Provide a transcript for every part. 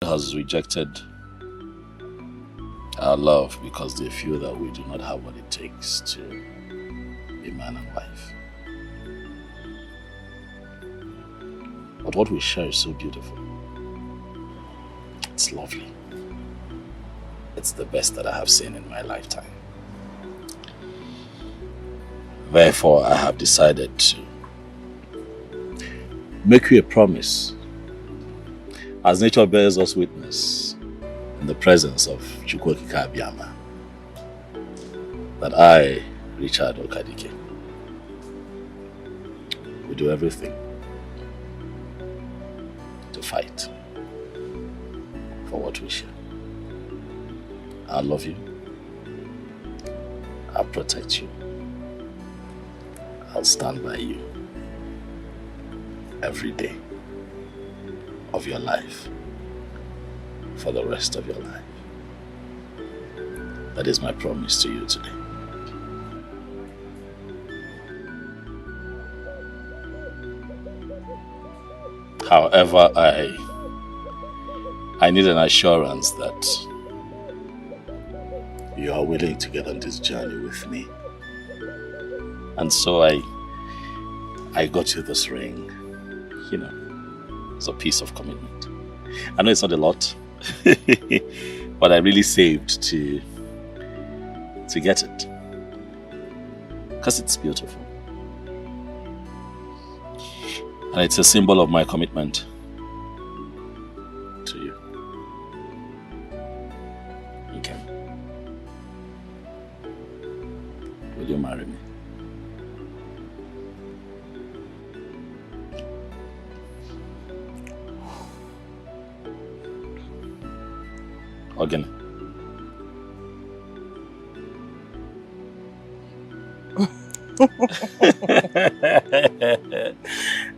has rejected our love because they feel that we do not have what it takes to be man and wife. But what we share is so beautiful. It's lovely. It's the best that I have seen in my lifetime. Therefore, I have decided to make you a promise, as nature bears us witness in the presence of Chukwokika Abiyama, that I, Richard Okadike, will do everything to fight for what we share. I'll love you. I'll protect you. I'll stand by you every day of your life for the rest of your life. That is my promise to you today. However, I need an assurance that you are willing to get on this journey with me. And so I got you this ring, you know, as a piece of commitment. I know it's not a lot, but I really saved to get it. Because it's beautiful. And it's a symbol of my commitment to you. Okay. Will you marry me? Again.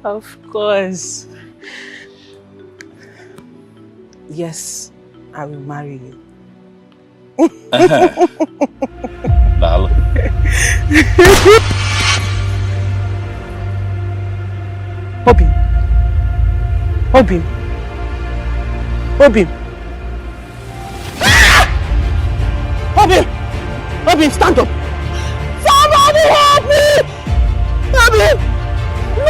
Of course. Yes, I will marry you. Dal. Obin, stand up! Somebody help me! Obin! No!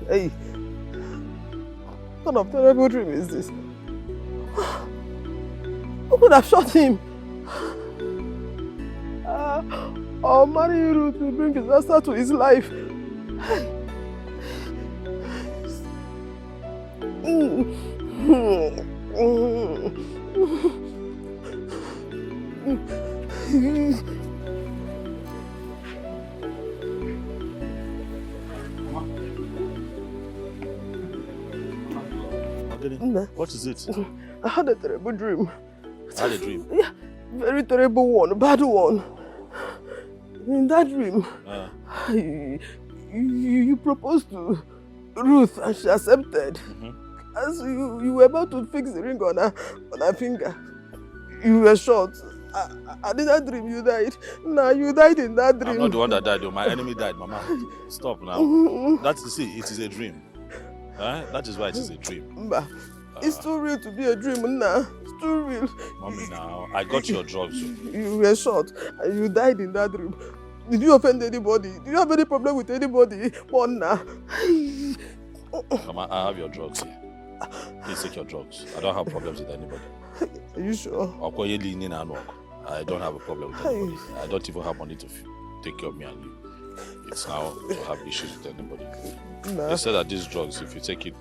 Hey, what kind of terrible dream is this? Who could have shot him? I'll marry you to bring disaster to his life. What is it? I had a terrible dream. I had a dream? Yeah, very terrible one, a bad one. In that dream, you proposed to Ruth and she accepted. As you were about to fix the ring on her finger, you were shot. I did that dream, you died. Nah, you died in that dream. I'm not the one that died, though. My enemy died, Mama. Stop now. It is a dream. That is why it is a dream. It's too real to be a dream, nah. It's too real. Mommy, now, I got your drugs. You were shot and you died in that dream. Did you offend anybody? Did you have any problem with anybody? Mama, I have your drugs here. Please take your drugs. I don't have problems with anybody. Are you sure? I don't have a problem with anybody. I don't even have money to take care of me and you. It's now to have issues with anybody. Nah. They said that these drugs, if you take it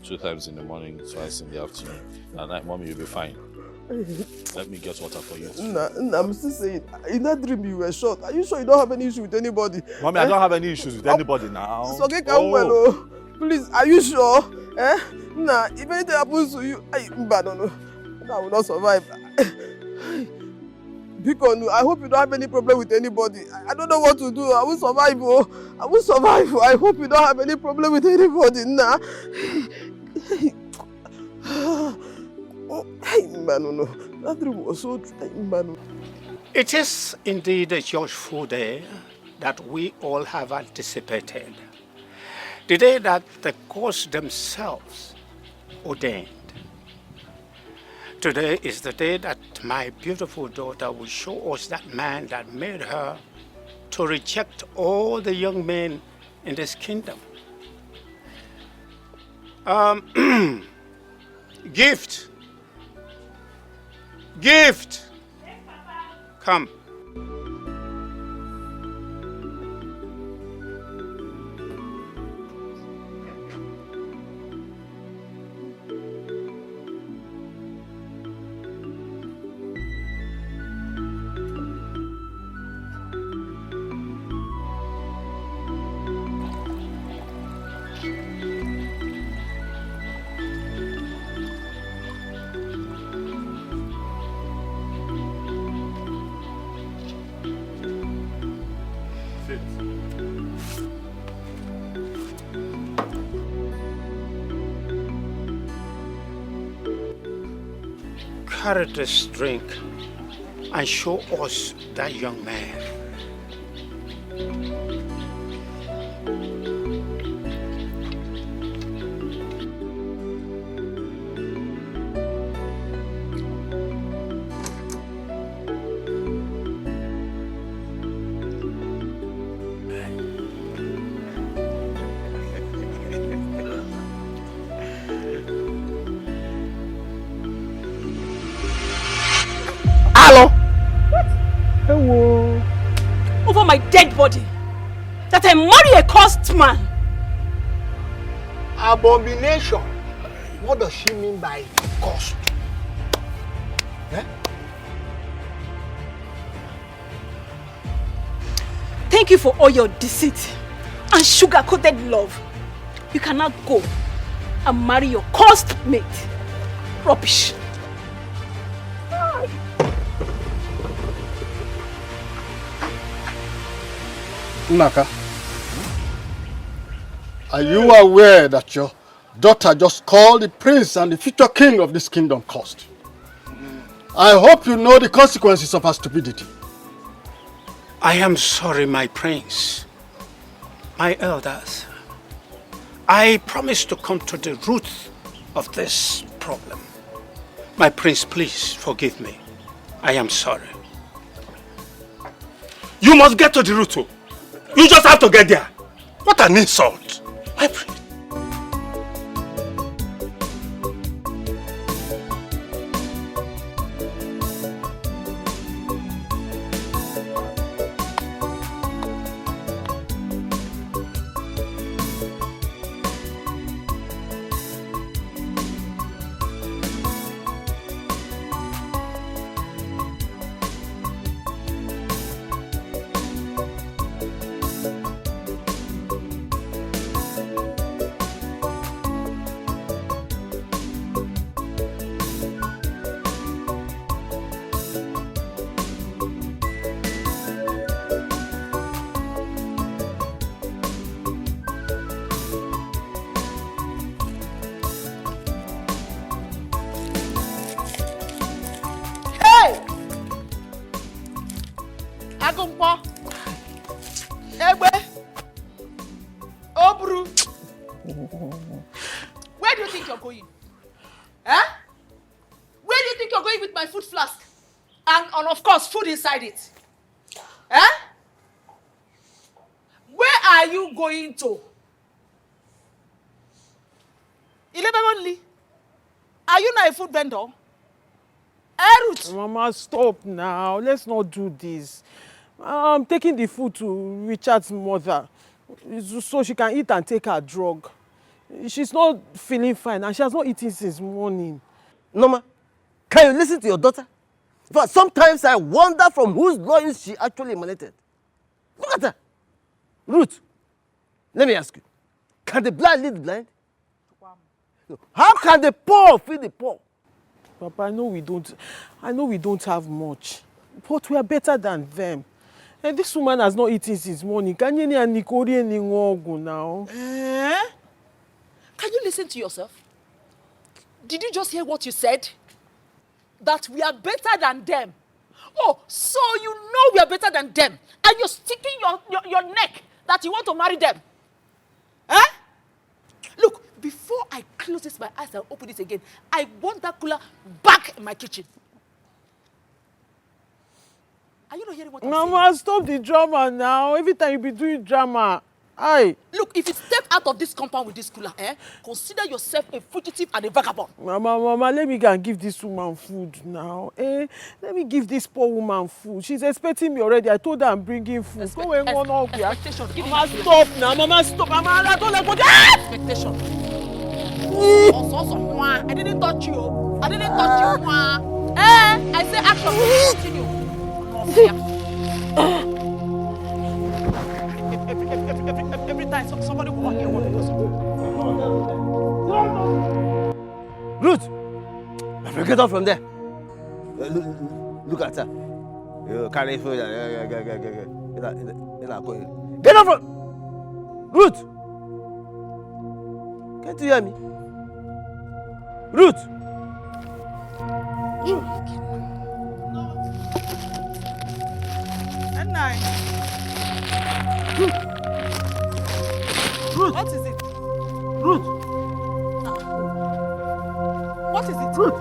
2 times in the morning, twice in the afternoon, at night, Mommy, you'll be fine. Let me get water for you. Nah, I'm still saying, in that dream you were shot. Are you sure you don't have any issue with anybody? Mommy, I don't have any issues with anybody now. It's okay, come well. Please, are you sure? Nah, if anything happens to you, no. I will not survive. Biko, I hope you don't have any problem with anybody. I don't know what to do. I will survive. Oh. I will survive. I hope you don't have any problem with anybody. Nah. No. That dream was so true. It is indeed a joyful day that we all have anticipated. The day that the gods themselves ordained. Today is the day that my beautiful daughter will show us that man that made her to reject all the young men in this kingdom. Gift. Gift. Come. Carry this drink and show us that young man. My dead body, that I marry a cursed man. Abomination. What does she mean by cursed? Eh? Thank you for all your deceit and sugar-coated love. You cannot go and marry your cursed mate. Rubbish. Naka, are you aware that your daughter just called the prince and the future king of this kingdom cursed? I hope you know the consequences of her stupidity. I am sorry, my prince, my elders. I promise to come to the root of this problem. My prince, please forgive me. I am sorry. You must get to the root too. You just have to get there. What an insult. My prince. Igwe, Obru, where do you think you're going? Huh? Where do you think you're going with my food flask? And of course, food inside it. Huh? Where are you going to? 11 only. Are you not a food vendor? Ruth. Mama, stop now. Let's not do this. I'm taking the food to Richard's mother so she can eat and take her drug. She's not feeling fine and she has not eaten since morning. Norma, can you listen to your daughter? But sometimes I wonder from whose loins she actually emanated. Look at her. Ruth, let me ask you. Can the blind lead the blind? How can the poor feed the poor? Papa, I know we don't have much, but we are better than them. And this woman has not eaten since morning. Can you now? Can you listen to yourself? Did you just hear what you said? That we are better than them. Oh, so you know we are better than them. And you're sticking your neck that you want to marry them. Eh? Look, before I close this my eyes and open it again, I want that cooler back in my kitchen. Are you not hearing what I'm saying? Mama, stop the drama now. Every time you be doing drama. Aye. Look, if you step out of this compound with this cooler, consider yourself a fugitive and a vagabond. Mama, let me go and give this woman food now. Let me give this poor woman food. She's expecting me already. I told her I'm bringing food. Expectation. Mama, stop now. Mama, stop. Mama, I don't like what expectation. I didn't touch you. I didn't touch you. I say action. Continue. Every time somebody will walk here, what else? Ruth! Get off from there. Look at her. You carry food. Get off from... Ruth! Can't you hear me? Ruth! Ruth! What is it? Ruth! What is it? Ruth!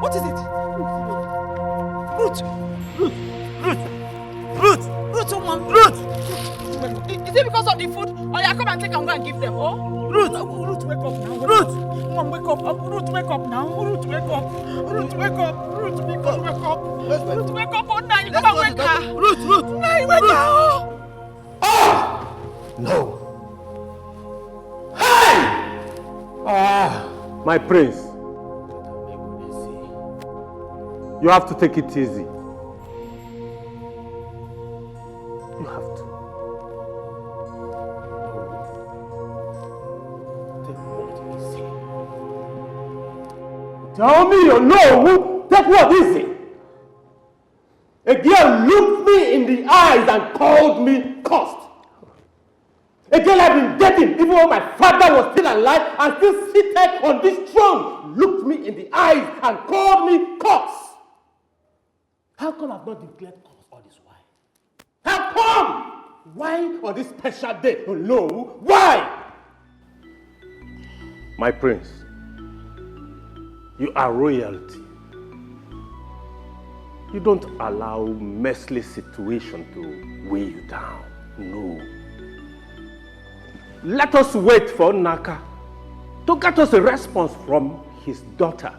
What is it? Ruth! Ruth! Ruth, woman. Ruth! Is it because of the food? Or you come and take and go and give them? Oh? Ruth! Ruth, wake up now. Ruth! Mom, wake up. Ruth, wake up now. Ruth, wake up. Ruth, wake up. Ruth, wake up. Ruth, wake up. Oh, now you come and wake her. Ruth! Now you wake her. No. Hey! My prince. You have to take it easy. You have to. Take what easy. Tell me you know. Take what easy. A girl looked me in the eyes and called me cursed. A girl I've been dating even when my father was still alive and still seated on this throne looked me in the eyes and called me cursed. How come I've not declared curse all this while? How come? Why on this special day? Oh no, why? My prince, you are royalty. You don't allow merciless situation to weigh you down. No. Let us wait for Naka to get us a response from his daughter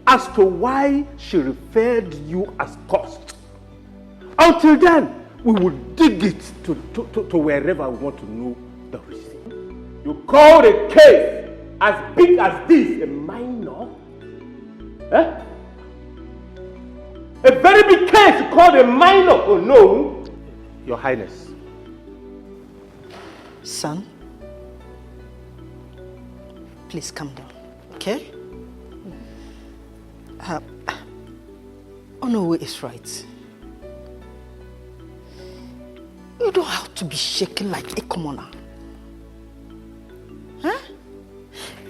as to why she referred you as cursed. Until then, we will dig it to wherever we want to know the reason. You called a case as big as this a minor? Eh? A very big case you called a minor? Oh no, Your Highness. Son, please calm down, okay? Onowe is right. You don't have to be shaken like a commoner. Huh?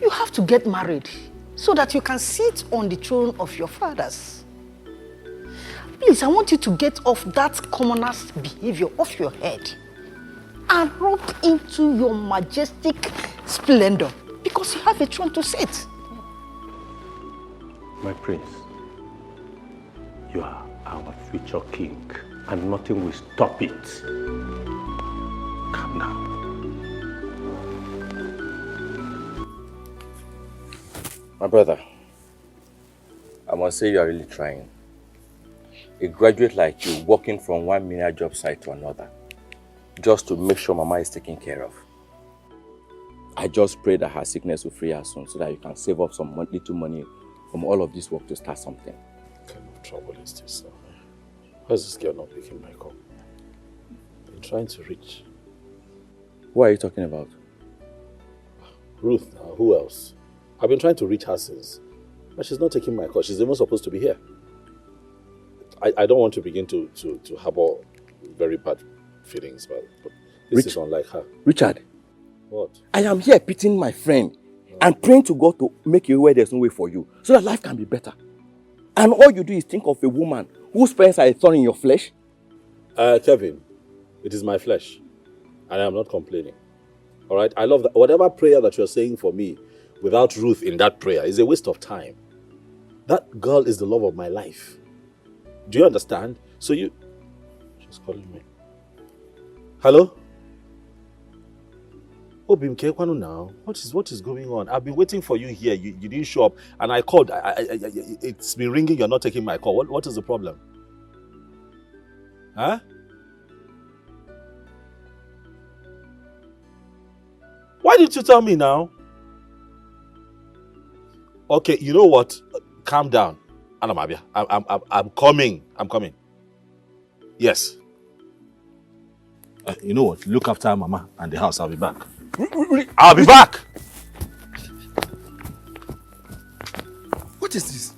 You have to get married so that you can sit on the throne of your fathers. Please, I want you to get off that commoner's behavior off your head and rock into your majestic splendor because you have a throne to sit. My prince, you are our future king and nothing will stop it. Calm down. My brother, I must say you are really trying. A graduate like you walking from one menial job site to another just to make sure Mama is taken care of. I just pray that her sickness will free her soon so that you can save up some little money from all of this work to start something. What kind of trouble is this, sir? Why is this girl not picking my call? I'm trying to reach. Who are you talking about? Ruth now, who else? I've been trying to reach her since. But she's not taking my call. She's even supposed to be here. I don't want to begin to harbor very bad feelings, but this is unlike her. Richard. What? I am here pitying my friend and praying to God to make you where there's no way for you, so that life can be better. And all you do is think of a woman whose parents are a thorn in your flesh? Kevin, it is my flesh, and I am not complaining. All right? I love that. Whatever prayer that you're saying for me, without Ruth in that prayer, is a waste of time. That girl is the love of my life. Do you understand? So you... She's calling me. Hello? Oh, Bimke Kwanu now. What is going on? I've been waiting for you here. You didn't show up, and I called. It's been ringing. You're not taking my call. What is the problem? Huh? Why didn't you tell me now? Okay, you know what? Calm down. Anamabia. I'm coming. I'm coming. Yes. You know what? Look after Mama and the house. I'll be back. I'll be back! What is this?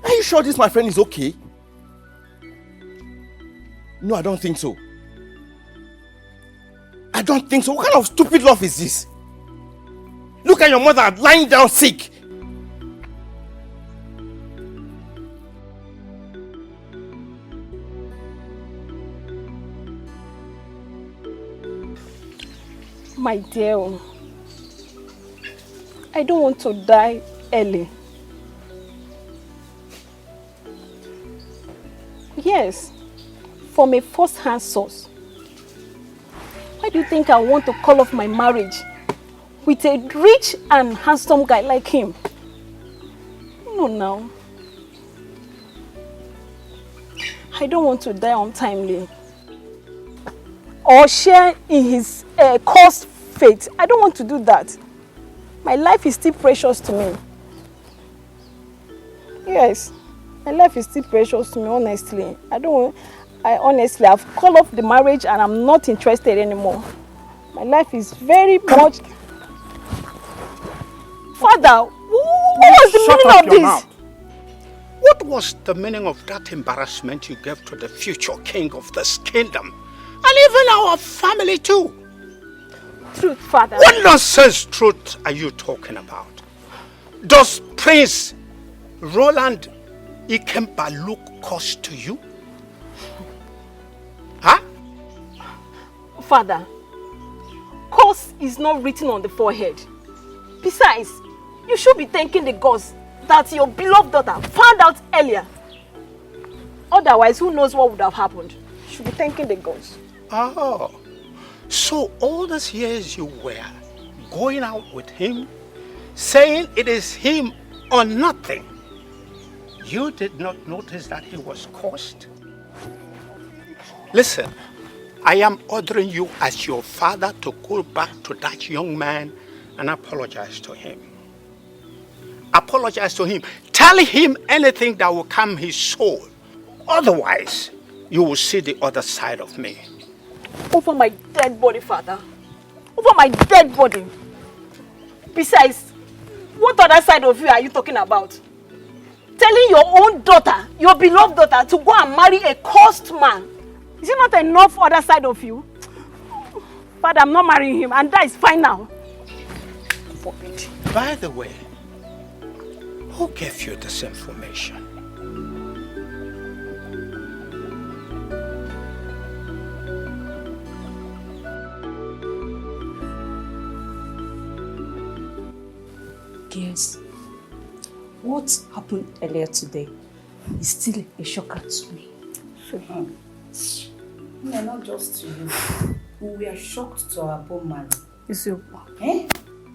Are you sure this, my friend, is okay? No, I don't think so. I don't think so. What kind of stupid love is this? Look at your mother lying down sick. My dear, I don't want to die early. Yes, from a first-hand source. Why do you think I want to call off my marriage with a rich and handsome guy like him? No, now. I don't want to die untimely. Or share in his cursed fate. I don't want to do that. My life is still precious to me. Yes, my life is still precious to me, honestly. I've called off the marriage and I'm not interested anymore. My life is very much... Father, what was the meaning of this? Mouth. What was the meaning of that embarrassment you gave to the future king of this kingdom? And even our family too. Truth, Father. What nonsense truth are you talking about? Does Prince Roland Ikemba look close to you? Huh? Father, curse is not written on the forehead. Besides, you should be thanking the gods that your beloved daughter found out earlier. Otherwise, who knows what would have happened? You should be thanking the gods. Oh, so all these years you were going out with him, saying it is him or nothing. You did not notice that he was cursed? Listen, I am ordering you as your father to go back to that young man and apologize to him. Apologize to him. Tell him anything that will calm his soul. Otherwise, you will see the other side of me. Over my dead body, Father. Over my dead body. Besides, what other side of you are you talking about? Telling your own daughter, your beloved daughter, to go and marry a cursed man. Is it not enough other side of you? Father, I'm not marrying him, and that is fine now. Forbid. By the way, who gave you this information? Girls, what happened earlier today is still a shocker to me. No, not just to you. We are shocked to our poor man. Eh?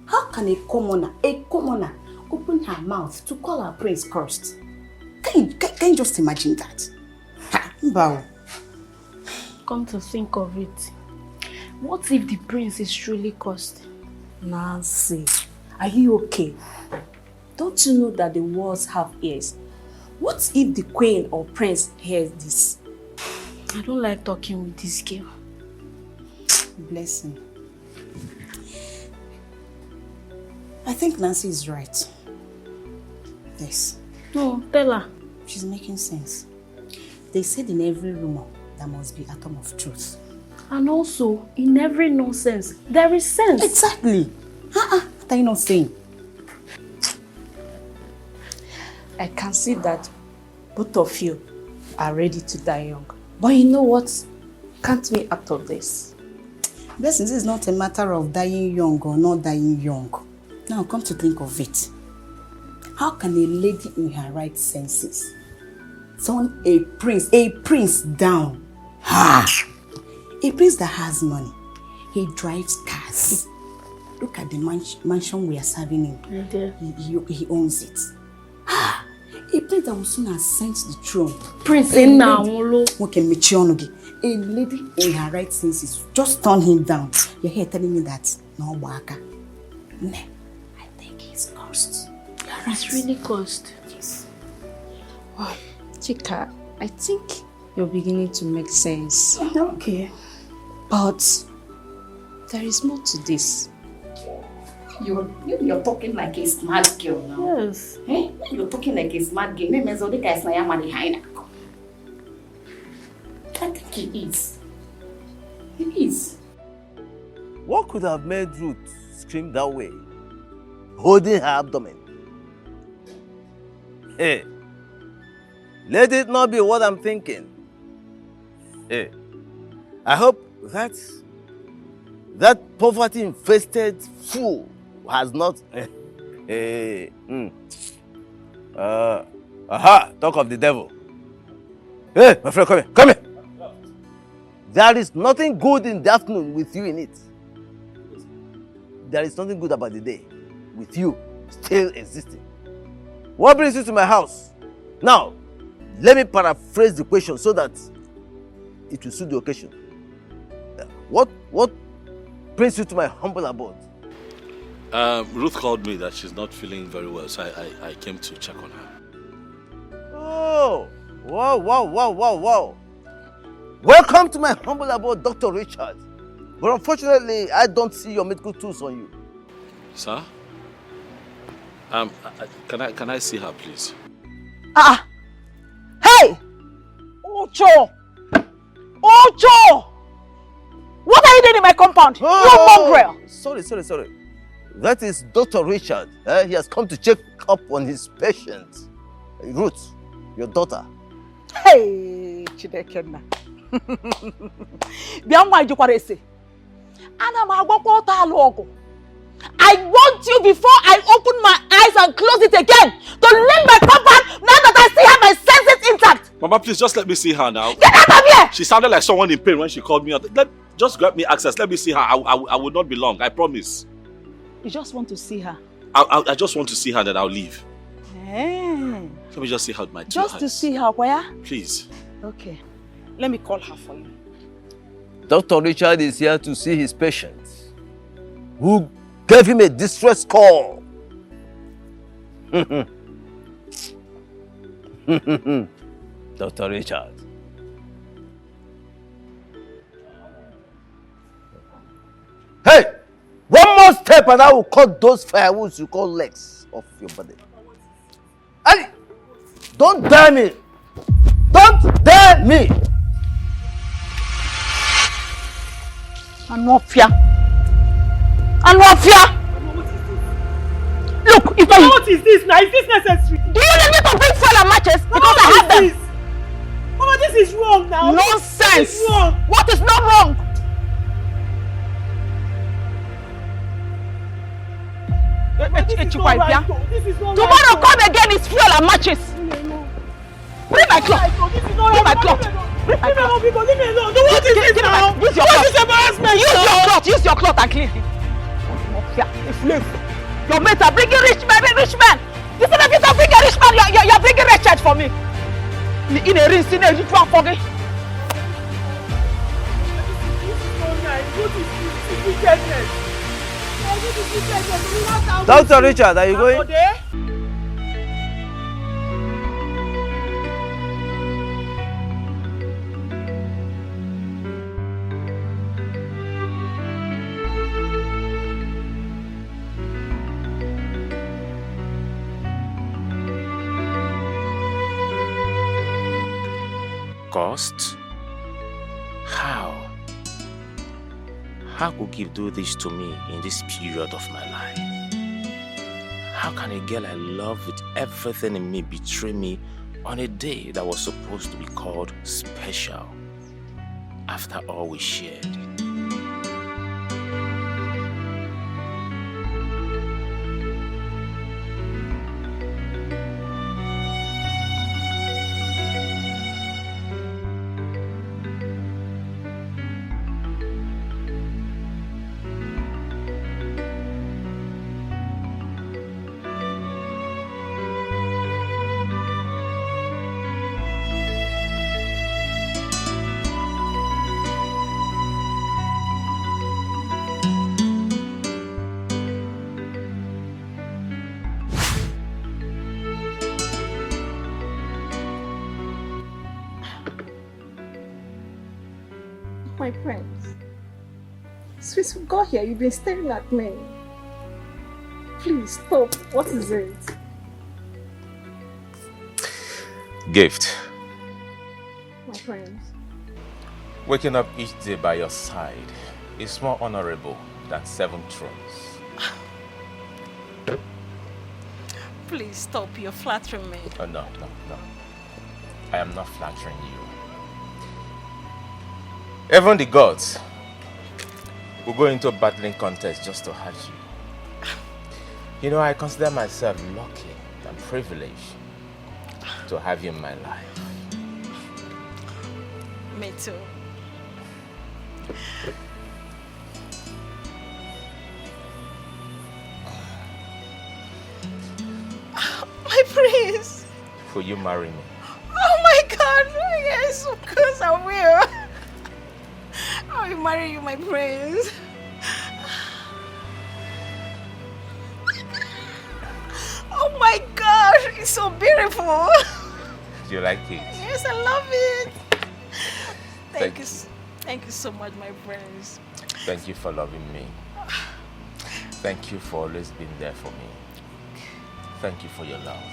How can a commoner, open her mouth to call our prince cursed? Can you just imagine that? Mbao. Come to think of it, what if the prince is truly cursed? Nancy, are you okay? Don't you know that the walls have ears? What if the queen or prince hears this? I don't like talking with this girl. Bless him. I think Nancy is right. Yes. No, tell her. She's making sense. They said in every rumor there must be an atom of truth. And also, in every nonsense, there is sense. Exactly. What are you not saying? I can see that both of you are ready to die young. But you know what? Can't we out of this? Blessing, this is not a matter of dying young or not dying young. Now, come to think of it. How can a lady in her right senses turn a prince down? A prince that has money. He drives cars. Look at the mansion we are serving him. He owns it. A prince that will soon ascend the throne. Prince A lady in her right senses just turn him down. You're here telling me that no waka. Nah, I think he's cursed. Right. It's really cursed. Yes. Wow. Chika, I think you're beginning to make sense. Okay. But there is more to this. You're talking like a smart girl now. Yes. Eh? You're talking like a smart girl. I think he is. He is. What could have made Ruth scream that way, holding her abdomen? Hey, let it not be what I'm thinking. Hey, I hope that poverty-infested fool has not... talk of the devil. Hey, my friend, come here. There is nothing good in the afternoon with you in it. There is nothing good about the day with you still existing. What brings you to my house? Now, let me paraphrase the question so that it will suit the occasion. What brings you to my humble abode? Ruth called me that she's not feeling very well, so I came to check on her. Oh, wow. Welcome to my humble abode, Dr. Richard. But unfortunately, I don't see your medical tools on you. Sir? Can I see her, please? Hey! Ocho! What are you doing in my compound? You mongrel! Sorry. That is Dr. Richard. He has come to check up on his patient. Ruth, your daughter. Hey, Chidekenna. I want you before I open my eyes and close it again to leave my compound now that I still have my senses intact. Mama, please just let me see her now. Get out of here! She sounded like someone in pain when she called me out. Just grab me access. Let me see her. I will not be long. I promise. You just want to see her? I just want to see her, then I'll leave. Hey. Let me just see her with my two Just eyes. to see her where? Please. Okay. Let me call her for you. Dr. Richard is here to see his patient, who gave him a distress call. Dr. Richard. Hey! One more step and I will cut those firewoods you call legs off your body. Ali! Don't dare me! Don't dare me! Anofia! Look, if I... What is this now? Is this necessary? Do you need me to bring fuel and matches? Because I have them. Mama, this is wrong now. Nonsense! This is wrong. What is not wrong? Tomorrow come again, it's fuel and matches. Bring my cloth. Bring my cloth. Bring my cloth. Leave me alone. What is this now? Use your cloth. Use your cloth and clean him. Your mates are bringing rich men. Instead of you to bring a rich man, you're bringing wretched for me. In a rinse, in a rich one for me. Dr. Richard, are you going? cost? How? How could Gift do this to me in this period of my life? How can a girl I love with everything in me betray me on a day that was supposed to be called special after all we shared? My friends. Since we got here, you've been staring at me. Please stop. What is it? Gift. My friends. Waking up each day by your side is more honorable than 7 thrones. Please stop. You're flattering me. Oh, no. I am not flattering you. Even the gods will go into a battling contest just to have you. You know, I consider myself lucky and privileged to have you in my life. Me too. My prince! Will you marry me? Oh my God! Yes, of course I will. I will marry you, my prince. Oh my God! It's so beautiful. Do you like it? Yes, I love it. Thank you. Thank you so much, my prince. Thank you for loving me. Thank you for always being there for me. Thank you for your love.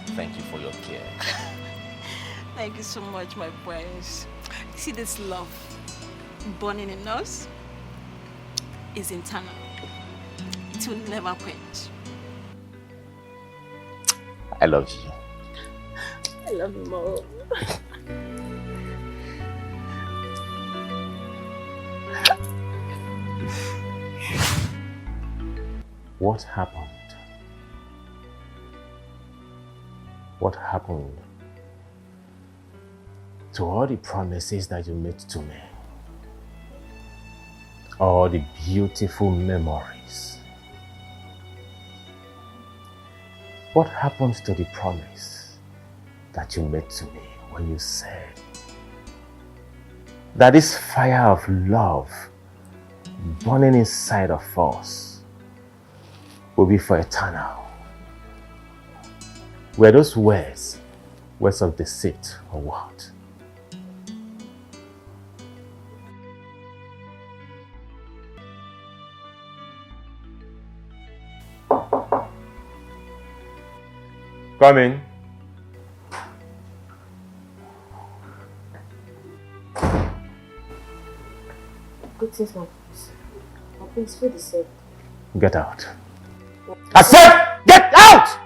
Thank you for your care. Thank you so much, my prince. See, this love burning in us is internal. It will never quench. I love you. I love you more. What happened? What happened to all the promises that you made to me? All the beautiful memories? What happened to the promise that you made to me when you said that this fire of love burning inside of us will be for eternal? Were those words of deceit or what? Come in. Good things, my prince. My prince, feel the same. Get out. I said, get out!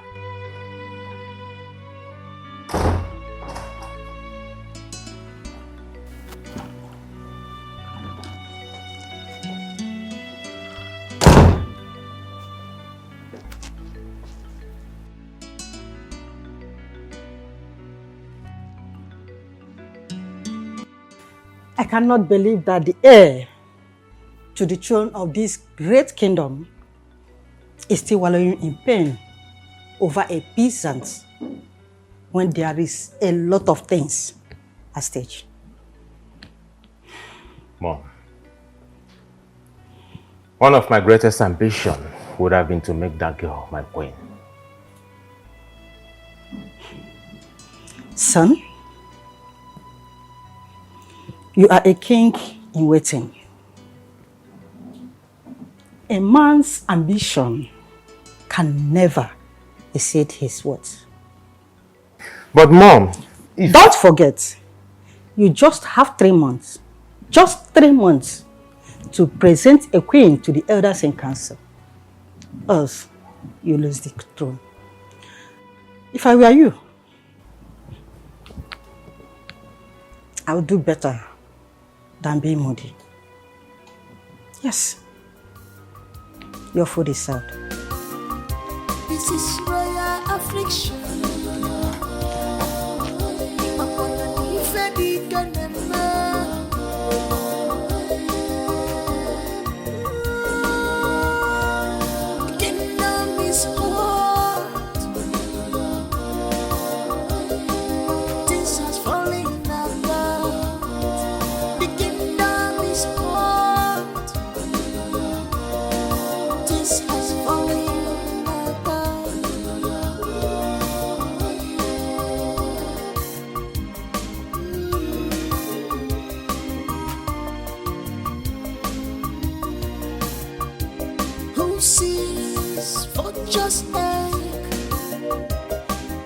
I cannot believe that the heir to the throne of this great kingdom is still wallowing in pain over a peasant when there is a lot of things at stake. Mom, one of my greatest ambitions would have been to make that girl my queen. Son, you are a king in waiting. A man's ambition can never exceed his words. But Mom, don't forget, You just have 3 months. Just 3 months to present a queen to the elders in council. Else, you lose the throne. If I were you, I would do better than being moody. Yes. Your food is served. This is royal affliction.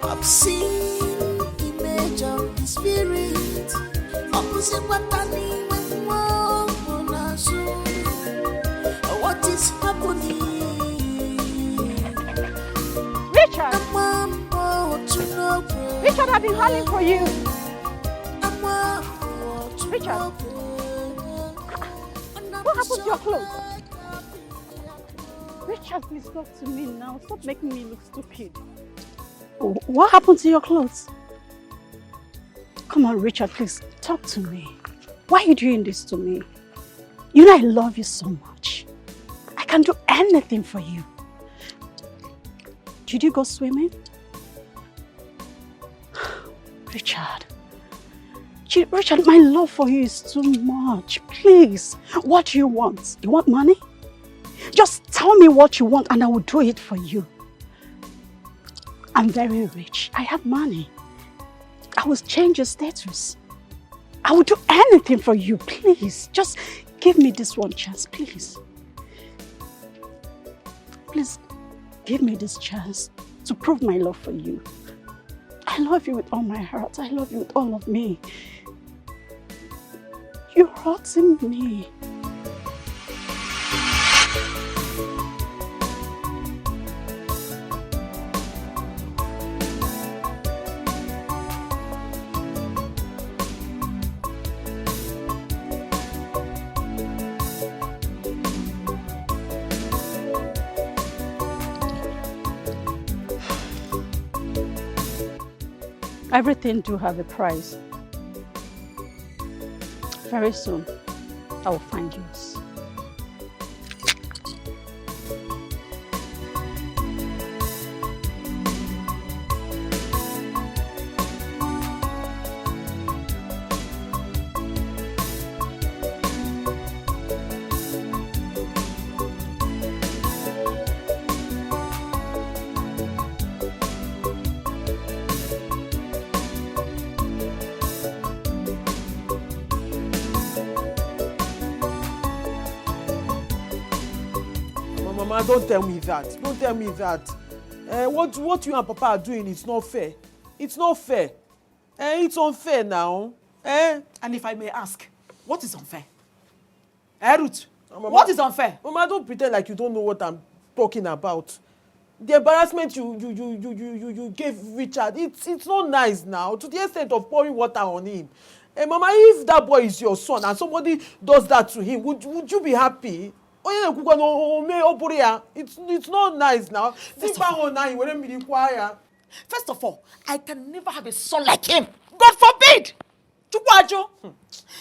I've seen image of the spirit. What is happening? Richard! Richard, I've been calling for you. Richard! What happened to your clothes? Richard, please talk to me now. Stop making me look stupid. What happened to your clothes? Come on, Richard, please talk to me. Why are you doing this to me? You know I love you so much. I can do anything for you. Did you go swimming? Richard. Richard, my love for you is too much. Please, what do you want? You want money? Just tell me what you want and I will do it for you. I'm very rich. I have money. I will change your status. I will do anything for you. Please, just give me this one chance, please. Please, give me this chance to prove my love for you. I love you with all my heart. I love you with all of me. You're hurting me. Everything do have a price. Very soon, I will find yours. Mama, don't tell me that. Don't tell me that. What you and Papa are doing is not fair. It's not fair. It's unfair now. And if I may ask, what is unfair? Ruth, Mama, what is unfair? Mama, don't pretend like you don't know what I'm talking about. The embarrassment you gave Richard, it's not nice now, to the extent of pouring water on him. Mama, if that boy is your son and somebody does that to him, would you be happy? It's not nice now. First of all, I can never have a son like him. God forbid!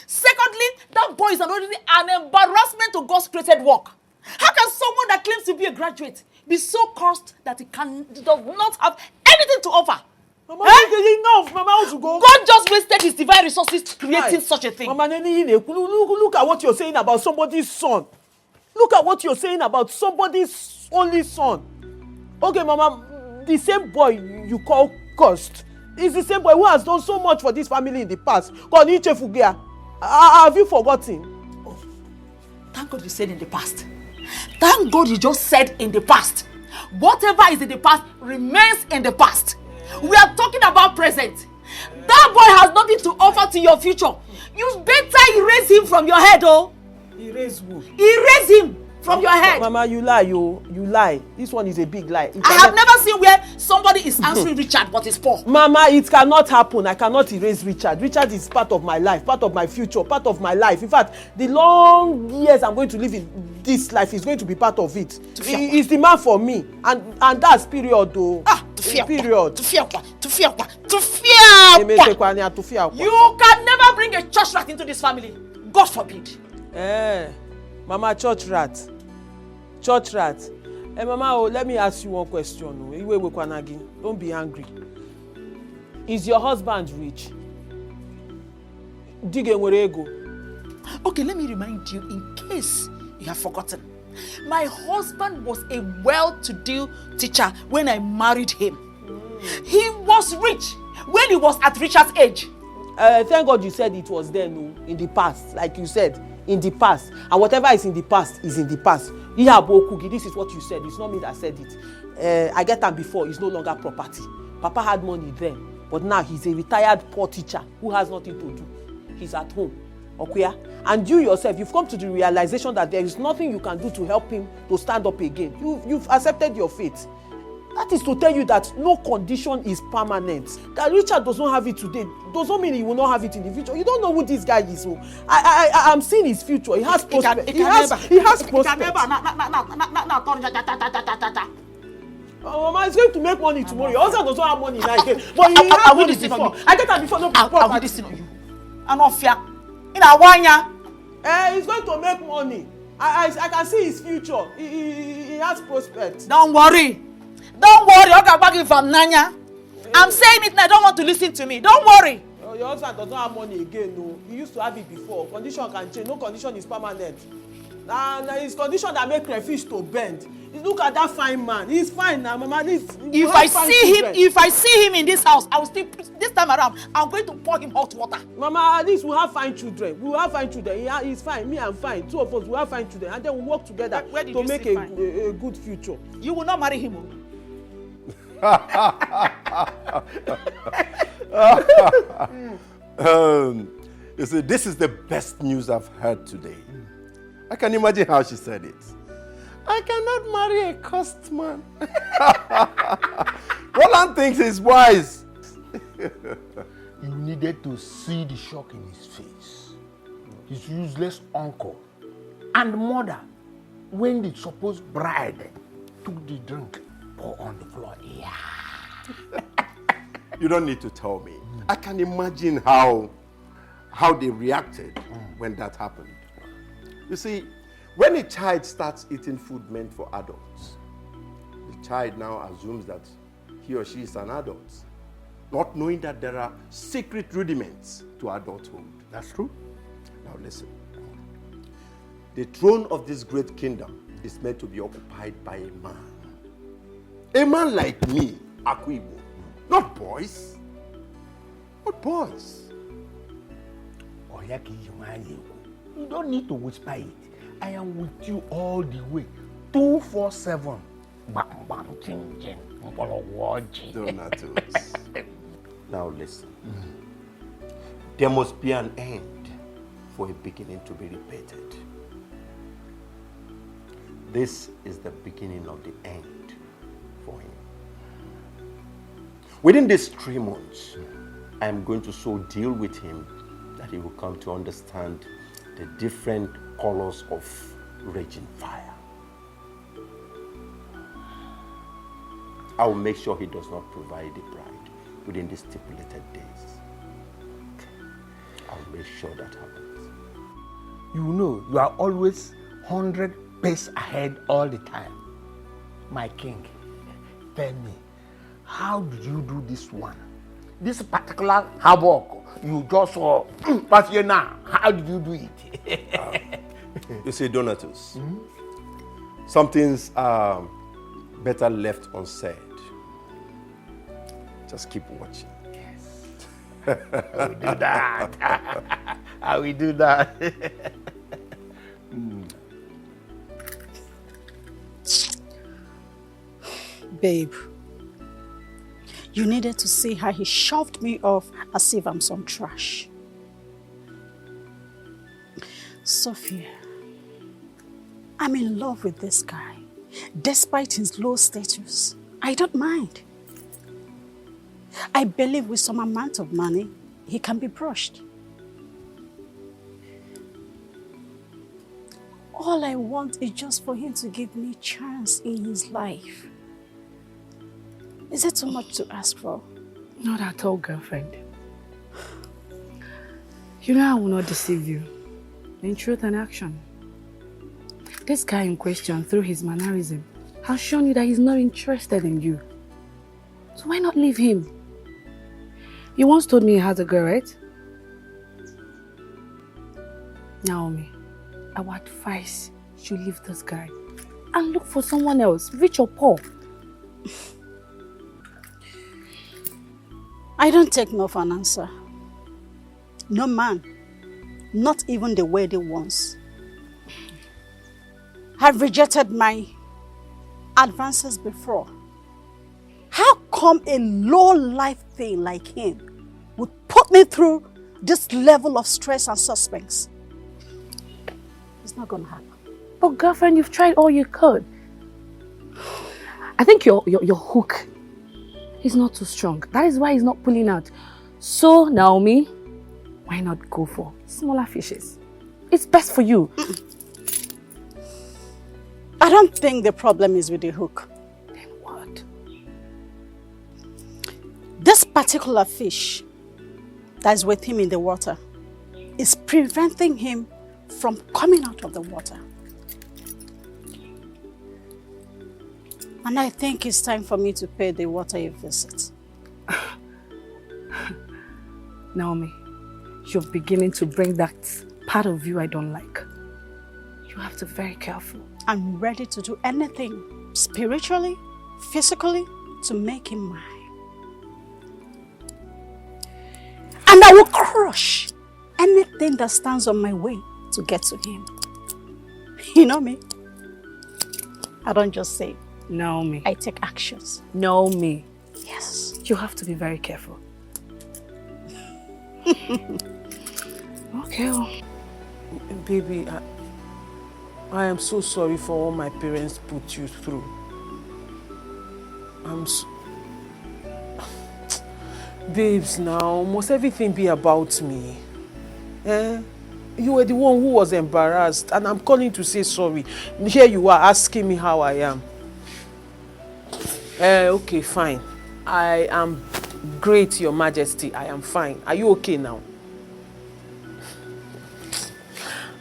Secondly, that boy is already an embarrassment to God's created work. How can someone that claims to be a graduate be so cursed that he does not have anything to offer? Mama, enough. Mama, how to go? God just wasted his divine resources creating such a thing. Mama, look at what you're saying about somebody's son. Look at what you're saying about somebody's only son. Okay, Mama, the same boy you call cursed is the same boy who has done so much for this family in the past. Have you forgotten? Oh, thank God you said in the past. Thank God you just said in the past. Whatever is in the past remains in the past. We are talking about present. That boy has nothing to offer to your future. You better erase him from your head, oh. Erase who? Erase him from your head. Mama, you lie, you lie. This one is a big lie. I have never seen where somebody is answering Richard but is poor. Mama, it cannot happen. I cannot erase Richard. Richard is part of my life, part of my future, part of my life. In fact, the long years I'm going to live in this life is going to be part of it. He's the man for me. And that's period, though. Period. You can never bring a church rat into this family. God forbid. Mama, church rat. Church rat. Mama, let me ask you one question. Igwe, don't be angry. Is your husband rich? Okay, let me remind you in case you have forgotten. My husband was a well-to-do teacher when I married him. He was rich when he was at Richard's age. Thank God you said it was then, in the past, like you said. In the past, and whatever is in the past is in the past. This is what you said. It's not me that said it. I get that before. It's no longer property. Papa had money then, but now he's a retired poor teacher who has nothing to do. He's at home. Okay, and you yourself, you've come to the realization that there is nothing you can do to help him to stand up again. You've accepted your fate. That is to tell you that no condition is permanent. That Richard does not have it today does not mean he will not have it in the future. You don't know who this guy is. So I'm seeing his future. He has prospect. He has prospect. Mama is going to make money tomorrow. Your husband does not have money now again. But he has money before. I get that before. No, I will listen to you. I'm not fear. In a 1 year. He's going to make money. I can see his future. He has prospects. Don't worry. Don't worry. Okay, back in from Nanya. I'm saying it now. I don't want to listen to me. Don't worry. Your husband does not have money again. No, he used to have it before. Condition can change. No condition is permanent. Now it's condition that make crayfish to bend. Look at that fine man. He's fine now, Mama. If I see him in this house, I will still. This time around, I'm going to pour him hot water. Mama, at least we have fine children. We will have fine children. He's fine. Me, I'm fine. Two of us, we have fine children, and then we work together to make a good future. You will not marry him. You see, this is the best news I've heard today. I can imagine how she said it. I cannot marry a cursed man. Roland thinks he's wise. You needed to see the shock in his face. His useless uncle and mother, when the supposed bride took the drink, pour on the floor. Yeah. You don't need to tell me. I can imagine how they reacted when that happened. You see, when a child starts eating food meant for adults, the child now assumes that he or she is an adult, not knowing that there are secret rudiments to adulthood. That's true. Now listen. The throne of this great kingdom is meant to be occupied by a man. A man like me, Igwe. Not boys. Not boys. You don't need to whisper it. I am with you all the way. 247. Donatus. Now listen. There must be an end for a beginning to be repeated. This is the beginning of the end for him. Within these 3 months, I am going to so deal with him that he will come to understand the different colors of raging fire. I will make sure he does not provide the bride within the stipulated days. I will make sure that happens. You know, you are always 100 paces ahead all the time. My king, tell me, how did you do this one? This particular havoc you just saw, but you know, how did you do it? You see, Donatus, some things are better left unsaid. Just keep watching. Yes. I will do that. I will do that. Babe, You needed to see how he shoved me off as if I'm some trash. Sophia, I'm in love with this guy. Despite his low status, I don't mind. I believe with some amount of money, he can be brushed. All I want is just for him to give me a chance in his life. Is it too much to ask for? Not at all, girlfriend. You know I will not deceive you. In truth and action. This guy in question, through his mannerism, has shown you that he's not interested in you. So why not leave him? You once told me he has a girl, right? Naomi, I would advise you leave this guy and look for someone else, rich or poor. I don't take no for an answer. No man, not even the worthy ones, have rejected my advances before. How come a low-life thing like him would put me through this level of stress and suspense? It's not gonna happen. But girlfriend, you've tried all you could. I think your hook is not too strong. That is why he's not pulling out. So, Naomi, why not go for smaller fishes? It's best for you. I don't think the problem is with the hook. Then what? This particular fish that is with him in the water is preventing him from coming out of the water. And I think it's time for me to pay the water a visit. Naomi, you're beginning to bring that part of you I don't like. You have to be very careful. I'm ready to do anything, spiritually, physically, to make him mine. And I will crush anything that stands on my way to get to him. You know me? I don't just say. Naomi. I take actions. Naomi. Yes. You have to be very careful. Okay. Well. Baby, I am so sorry for all my parents put you through. Babes, now, must everything be about me? Eh? You were the one who was embarrassed, and I'm calling to say sorry. Here you are asking me how I am. Okay, fine. I am great, Your Majesty. I am fine. Are you okay now?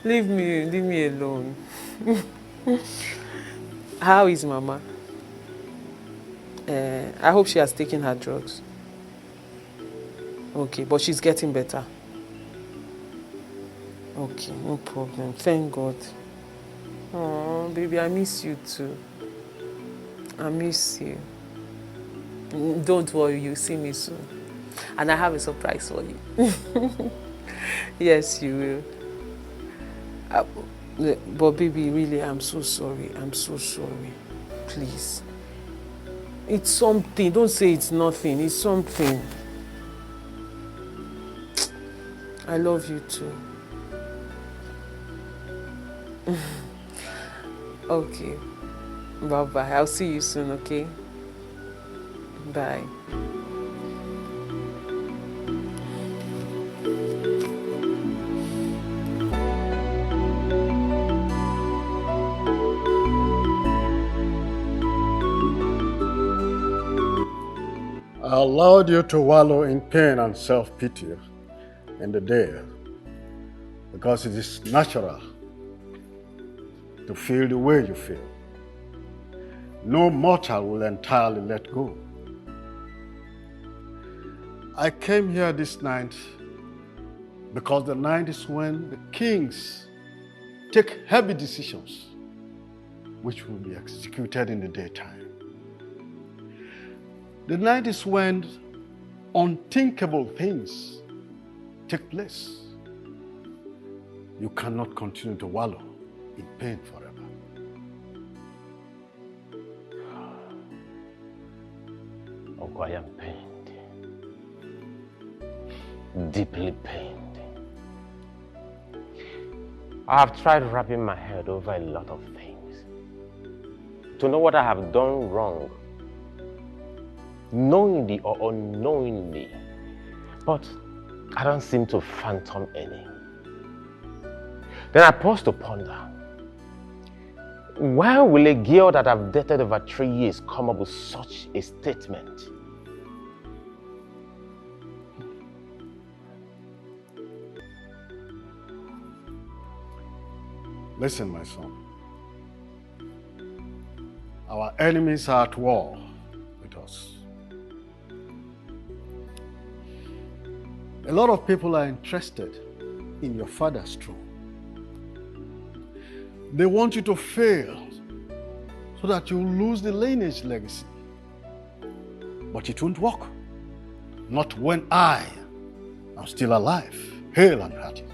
Leave me alone. How is Mama? I hope she has taken her drugs. Okay, but she's getting better. Okay, no problem. Thank God. Oh, baby, I miss you too. I miss you. Don't worry, you'll see me soon. And I have a surprise for you. Yes, you will. But baby, really, I'm so sorry. I'm so sorry. Please. It's something. Don't say it's nothing. It's something. I love you too. Okay. Bye-bye. I'll see you soon, okay? Bye. I allowed you to wallow in pain and self-pity in the day because it is natural to feel the way you feel. No mortal will entirely let go. I came here this night because the night is when the kings take heavy decisions which will be executed in the daytime. The night is when unthinkable things take place. You cannot continue to wallow in pain forever. Uncle, I am pained. Deeply pained. I have tried wrapping my head over a lot of things to know what I have done wrong, knowingly or unknowingly, but I don't seem to phantom any. Then I paused to ponder. Why will a girl that I've dated over 3 years come up with such a statement? Listen, my son. Our enemies are at war with us. A lot of people are interested in your father's throne. They want you to fail so that you lose the lineage legacy. But it won't work. Not when I am still alive, hale and hearty.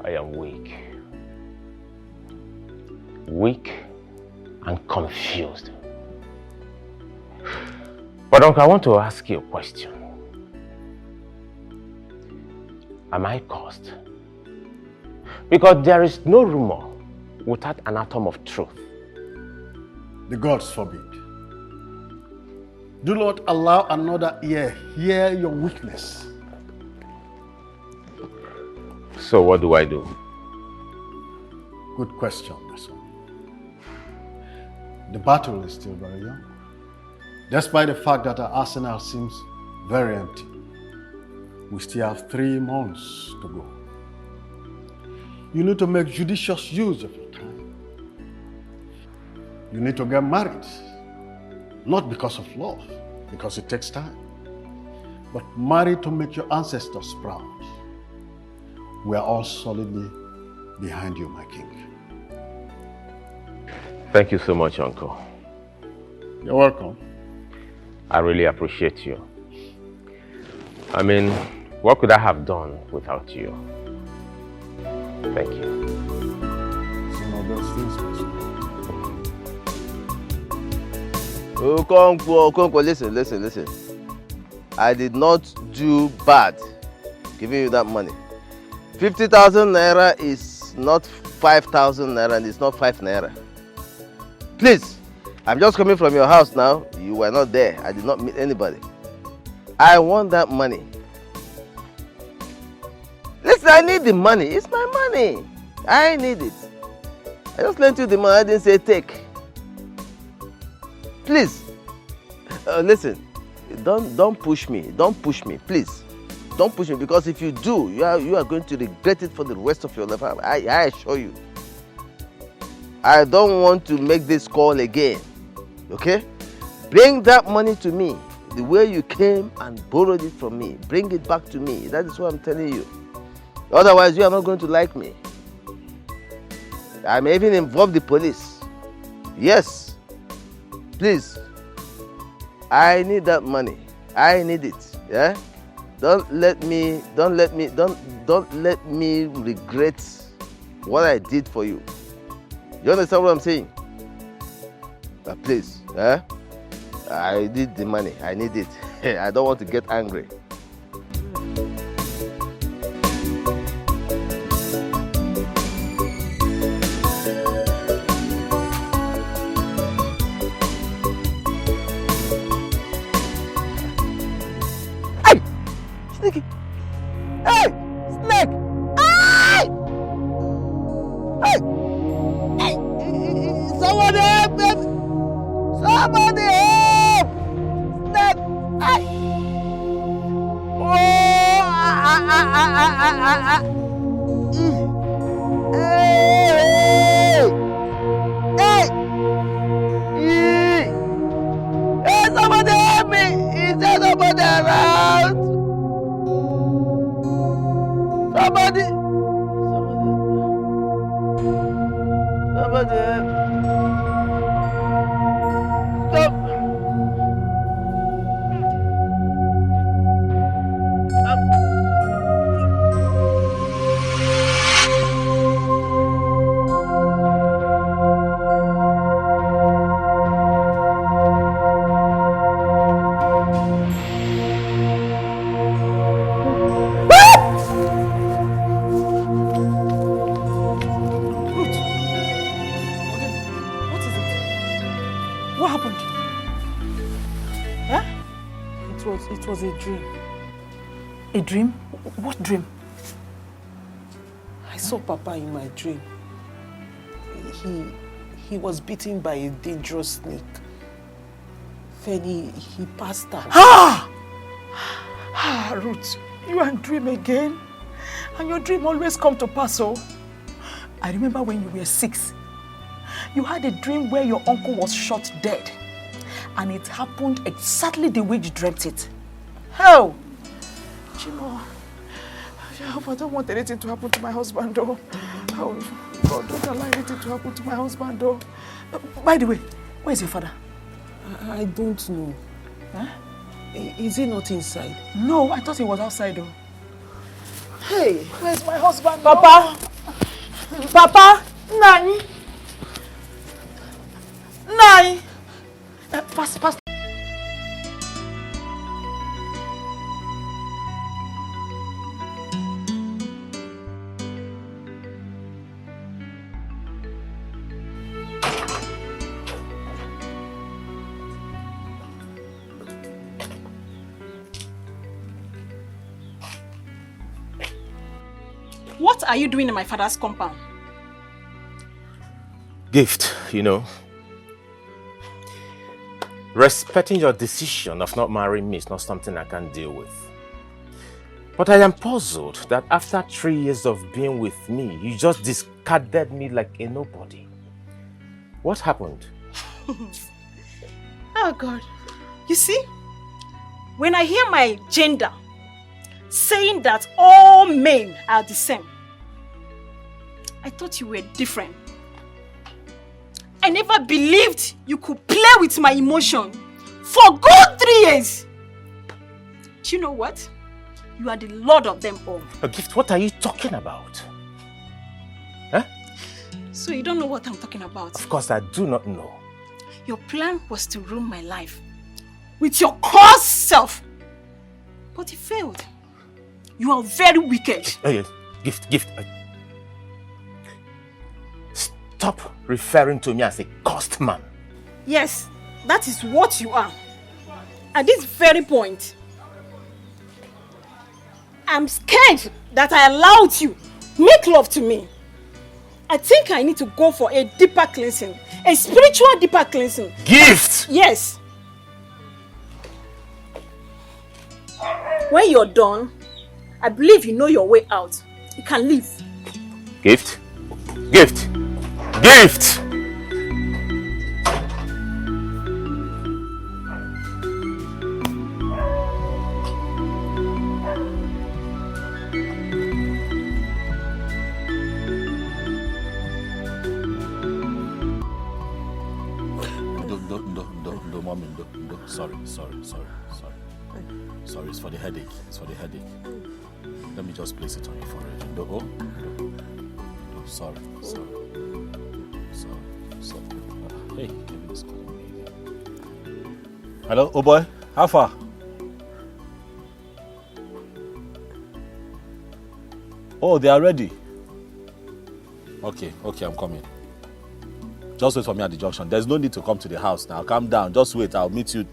I am weak. Weak and confused. But Uncle, I want to ask you a question. Am I cursed? Because there is no rumor without an atom of truth. The gods forbid. Do not allow another ear hear your weakness. So what do I do? Good question, my son. The battle is still very young. Despite the fact that our arsenal seems very empty, we still have 3 months to go. You need to make judicious use of your time. You need to get married, not because of love, because it takes time, but marry to make your ancestors proud. We are all solidly behind you, my king. Thank you so much, Uncle. You're welcome. I really appreciate you. I mean, what could I have done without you? Thank you. It's one of those things, my son. Okonkwo, listen. I did not do bad giving you that money. 50,000 naira is not 5,000 naira and it's not 5 naira. Please, I'm just coming from your house now. You were not there. I did not meet anybody. I want that money. Listen, I need the money. It's my money. I need it. I just lent you the money. I didn't say take. Please, listen. Don't push me. Don't push me, please. Don't push me, because if you do, you are going to regret it for the rest of your life. I assure you. I don't want to make this call again. Okay? Bring that money to me. The way you came and borrowed it from me. Bring it back to me. That is what I'm telling you. Otherwise, you are not going to like me. I may even involve the police. Yes. Please. I need that money. I need it. Yeah? Don't let me regret what I did for you. You understand what I'm saying? But please, I need the money. I need it. I don't want to get angry. Sneaky! Hey! Snake! Hey! Hey! Hey! Somebody help me! Somebody help! Snake! Hey! Oh! Hey! Hey! Hey! Somebody help me! Is there nobody around? Somebody help. Stop. It was a dream. A dream? What dream? I saw Papa in my dream. He was bitten by a dangerous snake. Then he passed out. Ruth, you are in dream again? And your dream always come to pass, oh. I remember when you were 6. You had a dream where your uncle was shot dead. And it happened exactly the way you dreamt it. How? Chimo, I don't want anything to happen to my husband, though. Oh, God, don't allow anything to happen to my husband, though. By the way, where's your father? I don't know. Huh? Is he not inside? No, I thought he was outside, though. Hey, where's my husband? Papa! Papa! Nani! Nani! Pass. What are you doing in my father's compound? Gift, you know. Respecting your decision of not marrying me is not something I can deal with. But I am puzzled that after 3 years of being with me, you just discarded me like a nobody. What happened? Oh God. You see, when I hear my gender saying that all men are the same, I thought you were different. I never believed you could play with my emotion for good 3 years. Do you know what? You are the lord of them all. Gift, what are you talking about? Huh? So you don't know what I'm talking about? Of course, I do not know. Your plan was to ruin my life with your cursed self. But it failed. You are very wicked. Hey, Gift. Stop referring to me as a cursed man. Yes, that is what you are. At this very point, I'm scared that I allowed you make love to me. I think I need to go for a deeper cleansing, a spiritual deeper cleansing. Gift! Yes. When you're done, I believe you know your way out. You can leave. Gift! Mommy, sorry. Sorry, it's for the headache. Let me just place it on your forehead. Sorry. Hey, Kevin is calling me again. Hello, oh boy, how far? Oh, they are ready. Okay, I'm coming. Just wait for me at the junction. There's no need to come to the house now. Calm down. Just wait. I'll meet you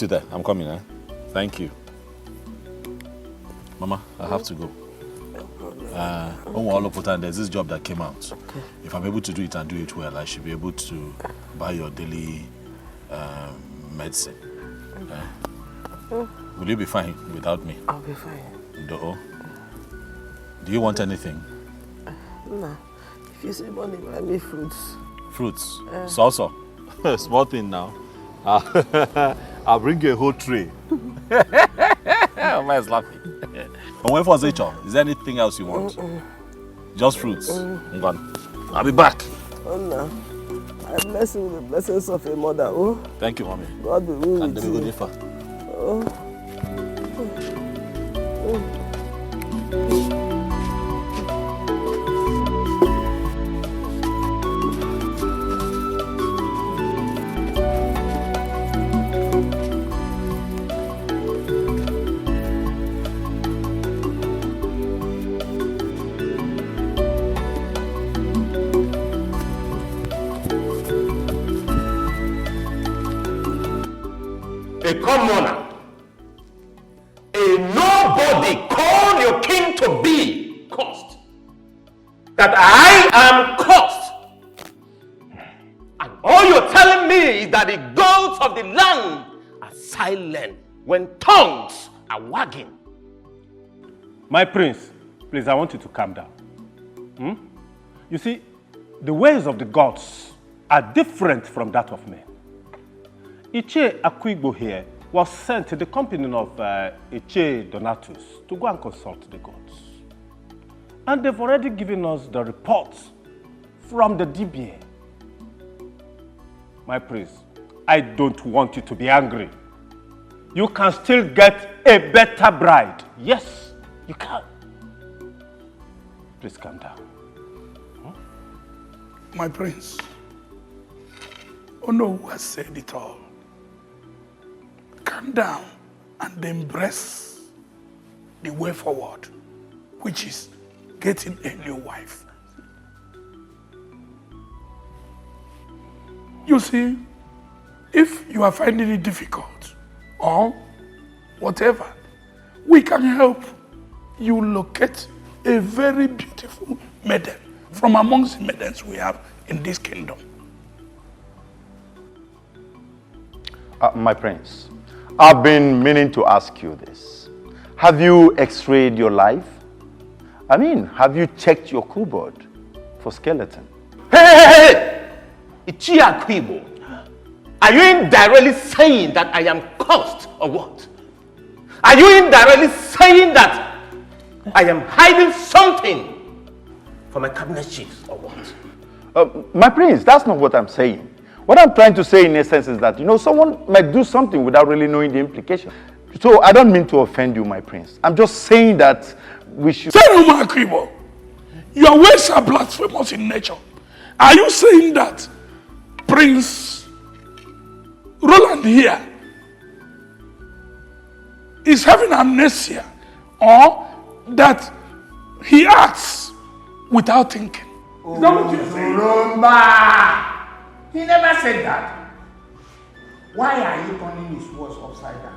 there. I'm coming, eh? Thank you. Mama, I have to go. There's this job that came out. Okay. If I'm able to do it and do it well, I should be able to buy your daily medicine. Will you be fine without me? I'll be fine. Do you want anything? No. If you see money, buy me fruits. Fruits? Salsa? Small thing now. I'll bring you a whole tray. Omar is laughing. And when for Zecho, is there anything else you want? Just fruits? I'm gone. I'll be back. Oh no. I bless you with the blessings of a mother. Oh. Thank you, mommy. God be with you. And differ. Oh. a commoner, a nobody called your king to be cursed. That I am cursed. And all you're telling me is that the goats of the land are silent when tongues are wagging. My prince, please, I want you to calm down. You see, the ways of the gods are different from that of men. Iche Akwibo here was sent to the company of Iche Donatus to go and consult the gods. And they've already given us the reports from the DBA. My prince, I don't want you to be angry. You can still get a better bride. Yes, you can. Please calm down. My prince, Ono has said it all. Calm down and embrace the way forward, which is getting a new wife. You see, if you are finding it difficult or whatever, we can help you locate a very beautiful maiden from amongst the maidens we have in this kingdom. My prince, I've been meaning to ask you this. Have you x-rayed your life? I mean, have you checked your cupboard for skeleton? Hey! Ichi Akwibo, are you indirectly saying that I am cursed or what? Are you indirectly saying that I am hiding something from my cabinet chiefs or what? My prince, that's not what I'm saying. What I'm trying to say in essence is that, someone might do something without really knowing the implication. So I don't mean to offend you, my prince. I'm just saying that we should... Say no, Akwibo. Your ways are blasphemous in nature. Are you saying that Prince Roland here is having amnesia, or that he acts without thinking? Is that what you're saying? Rumba! He never said that. Why are you turning his words upside down?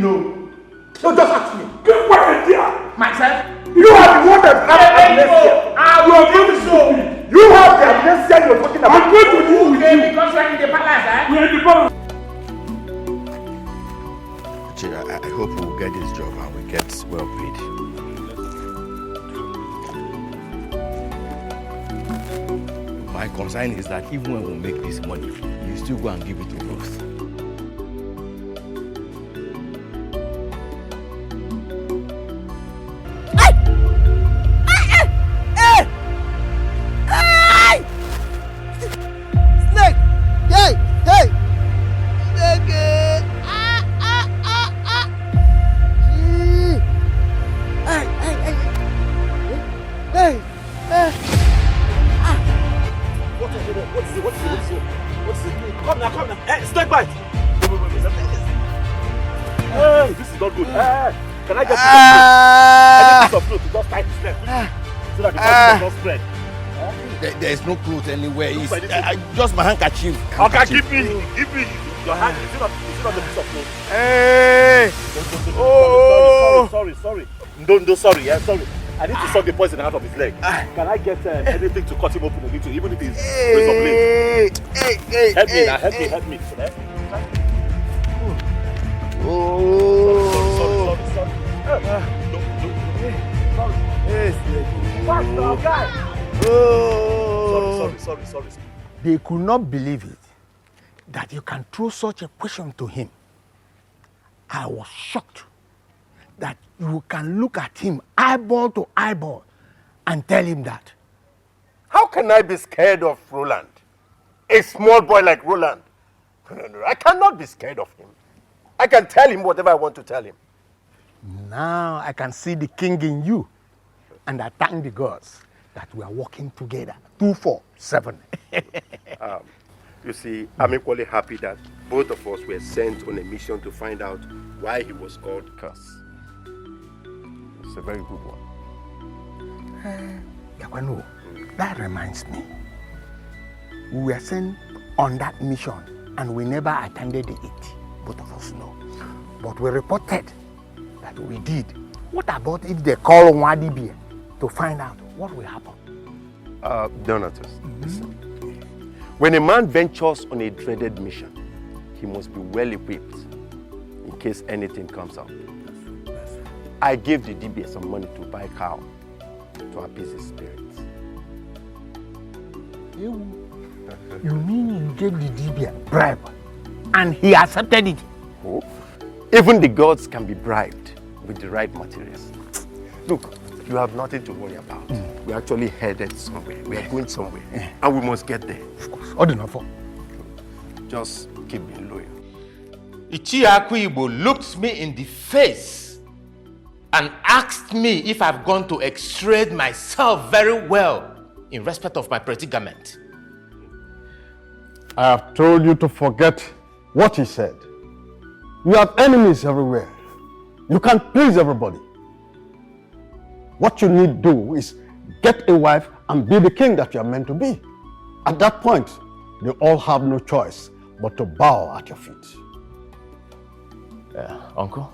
No, just ask me. Get quiet here! Myself? You are the one that has amnesia. I will do so. You have the amnesia you're talking about. I'm going to deal with you. Because we're in the palace, eh? We're in the palace. I hope we'll get this job and we get well paid. My concern is that even when we make this money, you still go and give it to Ruth. There's no clothes anywhere. It's just my handkerchief. Okay, give me your hand. It's not the piece of clothes. Hey! Sorry. No, sorry. Sorry. I need to suck the poison out of his leg. Can I get anything to cut him open a little, even if it's razor blade? Help me. Sorry. They could not believe it, that you can throw such a question to him. I was shocked that you can look at him eyeball to eyeball and tell him that. How can I be scared of Roland? A small boy like Roland? No, I cannot be scared of him. I can tell him whatever I want to tell him. Now I can see the king in you, and I thank the gods that we are working together 2-4-7. You see, I'm equally happy that both of us were sent on a mission to find out why he was called Curse. It's a very good one. Yakwano, that reminds me. We were sent on that mission and we never attended it. Both of us know. But we reported that we did. What about if they call Nwadibia to find out what will happen? Donatus, listen. When a man ventures on a dreaded mission, he must be well equipped in case anything comes up. I gave the DBA some money to buy cow to appease his spirits. You mean you gave the DBA bribe and he accepted it? Oh. Even the gods can be bribed with the right materials. Look, you have nothing to worry about. We're actually headed somewhere. We are going somewhere. And we must get there. Of course. Just keep being loyal. Ichiaku Igbo looked me in the face and asked me if I've gone to extrade myself very well in respect of my predicament. I have told you to forget what he said. You have enemies everywhere. You can't please everybody. What you need to do is get a wife and be the king that you are meant to be. At that point, they all have no choice but to bow at your feet. Uncle?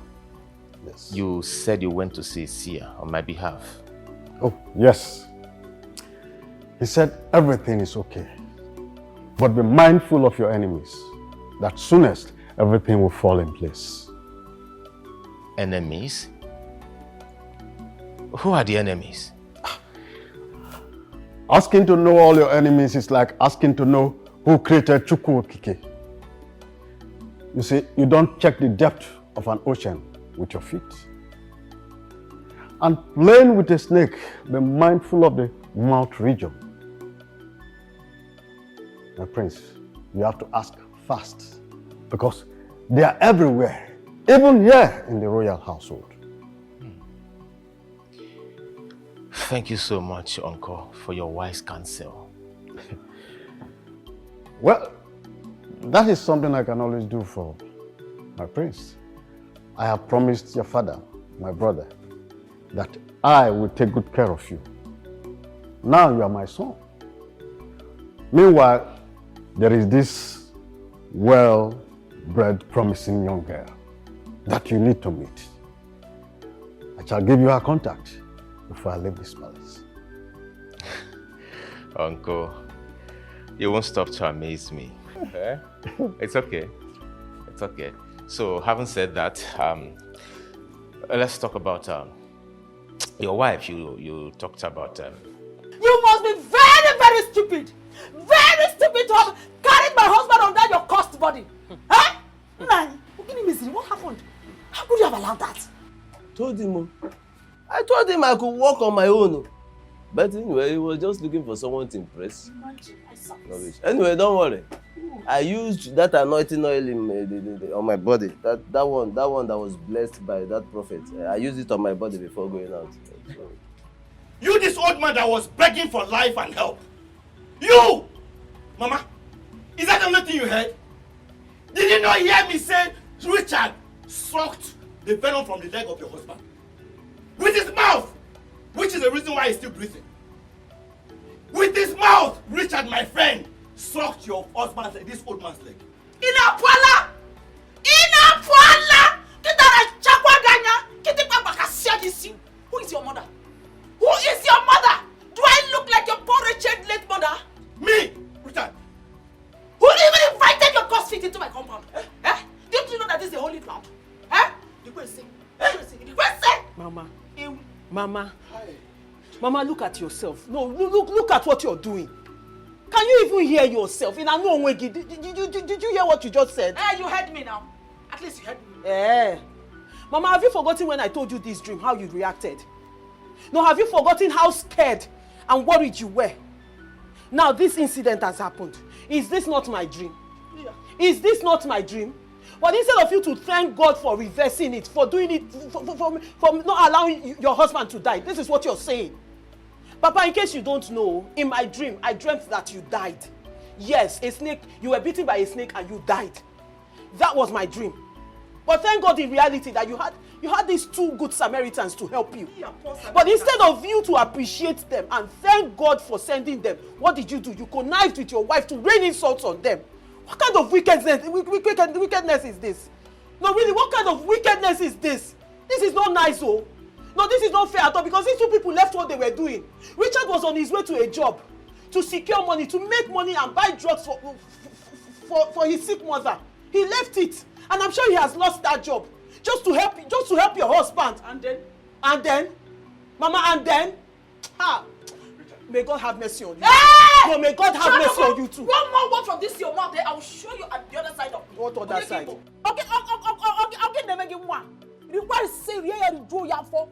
Yes. You said you went to see Sia on my behalf. Oh, yes. He said everything is okay. But be mindful of your enemies. That soonest, everything will fall in place. Enemies? Who are the enemies? Asking to know all your enemies is like asking to know who created Chukwu Okike. You see, you don't check the depth of an ocean with your feet. And playing with a snake, be mindful of the mouth region. My prince, you have to ask fast because they are everywhere, even here in the royal household. Thank you so much, Uncle, for your wise counsel. Well, that is something I can always do for my prince. I have promised your father, my brother, that I will take good care of you. Now you are my son. Meanwhile, there is this well-bred, promising young girl that you need to meet. I shall give you her contact before I leave this palace. Uncle, you won't stop to amaze me. It's okay. It's okay. So, having said that, let's talk about your wife. You talked about. You must be very, very stupid. Very stupid to have carried my husband under your cursed body. Huh? Man, what happened? How could you have allowed that? I told him I could walk on my own. But anyway, he was just looking for someone to impress. Anyway, don't worry. I used that anointing oil on my body. That one that was blessed by that prophet. I used it on my body before going out. So. You, this old man that was begging for life and help. You! Mama, is that the only thing you heard? Did you not hear me say Richard sucked the venom from the leg of your husband? With his mouth! Which is the reason why he's still breathing. With his mouth, Richard, my friend, sucked your husband's leg, this old man's leg. Inapwala! Inapwala! Who is your mother? Who is your mother? Do I look like your poor wretched late mother? Me, Richard. Who even invited your ghost feet into my compound? Eh? Don't you know that this is a holy ground? Eh? You go and sing. You go and sing. Mama, Mama, look at yourself. No, look at what you're doing. Can you even hear yourself? In a no way, did you hear what you just said? You heard me now. At least you heard me. Mama, have you forgotten when I told you this dream, how you reacted? No, have you forgotten how scared and worried you were? Now this incident has happened. Is this not my dream? Yeah. Is this not my dream? But instead of you to thank God for reversing it, for doing it, for not allowing your husband to die, this is what you're saying. Papa, in case you don't know, in my dream, I dreamt that you died. Yes, a snake, you were bitten by a snake and you died. That was my dream. But thank God in reality that you had these two good Samaritans to help you. Yeah, but instead of you to appreciate them and thank God for sending them, what did you do? You connived with your wife to rain insults on them. What kind of wickedness is this? No, really, what kind of wickedness is this? This is not nice, oh. No, this is not fair at all because these two people left what they were doing. Richard was on his way to a job to secure money, to make money and buy drugs for his sick mother. He left it, and I'm sure he has lost that job just to help your husband. And then, Mama, and then, may God have mercy on you. Hey! No, may God have mercy on you too. One more word from this your mouth, I will show you at the other side of me. What other side? Okay, never give one. Require say we are do ya for.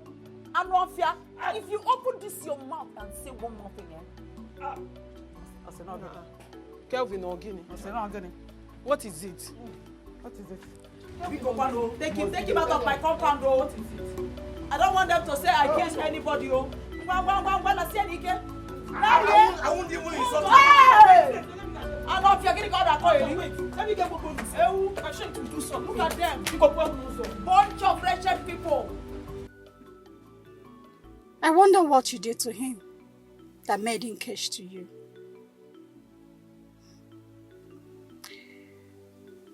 And one fear. If you open this your mouth and say one more thing, I said no. Kelvin or Guinea? I said no, Guinea. What is it? What is it? Take him out of my compound. What is it? I don't want them to say I against anybody. Oh, when I see any I won't even insult you. I love you. Getting God call you. Wait, let me get what this. I should to do something. Look at them. Bunch of wretched people. I wonder what you did to him that made him cash to you.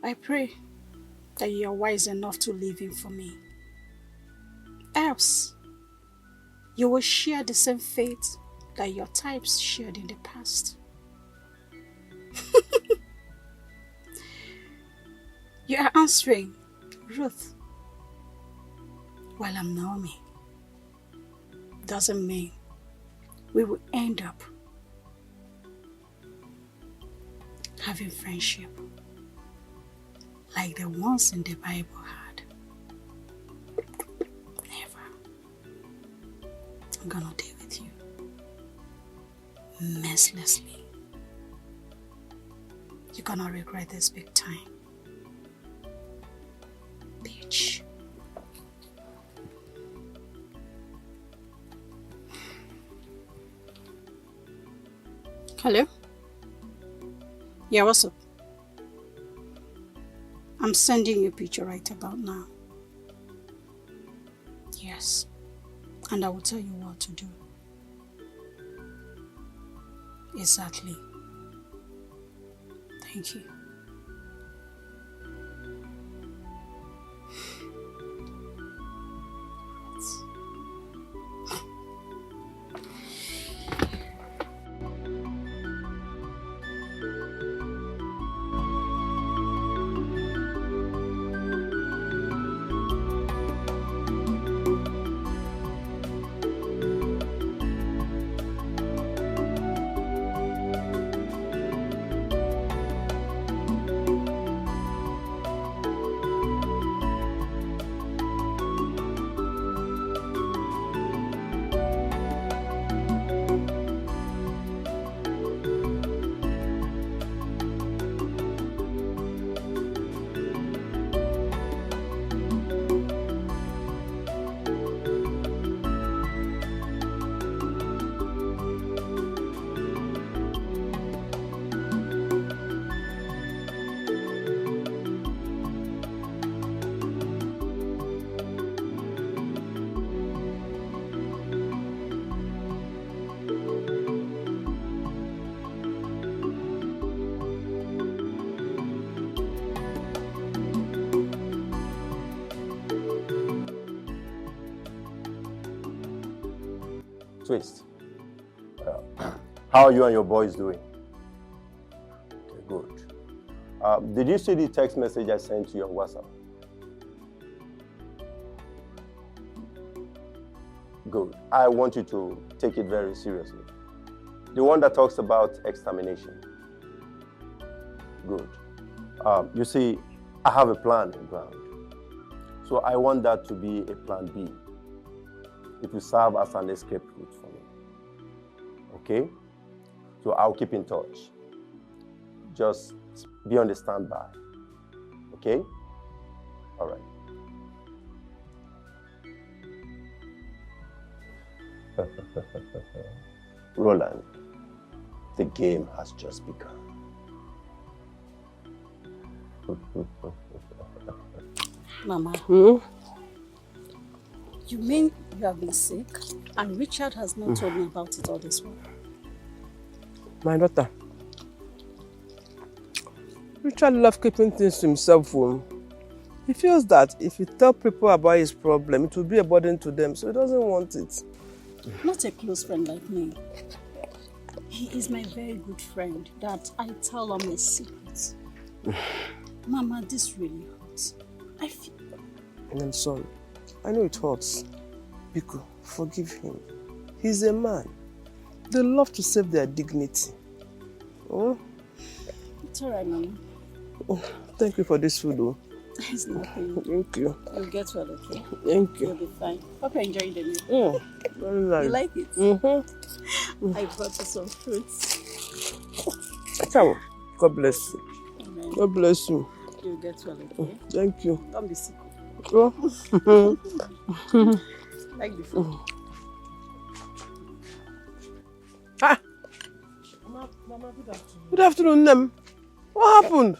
I pray that you are wise enough to leave him for me. Else, you will share the same fate that your types shared in the past. You are answering Ruth while I'm Naomi. Doesn't mean we will end up having friendship like the ones in the Bible had. Never. I'm gonna deal with you mercilessly. You're gonna regret this big time. Bitch. Hello? Yeah, what's up? I'm sending you a picture right about now. Yes. And I will tell you what to do. Exactly. Thank you. Twist. How are you and your boys doing? Okay, good. Did you see the text message I sent to you on WhatsApp? Good. I want you to take it very seriously. The one that talks about extermination. Good. You see, I have a plan in ground. So I want that to be a plan B. It will serve as an escape route for me. Okay? So I'll keep in touch. Just be on the standby. Okay? All right. Roland, the game has just begun. Mama, you mean you have been sick and Richard has not told me about it all this while? My daughter, Richard loves keeping things to himself. He feels that if he tells people about his problem, it will be a burden to them, so he doesn't want it. Not a close friend like me. He is my very good friend that I tell him my secrets. Mama, this really hurts. I feel... I'm sorry. I know it hurts. Biko, forgive him. He's a man. They love to save their dignity. Oh? It's alright, Mama. Oh, thank you for this food, though. It's nothing. Thank you. You'll get well, okay? Thank you. You'll be fine. Hope you're enjoying the meal. Very nice. You like it? Mm-hmm. I brought you some fruits. Come on. God bless you. Amen. God bless you. You'll get well, okay? Thank you. Don't be sick. Oh. Like the food. Ah. Mama, good afternoon, Nem. What happened?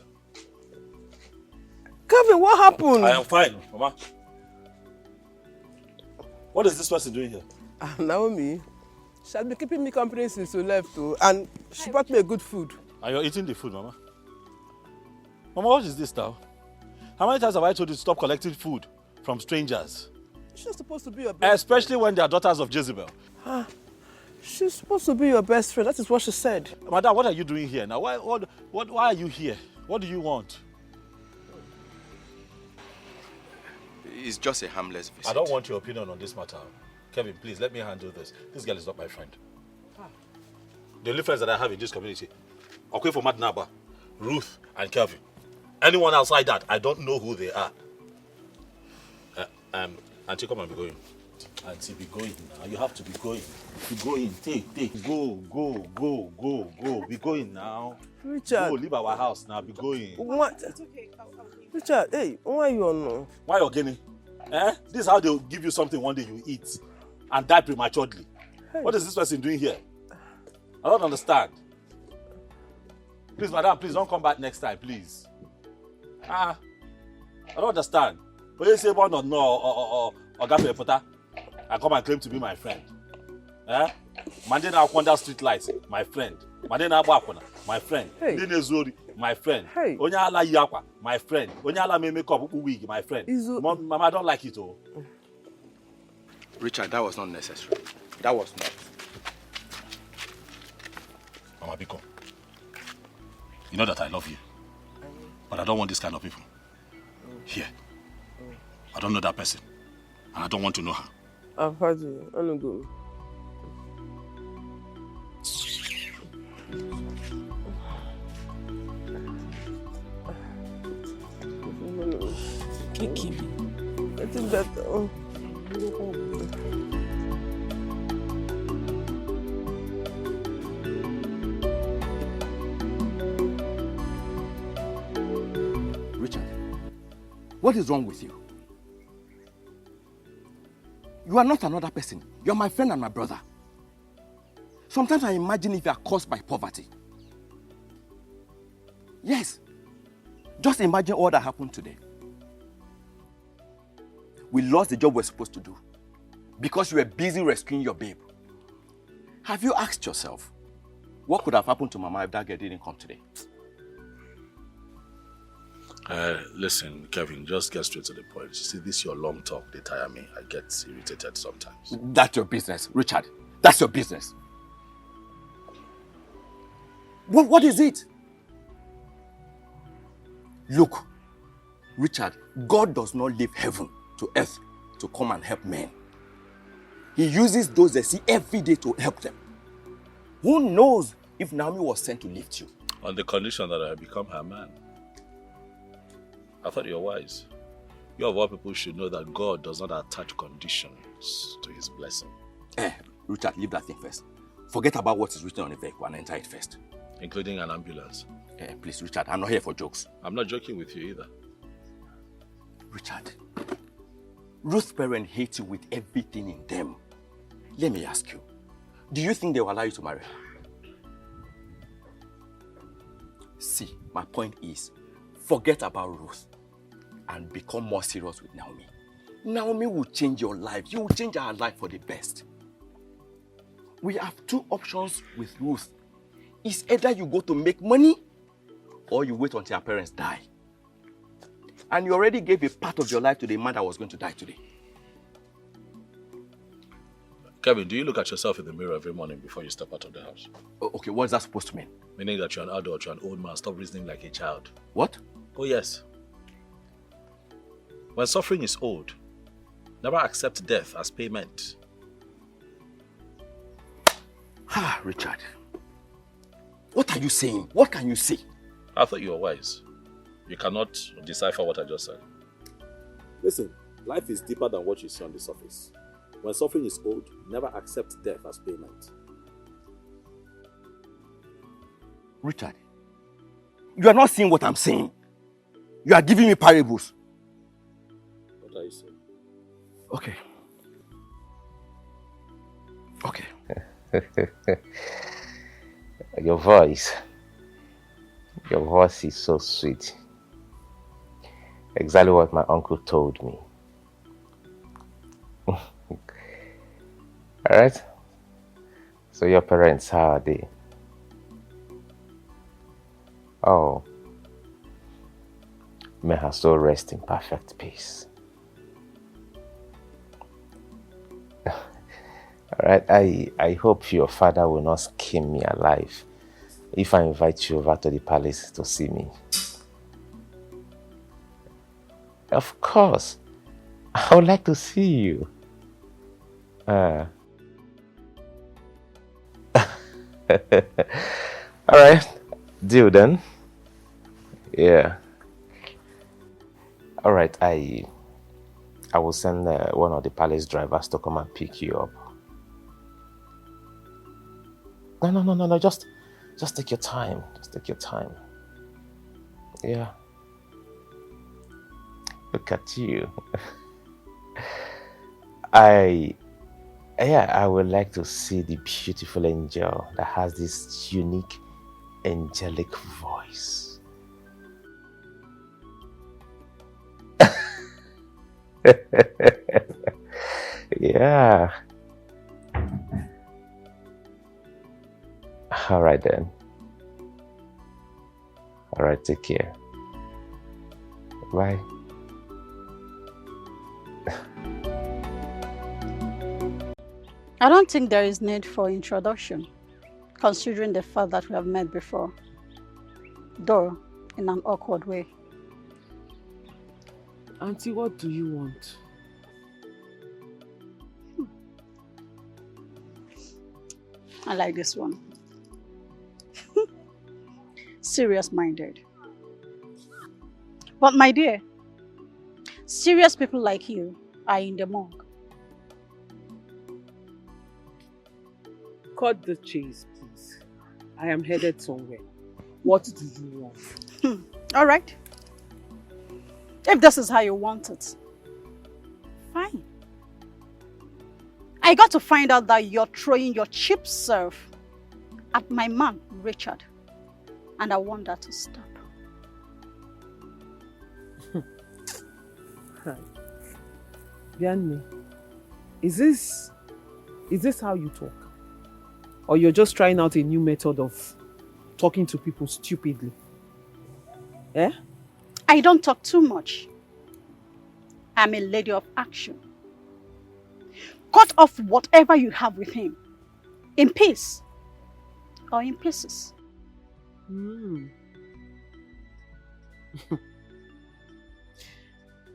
Kevin, what happened? I am fine, Mama. What is this person doing here? Naomi. She has been keeping me company since you left, too, and she brought me a good food. And you're eating the food, Mama? Mama, what is this now? How many times have I told you to stop collecting food from strangers? She's supposed to be your best Especially when they are daughters of Jezebel. She's supposed to be your best friend. That is what she said. Madam, what are you doing here now? Why are you here? What do you want? It's just a harmless visit. I don't want your opinion on this matter. Kevin, please, let me handle this. This girl is not my friend. The only friends that I have in this community, Okwe for Madnaba, Ruth, and Kevin. Anyone outside that, I don't know who they are. Auntie, come and be going. Auntie, be going now. You have to be going. Be going. Take. Go. Be going now. Richard. Go, leave our house now. Be going. What? It's okay. Richard, hey, why you on now? Why you're getting? This is how they'll give you something one day you eat and die prematurely. Hey. What is this person doing here? I don't understand. Please, madam, please don't come back next time, please. I don't understand. But you say one or no or Gafe Pota and come and claim to be my friend. Mandena Akwanda street lights, my friend. Mandena Abakwana, my friend. Dine Zori, my friend. Onyala Yakwa, my friend. Onyala me make up wig, my friend. Mama, I don't like it all. Richard, that was not necessary. That was not. Mama Biko, you know that I love you. But I don't want this kind of people here. I don't know that person. And I don't want to know her. I've heard you. I don't go. Kick him. I think that... Richard, what is wrong with you? You are not another person. You are my friend and my brother. Sometimes I imagine if you are caused by poverty. Yes. Just imagine all that happened today. We lost the job we were supposed to do because you were busy rescuing your babe. Have you asked yourself, what could have happened to Mama if that girl didn't come today? Listen, Kevin, just get straight to the point. You see, this your long talk, they tire me. I get irritated sometimes. That's your business, Richard. That's your business. What is it? Look, Richard, God does not leave heaven to earth to come and help men. He uses those they see every day to help them. Who knows if Naomi was sent to lift you? On the condition that I become her man. I thought you were wise. You of all people should know that God does not attach conditions to his blessing. Richard, leave that thing first. Forget about what is written on the vehicle and enter it first. Including an ambulance. Please, Richard, I'm not here for jokes. I'm not joking with you either. Richard, Ruth's parents hate you with everything in them. Let me ask you, do you think they will allow you to marry her? See, my point is, forget about Ruth and become more serious with Naomi. Naomi will change your life. You will change our life for the best. We have two options with Ruth. It's either you go to make money or you wait until your parents die. And you already gave a part of your life to the man that was going to die today. Kevin, do you look at yourself in the mirror every morning before you step out of the house? Okay, what's that supposed to mean? Meaning that you're an adult, you're an old man. Stop reasoning like a child. What? Oh, yes. When suffering is old, never accept death as payment. Ah, Richard. What are you saying? What can you say? I thought you were wise. You cannot decipher what I just said. Listen, life is deeper than what you see on the surface. When suffering is old, never accept death as payment. Richard, you are not seeing what I'm saying. You are giving me parables. What are you saying? Okay. Okay. Your voice is so sweet. Exactly what my uncle told me. Alright? So your parents, how are they? Oh. May her soul rest in perfect peace. Alright, I hope your father will not skin me alive if I invite you over to the palace to see me. Of course. I would like to see you. Alright, deal then. Yeah. Alright, I will send one of the palace drivers to come and pick you up. No, just take your time. Just take your time. Yeah. Look at you. I would like to see the beautiful angel that has this unique angelic voice. Yeah. All right then. All right, take care. Bye. I don't think there is need for introduction, considering the fact that we have met before, though in an awkward way. Auntie, what do you want? I like this one. Serious-minded. But my dear, serious people like you are in the morgue. Cut the chase, please. I am headed somewhere. What do you want? All right. If this is how you want it, fine. I got to find out that you're throwing your cheap self at my man, Richard. And I want that to stop. Bianne, is this how you talk? Or you're just trying out a new method of talking to people stupidly? Eh? I don't talk too much. I'm a lady of action. Cut off whatever you have with him. In peace. Or in pieces.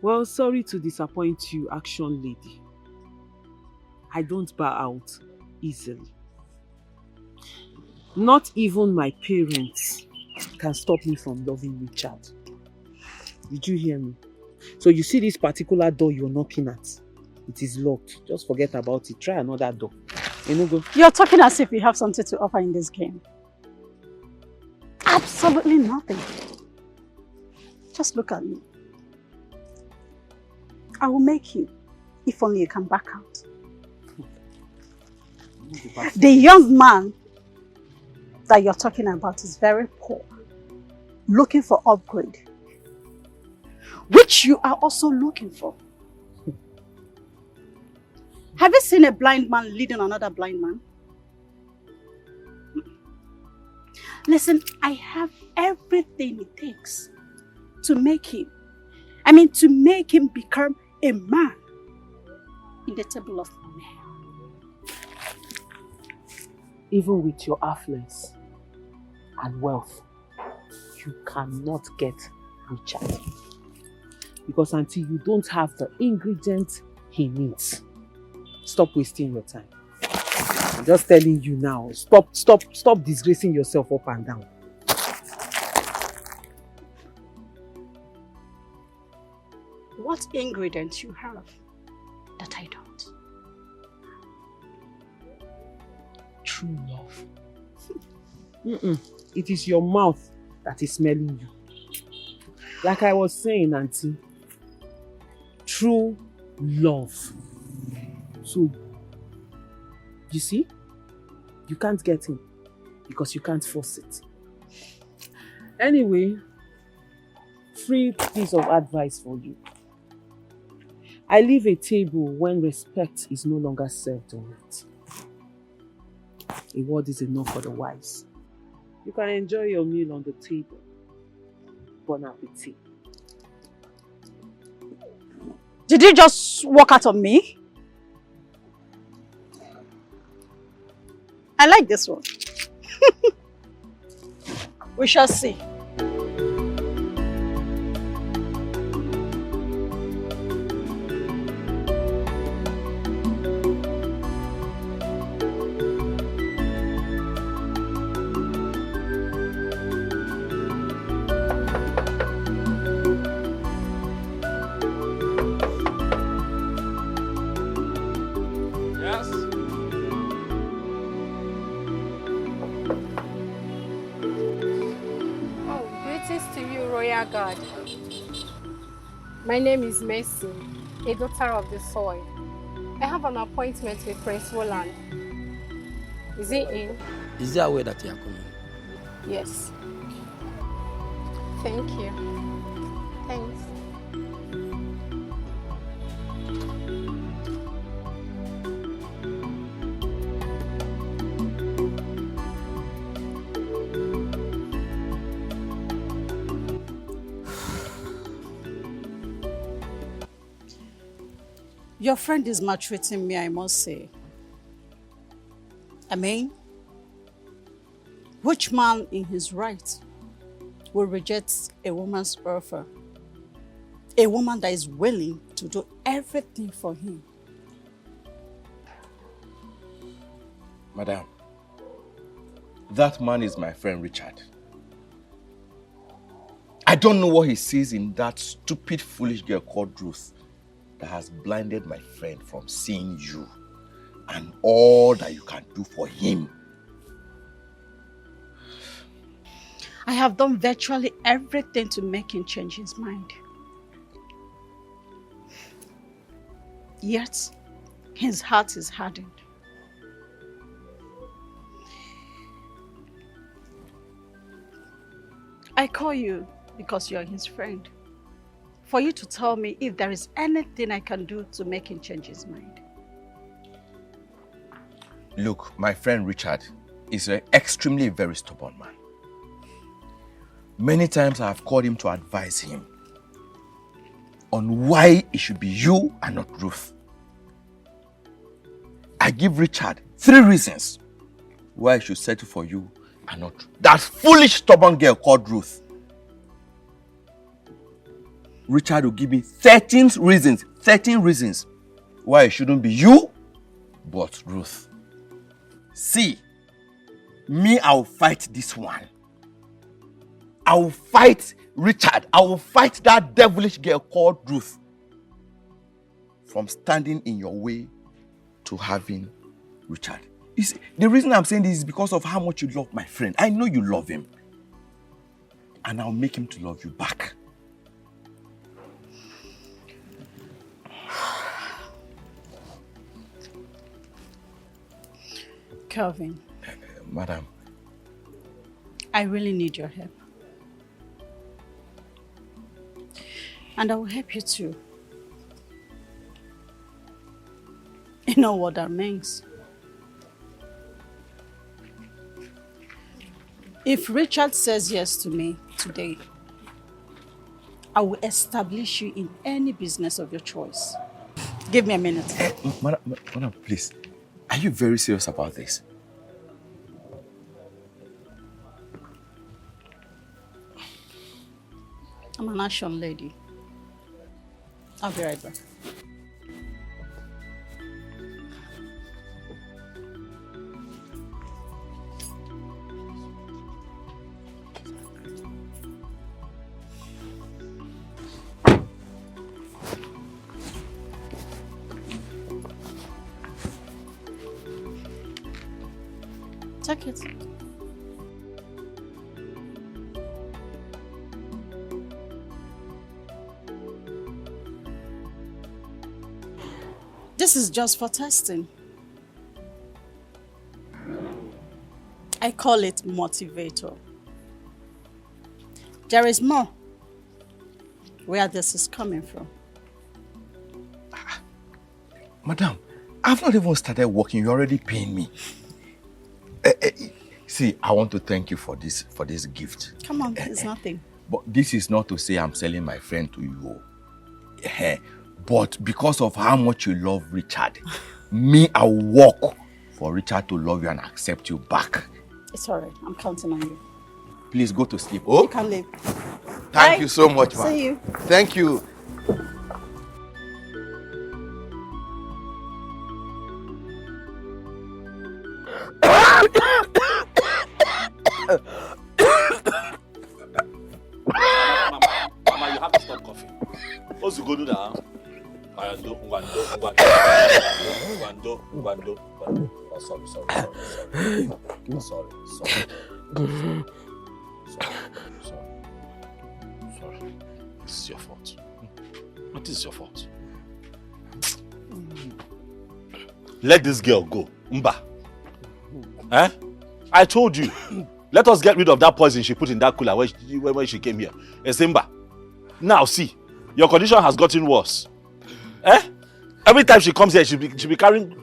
Well, sorry to disappoint you, action lady. I don't bow out easily. Not even my parents can stop me from loving Richard. Did you hear me? So you see this particular door you're knocking at? It is locked. Just forget about it. Try another door. Go. You're talking as if you have something to offer in this game. Absolutely nothing. Just look at me. I will make you, if only you can back out. The young man that you're talking about is very poor, looking for upgrade, which you are also looking for. Have you seen a blind man leading another blind man? Listen, I have everything it takes to make him become a man in the table of men. Even with your affluence and wealth, you cannot get Richard. Because until you don't have the ingredients he needs, stop wasting your time. I'm just telling you now, stop disgracing yourself up and down. What ingredients you have that I don't? True love. It is your mouth that is smelling you. Like I was saying, Auntie, true love. So, you see, you can't get him because you can't force it. Anyway, free piece of advice for you. I leave a table when respect is no longer served on it. A word is enough for the wise. You can enjoy your meal on the table. Bon appetit. Did you just walk out on me? I like this one. We shall see. God. My name is Mercy, a daughter of the soil. I have an appointment with Prince Roland. Is he in? Is there a way that you are coming? Yes. Thank you. Thanks. Your friend is maltreating me, I must say. I mean, which man in his right will reject a woman's offer? A woman that is willing to do everything for him. Madam, that man is my friend Richard. I don't know what he sees in that stupid, foolish girl called Ruth that has blinded my friend from seeing you and all that you can do for him. I have done virtually everything to make him change his mind. Yet, his heart is hardened. I call you because you're his friend, for you to tell me if there is anything I can do to make him change his mind. Look, my friend Richard is an extremely very stubborn man. Many times I have called him to advise him on why it should be you and not Ruth. I give Richard 3 reasons why I should settle for you and not that foolish stubborn girl called Ruth. Richard will give me 13 reasons why it shouldn't be you, but Ruth. See, me, I will fight this one. I will fight Richard. I will fight that devilish girl called Ruth from standing in your way to having Richard. You see, the reason I'm saying this is because of how much you love my friend. I know you love him. And I'll make him to love you back. Kelvin. Madam. I really need your help. And I will help you too. You know what that means? If Richard says yes to me today, I will establish you in any business of your choice. Give me a minute. Madam, please. Are you very serious about this? I'm an action lady. I'll be right back. Take it. This is just for testing. I call it motivator. There is more where this is coming from. Madam, I've not even started working. You're already paying me. See, I want to thank you for this gift. Come on, it's nothing. But this is not to say I'm selling my friend to you. But because of how much you love Richard, I'll work for Richard to love you and accept you back. It's all right. I'm counting on you. Please go to sleep. Oh, you can leave. Thank you so much, man. See you. Thank you. Mama, you have to stop coughing. What's going on now? Gwando. Oh, sorry. This is your fault. What is your fault? Let this girl go. Mba. Eh? I told you. Let us get rid of that poison she put in that cooler when she came here. Simba. Now see, your condition has gotten worse. Eh? Every time she comes here, she be carrying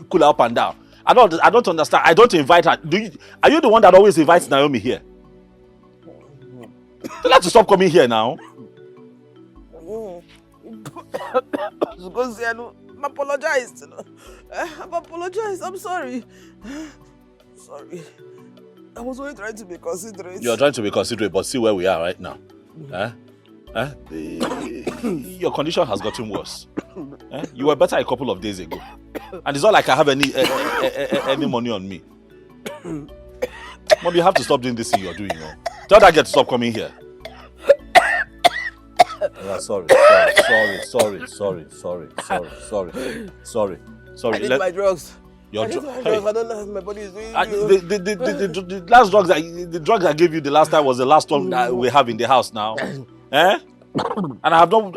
cooler up and down. I don't understand. I don't invite her. Are you the one that always invites Naomi here? Tell her to stop coming here now. I'm apologized. I've apologized. I'm sorry. Sorry. I was only trying to be considerate. You're trying to be considerate, but see where we are right now. Your condition has gotten worse. You were better a couple of days ago. And it's not like I have any money on me. Mom, you have to stop doing this thing you're doing. Tell that girl to stop coming here. Yeah, sorry. I need my drugs. Your I need my drugs. I don't know how my body is doing. The last drugs the drugs I gave you the last time was the last one that we have in the house now. And I don't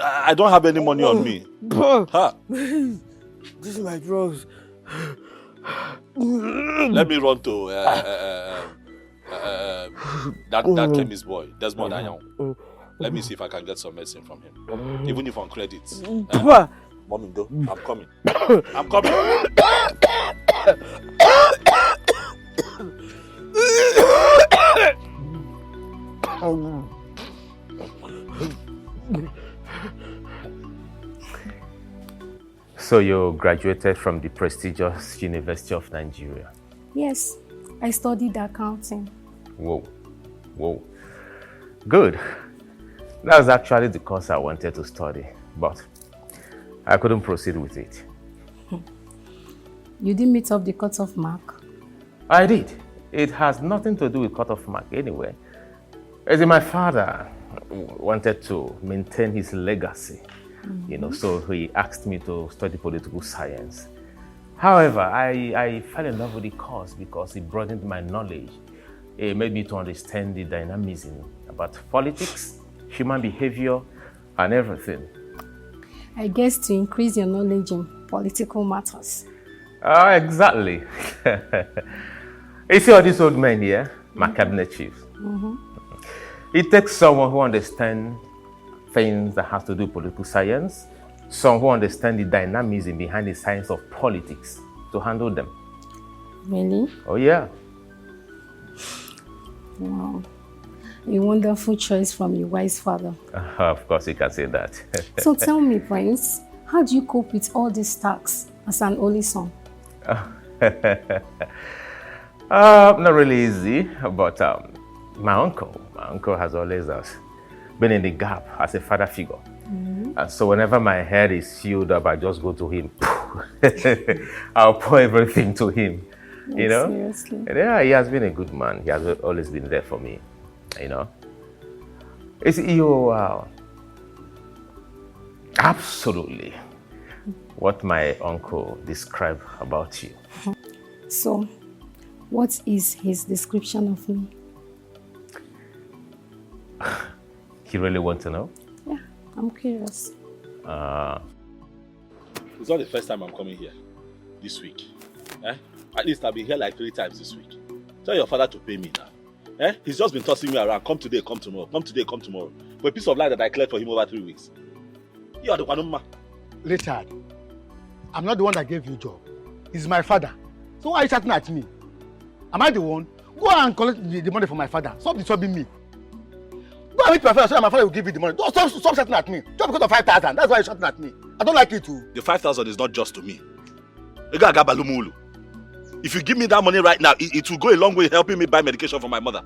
have any money on me. Huh? This is my drugs. Let me run to that chemist boy, Desmond Ayan. Let me see if I can get some medicine from him, even if on credit. Mommy, go. I'm coming. So you graduated from the prestigious University of Nigeria? Yes, I studied accounting. Whoa. Good. That was actually the course I wanted to study, but I couldn't proceed with it. You didn't meet up the cutoff mark? I did. It has nothing to do with cutoff mark anyway. As in, my father wanted to maintain his legacy, so he asked me to study political science. However, I fell in love with the course because it broadened my knowledge. It made me to understand the dynamism about politics, human behavior, and everything. I guess to increase your knowledge in political matters. Exactly. You see all these old men here, my cabinet chiefs. It takes someone who understands things that have to do with political science, someone who understands the dynamism behind the science of politics to handle them. Really? Oh, yeah. Wow. A wonderful choice from your wise father. Of course, you can say that. So tell me, Prince, how do you cope with all these tasks as an only son? Not really easy, but my uncle has always been in the gap as a father figure. And so whenever my head is filled up, I just go to him. I'll pour everything to him, you know? Seriously? And yeah, he has been a good man. He has always been there for me, you know? It's absolutely what my uncle described about you. So, what is his description of me? You really want to know? Yeah, I'm curious. It's not the first time I'm coming here this week. At least I've been here like 3 times this week. Tell your father to pay me now. He's just been tossing me around. Come today, come tomorrow. Come today, come tomorrow. For a piece of land that I cleared for him over 3 weeks. You are the one, ma. Richard, I'm not the one that gave you a job. He's my father. So why are you shouting at me? Am I the one? Go and collect the money from my father. Stop disturbing me. Go and meet my father so that my father will give you the money. Don't stop shouting at me. Just because of 5,000. That's why you're shouting at me. I don't like it too. The 5,000 is not just to me. If you give me that money right now, it will go a long way helping me buy medication for my mother.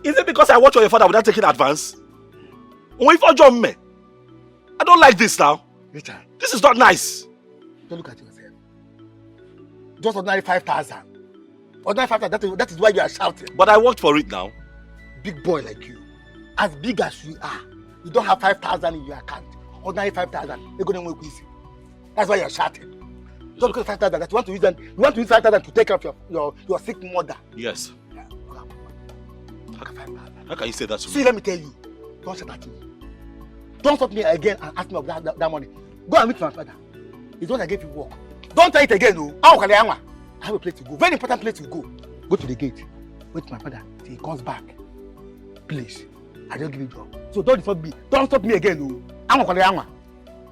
Is it because I watch your father without taking advance? I don't like this now. Richard, this is not nice. Don't look at yourself. Just ordinary 5,000. Ordinary 5,000, that is why you are shouting. But I worked for it now. Big boy like you, as big as you are, you don't have 5,000 in your account. Ordinary 5,000, they're going to make easy. That's why you're shouting. Just because 5,000, that you want to use them, you want to use 5,000 to take care of your sick mother. Yes. Yeah. How can you say that to me? See, let me tell you, don't shout at me. Don't stop me again and ask me of that money. Go and meet my father. He's the one that gave you work. Don't try it again, no. I have a place to go. Very important place to go. Go to the gate. Wait for my father till he comes back. Please. I don't give you a job. So don't stop me. Don't stop me again, no.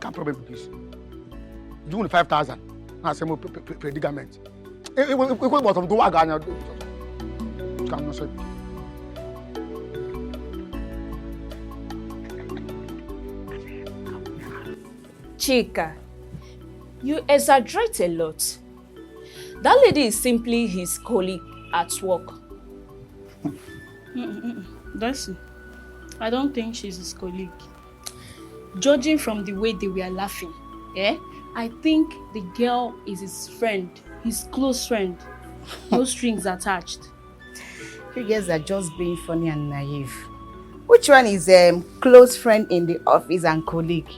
Can't problem with this. You want 5,000. I say more predicament. If we want to do again, can't say. Chika, you exaggerate a lot. That lady is simply his colleague at work. Darcy, I don't think she's his colleague. Judging from the way they were laughing, I think the girl is his friend, his close friend. No strings attached. You guys are just being funny and naive. Which one is close friend in the office and colleague?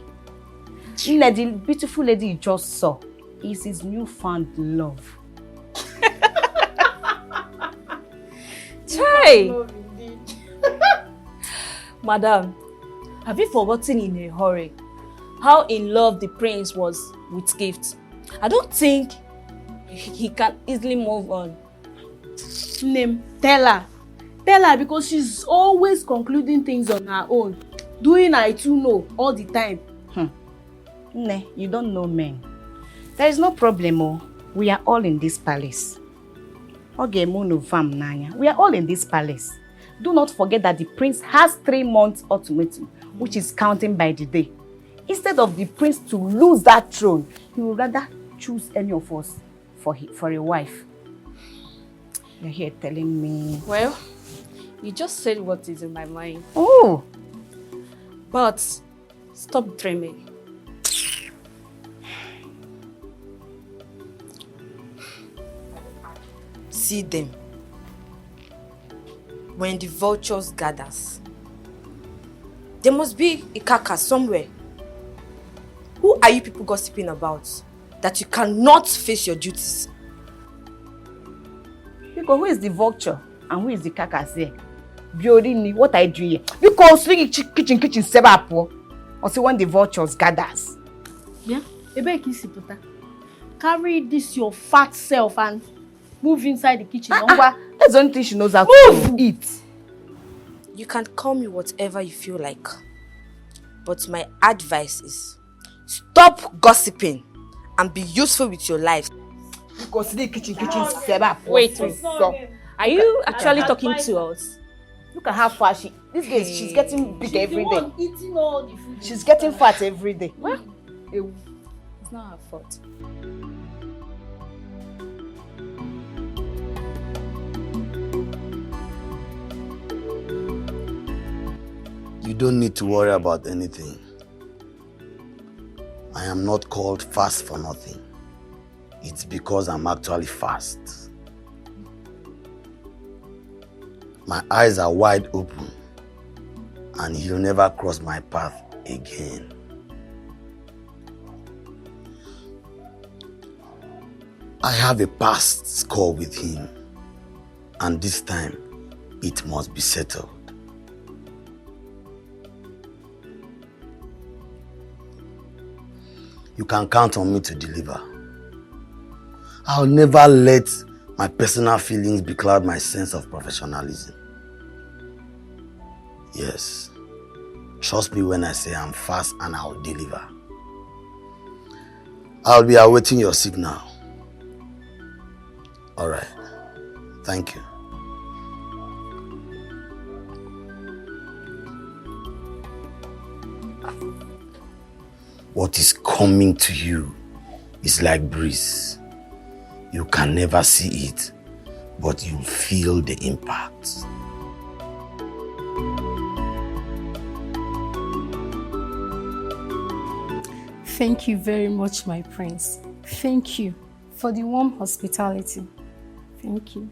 The beautiful lady you just saw is his newfound love. Chai! Madam, have you forgotten in a hurry how in love the prince was with Gift? I don't think he can easily move on. Name, tell her because she's always concluding things on her own, doing I too know all the time. Ne, you don't know men. There is no problem. We are all in this palace. We are all in this palace. Do not forget that the prince has 3 months ultimatum, which is counting by the day. Instead of the prince to lose that throne, he would rather choose any of us for a wife. You're here telling me... Well, you just said what is in my mind. Oh! But stop dreaming. See them. When the vultures gathers, there must be a carcass somewhere. Who are you people gossiping about? That you cannot face your duties? Because who is the vulture and who is the carcass here? Biorini, what I do here? You call swing kitchen sebapo. Or see when the vultures gathers. Yeah, Ebe carry this your fat self and move inside the kitchen. That's the only thing she knows how to eat. You can call me whatever you feel like. But my advice is, stop gossiping and be useful with your life. Because the kitchen sebap. Wait. Are you actually talking to us? Look at how far this girl, she's getting big every day. Eating all the food. She's getting fat every day. Well, it's not her fault. You don't need to worry about anything. I am not called fast for nothing. It's because I'm actually fast. My eyes are wide open, and he'll never cross my path again. I have a past score with him, and this time it must be settled. You can count on me to deliver. I'll never let my personal feelings becloud my sense of professionalism. Yes, trust me when I say I'm fast and I'll deliver. I'll be awaiting your signal. All right, thank you. What is coming to you is like breeze. You can never see it, but you feel the impact. Thank you very much, my prince. Thank you for the warm hospitality. Thank you.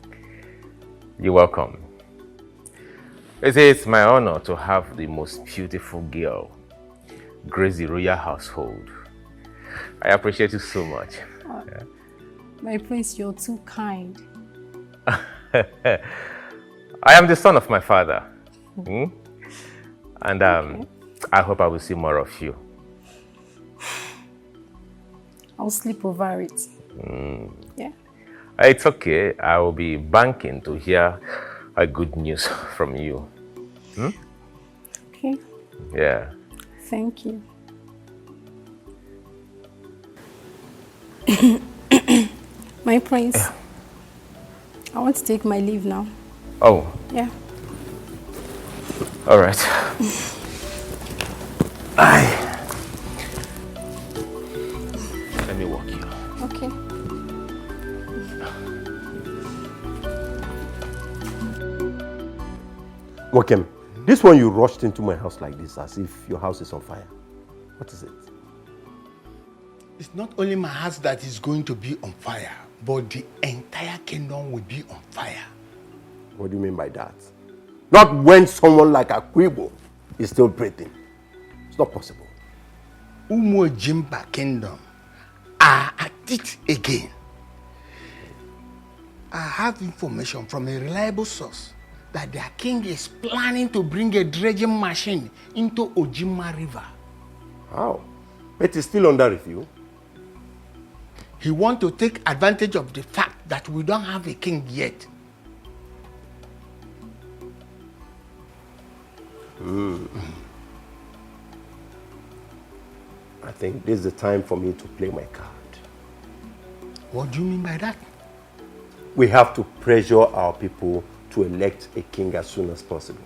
You're welcome. It's my honor to have the most beautiful girl grace the royal household. I appreciate you so much. Yeah. My prince, you're too kind. I am the son of my father. And I hope I will see more of you. I'll sleep over it. Yeah. It's okay. I will be banking to hear a good news from you. Okay. Yeah. Thank you. My prince, I want to take my leave now. Oh. Yeah. All right. Let me walk you. Okay. Wakem, this one you rushed into my house like this as if your house is on fire. What is it? It's not only my house that is going to be on fire, but the entire kingdom will be on fire. What do you mean by that? Not when someone like Igwe is still breathing. It's not possible. Umo Jimba kingdom are at it again. I have information from a reliable source that their king is planning to bring a dredging machine into Ojima River. How? It is still under review. He wants to take advantage of the fact that we don't have a king yet. I think this is the time for me to play my card. What do you mean by that? We have to pressure our people to elect a king as soon as possible.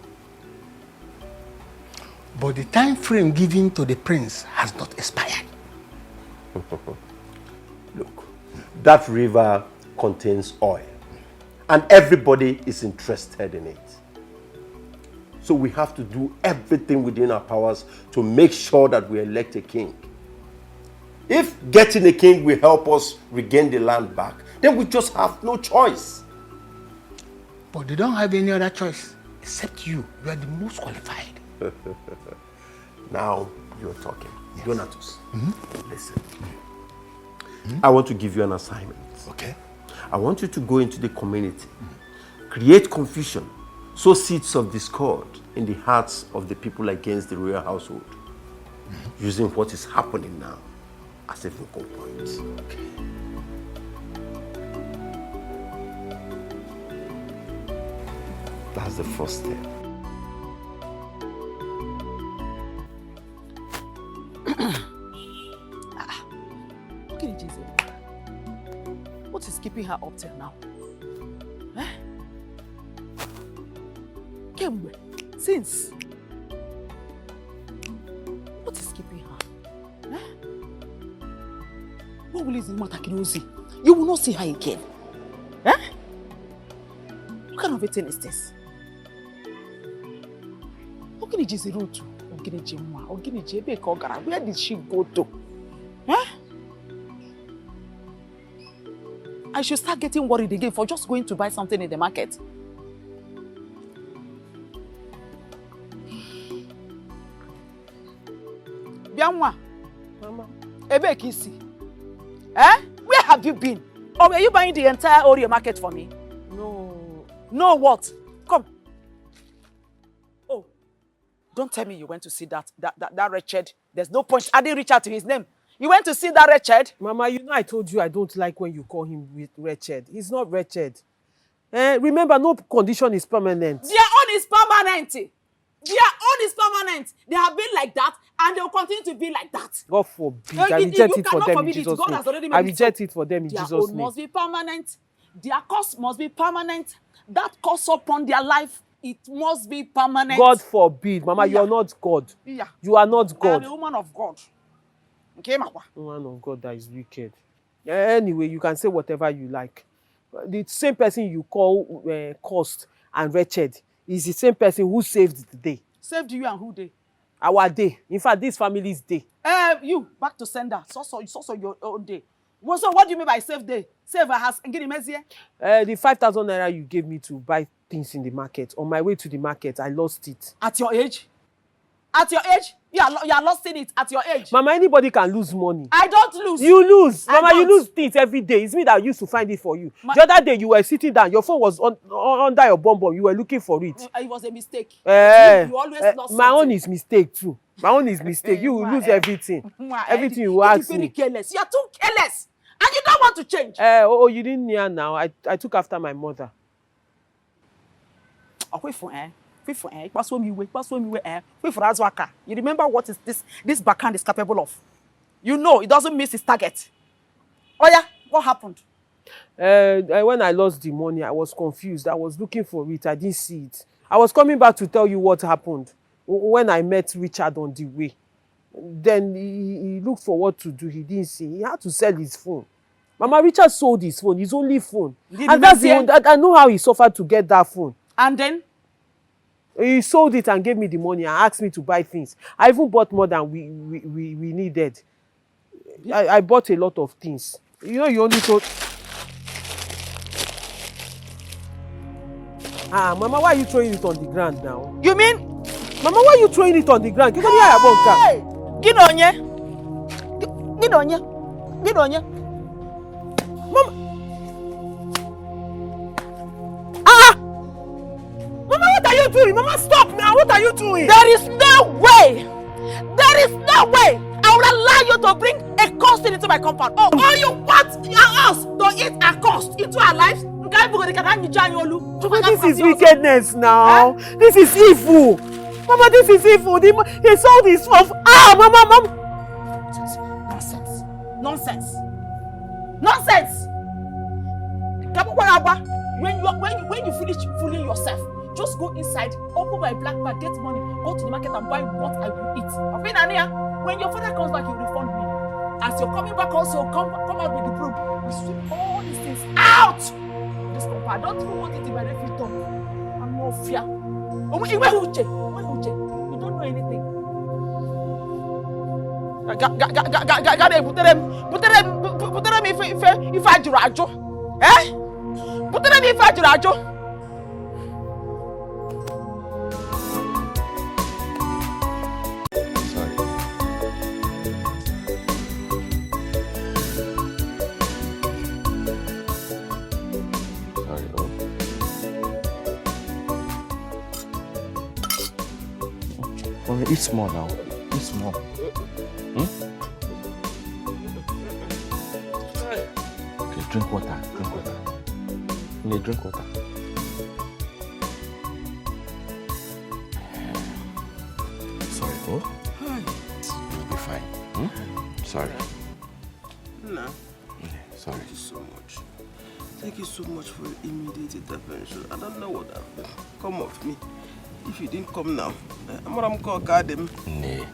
But the time frame given to the prince has not expired. Look, that river contains oil, and everybody is interested in it. So we have to do everything within our powers to make sure that we elect a king. If getting a king will help us regain the land back, then we just have no choice. But they don't have any other choice except you. You are the most qualified. Now you're talking. Yes. Donatus, listen. I want to give you an assignment. Okay. I want you to go into the community, create confusion, sow seeds of discord in the hearts of the people against the royal household, using what is happening now as a focal point. Okay. That's the first step. Look at Jesus. What is keeping her up till now? Eh? Kemgbe, since. What is keeping her? Eh? What will the matter, Kirosi? You will not see her again. Eh? What kind of a thing is this? Where did she go to? Eh? I should start getting worried again for just going to buy something in the market. Bianwa, Mama, Ebe Kisi. Eh? Where have you been? Or were you buying the entire Oreo market for me? No. No what? Come. Oh, don't tell me you went to see that wretched. There's no point. I didn't reach out to his name. You went to see that wretched? Mama, you know I told you I don't like when you call him wretched. He's not wretched. Remember, no condition is permanent. Their own is permanent. Their own is permanent. They have been like that, and they will continue to be like that. God forbid. I reject it for them in Jesus' name. I reject it for them in Jesus' name. Their own must be permanent. Their curse must be permanent. That curse upon their life, it must be permanent. God forbid. Mama, you are not God. Yeah. You are not God. I am a woman of God. Okay, Mama. Woman of God that is wicked. Anyway, you can say whatever you like. The same person you call cursed and wretched is the same person who saved the day. Saved you and who day? Our day. In fact, this family's day. You, back to sender. It's also your own day. Well, so what do you mean by save day? Save a house and get him here? The 5,000 naira you gave me to buy things in the market. On my way to the market, I lost it. At your age? At your age? You are losing it at your age. Mama, anybody can lose money. I don't lose. You lose. Mama, you lose things every day. It's me that used to find it for you. The other day, you were sitting down. Your phone was under your bum. You were looking for it. It was a mistake. You always lost something. My own is mistake too. My own is mistake. You will lose everything. Everything you ask me. You're very careless. You're too careless. And you don't want to change. You didn't hear now. I took after my mother. Wait for you remember what is this backhand is capable of? You know it doesn't miss its target. Oh yeah, what happened? When I lost the money, I was confused. I was looking for it. I didn't see it. I was coming back to tell you what happened when I met Richard on the way. Then he looked for what to do. He didn't see. He had to sell his phone. Mama, Richard sold his phone, his only phone. And that's the one. I know how he suffered to get that phone. And then? He sold it and gave me the money and asked me to buy things. I even bought more than we needed. I bought a lot of things. You know, you only told... Mama, why are you throwing it on the ground now? You mean? Mama, why are you throwing it on the ground? Hey! Gidonye! Mama! Mama, what are you doing? Mama, stop now! What are you doing? There is no way! There is no way! I will allow you to bring a cost into my compound. Oh, all you want us to eat a cost into our lives? This is wickedness now. This is evil. Mama, this is evil. He sold his phone. Mama. Nonsense. When you finish fooling yourself, just go inside, open my black bag, get money, go to the market and buy what I will eat. When your father comes back, he'll refund me. As you're coming back also, come out with the broom. We sweep all these things out. This compound, I don't even want it in my refrigerator. I'm no fear. Igwe, you don't know anything. If I do rajo, put them if I do rajo. Eat small now. Eat small. Okay, drink water. Drink water. Sorry, you'll be fine. Sorry. No. Sorry. Thank you so much. Thank you so much for your immediate intervention. I don't know what happened. Come off me. if you didn't come now, I'm going to guard him. Nay,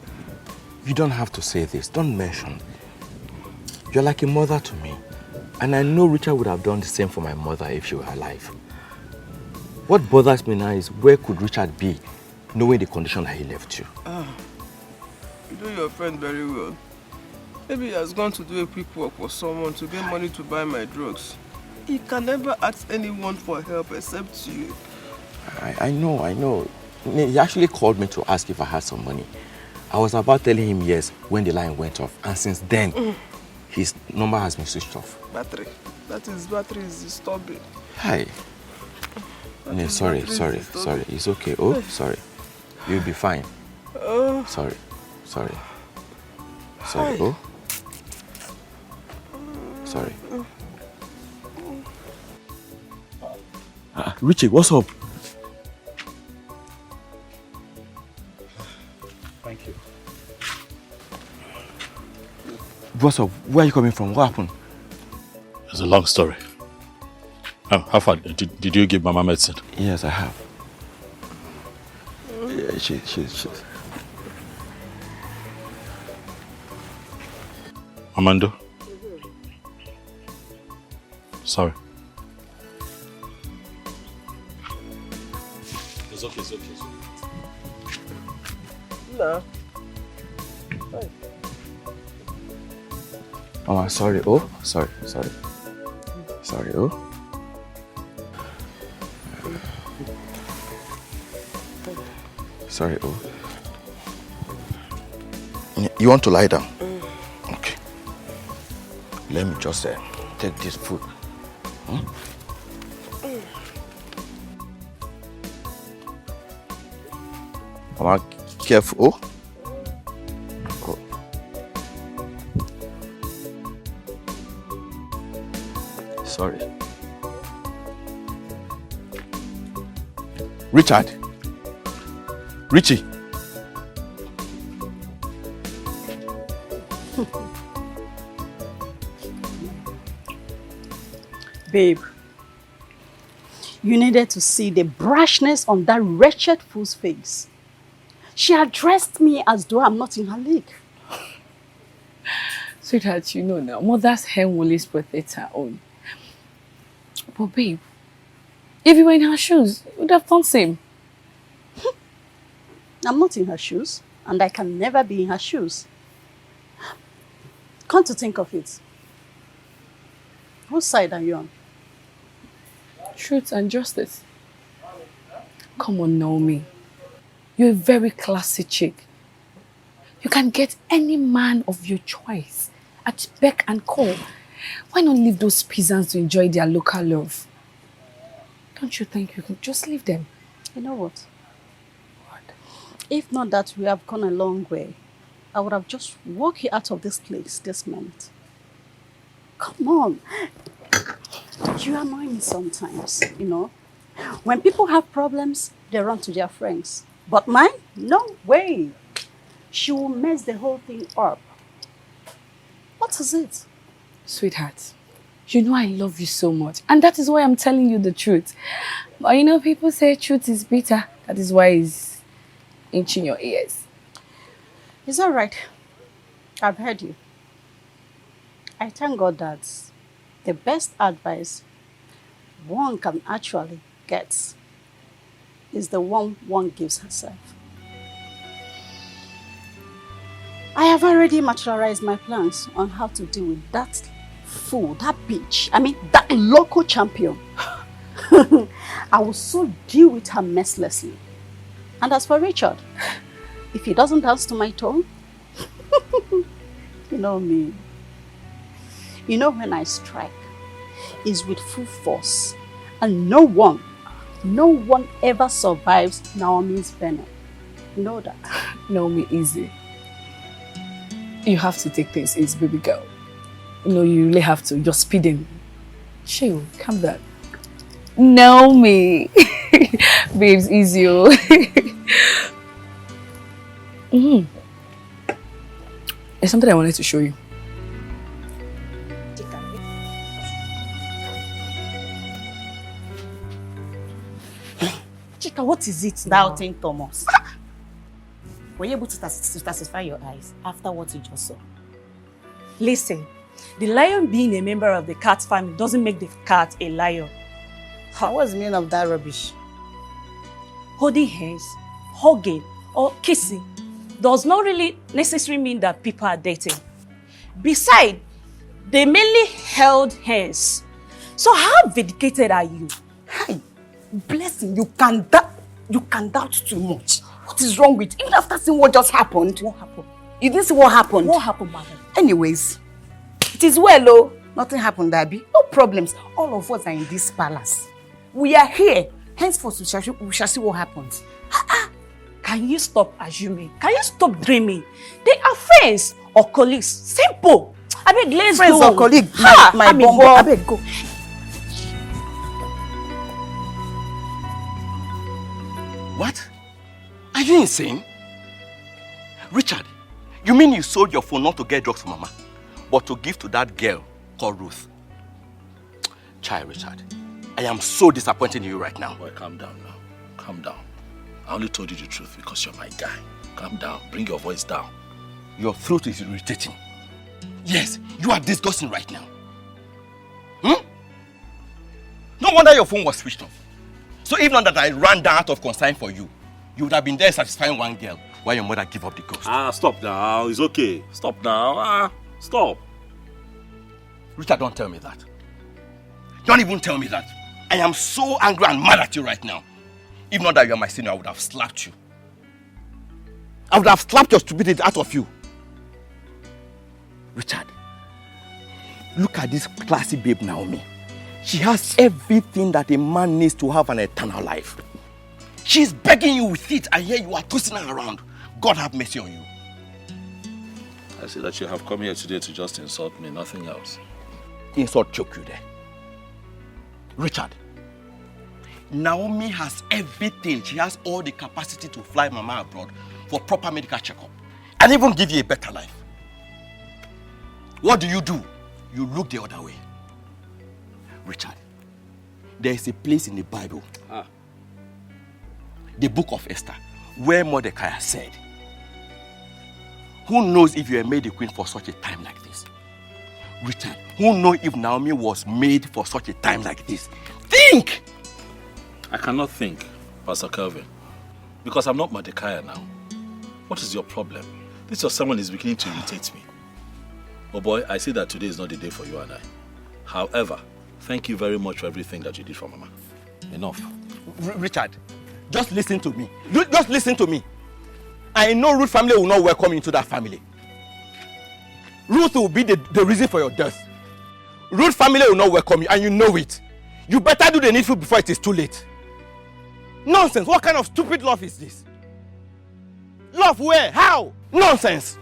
you don't have to say this. Don't mention. You're like a mother to me. And I know Richard would have done the same for my mother if she were alive. What bothers me now is where could Richard be, knowing the condition that he left you? You know your friend very well. Maybe he has gone to do a quick work for someone to get money to buy my drugs. He can never ask anyone for help except you. I know. He actually called me to ask if I had some money. I was about telling him yes when the line went off. And since then, his number has been switched off. Battery. Battery is disturbing. Hi. No, sorry. It's okay. Oh, sorry. You'll be fine. Sorry. Oh. Sorry. Richie, what's up? Thank you. What's up? Where are you coming from? What happened? It's a long story. How far? Did you give Mama medicine? Yes, I have. Yeah, she. Amando? Sorry. It's okay. No. Oh, sorry. Oh, sorry. Oh. Sorry. Oh. You want to lie down? Okay. Let me just take this food. Mama, careful. Oh. Sorry. Richie. Babe, you needed to see the brashness on that wretched fool's face. She addressed me as though I'm not in her league. Sweetheart, you know now, mother's hen will always protect her own. But babe, if you were in her shoes, you would have done the same. I'm not in her shoes, and I can never be in her shoes. Come to think of it, whose side are you on? Truth and justice. Come on, Naomi. You're a very classy chick. You can get any man of your choice at beck and call. Why not leave those peasants to enjoy their local love? Don't you think you can just leave them? You know what? If not that we have gone a long way, I would have just walked you out of this place this minute. Come on. You annoy me sometimes, you know. When people have problems, they run to their friends. But mine? No way. She will mess the whole thing up. What is it? Sweetheart, you know I love you so much. And that is why I'm telling you the truth. But you know, people say truth is bitter. That is why it's inching your ears. Is that right? I've heard you. I thank God that the best advice one can actually get is the one gives herself. I have already materialized my plans on how to deal with that fool, that bitch. I mean, that local champion. I will so deal with her mercilessly. And as for Richard, if he doesn't dance to my tone, you know me. You know when I strike, it's with full force. And no one ever survives Naomi's venom. You know that? Naomi, easy. You have to take things easy, baby girl. You know, you really have to. You're speeding. Chill, calm down. Naomi. Babes, easy. There's something I wanted to show you. Chika, what is it Thou now? thing, Thomas. Were you able to satisfy your eyes after what you just saw? Listen, the lion being a member of the cat family doesn't make the cat a lion. What's the meaning of that rubbish? Holding hands, hugging, or kissing does not really necessarily mean that people are dating. Besides, they mainly held hands. So how vindicated are you? Hi, blessing, you can doubt too much. What is wrong with you? Even after seeing what just happened. What happened? You didn't see what happened? What happened, madam? Anyways, it is well, oh. Nothing happened, Abby. No problems. All of us are in this palace. We are here. Henceforth, we shall see what happens. Can you stop assuming? Can you stop dreaming? They are friends or colleagues. Simple. I beg, let's Friends go. or colleagues, Ha! my bumbo. I beg, go. What? Are you insane? Richard, you mean you sold your phone not to get drugs for Mama, but to give to that girl called Ruth? Child, Richard, I am so disappointed in you right now. Boy, calm down now. Calm down. I only told you the truth because you're my guy. Calm down. Bring your voice down. Your throat is irritating. Yes, you are disgusting right now. No wonder your phone was switched off. So even that I ran down out of concern for you, you would have been there satisfying one girl while your mother gave up the ghost. Stop now. It's okay. Stop now. Stop. Richard, don't tell me that. Don't even tell me that. I am so angry and mad at you right now. If not that you are my senior, I would have slapped you. I would have slapped your stupidity out of you. Richard, look at this classy babe Naomi. She has everything that a man needs to have an eternal life. She's begging you with it, and here you are twisting her around. God have mercy on you. I see that you have come here today to just insult me, nothing else. Insult choke you there. Richard, Naomi has everything. She has all the capacity to fly Mama abroad for proper medical checkup and even give you a better life. What do? You look the other way. Richard, there is a place in the Bible, the book of Esther, where Mordecai said, who knows if you were made a queen for such a time like this? Richard, who knows if Naomi was made for such a time like this? Think! I cannot think, Pastor Kelvin, because I'm not Mordecai now. What is your problem? This your sermon is beginning to irritate me. Oh boy, I see that today is not the day for you and I. However, thank you very much for everything that you did for Mama. Enough. Richard, just listen to me. Just listen to me. I know Ruth family will not welcome you into that family. Ruth will be the reason for your death. Ruth family will not welcome you, and you know it. You better do the needful before it is too late. Nonsense. What kind of stupid love is this? Love where? How? Nonsense.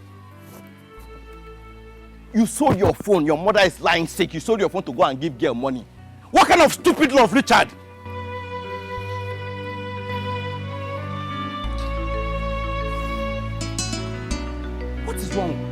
You sold your phone. Your mother is lying sick. You sold your phone to go and give girl money. What kind of stupid love, Richard? What is wrong?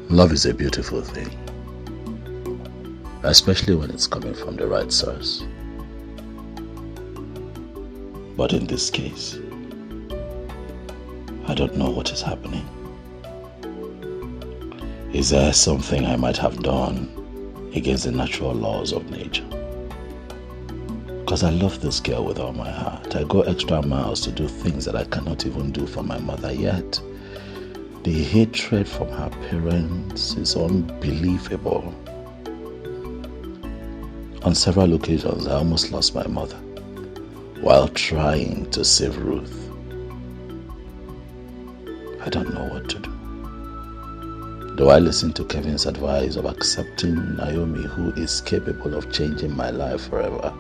Love is a beautiful thing, especially when it's coming from the right source. But in this case, I don't know what is happening. Is there something I might have done against the natural laws of nature? Because I love this girl with all my heart. I go extra miles to do things that I cannot even do for my mother yet. The hatred from her parents is unbelievable. On several occasions, I almost lost my mother while trying to save Ruth. I don't know what to do. Do I listen to Kevin's advice of accepting Naomi, who is capable of changing my life forever?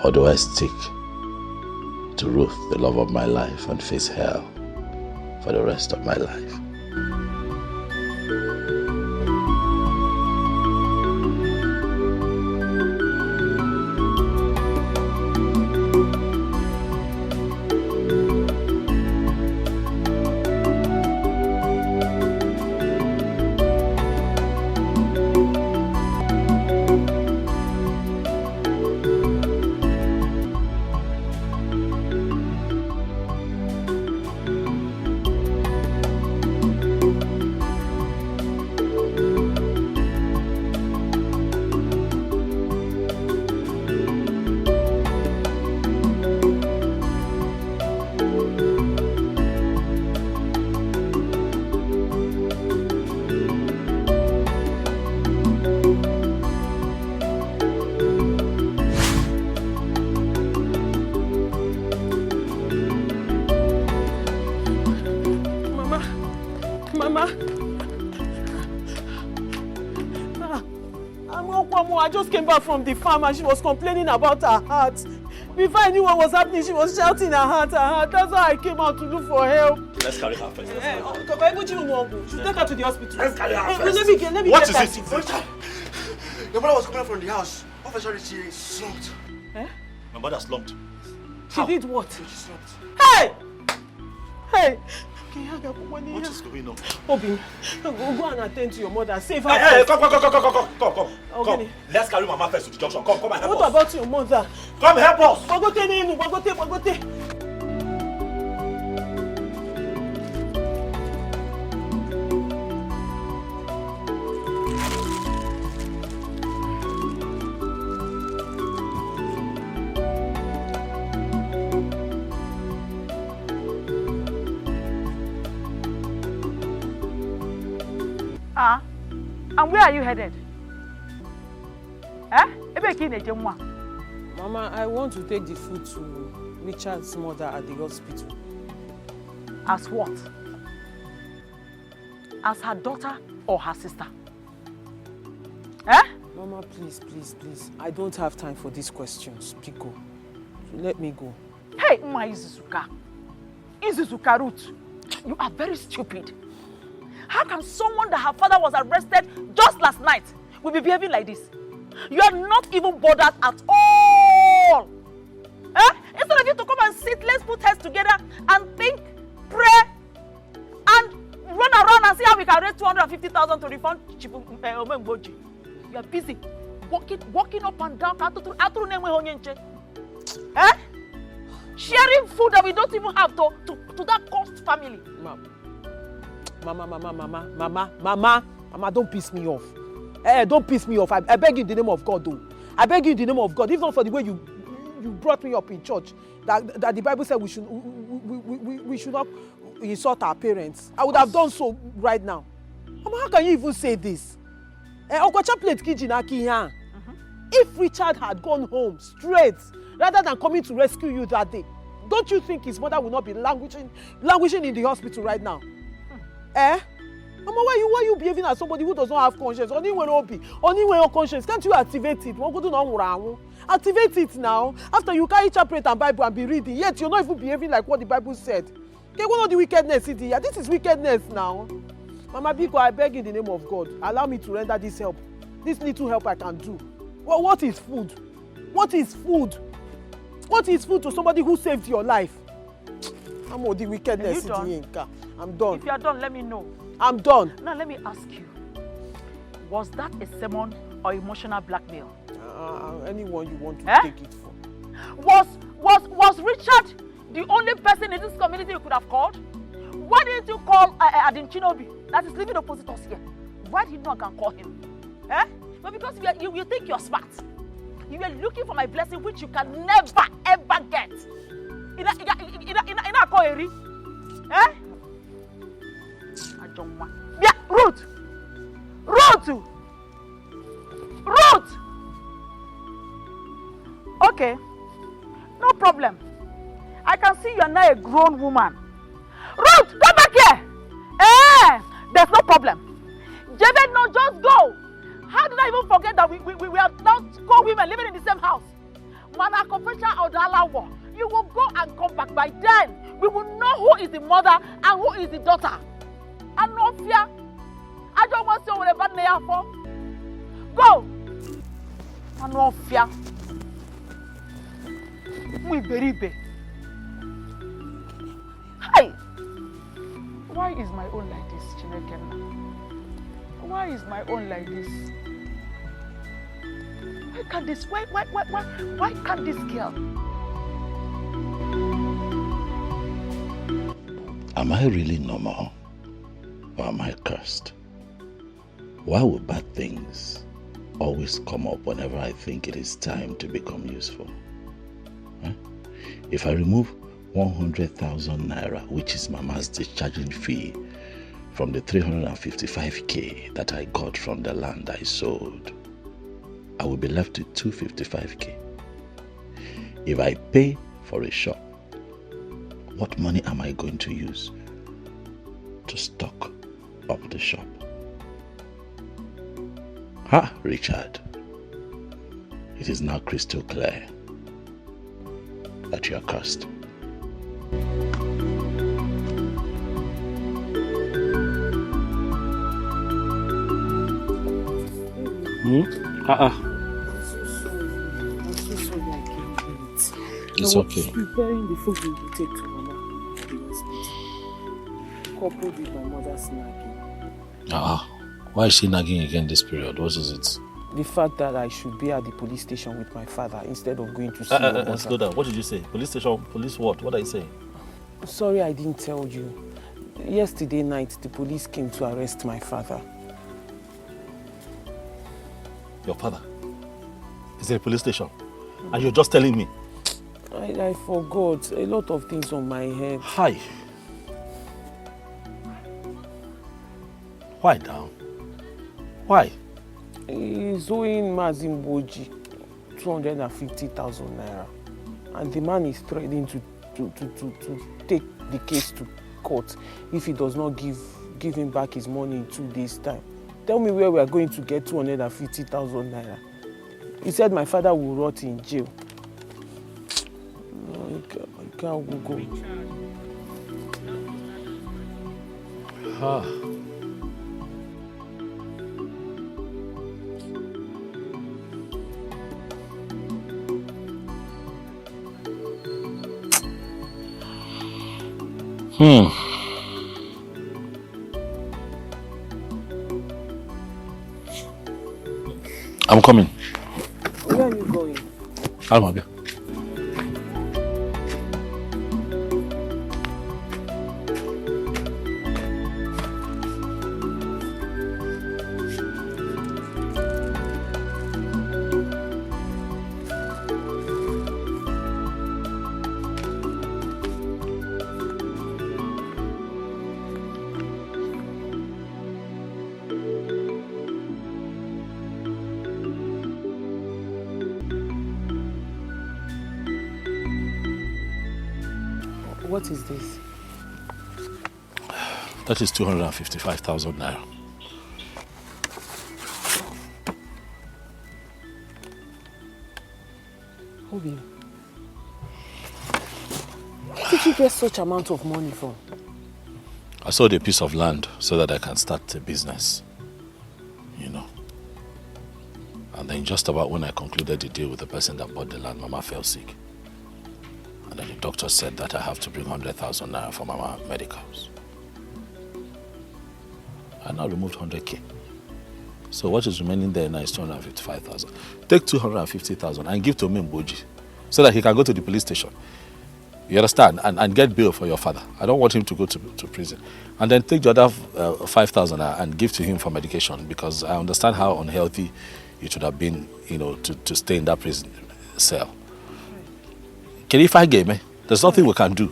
Or do I stick to Ruth, the love of my life, and face hell for the rest of my life? I just came back from the farm and she was complaining about her heart. Before I knew what was happening, she was shouting her heart, her heart. That's why I came out to look for help. Let's carry her first. Should take her to the hospital. Let's carry her first. Let me What get is her. it? Your mother was coming from the house. Officer, she slumped. Eh? My mother slumped. She did what? She slumped. Hey! Hey! What is going on? Obi, go and attend to your mother. Save her. Hey, come. Okay. Let's carry Mama first to the junction. Come and help us. What about your mother? Come help us. Bagote. And where are you headed? Mama, I want to take the food to Richard's mother at the hospital. As what? As her daughter or her sister? Mama, please. I don't have time for these questions. Pico, let me go. Hey, Uma Izuzuka Ruth, you are very stupid. How can someone that her father was arrested just last night will be behaving like this? You are not even bothered at all. Instead of you to come and sit, let's put heads together and think, pray, and run around and see how we can raise 250,000 to refund Chifu Omengboji. You are busy walking up and down. Sharing food that we don't even have to that cost family. Mama, don't piss me off. Don't piss me off. I beg you in the name of God, though. I beg you in the name of God. If not for the way you brought me up in church, that the Bible said we should not insult our parents, I would have done so right now. Mama, how can you even say this? If Richard had gone home straight, rather than coming to rescue you that day, don't you think his mother would not be languishing in the hospital right now? Mama, why you behaving as somebody who does not have conscience? Only your conscience. Can't you activate it? Activate it now. After you carry chaplet and Bible and be reading, yet you're not even behaving like what the Bible said. Okay, what are the wickedness in here? This is wickedness now. Mama Biko, I beg in the name of God, allow me to render this help. This little help I can do. Well, what is food? What is food? What is food to somebody who saved your life? I'm all the wickedness in here. I'm done. If you are done, let me know. I'm done. Now let me ask you, was that a sermon or emotional blackmail? Anyone you want to take it for. Was Richard the only person in this community you could have called? Why didn't you call Adin Chinobi that is living opposite us here? Why did you not call him? But because you think you're smart. You were looking for my blessing which you can never ever get. In a coeri. Yeah, Ruth! Okay, no problem. I can see you are now a grown woman. Ruth, come back here! There's no problem. Jabez, no, just go. How did I even forget that we are not co-women living in the same house? You will go and come back. By then, we will know who is the mother and who is the daughter. And no fear. I don't want to see what about there for. Go. And no fear. We beribe. Hi. Why is my own like this, Chineke? Why is my own like this? Why can't this? Why can't this girl? Am I really normal? Or am I cursed? Why will bad things always come up whenever I think it is time to become useful? If I remove 100,000 naira, which is Mama's discharging fee, from the 355k that I got from the land I sold, I will be left with 255k. If I pay for a shop, what money am I going to use to stock up the shop? Richard, It is now crystal clear that you are cursed. It's okay. Preparing the food we will take to Mama at the hospital. Coupled with my mother's nagging. Why is she nagging again this period? What is it? The fact that I should be at the police station with my father instead of going to see your mother. Slow down. What did you say? Police station? Police what? What are you saying? Sorry I didn't tell you. Yesterday night, the police came to arrest my father. Your father? Is at a police station? And you're just telling me? I forgot. A lot of things on my head. Hi. Why now? Why? He's owing Mazimboji 250,000 naira. And the man is threatening to take the case to court if he does not give him back his money in 2 days' time. Tell me where we are going to get 250,000 naira. He said my father will rot in jail. I can't go. I'm coming. Where are you going? Almabia. What is this? That is 255,000 naira. Obi, where did you get such amount of money from? I sold a piece of land so that I can start a business. You know. And then just about when I concluded the deal with the person that bought the land, Mama fell sick. And then the doctor said that I have to bring 100,000 naira for Mama medicals. I now removed 100k. So what is remaining there now is 255,000. Take 250,000 and give to Mboji so that he can go to the police station. You understand? And get bail for your father. I don't want him to go to prison. And then take the other 5,000 and give to him for medication, because I understand how unhealthy it would have been, you know, to stay in that prison cell. Can you find game? There's nothing we can do.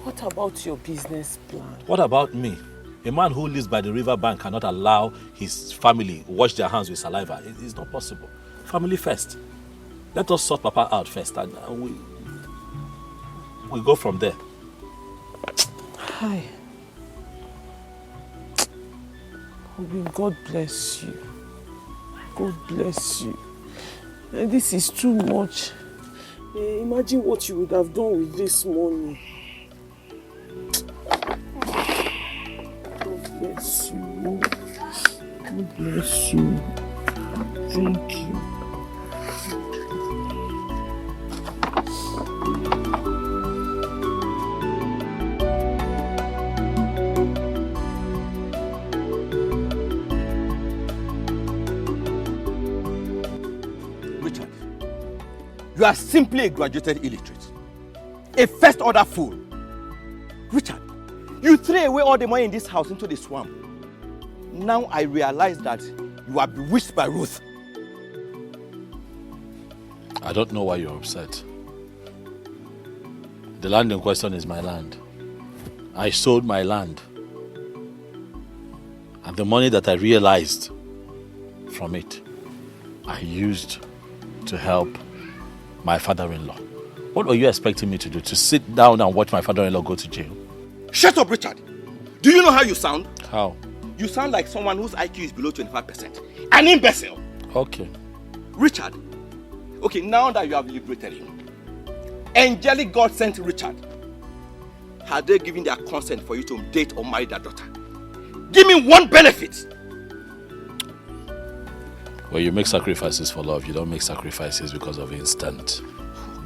What about your business plan? What about me? A man who lives by the river bank cannot allow his family wash their hands with saliva. It's not possible. Family first. Let us sort Papa out first, and we go from there. Hi. God bless you. God bless you. This is too much. Imagine what you would have done with this money. God bless you. God bless you. Thank you. Richard, you are simply a graduated illiterate. A first order fool. Richard, you threw away all the money in this house into the swamp. Now I realize that you are bewitched by Ruth. I don't know why you're upset. The land in question is my land. I sold my land. And the money that I realized from it, I used to help my father-in-law. What were you expecting me to do? To sit down and watch my father-in-law go to jail? Shut up, Richard. Do you know how you sound? How? You sound like someone whose IQ is below 25%. An imbecile. Okay. Richard? Okay, now that you have liberated him, angelic God sent Richard. Had they given their consent for you to date or marry their daughter? Give me one benefit. When you make sacrifices for love, you don't make sacrifices because of instant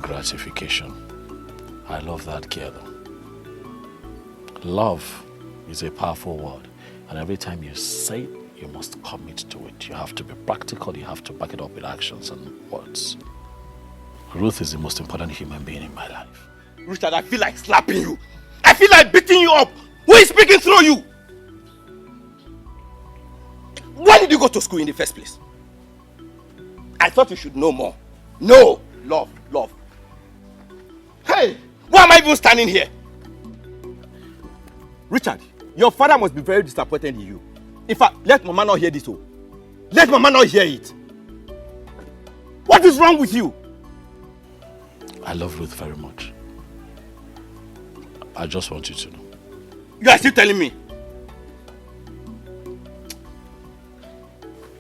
gratification. I love that, girl. Love is a powerful word, and every time you say it, you must commit to it. You have to be practical, you have to back it up with actions and words. Ruth is the most important human being in my life. Richard, I feel like slapping you. I feel like beating you up. Who is speaking through you? Why did you go to school in the first place? I thought you should know more. No, love. Hey, why am I even standing here? Richard, your father must be very disappointed in you. In fact, let Mama not hear this. Let Mama not hear it. What is wrong with you? I love Ruth very much. I just want you to know. You are still telling me?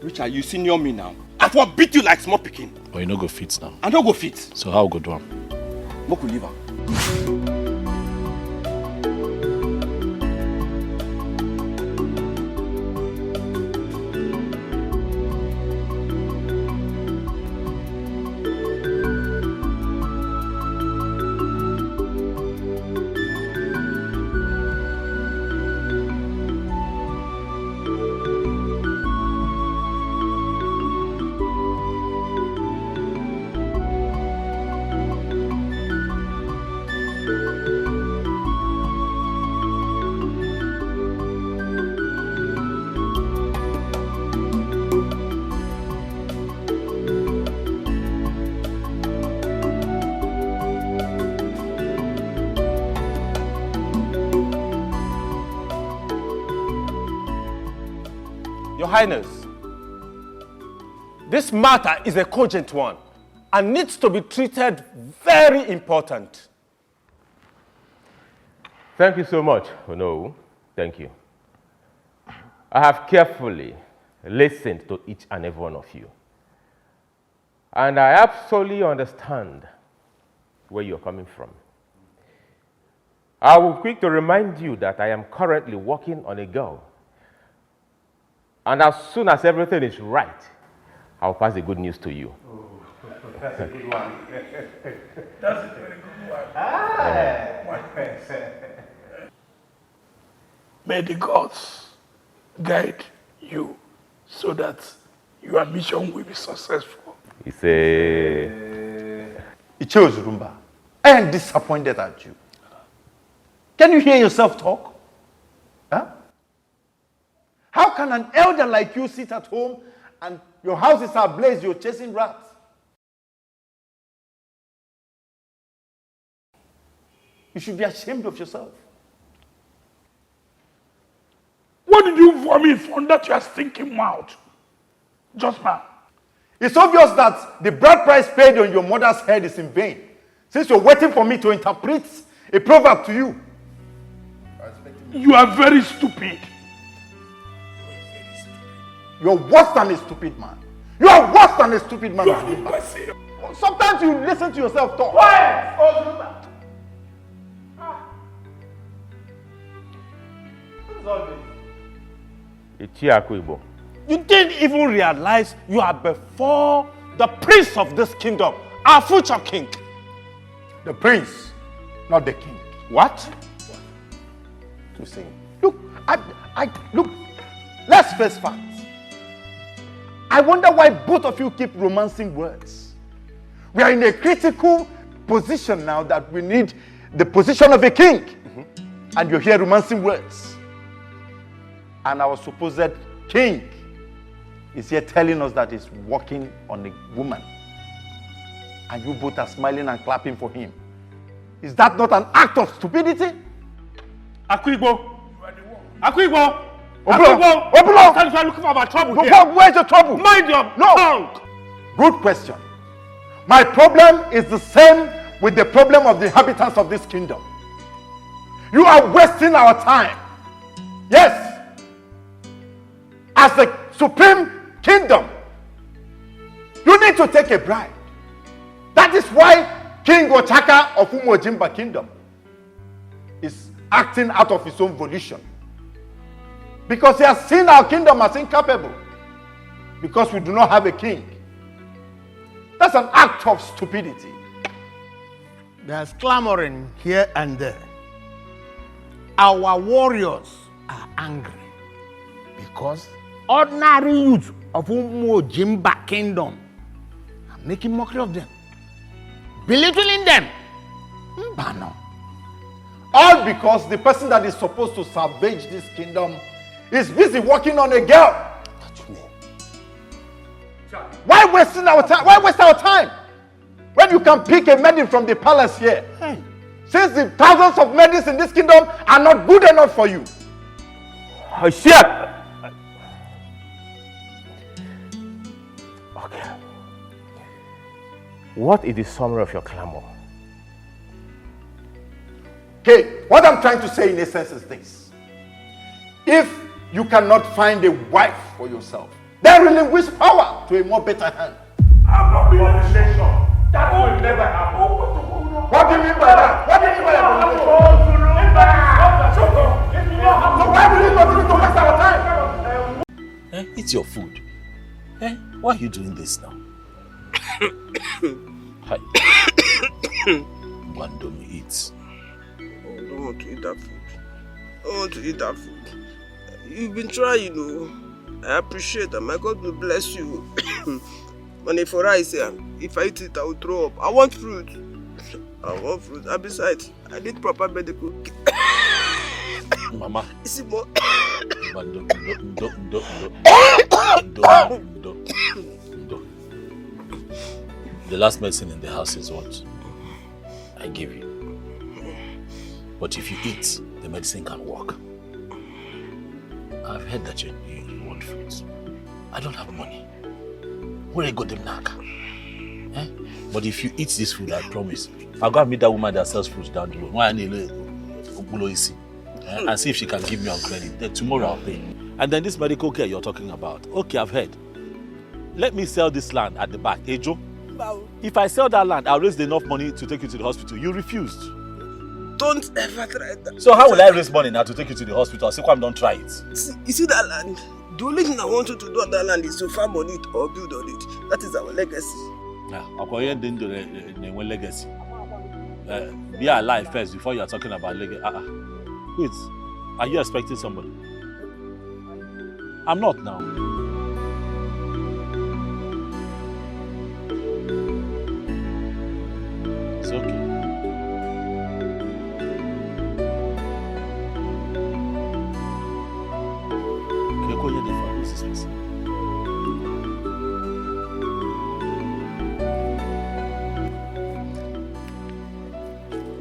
Richard, you senior me now. I will beat you like small picking. But you no go fit now. I don't go fit. So how go do am? Moku leave am. Your Highness, this matter is a cogent one and needs to be treated very important. Thank you so much. No, thank you. I have carefully listened to each and every one of you. And I absolutely understand where you're coming from. I will quick to remind you that I am currently working on a girl. And as soon as everything is right, I'll pass the good news to you. Oh, that's a good one. That's a very good one. My friends. May the gods guide you so that your mission will be successful. It chose Rumba. I am disappointed at you. Can you hear yourself talk? Huh? How can an elder like you sit at home and your house is ablaze, you're chasing rats? You should be ashamed of yourself. What did you vomit from that your stinking mouth? Just now. It's obvious that the bride price paid on your mother's head is in vain, since you're waiting for me to interpret a proverb to you. You are very stupid. You're worse than a stupid man. You are worse than a stupid man. Sometimes you listen to yourself talk. Quiet! You didn't even realize you are before the prince of this kingdom, our future king. The prince, not the king. What? To say, look, look, let's face facts. I wonder why both of you keep romancing words. We are in a critical position now that we need the position of a king. And you're here romancing words. And our supposed king is here telling us that he's working on a woman. And you both are smiling and clapping for him. Is that not an act of stupidity? Akwibo! Akwibo! Oblo! I'm looking for my trouble here. Where's your trouble? Mind your tongue! Good question. My problem is the same with the problem of the inhabitants of this kingdom. You are wasting our time. Yes. As the supreme kingdom, You need to take a bribe. That is why King Ochaka of Umojimba Kingdom is acting out of his own volition. Because he has seen our kingdom as incapable. Because we do not have a king. That's an act of stupidity. There's clamoring here and there. Our warriors are angry because ordinary youth of Umojimba Kingdom are making mockery of them, belittling them. Mbano. All because the person that is supposed to salvage this kingdom is busy working on a girl. Why wasting our time? Why waste our time when you can pick a maiden from the palace here? Since the thousands of maidens in this kingdom are not good enough for you. Shit! Okay. What is the summary of your clamor? Okay, what I'm trying to say in essence is this. If you cannot find a wife for yourself, then relinquish power to a more better hand. I'm not being a nation. That will never happen. What do you mean by that? What do you mean by that? So why will you continue to waste our time? It's your food. Why are you doing this now? Hi. Wandomi eats. I don't want to eat that food. I don't want to eat that food. You've been trying, you know. I appreciate that. My God will bless you. Money for rice here. If I eat it, I will throw up. I want fruit. I want fruit. And besides, I need proper medical. Mama. Is it more? The last medicine in the house is what I give you. But if you eat, the medicine can work. I've heard that you want fruits. I don't have money. Where I got them naka? But if you eat this food, I promise, I'll go and meet that woman that sells fruits down the road. And see if she can give me on credit. Then tomorrow I'll pay. And then this medical care you're talking about. Okay, I've heard. Let me sell this land at the back. Joe? If I sell that land, I'll raise enough money to take you to the hospital. You refused. Don't ever try that. So how will I raise money now to take you to the hospital? Sequam, don't try it. You see that land? The only thing I want you to do on that land is to farm on it or build on it. That is our legacy. Legacy. Be alive first before you are talking about legacy. Wait, are you expecting somebody? I'm not now. It's okay.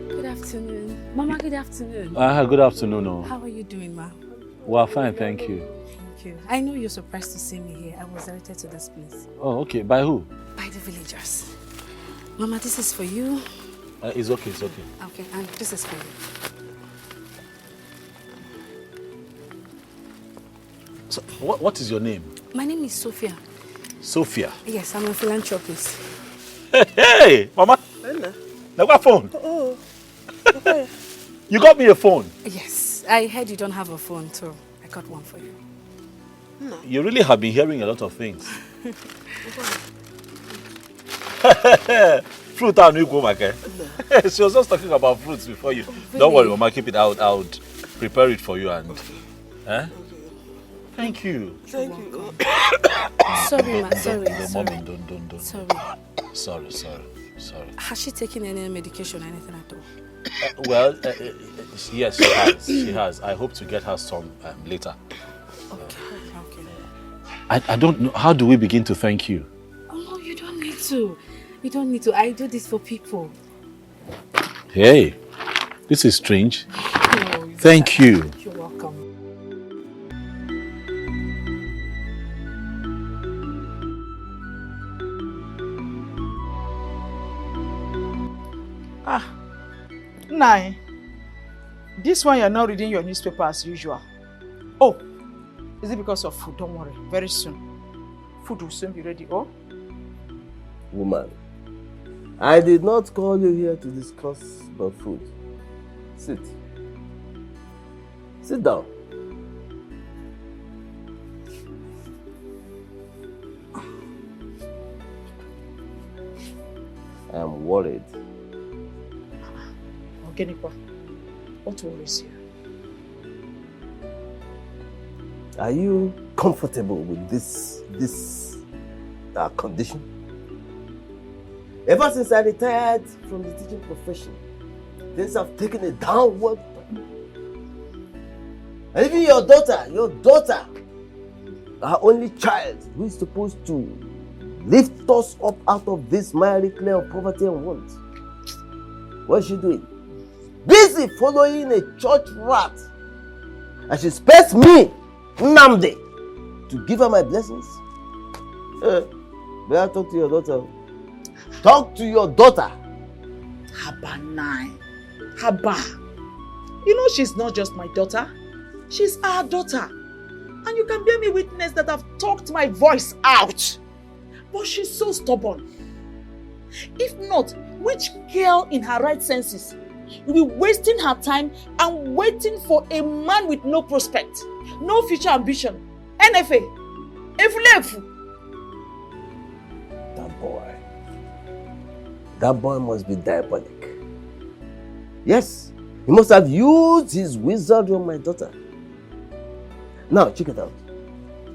Good afternoon. Mama, good afternoon. Good afternoon. Oh. How are you doing, ma? Well, fine, thank you. Thank you. I know you're surprised to see me here. I was directed to this place. Oh, okay. By who? By the villagers. Mama, this is for you. It's okay, it's okay. Okay, and this is for you. So, what is your name? My name is Sophia. Sophia? Yes, I'm a philanthropist. Hey, Mama. Now what phone? Oh. Okay. You got me a phone? Yes, I heard you don't have a phone, so I got one for you. No. You really have been hearing a lot of things. Fruit and Igwe. She was just talking about fruits before you. Really? Don't worry, Mama, keep it out. I would prepare it for you and... Okay. Thank you. Thank you. Sorry, ma. Sorry. Mommy, don't. Sorry. Has she taken any medication or anything at all? Well, yes, she has. She has. I hope to get her some later. Okay. I don't know. How do we begin to thank you? Oh, no, you don't need to. You don't need to. I do this for people. Hey, this is strange. No, thank you. You're welcome. Nai, this one you're not reading your newspaper as usual. Oh, is it because of food? Don't worry, very soon. Food will soon be ready, oh? Woman, I did not call you here to discuss about food. Sit. Sit down. I am worried. Ogenikwa, what worries you? Are you comfortable with this condition? Ever since I retired from the teaching profession, things have taken a downward turn. And even your daughter, our only child, who is supposed to lift us up out of this miry clay of poverty and want. What is she doing? Busy following a church rat. And she expects me, Nnamdi, to give her my blessings. Better talk to your daughter. Talk to your daughter. Haba nine. Haba. You know she's not just my daughter. She's our daughter. And you can bear me witness that I've talked my voice out. But she's so stubborn. If not, which girl in her right senses will be wasting her time and waiting for a man with no prospect, no future ambition? NFA. Efulefu. That boy must be diabolic. Yes, he must have used his wizardry on my daughter. Now, check it out.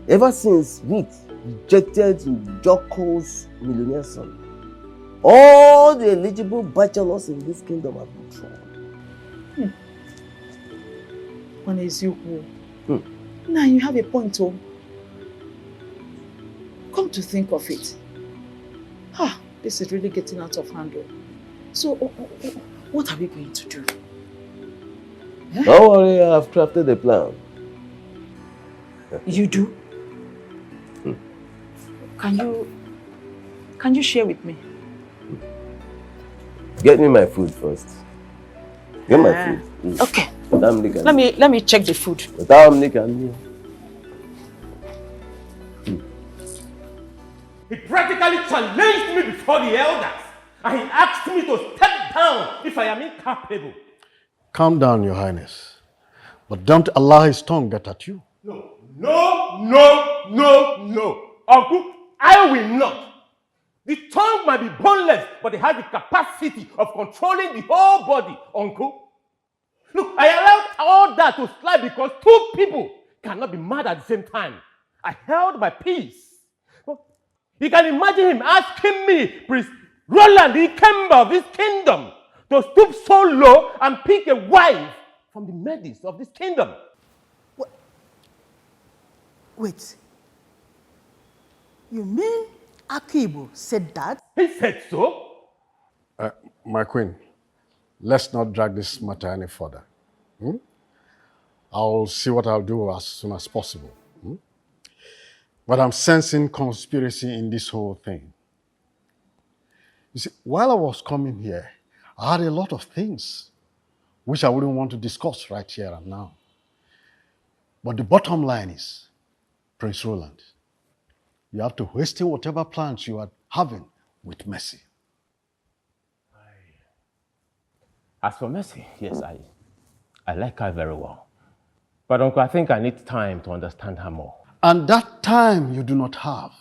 Ever since Meat rejected Joko's millionaire son, all the eligible bachelors in this kingdom have been thrown. Now you have a point, oh. Come to think of it. This is really getting out of hand. So, what are we going to do? Don't worry, I've crafted a plan. You do? Can you share with me? Get me my food first. Get my food. Okay. Let me check the food. He practically challenged me before the elders, and he asked me to step down if I am incapable. Calm down, Your Highness. But don't allow his tongue get at you. No. Uncle, I will not. The tongue might be boneless, but it has the capacity of controlling the whole body, Uncle. Look, I allowed all that to slide because two people cannot be mad at the same time. I held my peace. You can imagine him asking me, Prince Roland, the Ikemba of this kingdom, to stoop so low and pick a wife from the midst of this kingdom. Wait. You mean Akibo said that? He said so. My queen, let's not drag this matter any further. I'll see what I'll do as soon as possible. But I'm sensing conspiracy in this whole thing. You see, while I was coming here, I had a lot of things which I wouldn't want to discuss right here and now. But the bottom line is, Prince Roland, you have to hasten whatever plans you are having with Mercy. As for Mercy, yes, I like her very well. But Uncle, I think I need time to understand her more. And that time you do not have.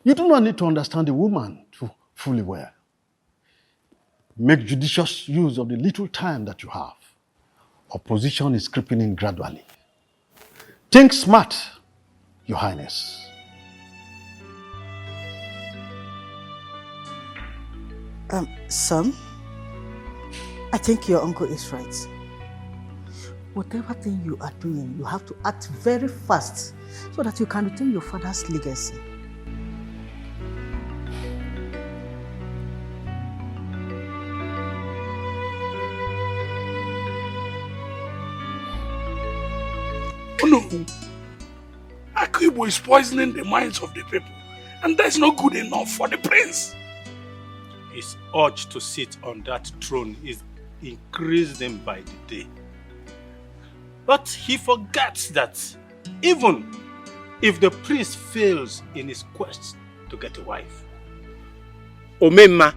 You do not need to understand the woman fully well. Make judicious use of the little time that you have. Opposition is creeping in gradually. Think smart, Your Highness. Son, I think your uncle is right. Whatever thing you are doing, you have to act very fast so that you can retain your father's legacy. Oh no! Akibo is poisoning the minds of the people, and that's not good enough for the prince. His urge to sit on that throne is increasing by the day. But he forgets that even if the prince fails in his quest to get a wife, Omema,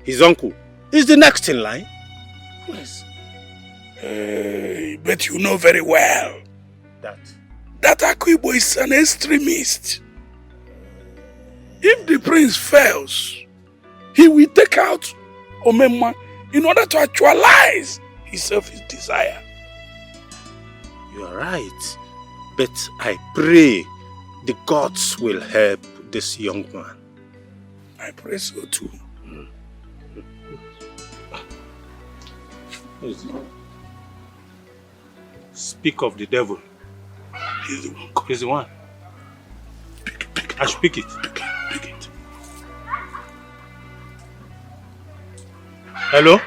his uncle, is the next in line. Yes. But you know very well that Akwibo is an extremist. If the prince fails, he will take out Omema in order to actualize his selfish desire. You are right, but I pray the gods will help this young man. I pray so too. Speak of the devil. He's the one. He's the one. I should pick it. Pick it. Hello?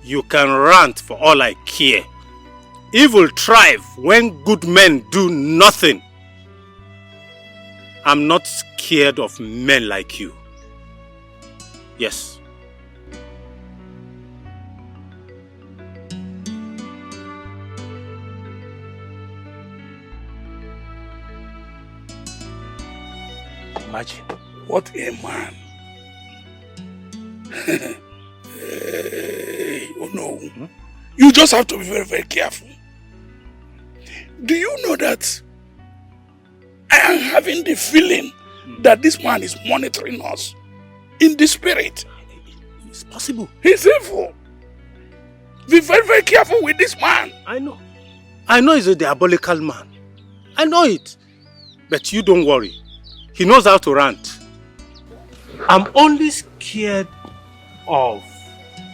You can rant for all I care. Evil thrive when good men do nothing. I'm not scared of men like you. Yes. Imagine. What a man. Oh no. You just have to be very, very careful. Do you know that I am having the feeling that this man is monitoring us in the spirit? It's possible. He's evil. Be very, very careful with this man. I know. I know he's a diabolical man. I know it. But you don't worry. He knows how to rant. I'm only scared of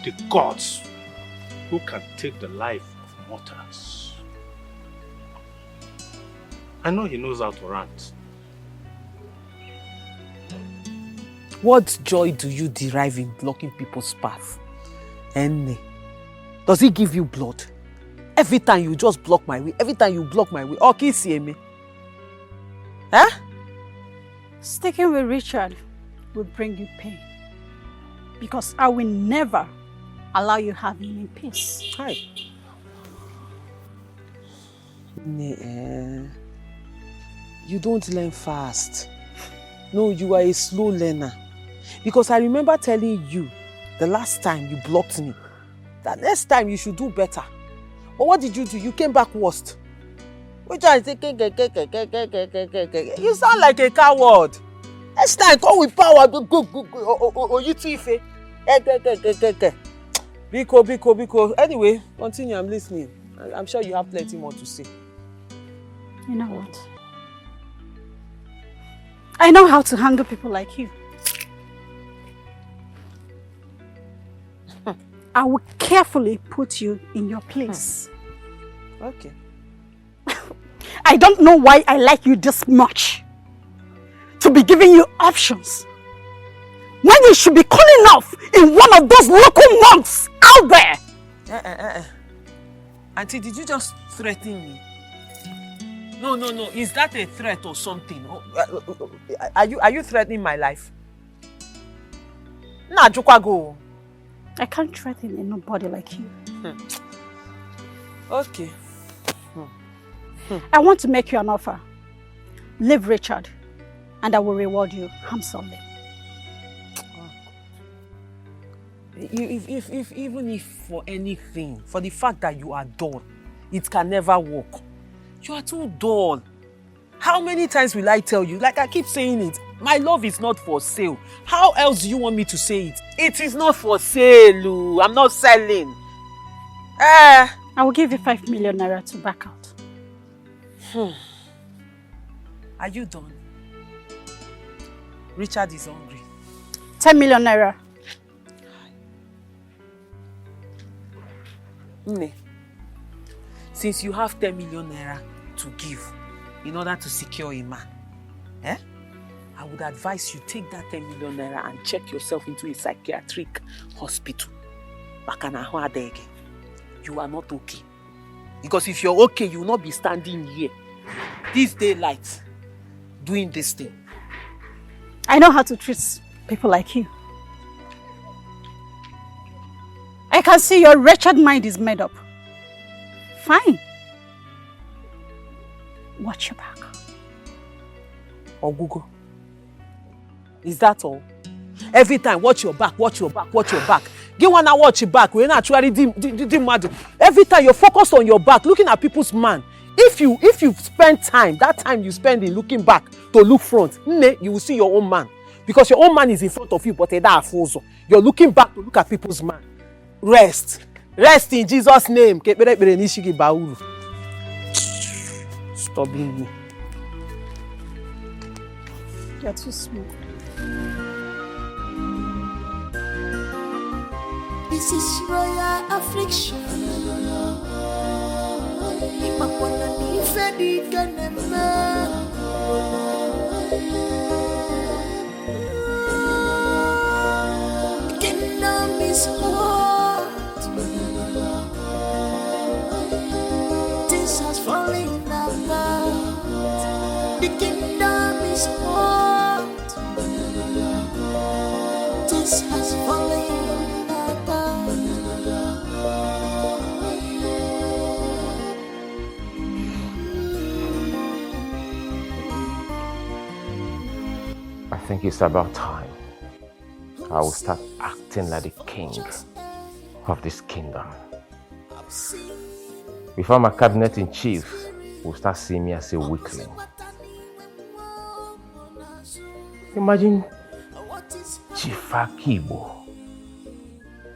the gods who can take the life of mortals. I know he knows how to rant. What joy do you derive in blocking people's path? Enne, does he give you blood? Every time you just block my way, every time you block my way, okay, see me. Huh? Sticking with Richard will bring you pain. Because I will never allow you have him in peace. Hi. You don't learn fast. No, you are a slow learner. Because I remember telling you the last time you blocked me that next time you should do better. But what did you do? You came back worst. Which I say, you sound like a coward. Next time, come with power. Or you thief. Biko. Anyway, continue. I'm listening. I'm sure you have plenty more to say. You know what? I know how to handle people like you. I will carefully put you in your place. Okay. I don't know why I like you this much. To be giving you options. When you should be calling off in one of those local monks out there. Auntie, did you just threaten me? No. Is that a threat or something? Are you threatening my life? Nah, Jukwago. I can't threaten nobody like you. Okay. I want to make you an offer. Leave Richard, and I will reward you handsomely. Even if for anything, for the fact that you are dull, it can never work. You are too dull. How many times will I tell you? Like I keep saying it, my love is not for sale. How else do you want me to say it? It is not for sale, Lou. I'm not selling. I will give you 5 million naira to back out. Are you done? Richard is hungry. 10 million naira. Nne, since you have 10 million naira to give in order to secure a man, I would advise you take that 10 million naira and check yourself into a psychiatric hospital. You are not okay. Because if you're okay, you will not be standing here, this daylight, doing this thing. I know how to treat people like you. I can see your wretched mind is made up. Fine. Watch your back. Ogugo. Is that all? Every time, watch your back, watch your back, watch your back. Give one and watch your back. We're not actually mad. Every time you're focused on your back, looking at people's man. If you spend time, that time you spend in looking back to look front, you will see your own man. Because your own man is in front of you, but you're looking back to look at people's man. Rest. Rest in Jesus' name. Stopping me. You're too smooth. This is royal affliction. Kingdom is hot. This has fallen apart. The kingdom is hot. This has fallen apart. I think it's about time I will start acting like the king of this kingdom. Before my cabinet in chief will start seeing me as a weakling. Imagine Chief Akibo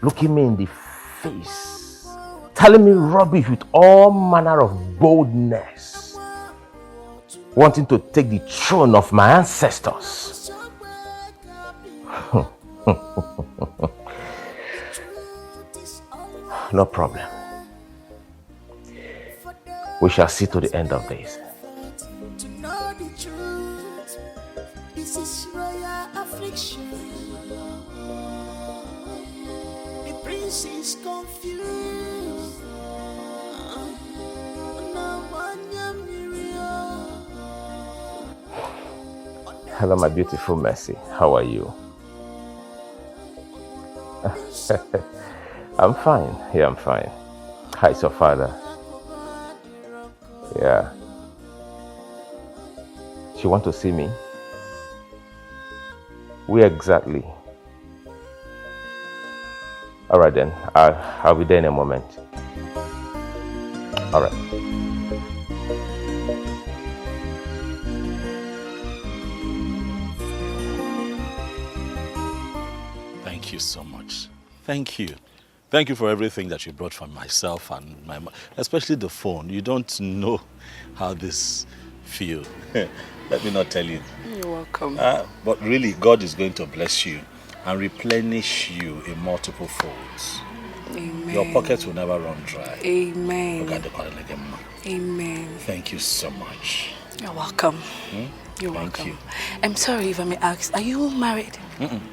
looking me in the face, telling me rubbish with all manner of boldness, wanting to take the throne of my ancestors. No problem. We shall see to the end of this. To know the truth, this is royal affliction. The prince is confused. Hello, my beautiful Mercy. How are you? I'm fine. Yeah, I'm fine. How's your father? Yeah. She want to see me? Where exactly? All right then. I'll be there in a moment. All right. Thank you so much. Thank you. Thank you for everything that you brought for myself and my mom, especially the phone. You don't know how this feels. Let me not tell you. You're welcome. But really, God is going to bless you and replenish you in multiple folds. Amen. Your pockets will never run dry. Amen. Amen. Thank you so much. You're welcome. You're welcome. You. I'm sorry if I may ask, are you married?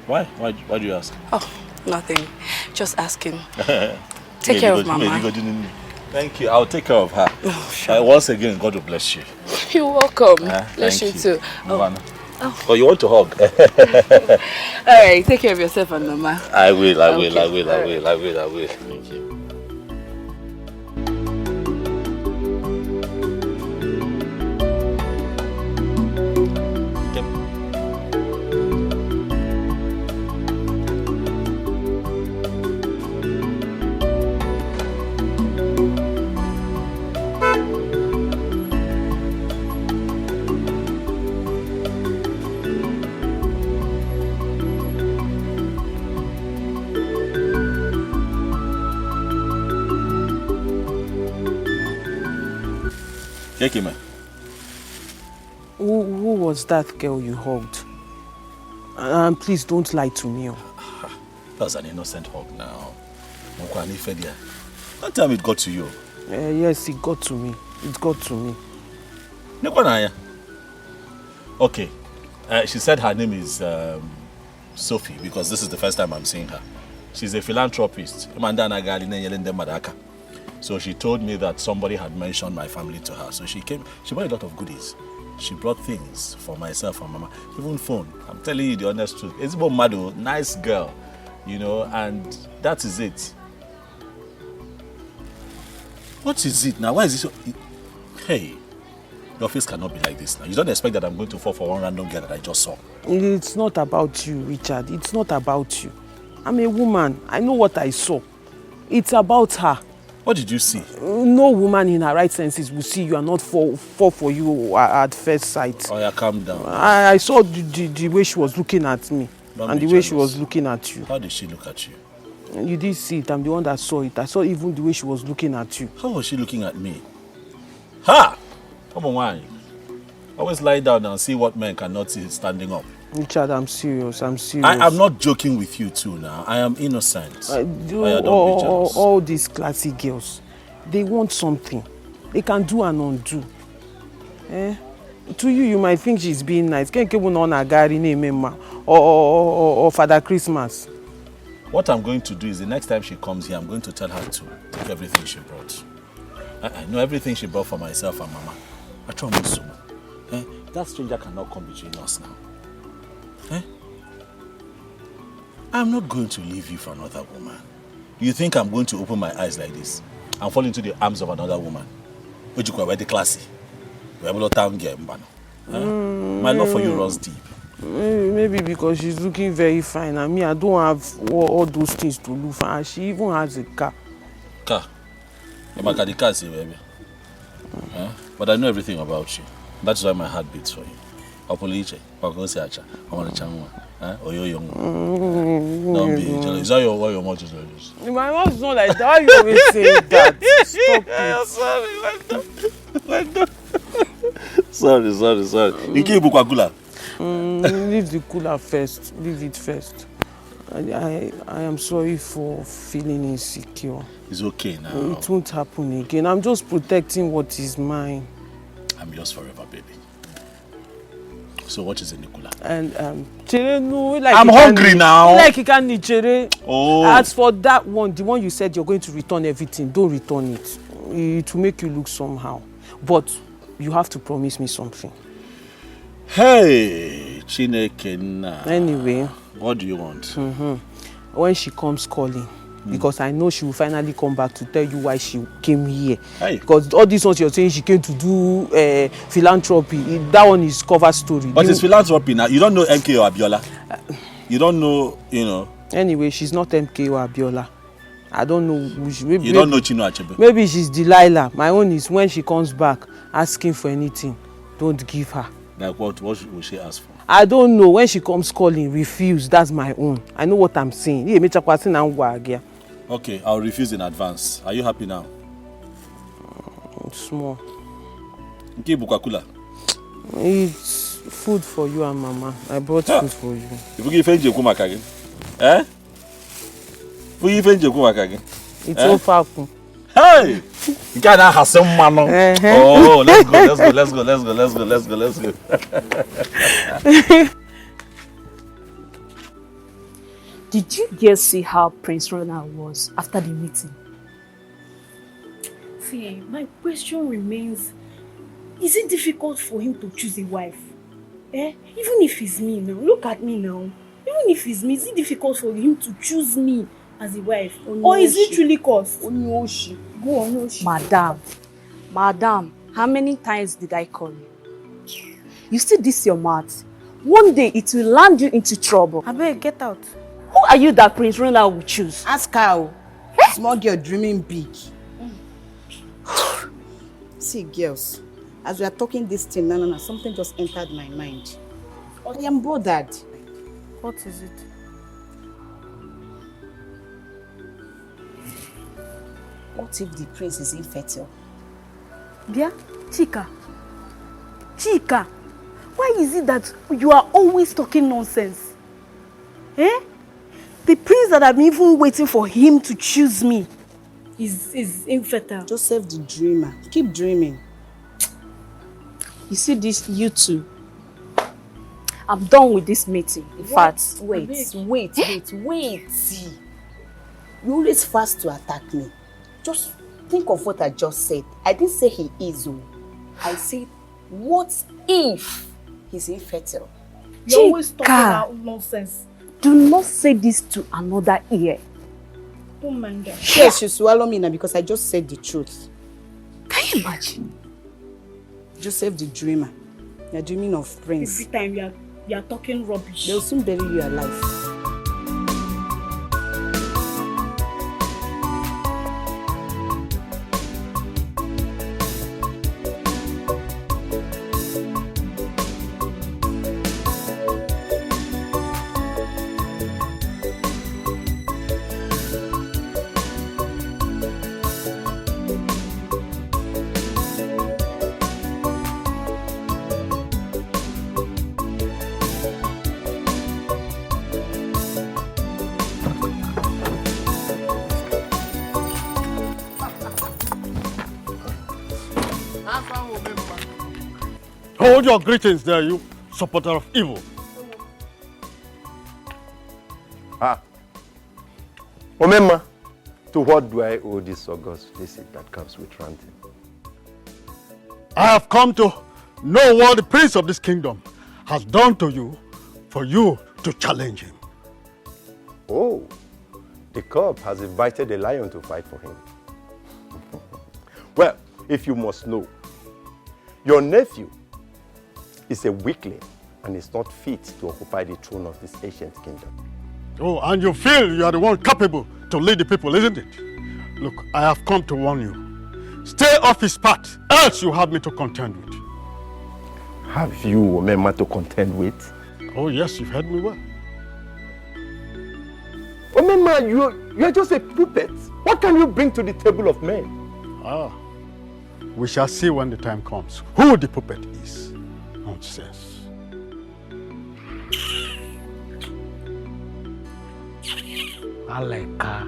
Why? Why do you ask? Oh, nothing. Just asking. Take care of Mama. Thank you. I'll take care of her. Oh, sure. Once again, God will bless you. You're welcome. Bless you too. Oh, you want to hug? All right. Take care of yourself and Mama. I will. Thank you. Who was that girl you hugged? And please don't lie to me. That was an innocent hug now. That time it got to you. Yes, it got to me. It got to me. Okay. She said her name is Sophie because this is the first time I'm seeing her. She's a philanthropist. So she told me that somebody had mentioned my family to her. So she came, she brought a lot of goodies. She brought things for myself and Mama, even phone. I'm telling you the honest truth. It's about Mado, nice girl, you know, and that is it. What is it now? Why is this so... Hey, your face cannot be like this now. You don't expect that I'm going to fall for one random girl that I just saw. It's not about you, Richard. It's not about you. I'm a woman. I know what I saw. It's about her. What did you see? No woman in her right senses will see you and not fall for you at first sight. Oh yeah, calm down. I saw the way she was looking at me. And the way she was looking at you. How did she look at you? You did see it. I'm the one that saw it. I saw even the way she was looking at you. How was she looking at me? Ha! Come on, why? Always lie down and see what men cannot see standing up. Richard, I'm serious. I'm serious. I am not joking with you too now. I am innocent. All these classy girls, they want something. They can do and undo. To you might think she's being nice. Or Father Christmas. What I'm going to do is the next time she comes here, I'm going to tell her to take everything she brought. I know everything she brought for myself and Mama. I try to so. That stranger cannot come between us now. I'm not going to leave you for another woman. You think I'm going to open my eyes like this and fall into the arms of another woman? Which you call very classy. My love for you runs deep. Maybe because she's looking very fine and me, I don't have all those things to look for. And she even has a car. Car? The car, baby. But I know everything about you. That's why my heart beats for you. Don't be jealous. Is that your mouth is like this? My mouth is not like that. Why you always say that? Stop it. Sorry. You keep Bukakula. Leave the cooler first. Leave it first. I am sorry for feeling insecure. It's okay now. It won't happen again. I'm just protecting what is mine. I'm yours forever, baby. So what is in the cooler? And chere no, like I'm hungry now. Like you can eat chere. Oh. As for that one, the one you said you're going to return everything, don't return it. It will make you look somehow. But you have to promise me something. Hey, Chineke na. Anyway. What do you want? When she comes calling, because I know she will finally come back to tell you why she came here. Hey. Because all these ones you're saying she came to do philanthropy, that one is cover story. But it's philanthropy now. You don't know MK or Abiola. You don't know, you know. Anyway, she's not MK or Abiola. I don't know. Maybe, you don't know Chino Achebe. Maybe she's Delilah. My own is when she comes back asking for anything, don't give her. Like what will she ask for? I don't know. When she comes calling, refuse. That's my own. I know what I'm saying. Okay, I'll refuse in advance. Are you happy now? Small. It's food for you and Mama. I brought food for you. If you give again? Eh? It's so far. Hey! You can't have some man. Oh, let's go. Did you guys see how Prince Ronald was after the meeting? See, my question remains, is it difficult for him to choose a wife? Even if it's me now, look at me now. Even if it's me, is it difficult for him to choose me as a wife? Or is it really cost? Go on, Yoshi. Madam, how many times did I call you? You still diss your mouth. One day it will land you into trouble. I better get out. Who are you that Prince Ronald will choose? Ask her. Small girl dreaming big. See, girls, as we are talking this thing, no, something just entered my mind. I am bothered. What is it? What if the prince is infertile? Yeah, Chika, why is it that you are always talking nonsense? The prince that I'm even waiting for him to choose me is infertile. Joseph the dreamer. Keep dreaming. You see this, you two. I'm done with this meeting. In fact, wait. You always fast to attack me. Just think of what I just said. I didn't say he is. I said, what if he's infertile? You always talk about nonsense. Do not say this to another ear. Don't mind that. Yes, you swallow me now because I just said the truth. Imagine. Joseph the dreamer. You're dreaming of prince. Every time you are talking rubbish. They'll soon bury you alive. Hold your greetings there, you supporter of evil. Omemma, to what do I owe this august visit that comes with ranting? I have come to know what the prince of this kingdom has done to you for you to challenge him. Oh, the cub has invited a lion to fight for him. Well, if you must know, your nephew is a weakling and is not fit to occupy the throne of this ancient kingdom. Oh, and you feel you are the one capable to lead the people, isn't it? Look, I have come to warn you. Stay off his path, else you have me to contend with. Have you, Omemma, to contend with? Oh yes, you've heard me well. Omemma, you're just a puppet. What can you bring to the table of men? Ah, we shall see when the time comes who the puppet is. Nonsense. Aleka.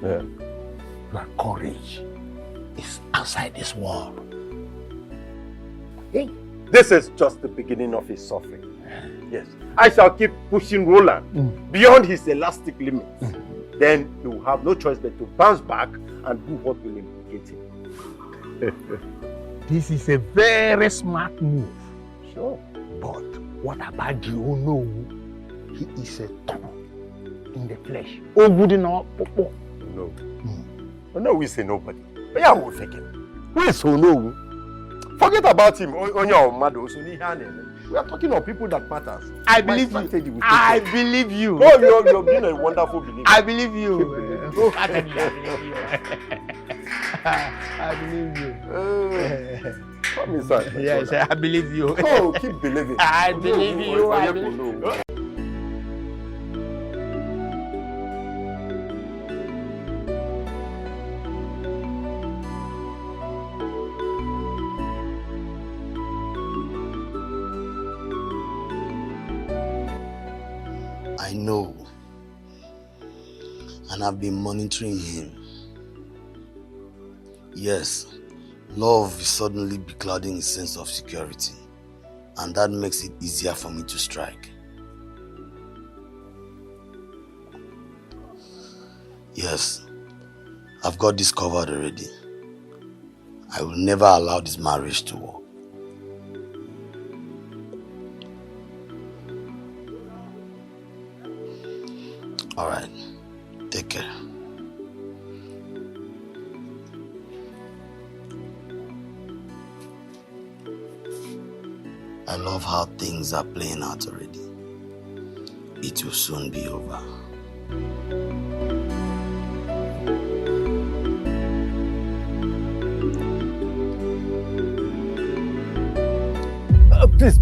Yeah. Your courage is outside this world. Hey. This is just the beginning of his suffering. Yes. I shall keep pushing Roland beyond his elastic limits. Then he will have no choice but to bounce back and do what will implicate him. This is a very smart move. Sure. But what about you? Oh no, he is a thorn in the flesh. Oh, good enough. No. No, we say nobody. But yeah, we'll take him. We so no. Forget about him. On your mother, we are talking of people that matters. I believe you. I believe you. Oh, you're being a wonderful believer. I believe you. I believe you. Come inside. Yes, I believe you. Oh, keep believing. I believe you. I believe you. I know, and I've been monitoring him. Yes, love is suddenly beclouding his sense of security, and that makes it easier for me to strike. Yes, I've got this covered already. I will never allow this marriage to work. All right, take care. I love how things are playing out already. It will soon be over. Please,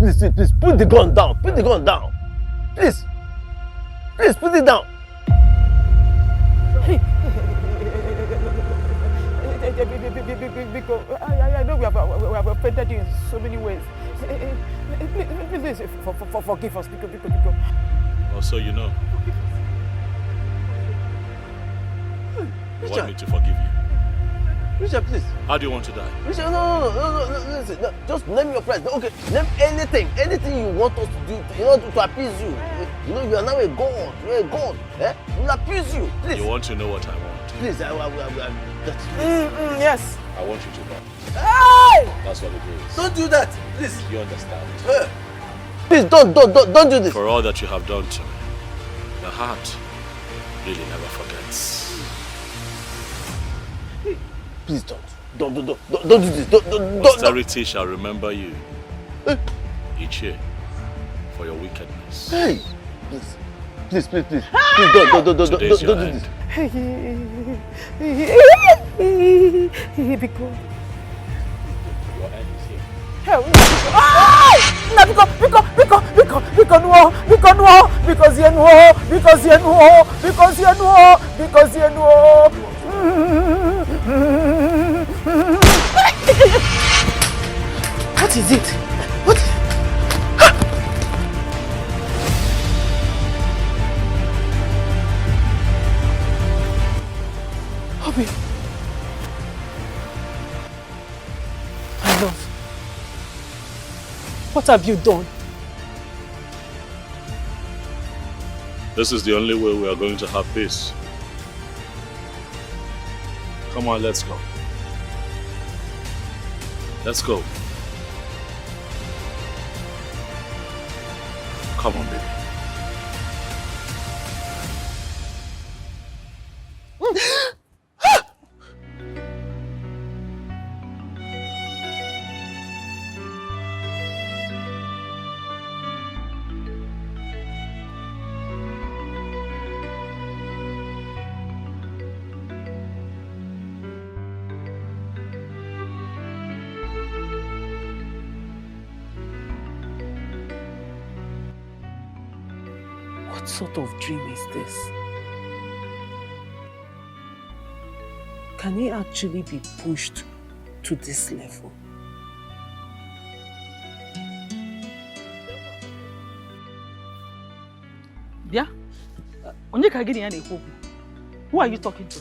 put the gun down. Put the gun down. Please, put it down. Because I know we have offended you in so many ways. Please forgive us, because. Also, you know, you want me to forgive you. Richard, please. How do you want to die? Richard, no, listen, no, just name your price. Okay, name anything you want us to do in order to appease you. You know, you are now a god. You're a god. Eh? We'll appease you, please. You want to know what I want? Please, yes. I want you to die. Hey! That's what it is. Don't do that, please. You understand? Please, don't do this. For all that you have done to me, the heart really never forgets. Please don't do this. Don't. Posterity shall remember you each year for your wickedness. Hey, please, don't do this. Because Your end is here. What is it? What? Obi. My love. What have you done? This is the only way we are going to have peace. Come on, let's go. Let's go. Come on, baby. What sort of dream is this? Can he actually be pushed to this level? Yeah? Who are you talking to?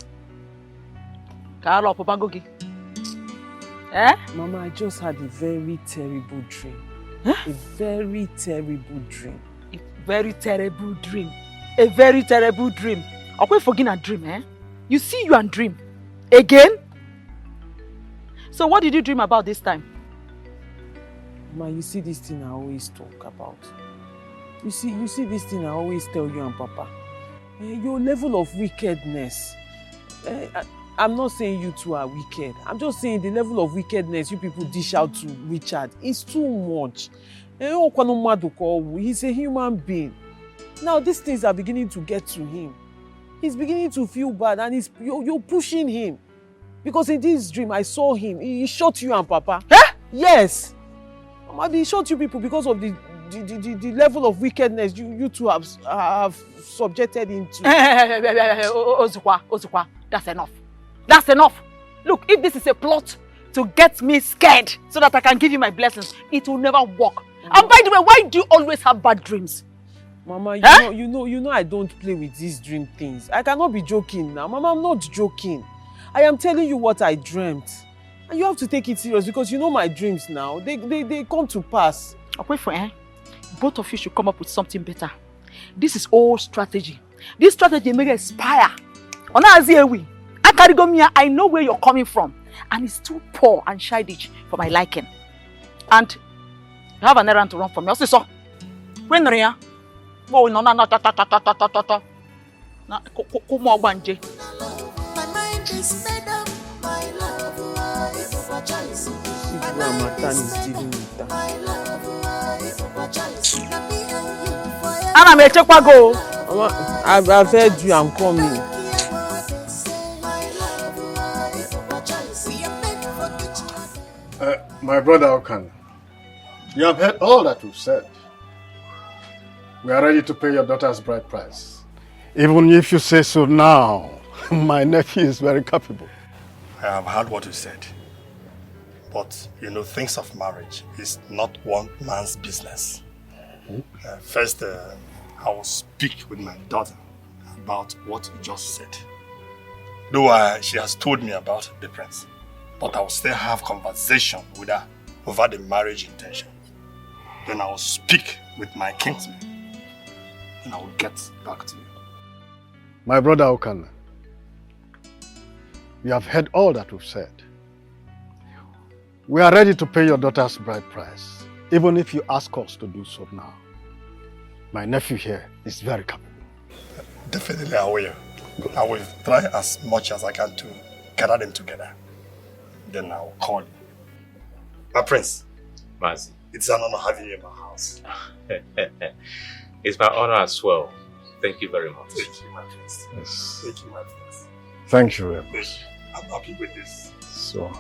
Eh? Mama, I just had a very terrible dream. Huh? A very terrible dream. A very terrible dream. A very terrible dream. Okay, forget a dream, eh? You see you and dream. Again? So what did you dream about this time? Mama, you see this thing I always talk about. You see this thing I always tell you and Papa. Your level of wickedness. I'm not saying you two are wicked. I'm just saying the level of wickedness you people dish out to Richard is too much. He's a human being. Now these things are beginning to get to him. He's beginning to feel bad and you're pushing him. Because in this dream, I saw him. He shot you and Papa. Huh? Yes. He shot you people because of the level of wickedness you two have subjected him to. Ozukwa, that's enough. That's enough. Look, if this is a plot to get me scared so that I can give you my blessings, it will never work. And by the way, why do you always have bad dreams? Mama, you know I don't play with these dream things. I cannot be joking now. Mama, I'm not joking. I am telling you what I dreamt. And you have to take it serious because you know my dreams now. They come to pass. Okay, friend. Both of you should come up with something better. This is old strategy. This strategy may expire. I know where you're coming from. And it's too poor and childish for my liking. And you have an errand to run from me. So, when Ria? Oh, no. My mind is made up, my love, my choice. My mind is made up, my love, my choice. Anna, may check what go. I've heard you, I'm coming. My brother Okan, you have heard all that we've said. We are ready to pay your daughter's bride price. Even if you say so now, my nephew is very capable. I have heard what you said. But, things of marriage is not one man's business. First, I will speak with my daughter about what you just said. Though she has told me about the prince. But I will still have conversation with her over the marriage intention. Then I will speak with my kinsman. And I will get back to you. My brother Okan, you have heard all that we've said. We are ready to pay your daughter's bride price, even if you ask us to do so now. My nephew here is very capable. Definitely I will. I will try as much as I can to gather them together. then I'll call you. My prince. Mazi. It's an honor having you in my house. It's my honor as well. Thank you very much. Thank you, my prince. Yes. Thank you, my prince. Thank you very much. I'm happy with this. So.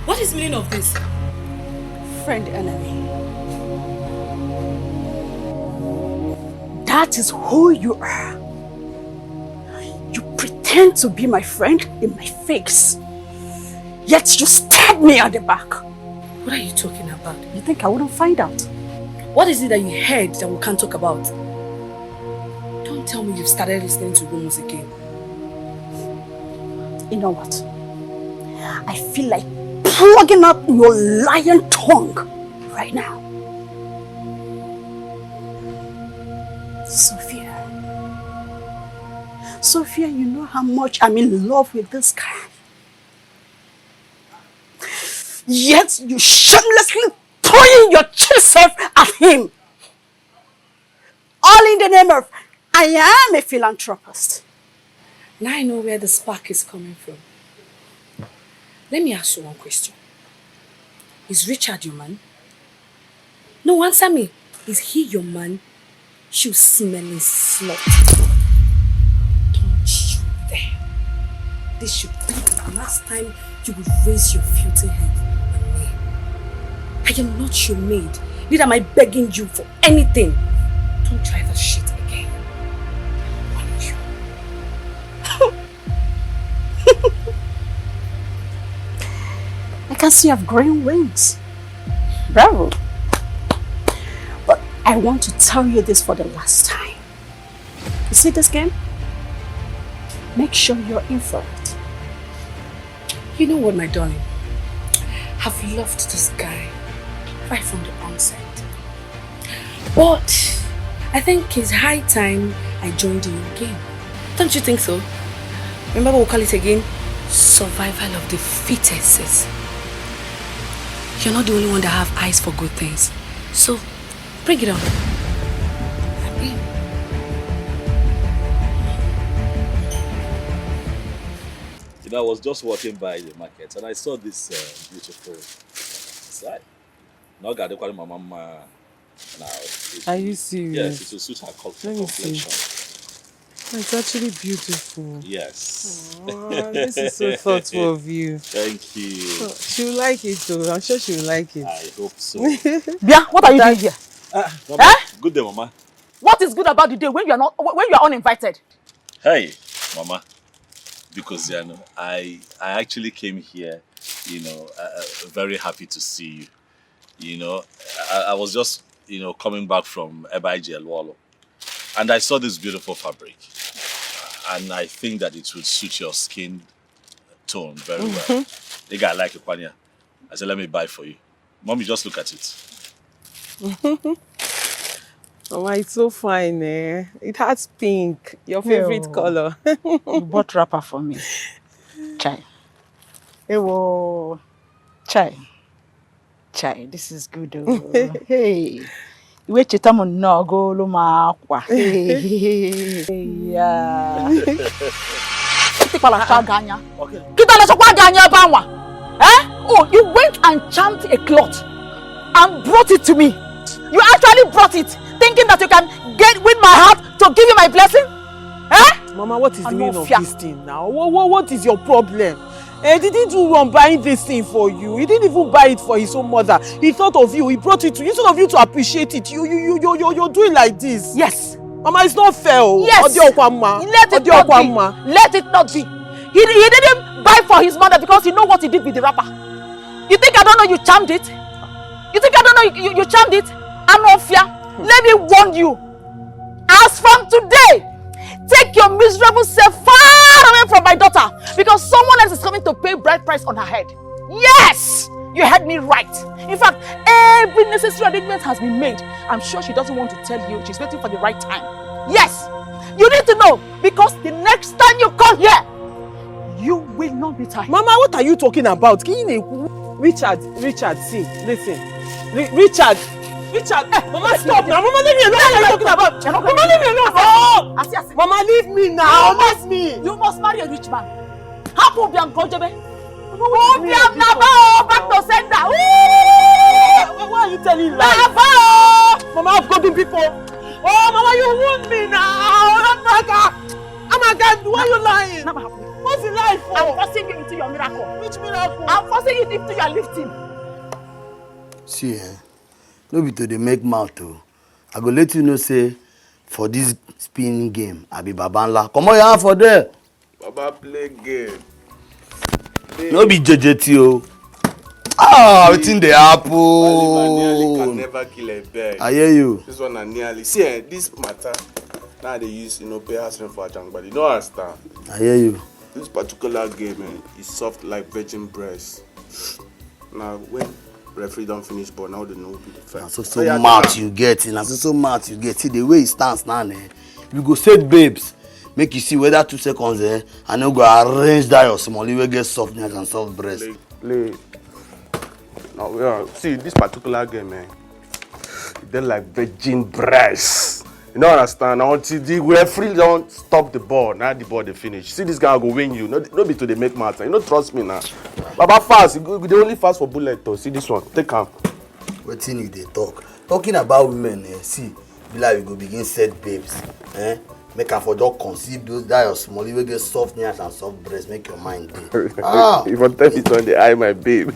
What is the meaning of this? Friend enemy. That is who you are. You pretend to be my friend in my face. Yet you stabbed me at the back. What are you talking about? You think I wouldn't find out? What is it that you heard that we can't talk about? Don't tell me you've started listening to rumors again. You know what? I feel like plugging up your lying tongue right now. Sophia, you know how much I'm in love with this guy. Yet you shamelessly throwing your chill self at him. All in the name of, I am a philanthropist. Now I know where the spark is coming from. Let me ask you one question. Is Richard your man? No, answer me. Is he your man? You smelling slut. Don't you dare. This should be the last time you will raise your filthy hand on me. I am not your maid. Neither am I begging you for anything. Don't try that shit again. I warn you. I can see you have growing wings. Bravo. But I want to tell you this for the last time. You see this game? Make sure you're in for it. You know what, my darling? I've loved this guy right from the onset. But I think it's high time I joined in your game. Don't you think so? Remember what we call it again? Survival of the fittest. You're not the only one that have eyes for good things. So, bring it on. I'm in. You know, I was just walking by the market and I saw this beautiful side. Now, got to call my mama now. Are you serious? Yes, it will suit her complexion. It's actually beautiful. Yes. Oh, this is so thoughtful of you. Thank you. Oh, she'll like it too. I'm sure she'll like it. I hope so. Bia, what are you doing here? Mama, good day, Mama. What is good about the day when you are uninvited? Hey, Mama. Because you know, I actually came here, you know, very happy to see you. You know, I was just, you know, coming back from Ebaiji Elwalo. And I saw this beautiful fabric. And I think that it would suit your skin tone very well. The guy like it, Kwanya. I said, let me buy for you. Mommy, just look at it. Oh, it's so fine, eh? It has pink, your favorite color. You bought wrapper for me. Chai. Ewo. Chai, this is good. Oh. Hey. Iwe cheta mo no go lo ma akwa. Yeah. Kita pala ganya. Okay. Kita na so kwa ganya ba nwa. Oh, you went and charmed a cloth and brought it to me. You actually brought it, thinking that you can win my heart to give you my blessing? Mama, what is the meaning of this thing now? What is your problem? He didn't do wrong buying this thing for you. He didn't even buy it for his own mother. He thought of you. He brought it to you. Instead of you to appreciate it, you're doing like this. Yes. Mama, it's not fair. Yes. Let it not be. Let it not be. He didn't buy for his mother because he knows what he did with the wrapper. You think I don't know you charmed it? You think I don't know you charmed it? Anofia, let me warn you. As from today, take your miserable self far away from my daughter because someone else is coming to pay bride price on her head. Yes! You heard me right. In fact, every necessary arrangement has been made. I'm sure she doesn't want to tell you. She's waiting for the right time. Yes! You need to know because the next time you come here, you will not be tired. Mama, what are you talking about? Richard, see, listen. Richard, Mama, stop now. Mama, leave me alone. What are you talking about? Mama, leave me alone. Oh! Mama, leave me now. Leave me. You must marry a rich man. How come you are going to be? Back to sender. Why are you telling lies? Mama, I've gotten people. Oh, Mama, you wound me now. Amaka, why are you lying? What's the lie for? I'm forcing you into your miracle. Which miracle? I'm forcing you into your lifting. See, no be to dey make mouth o. I go let you know say for this spinning game, I be Babanla. Come on, your hand for there. Baba play game. No be JJT o. Wetin dey happen? Can never kill a bird. I hear you. This one and nearly. See, this matter now they use pay house rent for a junk, but you don't understand. I hear you. This particular game is soft like virgin breast. Now when referee don't finish, but now they know who be the first. So much you get. So much you get. See the way it stands now, you go set babes. Make you see whether 2 seconds and then go arrange that your small. You will get softness and soft breast. Play. Now see this particular game, they're like virgin breast. You don't understand? Until the referee don't stop the ball, now the ball they finish. See this guy go win you. No be to the make matter. You don't trust me now. Baba fast. They only fast for bullet though. See this one. Take him. Wetin you dey talk? Talking about women, see, be like we go begin set babes. Make her for just conceive those that your small, you will get soft knees and soft breast. Make your mind dey. If I tell you on the eye, my babe.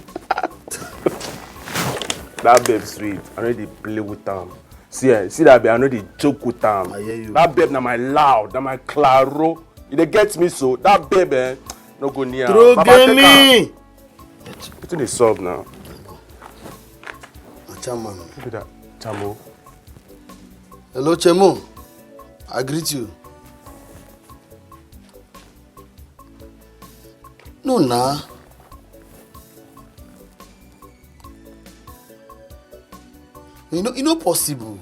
That babe sweet. I know they play with them. See that babe, I know they joke with them. I hear you. That babe, now my loud, now my claro. They get me so. That babe, no go near. Throw me. What they solve now? Chairman. Look at that. Chamo. Hello, Chemo. I greet you. No, nah. You know possible.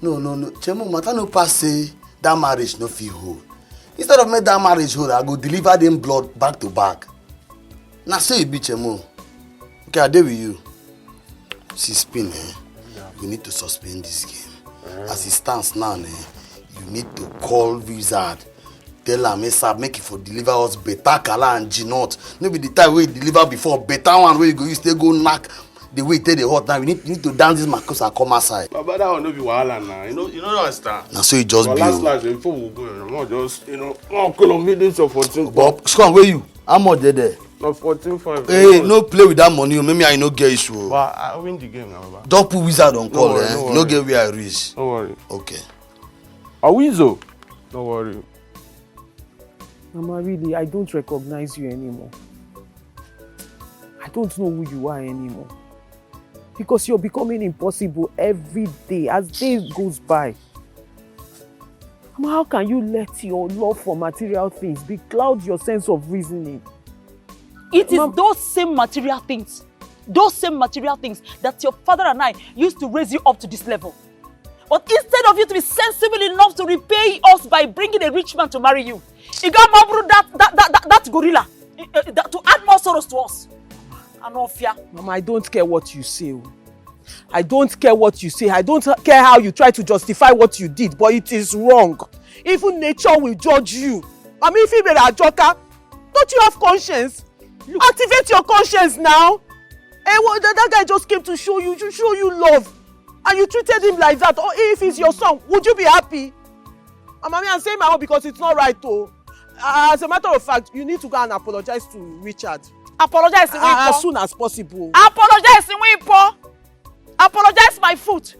No. Chemo, matter no pass say that marriage no fit hold. Instead of make that marriage hold, I go deliver them blood back to back. Now say you be Chemo. Okay, I deal with you. See spin, we need to suspend this game. As it stands now, you need to call Wizard. Tell am ASAP make it for deliver us better Kala and Ginot. No be the time we deliver before better one where you go, you still go knock the way take the hot now. You need to dance this Marcos and come outside. But that will not be wahala now. You know understand. Now so you just be. Last before we go, just call on me this of 14. But come where you? How much there? No 14.5. Hey, no play with that money. Maybe I no get issue. But I win the game now, Baba. Don't put Wizard on call, worry, no get where I reach. Don't worry. Okay. A Wizo? Don't worry. Mama, really, I don't recognize you anymore. I don't know who you are anymore. Because you're becoming impossible every day as days goes by. Mama, how can you let your love for material things becloud your sense of reasoning? It is those same material things that your father and I used to raise you up to this level. But instead of you to be sensible enough to repay us by bringing a rich man to marry you, you got that gorilla to add more sorrows to us. Anofia. Mama, I don't care what you say. I don't care what you say. I don't care how you try to justify what you did, but it is wrong. Even nature will judge you. I mean, if you are a joker, don't you have conscience? Look. Activate your conscience now. Hey, that guy just came to show you love. And you treated him like that. Or if he's your son, would you be happy? Mommy, I'm saying my own because it's not right though. As a matter of fact, you need to go and apologize to Richard. Apologize as soon as possible. Apologize, Wipo. Apologize my foot.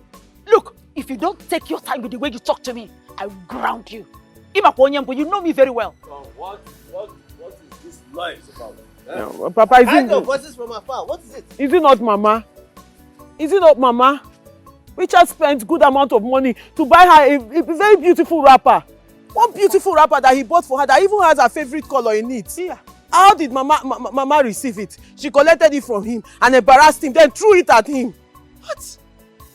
Look, if you don't take your time with the way you talk to me, I will ground you. Imakonyembo, you know me very well. What is this noise about? Yeah, Papa, I know voices from afar. What is it? Is it not Mama? Is it not Mama? Richard spent good amount of money to buy her a very beautiful wrapper. One beautiful wrapper that he bought for her that even has her favorite color in it. Yeah. How did Mama receive it? She collected it from him and embarrassed him, then threw it at him. What?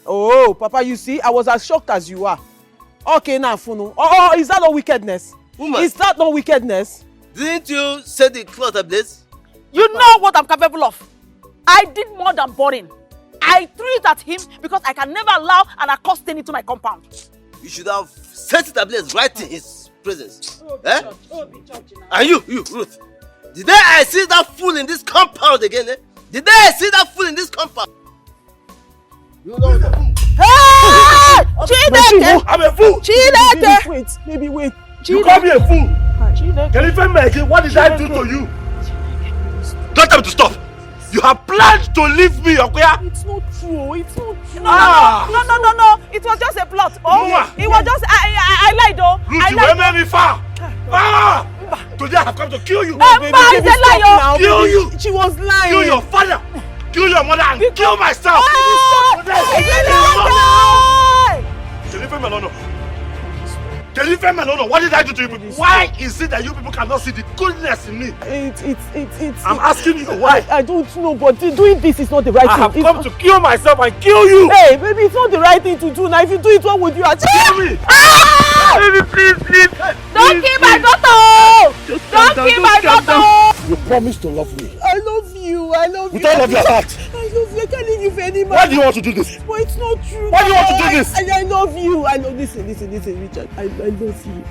Oh, Papa, you see, I was as shocked as you are. Okay, now, Funu. Oh, is that not wickedness? Woman. Is that not wickedness? Didn't you set the cloth ablaze? You know what I'm capable of. I did more than boring. I threw it at him because I can never allow an accursed thing into my compound. You should have set it ablaze right in his presence. And you, Ruth, did I see that fool in this compound again? Eh? Did I see that fool in this compound? You know that. Hey! Chineke! I'm a fool! Chineke! Maybe wait. You call me a fool? Can you defend me again? What did I do to you? Don't tell me to stop! You have planned to leave me, Okoya? It's not true. It's not true. No. It was just a plot. Oh, it was just I lied though. Ruth, you will make me far. Today I have come to kill you. Baby, is a liar. Kill you. She was lying. Kill your father. Kill your mother and kill myself. Can you me alone? Can you me alone? What did I do to you people? Why is it that you people cannot see the goodness in me? I'm asking you why. I don't know, but doing this is not the right thing. I have come to kill myself and kill you. Hey, baby, it's not the right thing to do. Now, if you do it, what would you achieve? Kill me. Baby, please. Don't kill my daughter. Don't kill my daughter. You promised to love me. I love you. I love you. With all of your heart. I love you. I can't leave you for any man. Why do you want to do this? But it's not true. Why do you want to do this? I love you. I love. Listen, Richard. I love you.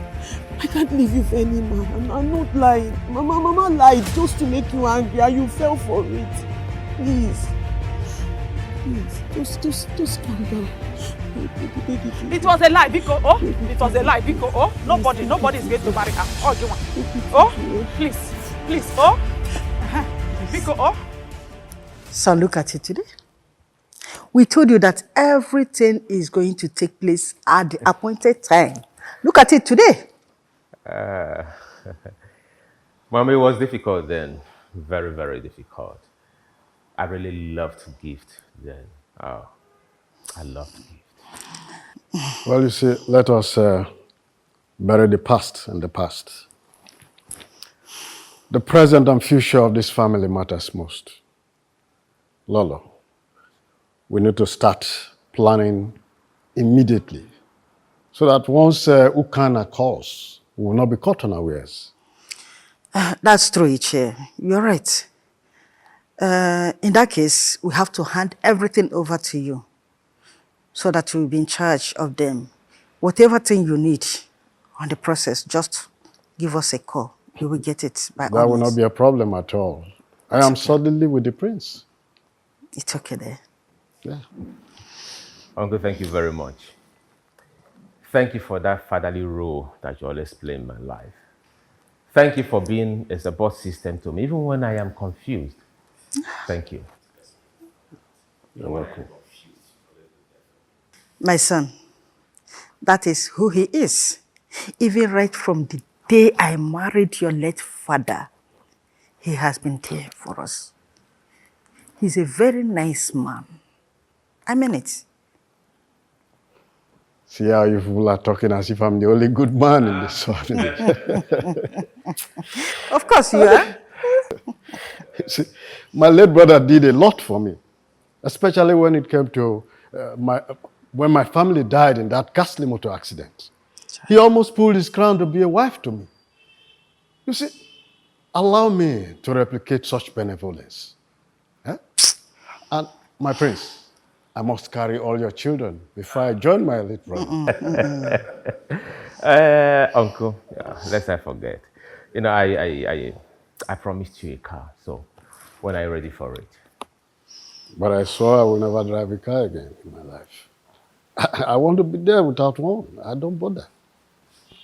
I can't leave you for any man. I'm not lying. Mama lied just to make you angry, and you fell for it. Please, just calm down. It was a lie, Biko. Oh, it was a lie, Biko. Oh, nobody is going to marry her. Oh, you want? Oh, please. Oh, Biko. Oh. So look at it today. We told you that everything is going to take place at the appointed time. Look at it today. Mommy, it was difficult then. Very, very difficult. I really loved to gift then. Oh, I loved to gift. Well, you see, let us bury the past in the past. The present and future of this family matters most. Lolo, we need to start planning immediately so that once Ukana calls, we will not be caught unawares. That's true, Iche. You're right. In that case, we have to hand everything over to you so that you'll be in charge of them. Whatever thing you need on the process, just give us a call. You will get it by all That will means. not be a problem at all. I am suddenly with the prince. It's okay there. Yeah. Uncle, thank you very much. Thank you for that fatherly role that you always play in my life. Thank you for being a support system to me, even when I am confused. Thank you. You're welcome. My son, that is who he is. Even right from the day I married your late father, he has been there for us. He's a very nice man. I mean it. See how you people are talking as if I'm the only good man in this family. Of course you are. See, my late brother did a lot for me, especially when it came to when my family died in that ghastly motor accident. He almost pulled his crown to be a wife to me. You see, allow me to replicate such benevolence. Eh? And my prince, I must carry all your children before I join my late brother. Uncle, lest I forget. You know, I promised you a car, so when are you ready for it? But I swore I will never drive a car again in my life. I want to be there without one. I don't bother.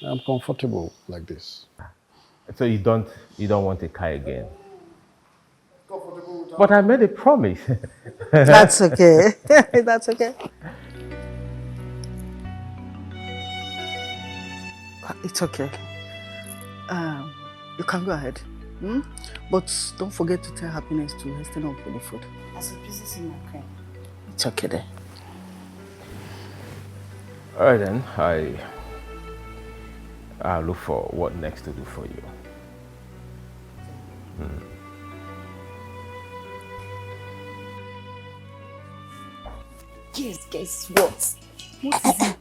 I'm comfortable like this. So you don't want a car again? But I made a promise. That's okay. That's okay. It's okay. You can go ahead. Hmm? But don't forget to tell Happiness to hasten up for the food. As a pieces in my cream. It's okay there. Alright then, I'll look for what next to do for you. Yes, guess what? What is it?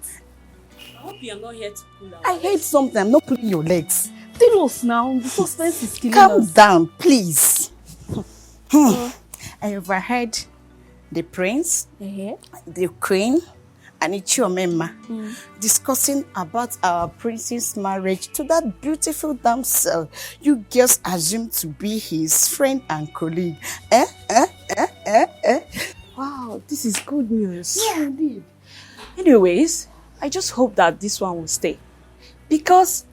I hope you are not here to pull out. I hate something. I'm not pulling your legs. Tell us now. The suspense is killing Calm us. down, please. I overheard the prince, the queen, and Ichiomema discussing about our prince's marriage to that beautiful damsel you girls assumed to be his friend and colleague. Wow, this is good news. Yeah, indeed. Anyways, I just hope that this one will stay. Because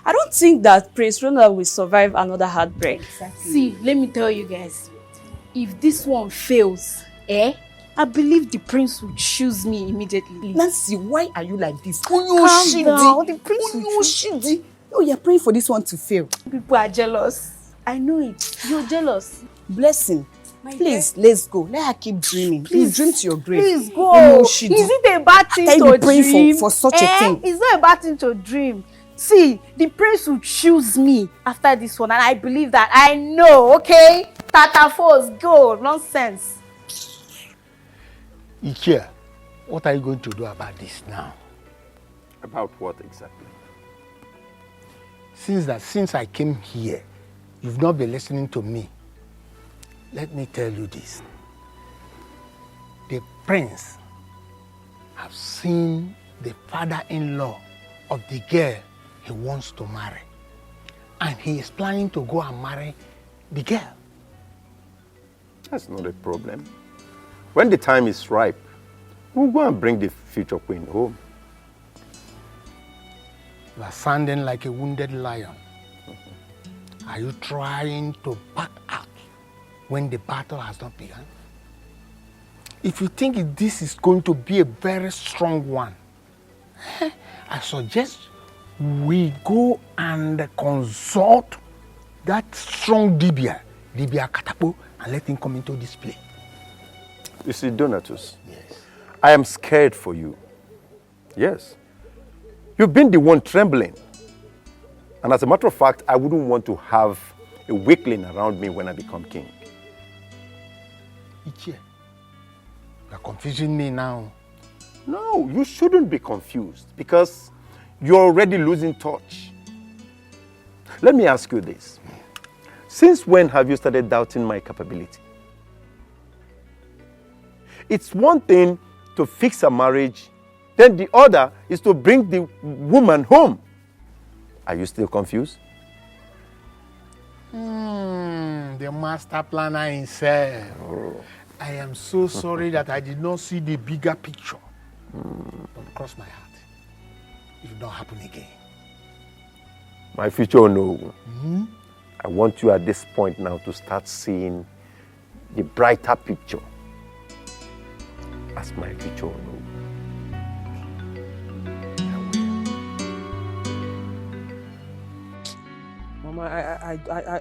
I don't think that Prince Ronald will survive another heartbreak. Exactly. See, let me tell you guys, if this one fails, I believe the prince will choose me immediately. Nancy, why are you like this? Calm down. The prince will Shidi. Oh, you're praying for this one to fail. People are jealous. I know it. You're jealous. Blessing. Please, let's go. Let her keep dreaming. Please dream to your grave. Please go. Is Shidi. it a bad thing After to you praying dream? for such a thing. It's not a bad thing to dream. See, the prince will choose me after this one, and I believe that. I know, okay? Tata force, go. Nonsense. Ichia, what are you going to do about this now? About what exactly? Since I came here, you've not been listening to me. Let me tell you this. The prince has seen the father-in-law of the girl he wants to marry. And he is planning to go and marry the girl. That's not a problem. When the time is ripe, we'll go and bring the future queen home. You are sounding like a wounded lion. Are you trying to back out when the battle has not begun? If you think this is going to be a very strong one, I suggest we go and consult that strong Dibia Katapo, and let him come into this play. You see, Donatus, yes. I am scared for you. Yes. You've been the one trembling. And as a matter of fact, I wouldn't want to have a weakling around me when I become king. Ichie, you're confusing me now. No, you shouldn't be confused because you're already losing touch. Let me ask you this. Since when have you started doubting my capability? It's one thing to fix a marriage, then the other is to bring the woman home. Are you still confused? The master planner himself. Oh. I am so sorry that I did not see the bigger picture. Don't cross my heart. It will not happen again. My future, no. I want you at this point now to start seeing the brighter picture as my future, no. Mama,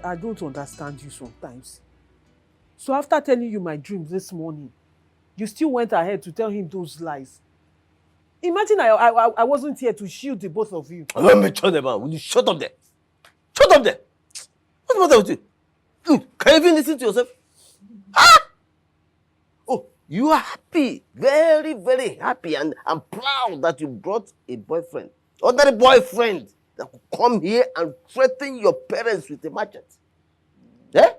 I don't understand you sometimes. So after telling you my dreams this morning, you still went ahead to tell him those lies. Imagine I wasn't here to shield the both of you. Let me turn them out. Will you shut up there? Shut up there! What's the matter with you? Can you even listen to yourself? Ah! Oh, you are happy. Very, very happy. And I'm proud that you brought a boyfriend. Ordinary boyfriend that could come here and threaten your parents with a machete. Yeah?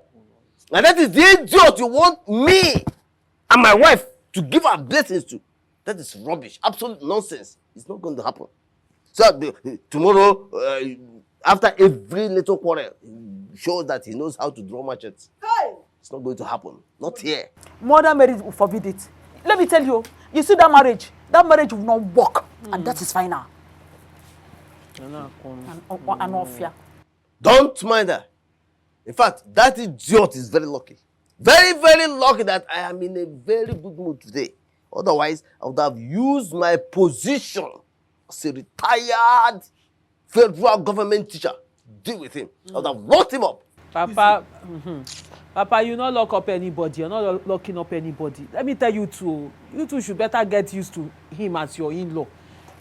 And that is the idiot you want me and my wife to give our blessings to. That is rubbish. Absolute nonsense. It's not going to happen. So tomorrow, after every little quarrel, he shows that he knows how to draw machetes. Hey! It's not going to happen. Not here. Mother Mary will forbid it. Let me tell you, you see that marriage will not work. And that is final. And all fear. Don't mind her. In fact, that idiot is very lucky. Very, very lucky that I am in a very good mood today. Otherwise, I would have used my position as a retired federal government teacher to deal with him. I would have locked him up. Papa, Papa, you're not lock up anybody. You're not locking up anybody. Let me tell you two should better get used to him as your in-law.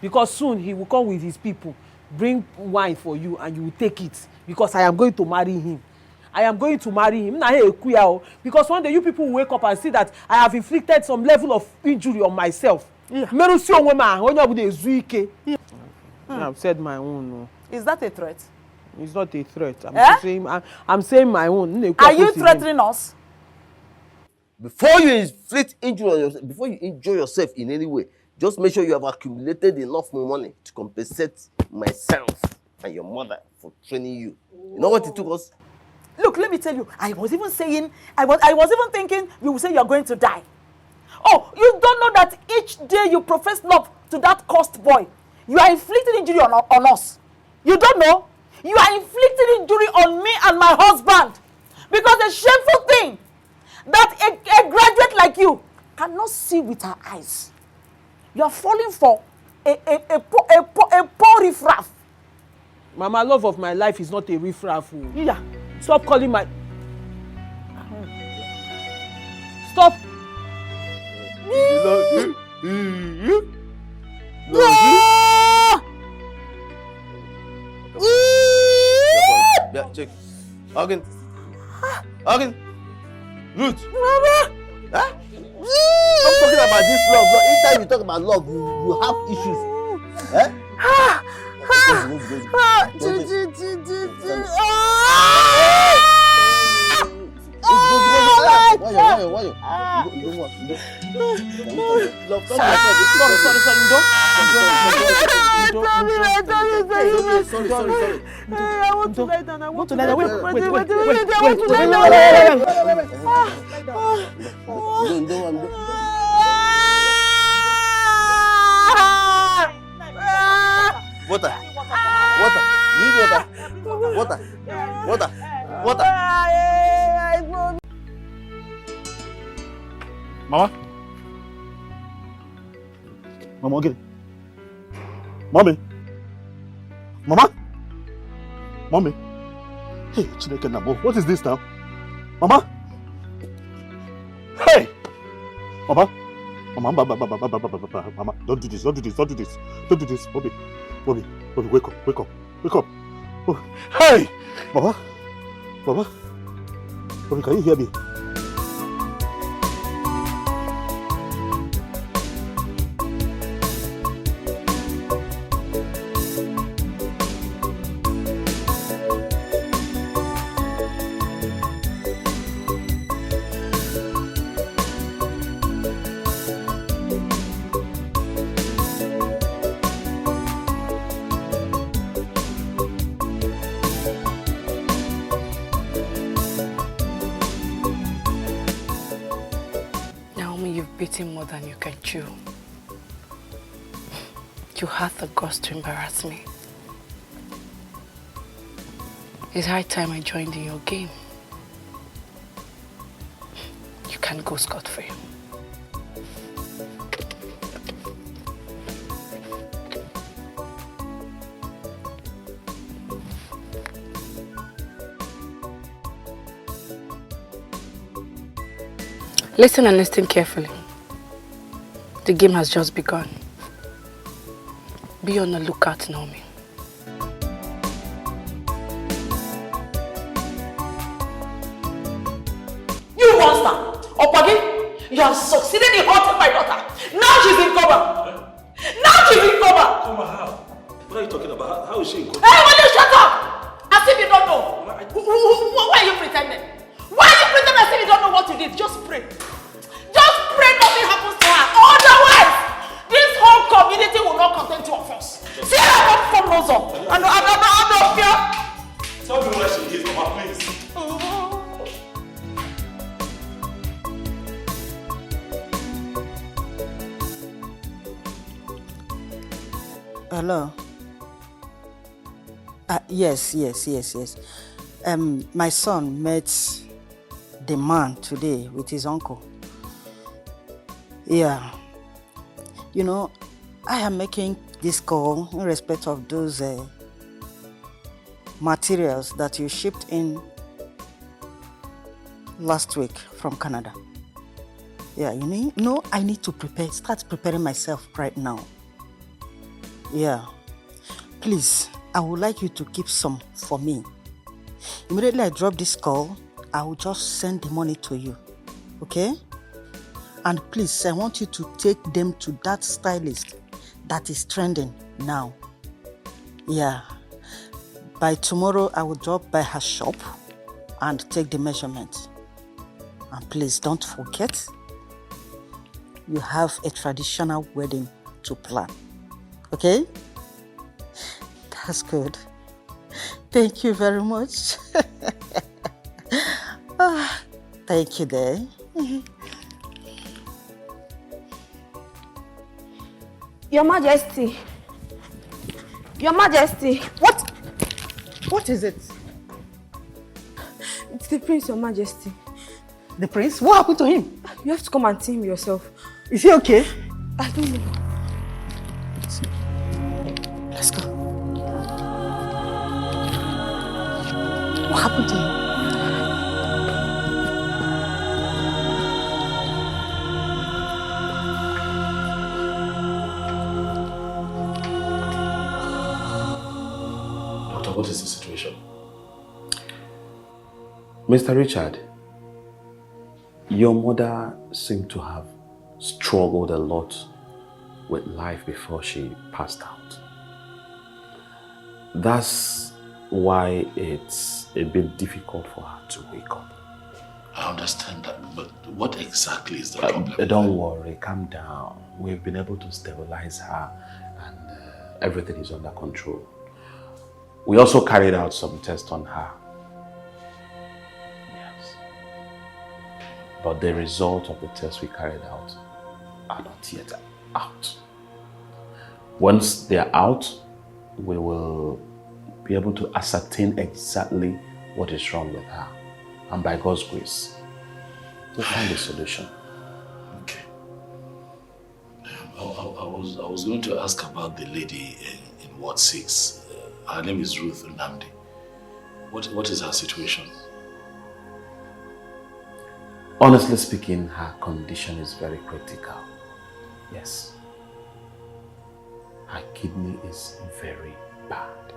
Because soon he will come with his people, bring wine for you, and you will take it. Because I am going to marry him. I am going to marry him. Because one day you people will wake up and see that I have inflicted some level of injury on myself. I have said my own. No. Is that a threat? It's not a threat. I'm saying my own. Are you threatening us? Before you inflict injury on yourself, before you injure yourself in any way, just make sure you have accumulated enough money to compensate myself and your mother for training you. You know what it took us? Look, let me tell you, I was even thinking you will say you're going to die. Oh, you don't know that each day you profess love to that cursed boy, you are inflicting injury on us. You don't know? You are inflicting injury on me and my husband. Because the shameful thing that a graduate like you cannot see with her eyes. You are falling for a poor riffraff. Mama, love of my life is not a riffraff. Yeah. Stop calling my... Stop. Yeah, check. Again. Ruth. Mama. Huh? Stop talking about this love. Anytime you talk about love, you have issues. Eh? Water. You need water. Water. Mama? Mama, get it. Mommy? Mama? Mommy? Hey, Chineke Nabo, what is this now? Mama? Hey! Mama? Mama, don't do this. Bobby, wake up. Oh. Hey! Mama? Bobby, can you hear me? More than you can chew. You had the guts to embarrass me. It's high time I joined in your game. You can't go scot-free. Listen and listen carefully. The game has just begun. Be on the lookout, Naomi. You monster! Opagi, you have succeeded in hurting my daughter. Now she's in coma. Coma how? What are you talking about? How is she in coma? Hey, will you shut up? As if you don't know. Why are you pretending? Why are you pretending as if you don't know what you did? Just pray. Pray nothing happens to her. Otherwise, this whole community will not content two of us. See how much fun goes on. I know fear. Tell me where she is, Mama, please. Hello. Yes. My son met the man today with his uncle. Yeah. You know, I am making this call in respect of those materials that you shipped in last week from Canada. Yeah, you know, I need to start preparing myself right now. Yeah. Please, I would like you to keep some for me. Immediately I drop this call, I will just send the money to you. Okay? And please, I want you to take them to that stylist that is trending now. Yeah. By tomorrow, I will drop by her shop and take the measurement. And please don't forget, you have a traditional wedding to plan. Okay? That's good. Thank you very much. Thank you, dear. Your Majesty. Your Majesty. What is it? It's the Prince, Your Majesty. The Prince? What happened to him? You have to come and see him yourself. Is he okay? I don't know. Let's go. What happened to him? Doctor, what is the situation? Mr. Richard, your mother seemed to have struggled a lot with life before she passed out. That's why it's a bit difficult for her to wake up. I understand that, but what exactly is the problem? Don't worry, calm down. We've been able to stabilize her and everything is under control. We also carried out some tests on her. Yes. But the result of the tests we carried out are not yet out. Once they are out, we will be able to ascertain exactly what is wrong with her. And by God's grace, we'll find a solution. Okay. I was going to ask about the lady in Ward 6. Her name is Ruth Ndmary. What is her situation? Honestly speaking, her condition is very critical. Yes. Her kidney is very bad.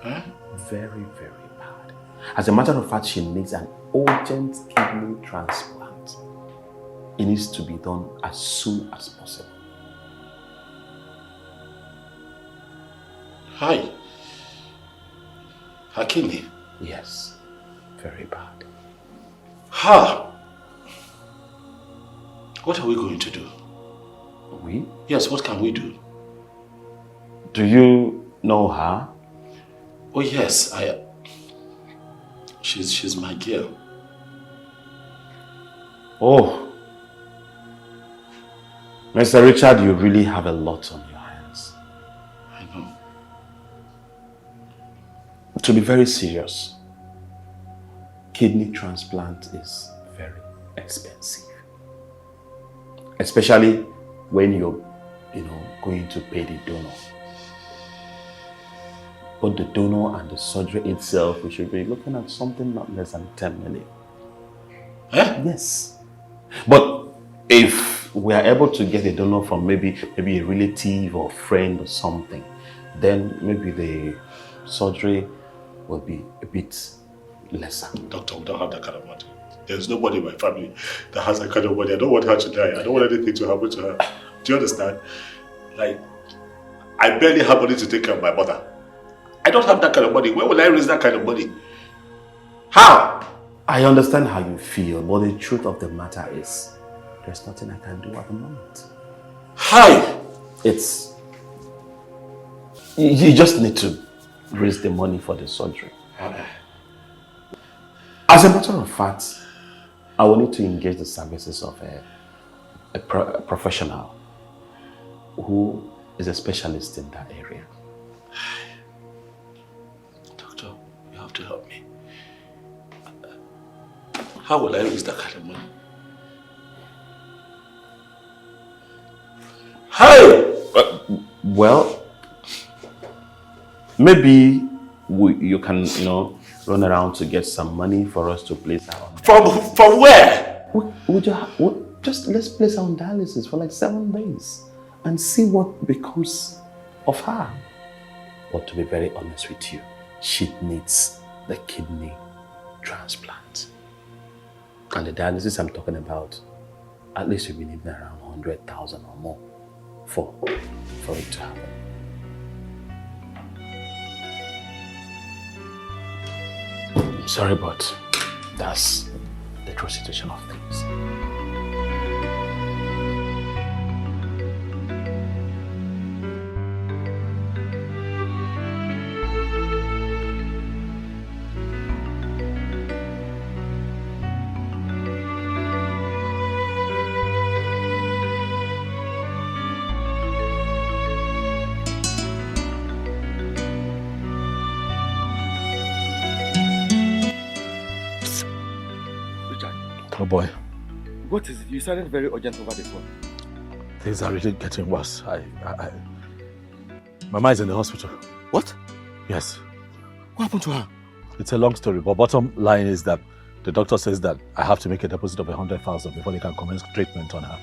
Huh? Very, very bad. As a matter of fact, she needs an urgent kidney transplant. It needs to be done as soon as possible. Hi. Her kidney? Yes. Very bad. Ha! What are we going to do? We? Yes, what can we do? Do you know her? Oh yes, she's my girl. Oh. Mr. Richard, you really have a lot on your hands. I know. To be very serious, kidney transplant is very expensive. Especially when you're, going to pay the donor. But the donor and the surgery itself, we should be looking at something not less than 10 million. Eh? Yes. But if we are able to get a donor from maybe a relative or friend or something, then maybe the surgery will be a bit lesser. Doctor, we don't have that kind of money. There's nobody in my family that has that kind of money. I don't want her to die. I don't want anything to happen to her. Do you understand? Like, I barely have money to take care of my mother. I don't have that kind of money. Where will I raise that kind of money? How? I understand how you feel, but the truth of the matter is, there's nothing I can do at the moment. Hi! You just need to raise the money for the surgery. As a matter of fact, I will need to engage the services of a professional who is a specialist in that area. Doctor, you have to help me. How will I raise that kind of money? Hey! Well, maybe you can, run around to get some money for us to place her on. From where? Just let's place her on dialysis for like 7 days and see what becomes of her. But to be very honest with you, she needs the kidney transplant. And the dialysis I'm talking about, at least we'll be needing around 100,000 or more for it to happen. I'm sorry, but that's the true situation of things. Oh boy. What is it? You sounded very urgent over the phone. Things are really getting worse. Mama is in the hospital. What? Yes. What happened to her? It's a long story, but bottom line is that the doctor says that I have to make a deposit of 100,000 before they can commence treatment on her.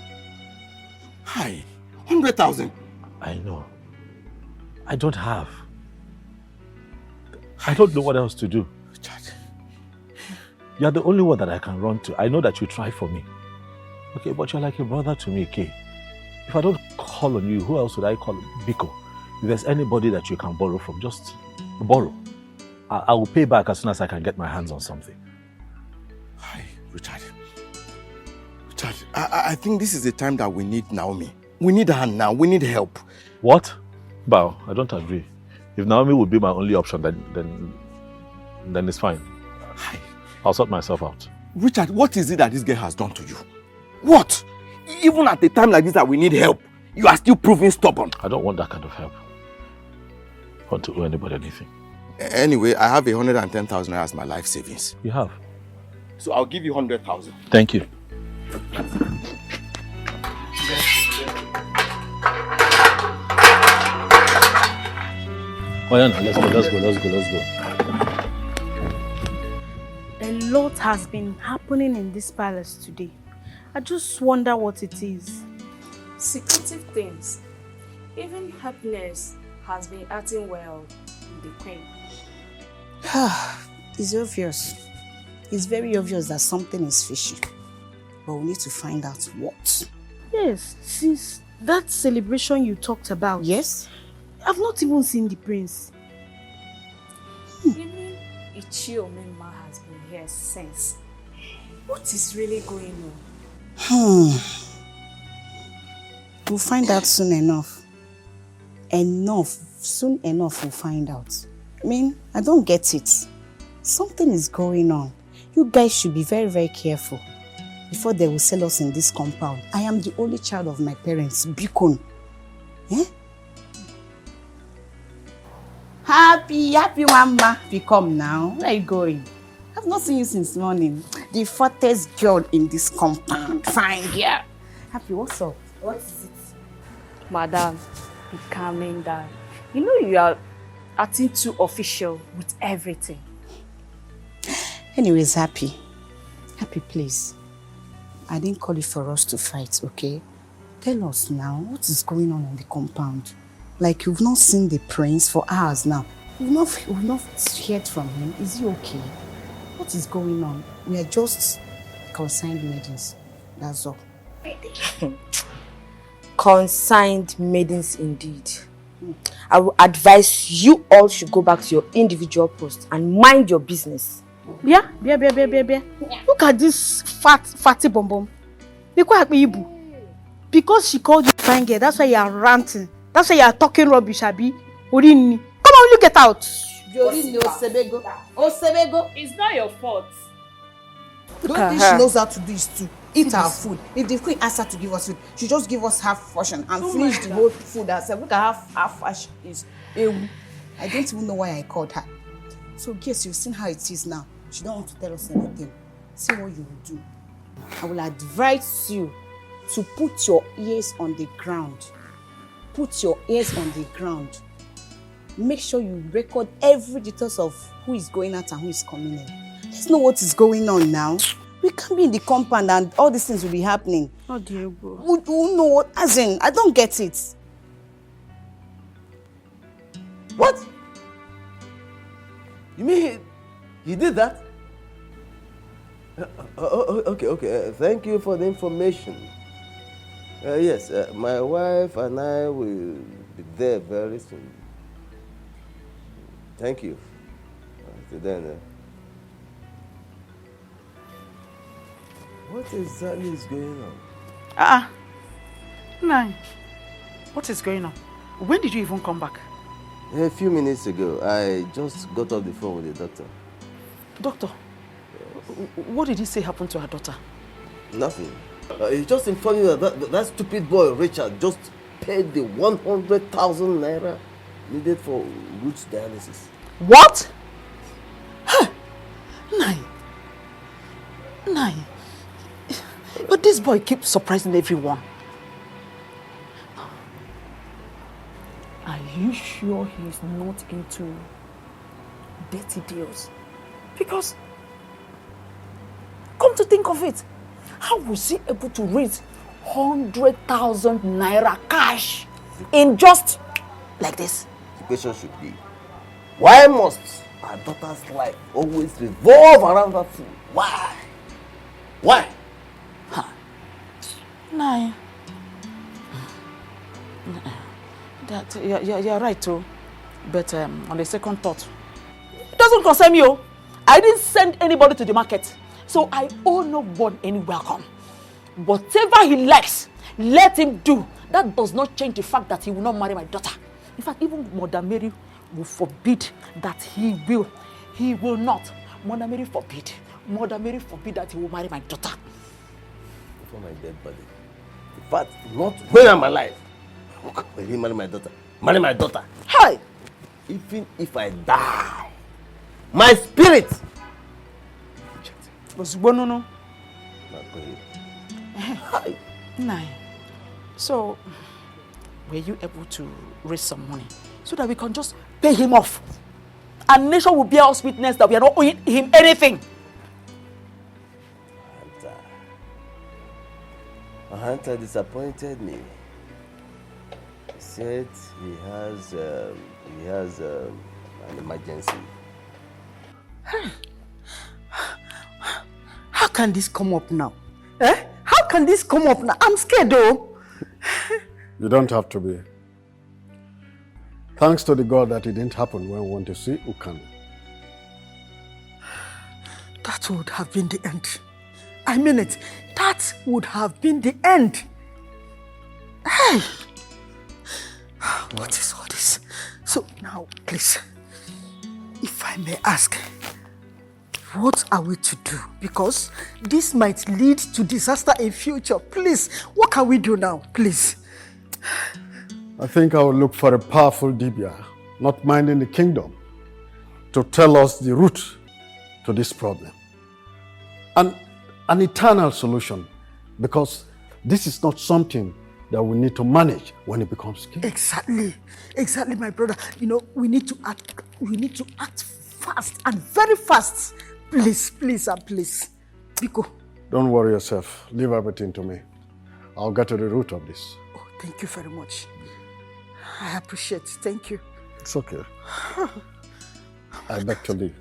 Hi, 100,000? I know. I don't have. I don't know what else to do. You're the only one that I can run to. I know that you try for me. Okay, but you're like a brother to me, Kay. If I don't call on you, who else would I call? Biko. If there's anybody that you can borrow from, just borrow. I will pay back as soon as I can get my hands on something. Hi, Richard. I think this is the time that we need Naomi. We need her now. We need help. What? Bao, I don't agree. If Naomi would be my only option, then it's fine. Hi. I'll sort myself out. Richard, what is it that this girl has done to you? What? Even at a time like this that we need help, you are still proving stubborn. I don't want that kind of help. I want to owe anybody anything. Anyway, I have 110,000 as my life savings. You have? So I'll give you 100,000. Thank you. Oh yeah, let's go. A lot has been happening in this palace today. I just wonder what it is. Secretive things. Even happiness has been acting well with the queen. It's obvious. It's very obvious that something is fishy. But we need to find out what. Yes, since that celebration you talked about. Yes? I've not even seen the prince. Even Ichiomema has been here since. What is really going on? We'll find out soon enough. Soon enough we'll find out. I mean, I don't get it. Something is going on. You guys should be very, very careful before they will sell us in this compound. I am the only child of my parents, Bikon. Eh? Happy mama. Become now. Where are you going? I've not seen you since morning. The fattest girl in this compound. Fine girl. Happy, what's up? What is it? Madam, be calming down. You know you are acting too official with everything. Anyways, Happy, please. I didn't call you for us to fight, okay? Tell us now, what is going on in the compound? Like, you've not seen the prince for hours now. We've not heard from him. Is he okay? What is going on? We are just consigned maidens. That's all. Consigned maidens indeed. I will advise you all should go back to your individual post and mind your business. Bia. Look at this fatty bum. Because she called you fine girl, that's why you are ranting. That's why you are talking rubbish, Abi. Orini. Come on, you get out. Osebego. It's not your fault. Don't think she knows how to do this too. Eat her food. If the queen asks her to give us food, she just give us half portion and finish the whole food herself. Look at how she is. I don't even know why I called her. So guess you've seen how it is now. She don't want to tell us anything. See what you will do. I will advise you to put your ears on the ground. Put your ears on the ground. Make sure you record every details of who is going out and who is coming in. Let's know what is going on now. We can't be in the compound and all these things will be happening. Oh dear, bro. Who know what? As in, I don't get it. What? You mean he did that? Okay. Thank you for the information. Yes, my wife and I will be there very soon. Thank you. Till then. What exactly is going on? Nine. What is going on? When did you even come back? A few minutes ago, I just got off the phone with the doctor. Doctor, what did he say happened to her daughter? Nothing. He just informed me that stupid boy, Richard, just paid the 100,000 naira needed for root dialysis. What? Nine. But this boy keeps surprising everyone. Are you sure he's not into dirty deals? Because, come to think of it, how was he able to raise 100,000 naira cash in just like this? The question should be, why must our daughter's life always revolve around that fool? Why? Why? Nine. That you're right too, but on the second thought, it doesn't concern me. I didn't send anybody to the market, so I owe no one any welcome. Whatever he likes, let him do. That does not change the fact that he will not marry my daughter. In fact, even Mother Mary will forbid that he will. He will not. Mother Mary forbid. Mother Mary forbid that he will marry my daughter. For my dead body. In fact, not when I'm alive. Will he marry my daughter? Marry my daughter. Hi! Even if I die, my spirit. No. Not going. Hi. Nine. So, were you able to raise some money so that we can just pay him off? And nation will bear us witness that we are not owing him anything. Hunter disappointed me. He said he has an emergency. How can this come up now? How can this come up now? I'm scared though. You don't have to be. Thanks to the God that it didn't happen when we want to see Ukan. That would have been the end. I mean it. That would have been the end. Hey! What is all this? So now, please, if I may ask, what are we to do? Because this might lead to disaster in future. Please, what can we do now? Please. I think I will look for a powerful Dibia, not minding the kingdom, to tell us the root to this problem. And an eternal solution, because this is not something that we need to manage when it becomes king. Exactly, my brother. You know, we need to act fast and very fast. Please, and please. Biko. Don't worry yourself. Leave everything to me. I'll get to the root of this. Oh, thank you very much. I appreciate it. Thank you. It's okay. I beg to leave.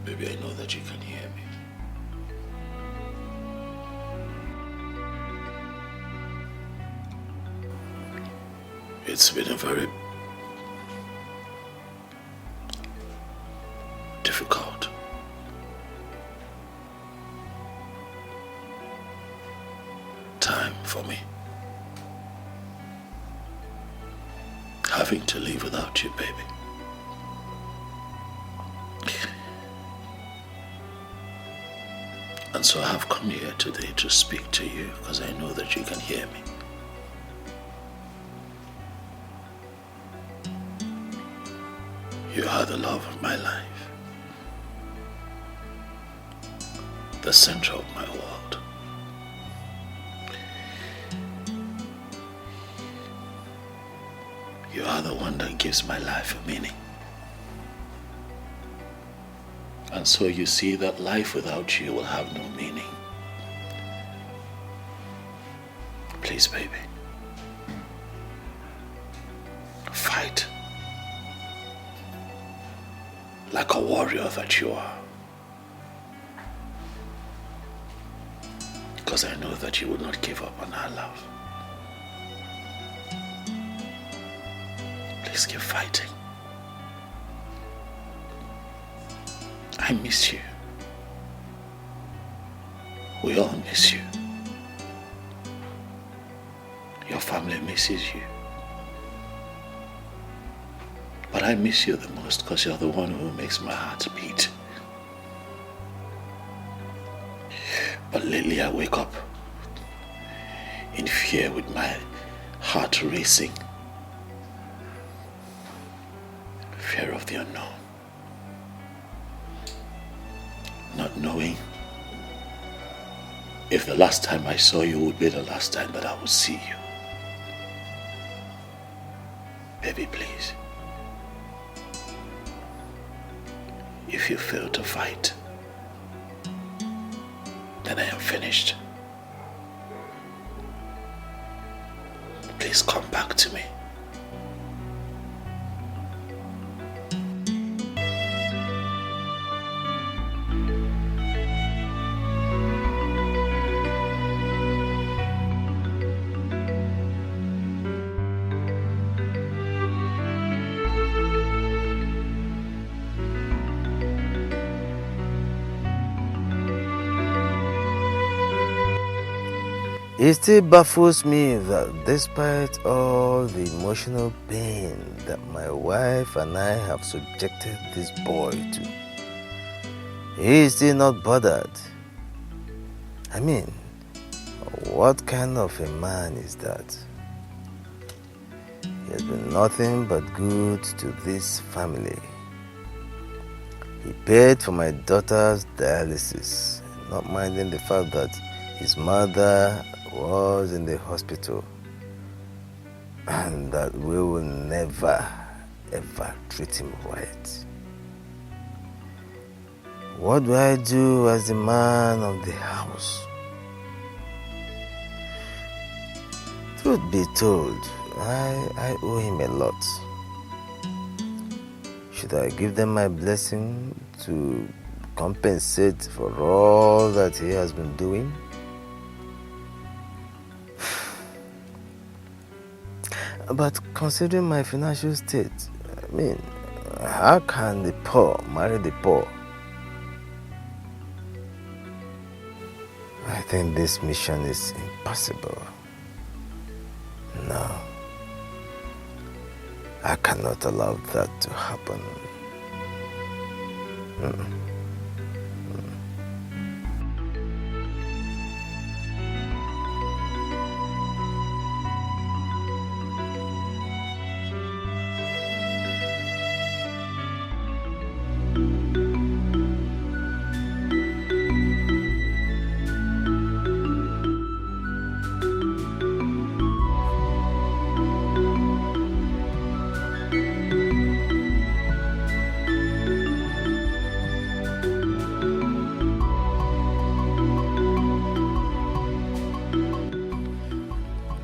Baby, I know that you can hear me. It's been a very difficult. Time for me. Having to live without you, baby. And so I have come here today to speak to you because I know that you can hear me. You are the love of my life, the center of my world. You are the one that gives my life a meaning. And so you see that life without you will have no meaning. Please, baby, fight like a warrior that you are. Because I know that you will not give up on our love. Please keep fighting. I miss you. We all miss you. Your family misses you. But I miss you the most because you're the one who makes my heart beat. But lately I wake up in fear with my heart racing. Fear of the unknown. Not knowing if the last time I saw you would be the last time that I will see you. Baby, please. If you fail to fight, then I am finished. Please come back to me. It still baffles me that despite all the emotional pain that my wife and I have subjected this boy to, he is still not bothered. I mean, what kind of a man is that? He has been nothing but good to this family. He paid for my daughter's dialysis, not minding the fact that his mother was in the hospital and that we will never ever treat him right. What do I do as the man of the house? Truth be told, I owe him a lot. Should I give them my blessing to compensate for all that he has been doing? But considering my financial state, I mean, how can the poor marry the poor? I think this mission is impossible. No. I cannot allow that to happen.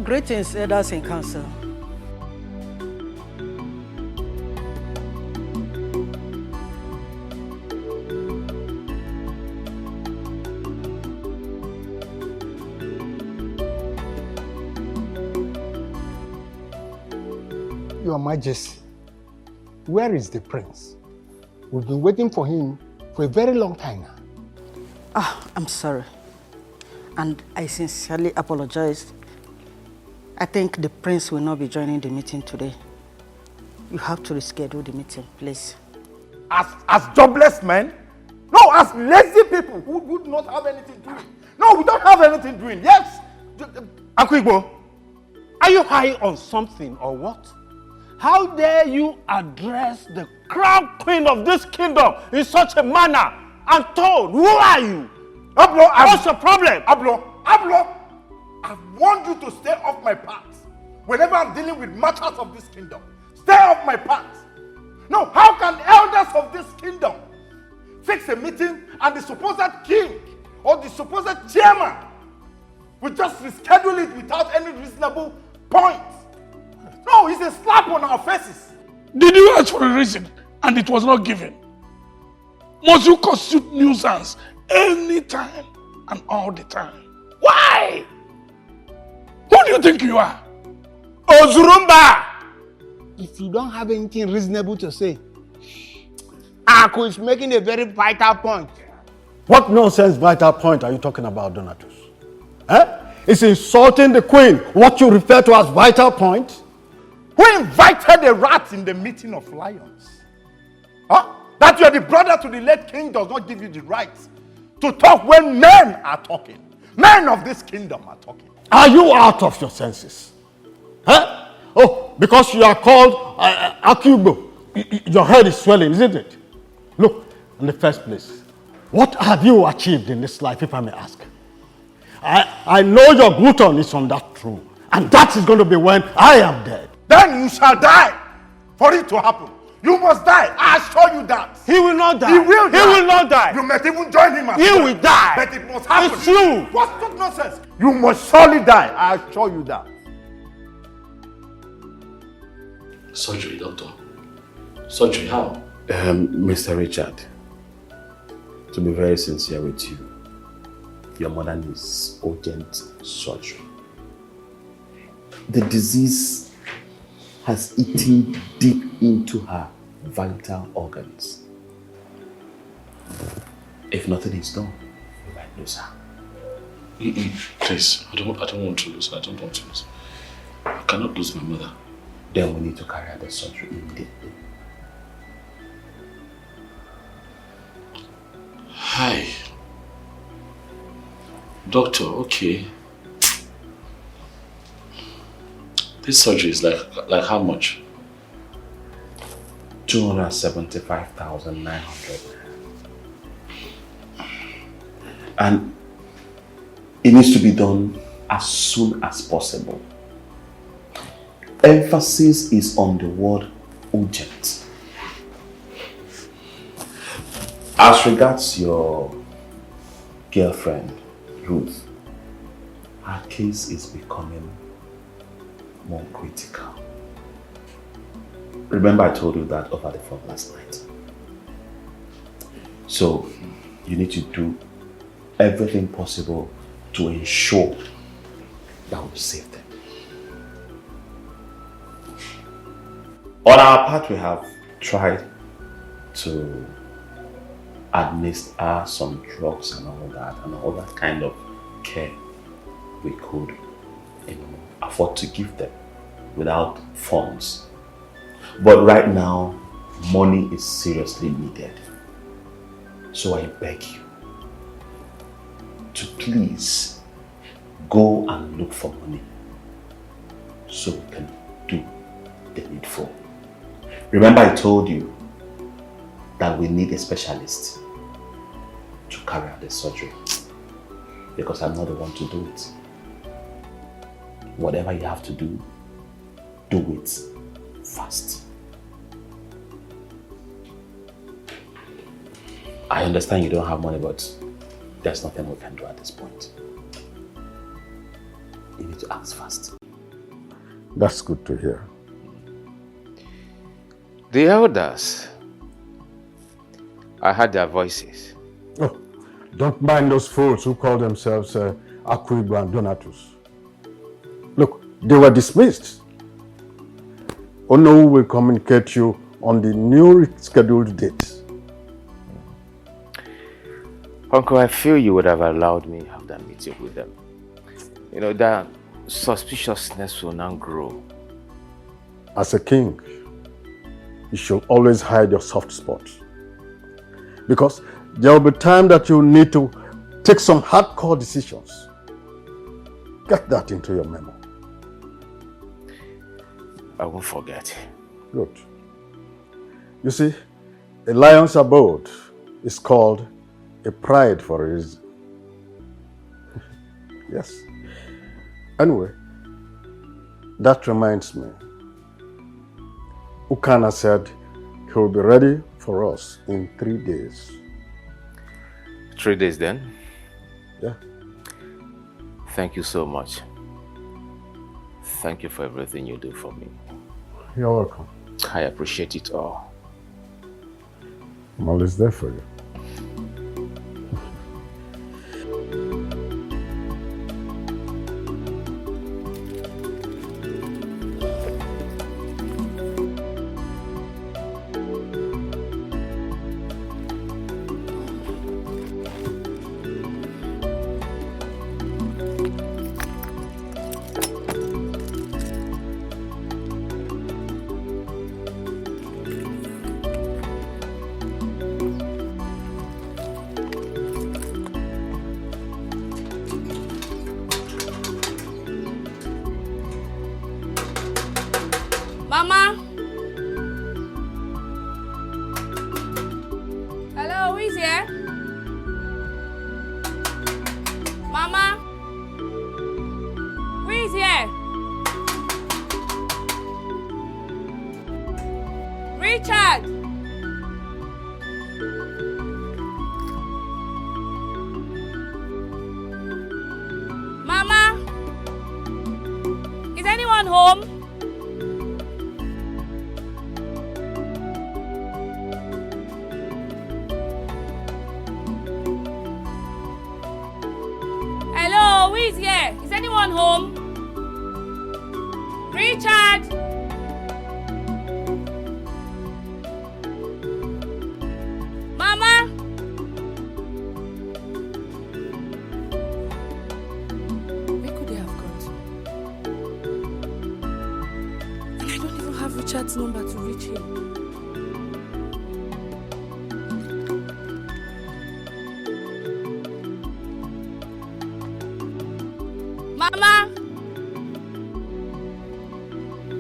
Greetings, elders in council. Your Majesty, where is the prince? We've been waiting for him for a very long time now. Ah, I'm sorry. And I sincerely apologize. I think the prince will not be joining the meeting today. You have to reschedule the meeting, please. As jobless men? No, as lazy people who do not have anything doing. No, we don't have anything doing. Yes. Akwibo, are you high on something or what? How dare you address the crown queen of this kingdom in such a manner and tone? Who are you? Ablo, what's your problem? Ablo, I want you to stay off my path. Whenever I'm dealing with matters of this kingdom, stay off my path. No, how can elders of this kingdom fix a meeting and the supposed king or the supposed chairman will just reschedule it without any reasonable point? No, it's a slap on our faces. Did you ask for a reason and it was not given? Must you constitute nuisance anytime and all the time? Why? Who do you think you are? Ozurumba! If you don't have anything reasonable to say, Ako is making a very vital point. What nonsense vital point are you talking about, Donatus? It's insulting the queen, what you refer to as vital point? Who invited a rat in the meeting of lions? Huh? That you are the brother to the late king does not give you the right to talk when men are talking. Men of this kingdom are talking. Are you out of your senses? Oh, because you are called Akubo, your head is swelling, isn't it? Look, in the first place, what have you achieved in this life, if I may ask? I know your glutton is on that throne, and that is going to be when I am dead. Then you shall die for it to happen. You must die. I assure you that. He will not die. He will die. He will not die. You might even join him as He will die. But it must happen. It's you. What took nonsense? You must surely die. I assure you that. Surgery, doctor. Surgery, how? Mr. Richard, to be very sincere with you, your mother needs urgent surgery. The disease has eaten deep into her vital organs. If nothing is done, we might lose her. Please, I don't want to lose her. I don't want to lose her. I cannot lose my mother. Then we need to carry out the surgery immediately. Hi. Doctor, okay. This surgery is like how much? 275,900. And it needs to be done as soon as possible. Emphasis is on the word urgent. As regards your girlfriend, Ruth, her case is becoming more critical. Remember I told you that over the phone last night. So you need to do everything possible to ensure that we save them. On our part, we have tried to administer some drugs and all that kind of care we could afford to give them without funds. But right now, money is seriously needed. So I beg you to please go and look for money so we can do the needful. Remember I told you that we need a specialist to carry out the surgery because I'm not the one to do it. Whatever you have to do, do it fast. I understand you don't have money, but there's nothing we can do at this point. You need to act fast. That's good to hear. The elders, I heard their voices. Oh, don't mind those fools who call themselves Akwibo and Donatus. Look, they were dismissed. Ono will communicate you on the new scheduled date Uncle, I feel you would have allowed me to have that meeting with them. You know, that suspiciousness will now grow. As a king, you should always hide your soft spots. Because there will be time that you need to take some hardcore decisions. Get that into your memo. I won't forget. Good. You see, a lion's abode is called a pride for a reason. Yes. Anyway, that reminds me. Ukana said he will be ready for us in 3 days. 3 days then? Yeah. Thank you so much. Thank you for everything you do for me. You're welcome. I appreciate it all. I'm always there for you. Mama? Hello, who is here? Mama? Who is here? Richard? Mama? Is anyone home? Hello, who is here? Is anyone home? Richard? Mama? Where could they have gone to? And I don't even have Richard's number to reach him. Mama?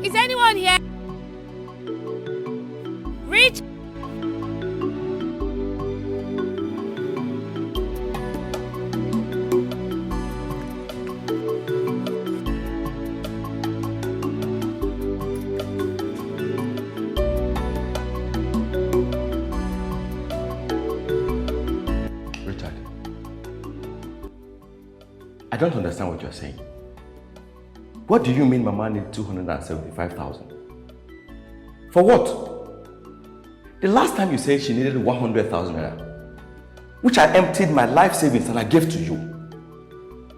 Is anyone here? Rich? Richard, I don't understand what you're saying. What do you mean Mama needs 275,000? For what? The last time you said she needed 100,000 naira, which I emptied my life savings and I gave to you.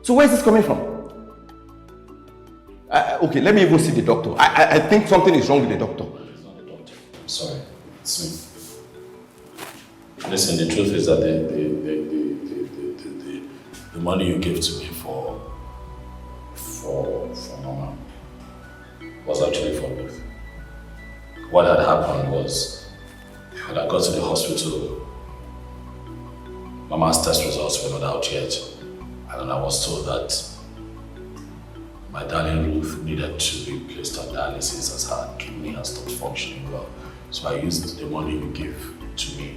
So where is this coming from? Okay, let me even see the doctor. I think something is wrong with the doctor. I'm sorry. It's me. Listen, the truth is that the money you gave to me for Mama was actually for Ruth. What had happened was, when I got to the hospital, Mama's test results were not out yet, and then I was told that my darling Ruth needed to be placed on dialysis as her kidney has stopped functioning well. So I used the money you gave to me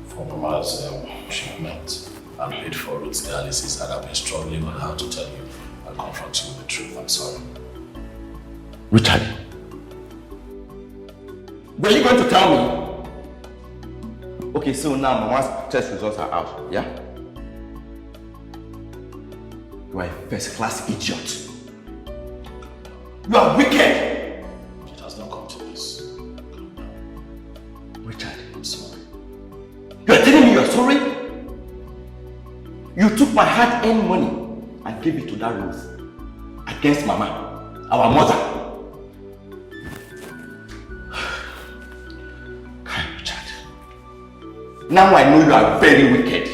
for Mama's treatment and paid for Ruth's dialysis, and I've been struggling on how to tell you and confront you with the truth. I'm sorry. Richard, were you going to tell me? Okay, so now Mama's test results are out, yeah? You are a first-class idiot. You are wicked! It has not come to this. Richard, I'm sorry. You are telling me you are sorry? You took my hard-earned money and gave it to that Ruth against Mama, our mother. Richard, now I know you are very wicked.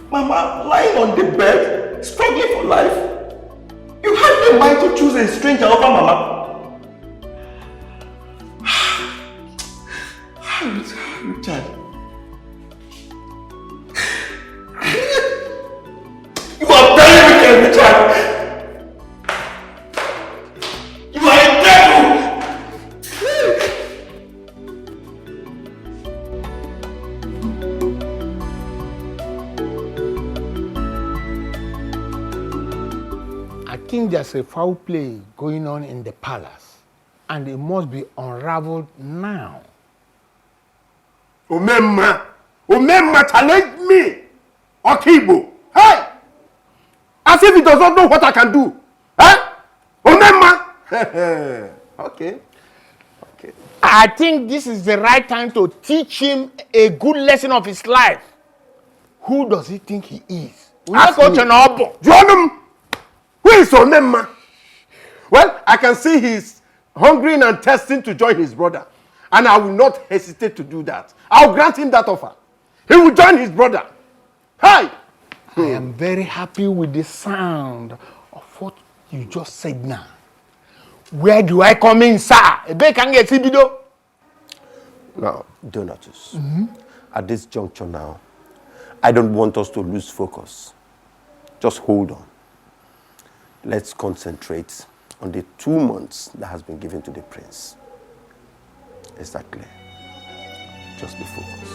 Mama lying on the bed, struggling for life. You had the mind to choose a stranger over Mama. Richard. You are very wicked, Richard. You are a devil. I think there's a foul play going on in the palace, and it must be unraveled now. Omemma challenge me, Okibo. Hey! As if he does not know what I can do. Huh? Omemma! Okay. I think this is the right time to teach him a good lesson of his life. Who does he think he is? Ask me. Jonum! Who is Omemma? Well, I can see he's hungry and thirsting to join his brother. And I will not hesitate to do that. I'll grant him that offer. He will join his brother. Hi! I am very happy with the sound of what you just said now. Where do I come in, sir? Now, Donatus, at this juncture now, I don't want us to lose focus. Just hold on. Let's concentrate on the 2 months that has been given to the prince. Is that clear? Just be focused.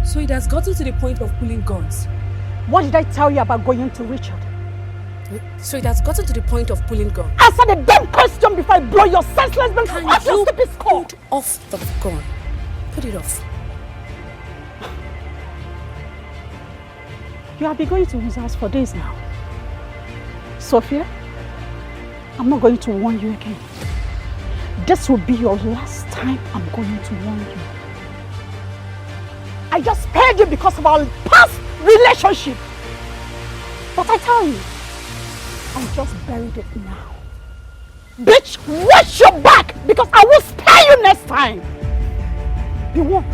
So it has gotten to the point of pulling guns. What did I tell you about going to Richard? So it has gotten to the point of pulling guns. Answer the damn question before I blow your senseless brain off your stupid skull. Put off the gun. Put it off. You have been going to his house for days now. Sophia, I'm not going to warn you again. This will be your last time I'm going to warn you. I just spared you because of our past relationship. But I tell you, I just buried it now. Bitch, watch your back because I will spare you next time. You won't.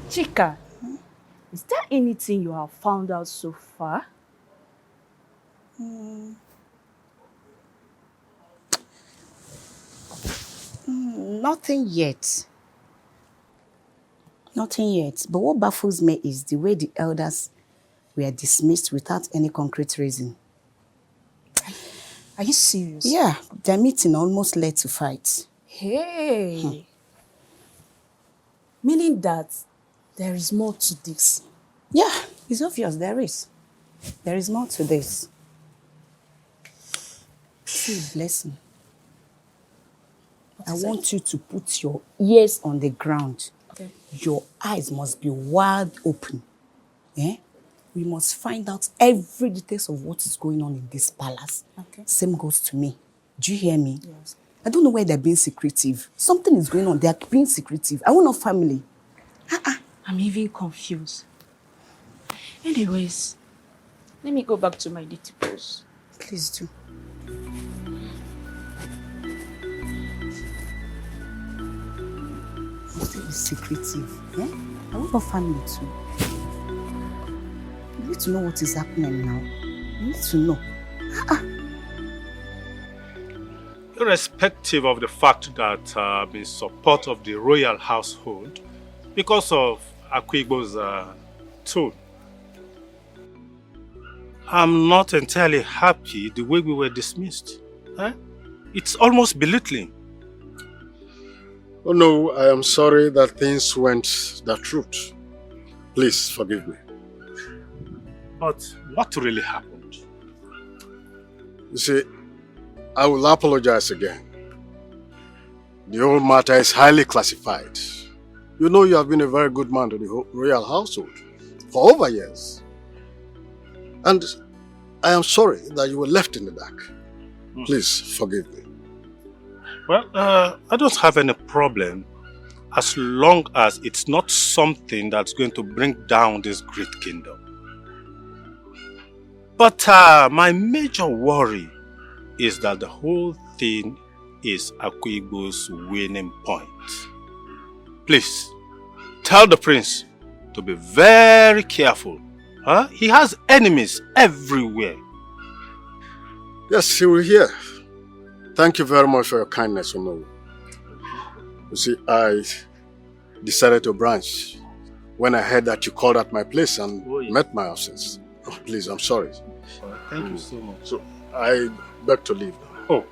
Chika, is there anything you have found out so far? Nothing yet. Nothing yet. But what baffles me is the way the elders were dismissed without any concrete reason. Are you serious? Yeah, their meeting almost led to fight. Hey! Meaning that there is more to this. Yeah, it's obvious there is. There is more to this. See, blessing. I want you to put your ears on the ground. Okay. Your eyes must be wide open. Eh? We must find out every details of what is going on in this palace. Okay. Same goes to me. Do you hear me? Yes. I don't know why they're being secretive. Something is going on. They're being secretive. I want a family. I'm even confused. Anyways, let me go back to my duty post. Please do. Still be secretive. Eh? Are we not family too? You need to know what is happening now. You need to know. Irrespective of the fact that I'm in support of the royal household because of Akwibo's tone, I'm not entirely happy the way we were dismissed. Eh? It's almost belittling. Oh no, I am sorry that things went that route. Please forgive me. But what really happened? You see, I will apologize again. The whole matter is highly classified. You know you have been a very good man to the royal household for over years. And I am sorry that you were left in the dark. Please forgive me. Well, I don't have any problem as long as it's not something that's going to bring down this great kingdom. But my major worry is that the whole thing is Akwibo's winning point. Please, tell the prince to be very careful. Huh? He has enemies everywhere. Yes, he will hear. Thank you very much for your kindness, Onowu. You see, I decided to branch when I heard that you called at my place and met my absence. Oh, please, I'm sorry. Thank you so much. So, I beg to leave now. Oh,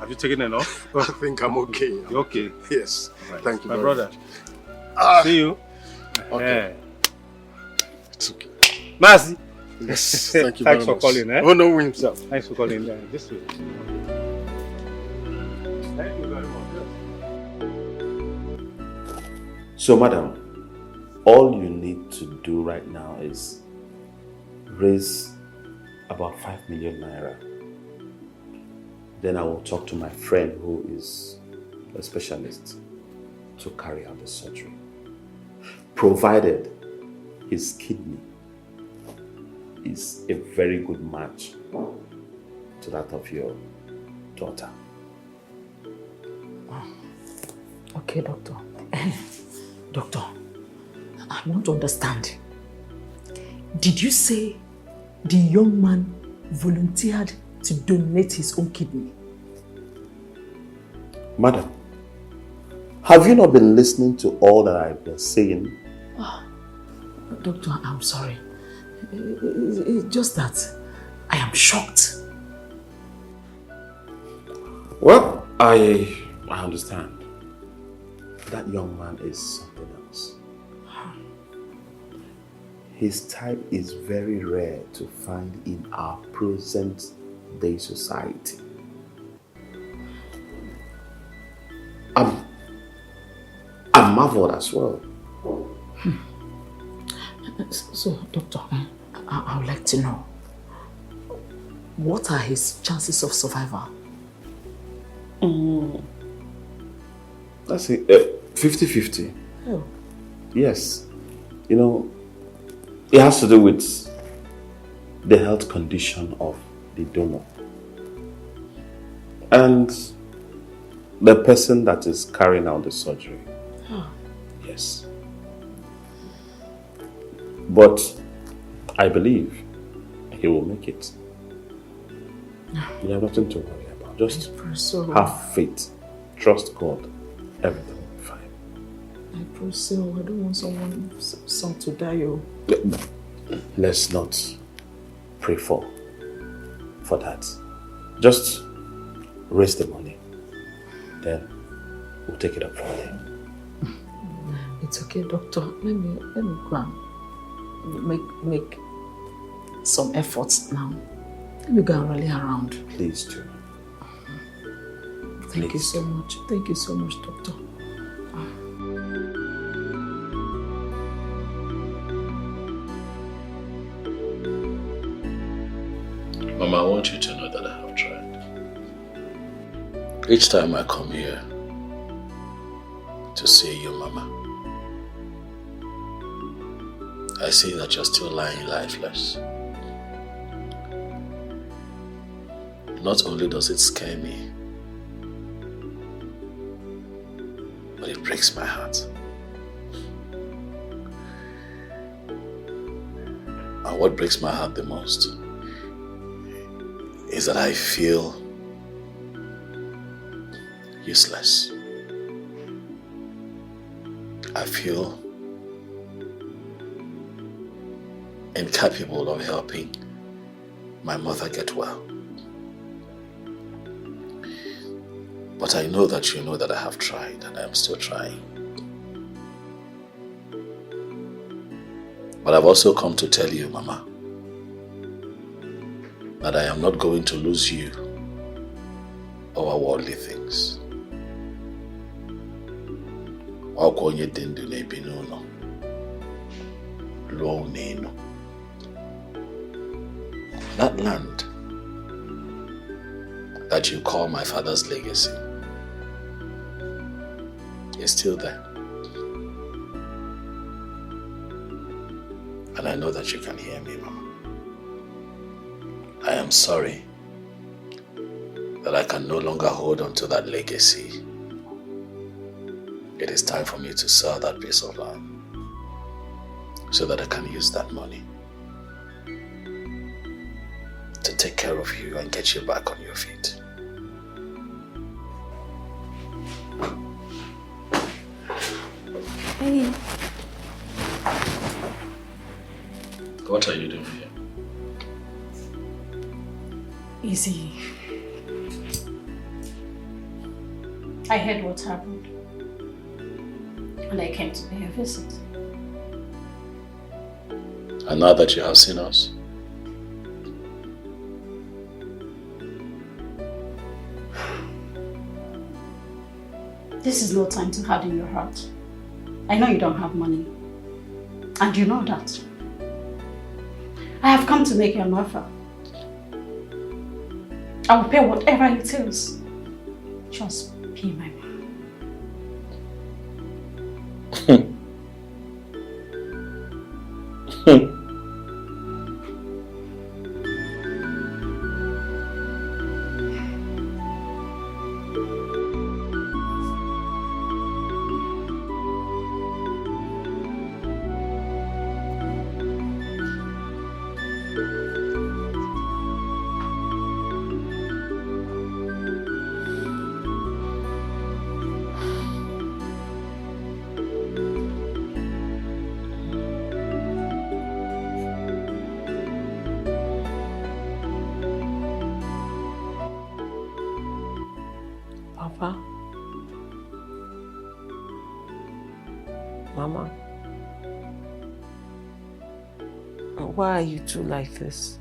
have you taken enough? I think I'm okay. You're okay? Yes. Right. Thank you my very brother. much. See you. Okay. Yeah. It's okay. Mercy. Yes, thank you Thanks very for much. calling. Eh? Oh, no, himself. Thanks for calling. This way. Thank you very much. So, madam, all you need to do right now is raise about 5 million naira. Then I will talk to my friend who is a specialist to carry out the surgery. Provided his kidney is a very good match to that of your daughter. Okay, doctor. Doctor, I want to understand. Did you say the young man volunteered to donate his own kidney? Madam, have you not been listening to all that I've been saying? Oh, doctor, I'm sorry. It's just that I am shocked. Well, I understand. That young man is something else. His type is very rare to find in our present day society. I'm marveled as well. So, doctor, I would like to know, what are his chances of survival? That's it. 50-50. Oh. Yes. You know, it has to do with the health condition of the donor. And the person that is carrying out the surgery. Oh. Yes. But I believe he will make it. You have nothing to worry about. Just have faith. Trust God. Everything will be fine. I pray so. I don't want some to die. Oh. Let's not pray for that. Just raise the money. Then we'll take it up from there. It's okay, doctor. Let me go and make some efforts now. Let me go and rally around. Please do. Thank you so much. Thank you so much, doctor. Mama, I want you to know that I have tried. Each time I come here to see you, Mama, I see that you're still lying lifeless. Not only does it scare me, but it breaks my heart. And what breaks my heart the most is that I feel useless. I feel incapable of helping my mother get well. But I know that you know that I have tried and I am still trying. But I've also come to tell you, Mama, that I am not going to lose you over worldly things. That land that you call my father's legacy is still there. And I know that you can hear me, Mama. I am sorry that I can no longer hold on to that legacy. It is time for me to sell that piece of land so that I can use that money to take care of you and get you back on your feet. Hey. What are you doing here? Easy. I heard what happened. And I came to pay a visit. And now that you have seen us, this is no time to harden your heart. I know you don't have money. And you know that. I have come to make you an offer. I will pay whatever it is. Just be my man. Papa? Mama? Why are you two like this?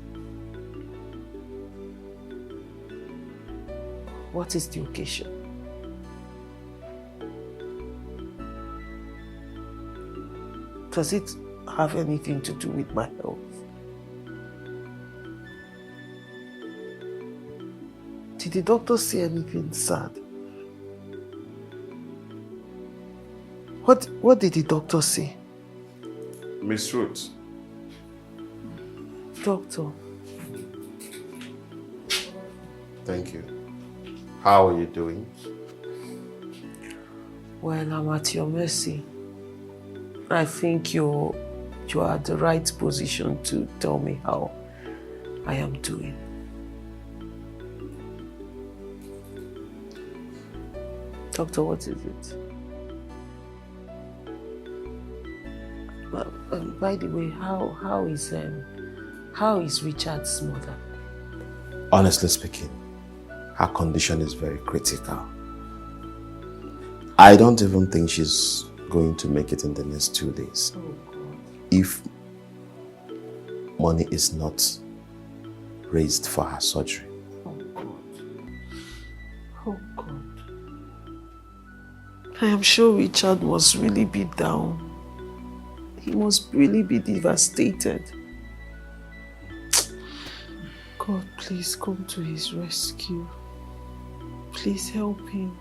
What is the occasion? Does it have anything to do with my health? Did the doctor say anything sad? What did the doctor say? Miss Ruth. Doctor. Thank you. How are you doing? Well, I'm at your mercy. I think you are at the right position to tell me how I am doing. Doctor, what is it? By the way, how is Richard's mother? Honestly speaking, her condition is very critical. I don't even think she's going to make it in the next 2 days. Oh, God. If money is not raised for her surgery. Oh, God. Oh, God. I am sure Richard must really be down. He must really be devastated. God, please come to his rescue. Please help him.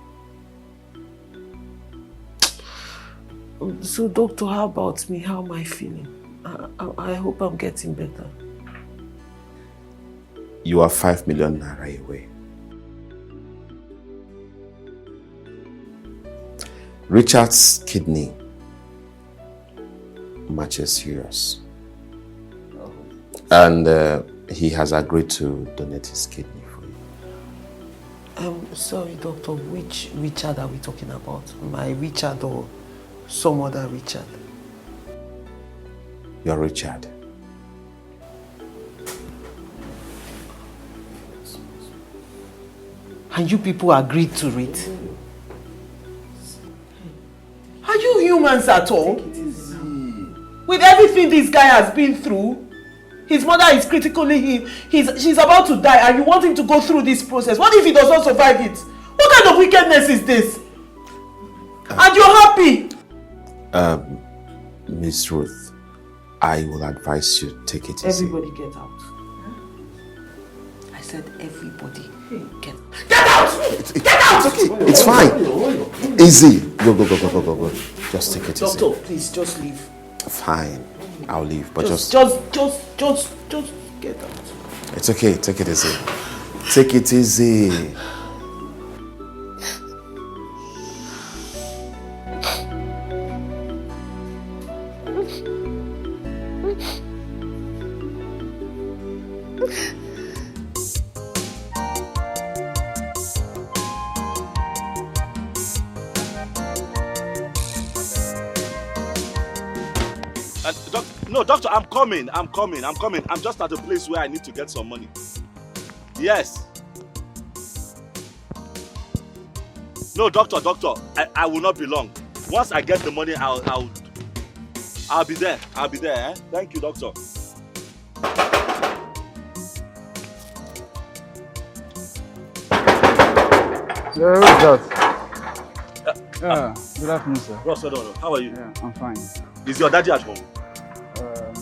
So, doctor, how about me? How am I feeling? I hope I'm getting better. You are 5 million naira away. Richard's kidney matches serious. And he has agreed to donate his kidney for you. Sorry, doctor, which Richard are we talking about? My Richard or some other Richard? Your Richard. And you people agreed to it? Are you humans at all? With everything this guy has been through, his mother is critically ill, she's about to die, and you want him to go through this process. What if he does not survive it? What kind of wickedness is this? And you're happy? Miss Ruth, I will advise you take it easy. Everybody get out. I said everybody get out! Get out! It's okay. It's fine. Easy. Go. Just take it easy. Doctor, please, just leave. Fine. I'll leave, but Just get out. It's okay. Take it easy. Take it easy. No, doctor, I'm coming. I'm just at a place where I need to get some money. Yes. No, doctor, I will not be long. Once I get the money, I'll be there. Eh? Thank you, doctor. Yeah, who's that? Yeah, good afternoon, sir. Ross, how are you? Yeah, I'm fine. Is your daddy at home?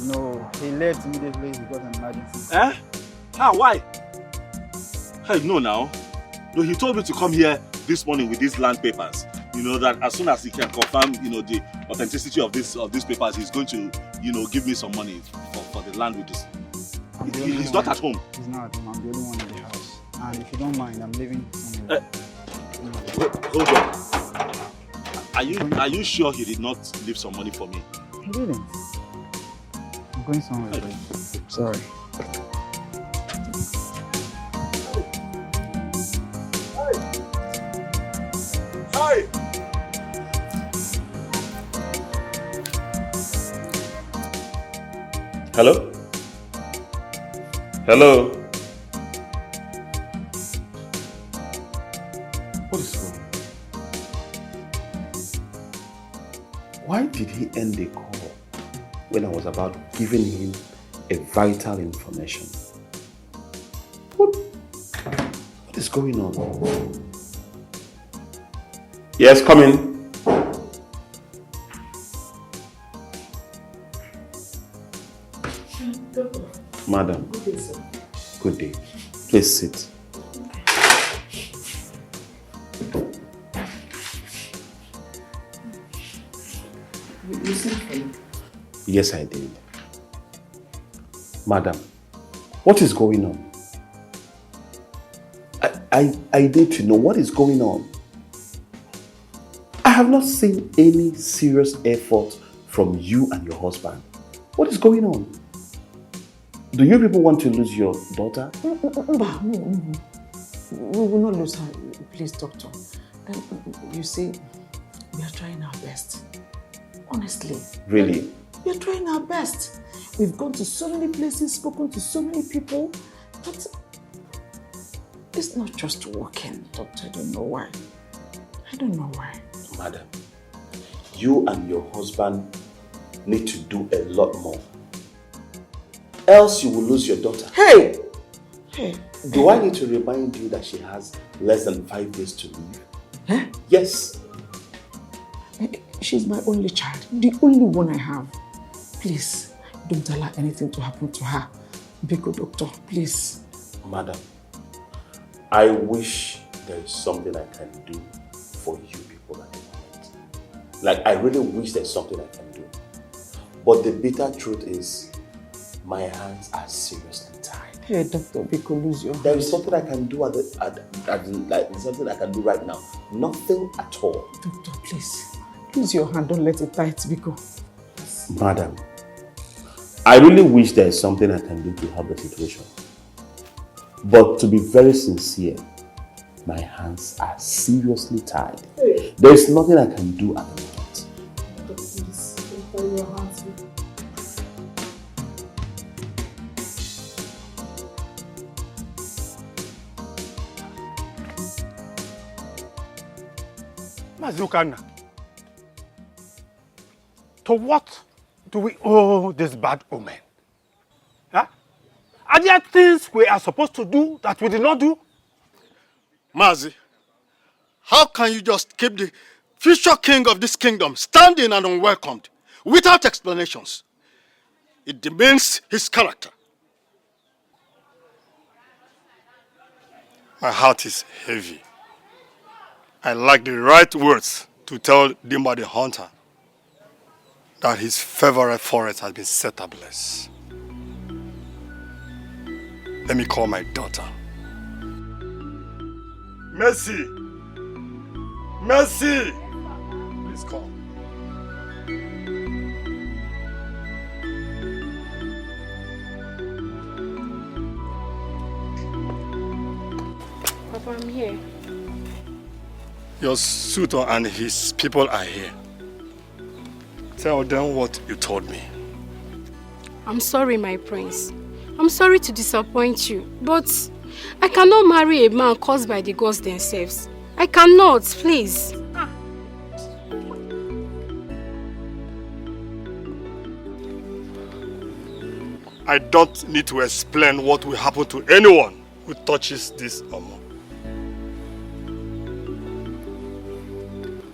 No, he left immediately. He got an emergency. Eh? Why? Hey, no now. No, he told me to come here this morning with these land papers. You know, that as soon as he can confirm, the authenticity of these papers, he's going to, give me some money for the land with this. He's not at home. He's not at home. I'm the only one in the house. And if you don't mind, I'm leaving somewhere. Hold on. Are you sure he did not leave some money for me? He didn't. I'm going somewhere. Hey. Sorry. Hi. Hello? Hello? What is wrong? Why did he end the call when I was about giving him a vital information? What is going on? Yes, come in. Madam. Good day, sir. Good day. Please sit. You sent for me? Yes, I did. Madam, what is going on? I need to know what is going on. I have not seen any serious effort from you and your husband. What is going on? Do you people want to lose your daughter? No. We will not lose her. Please, doctor. You see, we are trying our best. Honestly. Really? We are trying our best. We've gone to so many places, spoken to so many people, but it's not just working, doctor. I don't know why. Madam, you and your husband need to do a lot more. Else you will lose your daughter. Hey! Do I need to remind you that she has less than 5 days to live? Huh? Yes. She's my only child, the only one I have. Please, don't allow anything to happen to her. Be good, doctor, please. Madam, I wish there is something I can do for you people at the moment. Like, I really wish there's something I can do. But the bitter truth is, my hands are seriously tied. Hey, doctor, because lose your hands. There is something I can do something I can do right now. Nothing at all. Doctor, please. Use your hand, don't let it tight go. Madam, I really wish there is something I can do to help the situation. But to be very sincere, my hands are seriously tied. There is nothing I can do at the moment. Please, don't your hands. Mazukana, to what do we owe this bad omen? Huh? Are there things we are supposed to do that we did not do? Mazi, how can you just keep the future king of this kingdom standing and unwelcomed without explanations? It demeans his character. My heart is heavy. I lack the right words to tell Ndmary the hunter that his favorite forest has been set ablaze. Let me call my daughter. Mercy! Mercy! Please call. Papa, I'm here. Your suitor and his people are here. Tell them what you told me. I'm sorry, my prince. I'm sorry to disappoint you, but I cannot marry a man caused by the gods themselves. I cannot, please. I don't need to explain what will happen to anyone who touches this Omo.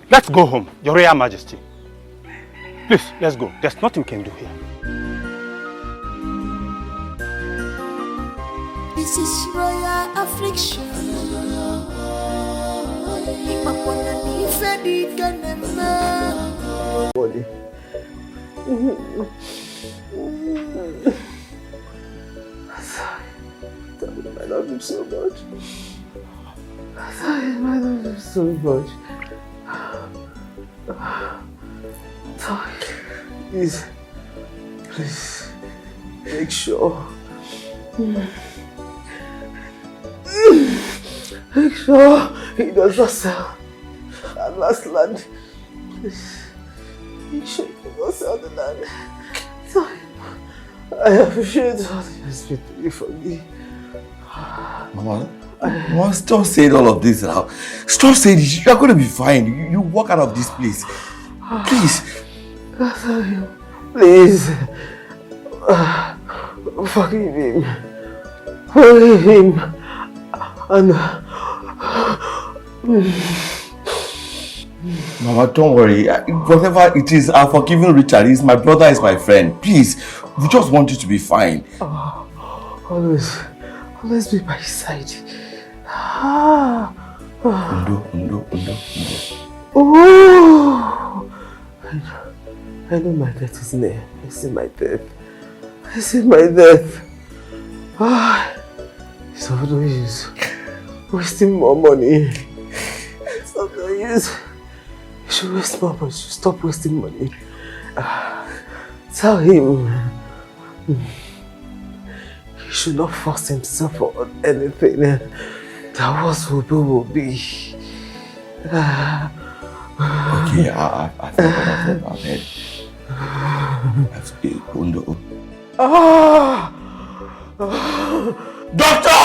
Let's go home, Your Royal Majesty. Please, let's go. There's nothing we can do here. This is royal affliction. Body. I love him so much. I love him so much. Please, make sure. Make sure he does not sell that last land. Please, make sure he does not sell the land. I appreciate all you have been doing for me. Mama, stop saying all of this now. Stop saying this. You are going to be fine. You walk out of this place. Please. Please. Forgive him. Forgive him. And... Mama, don't worry. Whatever it is, I've forgiven Richard. He's my brother, he's my friend. Please, we just want you to be fine. Always be by his side. Undo. Oh! I know my death is near. I see my death. It's of no use. Wasting more money. It's of no use. You should waste more money. You should stop wasting money. Tell him he should not force himself on anything. That will be. Okay, I've heard. Undo. Doctor!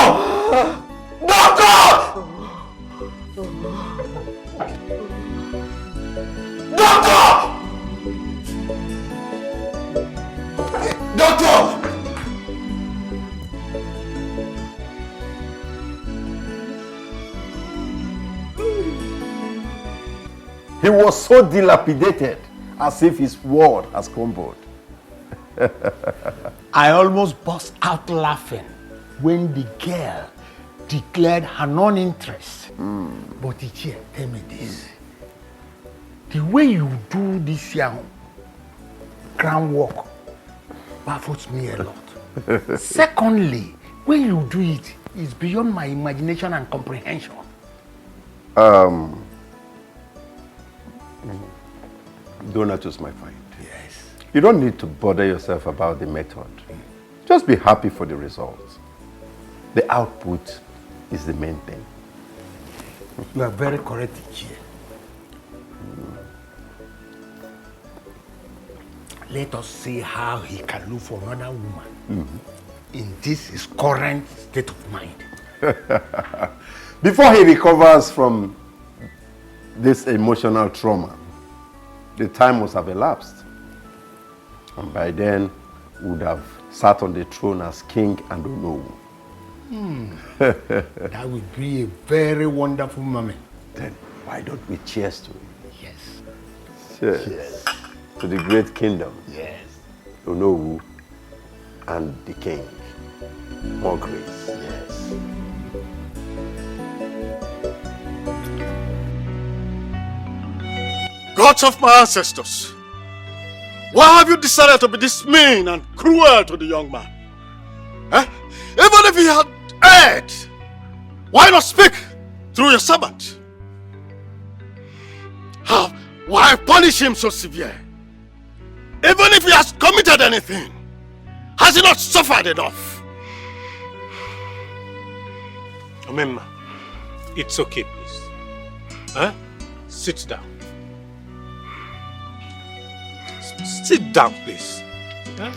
He was so dilapidated, as if his world has crumbled. I almost burst out laughing when the girl declared her non-interest. But Ichie, tell me this. The way you do this young groundwork baffles me a lot. Secondly, when you do it, it's beyond my imagination and comprehension. Donatus, my friend. Yes. You don't need to bother yourself about the method. Just be happy for the results. The output is the main thing. You are very correct here. Let us see how he can look for another woman in this his current state of mind. Before he recovers from this emotional trauma, the time must have elapsed. And by then, would have sat on the throne as king and Onowu. That would be a very wonderful moment. Then why don't we cheers to it? Yes. Cheers. To the great kingdom. Yes. Onowu and the king. More grace. Yes. Gods of my ancestors, why have you decided to be this mean and cruel to the young man? Eh? Even if he had erred, why not speak through your servant? Why punish him so severe? Even if he has committed anything, has he not suffered enough? Omemma, it's okay, please. Huh? Sit down. Sit down, please. Huh?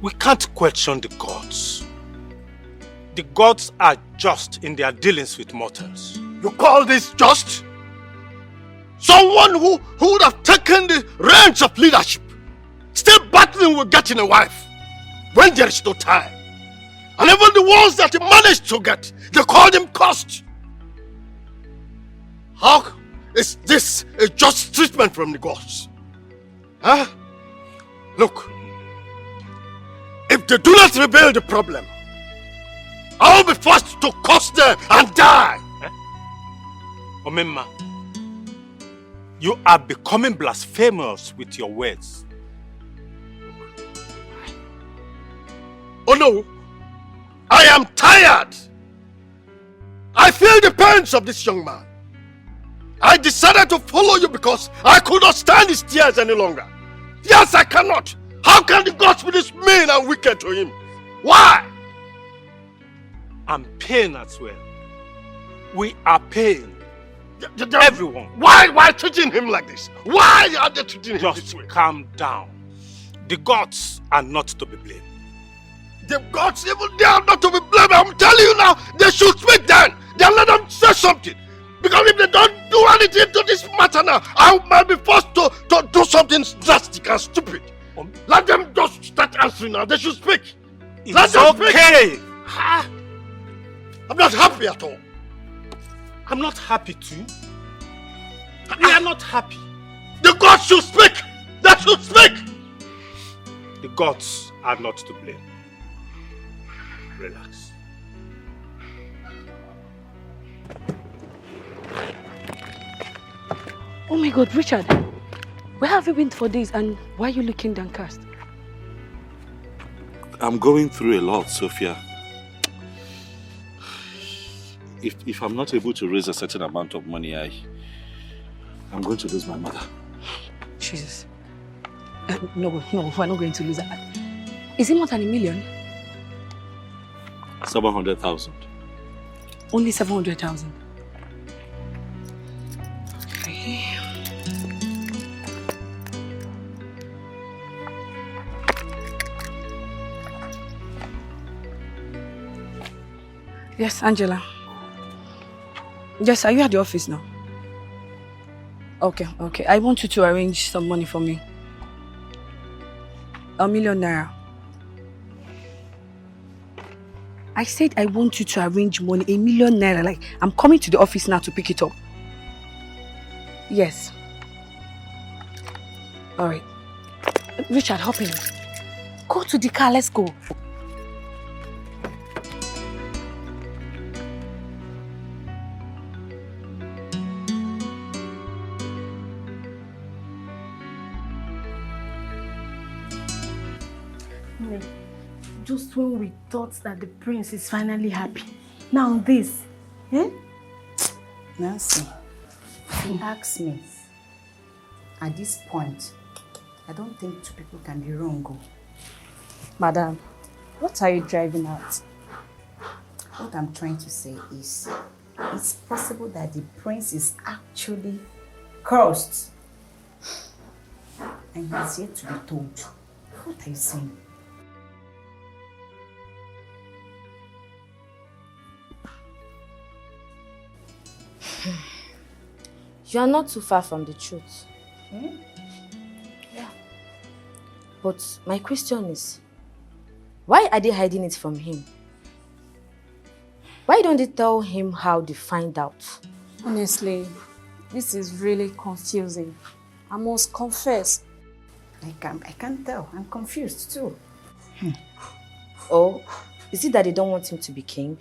We can't question the gods. The gods are just in their dealings with mortals. You call this just? Someone who would have taken the reins of leadership, still battling with getting a wife, when there is no time. And even the ones that he managed to get, they called him cursed. How is this a just treatment from the gods? Huh? Look, if they do not reveal the problem, I will be forced to curse them and die. Omemma, you are becoming blasphemous with your words. Oh no, I am tired. I feel the pains of this young man. I decided to follow you because I could not stand his tears any longer. Yes, I cannot. How can the gods be this mean and wicked to him? Why? I'm pained as well. We are pained. Everyone. Why treating him like this? Why are they treating him this way? Just calm down. The gods are not to be blamed. The gods, even they are not to be blamed. I'm telling you now, they should speak then. Then let them say something. Because if they don't do anything to this matter now, I might be forced to do something drastic and stupid. Let them just start answering now. They should speak. It's okay. I'm not happy at all. I'm not happy too. We are not happy. The gods should speak. They should speak. The gods are not to blame. Relax. Oh my God, Richard. Where have you been for days and why are you looking downcast? I'm going through a lot, Sophia. If I'm not able to raise a certain amount of money, I'm going to lose my mother. Jesus. No, we're not going to lose that. Is it more than $1 million? 700,000. Only 700,000. Okay. Yes, Angela. Yes, are you at the office now? Okay. I want you to arrange some money for me. ₦1 million. I said I want you to arrange money, ₦1 million. Like, I'm coming to the office now to pick it up. Yes. Alright. Richard, hop in. Go to the car, let's go. Just when we thought that the prince is finally happy. Now this. Eh? Nancy, If you ask me, at this point, I don't think two people can be wrong. Madam, what are you driving at? What I'm trying to say is, it's possible that the prince is actually cursed. And he's yet to be told. What are you saying? You are not too far from the truth. Yeah. But my question is, why are they hiding it from him? Why don't they tell him how they find out? Honestly, this is really confusing. I must confess. I can't tell. I'm confused too. Or is it that they don't want him to be king?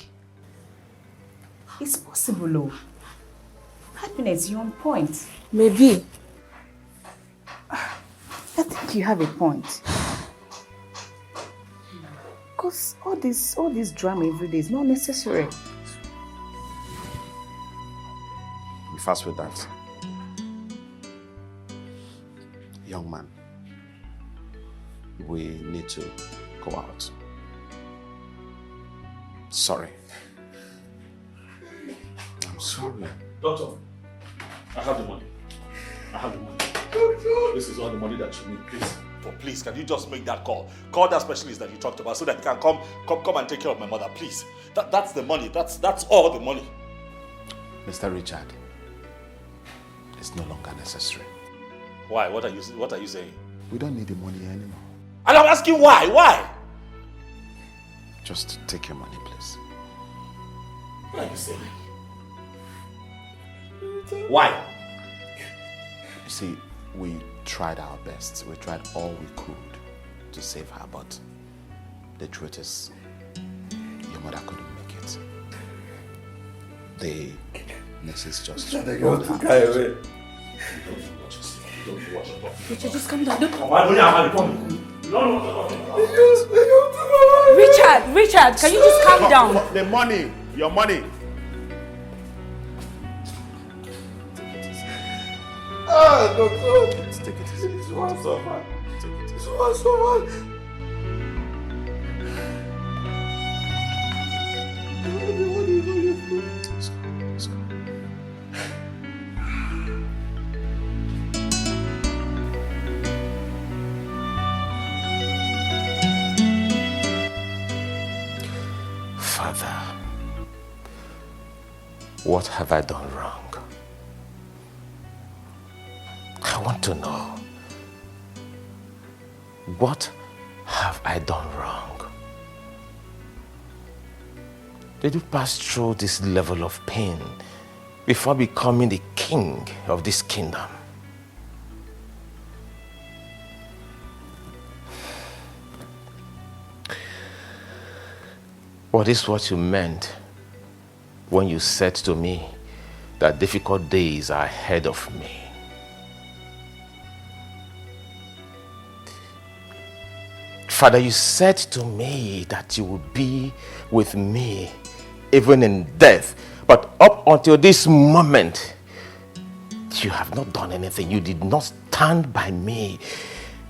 It's possible, though. Happiness, you're on point. Maybe. I think you have a point. Because all this drama every day is not necessary. Be fast with that. Young man, we need to go out. Sorry. I'm sorry. Doctor, I have the money. I have the money. This is all the money that you need, please. Oh, please, can you just make that call? Call that specialist that you talked about so that he can come and take care of my mother, please. That's the money. That's all the money. Mr. Richard, it's no longer necessary. Why? What are you saying? We don't need the money anymore. And I'm asking why? Why? Just take your money, please. What are you saying? Why? You see, we tried our best. We tried all we could to save her, but the truth is, your mother couldn't make it. The nurses just rolled her out. Richard, just calm down. Richard, can you just calm down? The money, your money. Doctor. Let's take it easy. This one's so bad. Take it easy. This one's so bad. Let's go. Father, what have I done wrong? I want to know, what have I done wrong? Did you pass through this level of pain before becoming the king of this kingdom? What is what you meant when you said to me that difficult days are ahead of me? Father, you said to me that you will be with me even in death. But up until this moment, you have not done anything. You did not stand by me.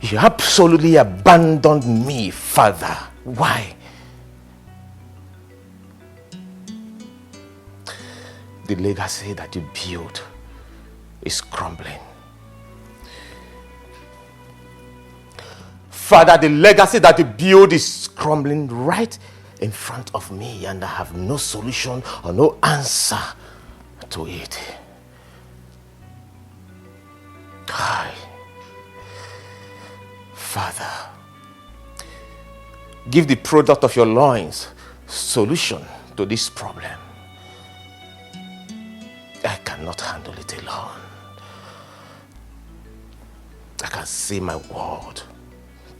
You absolutely abandoned me, Father. Why? The legacy that you built is crumbling. Father, the legacy that you build is crumbling right in front of me, and I have no solution or no answer to it. Father, give the product of your loins solution to this problem. I cannot handle it alone. I can see my world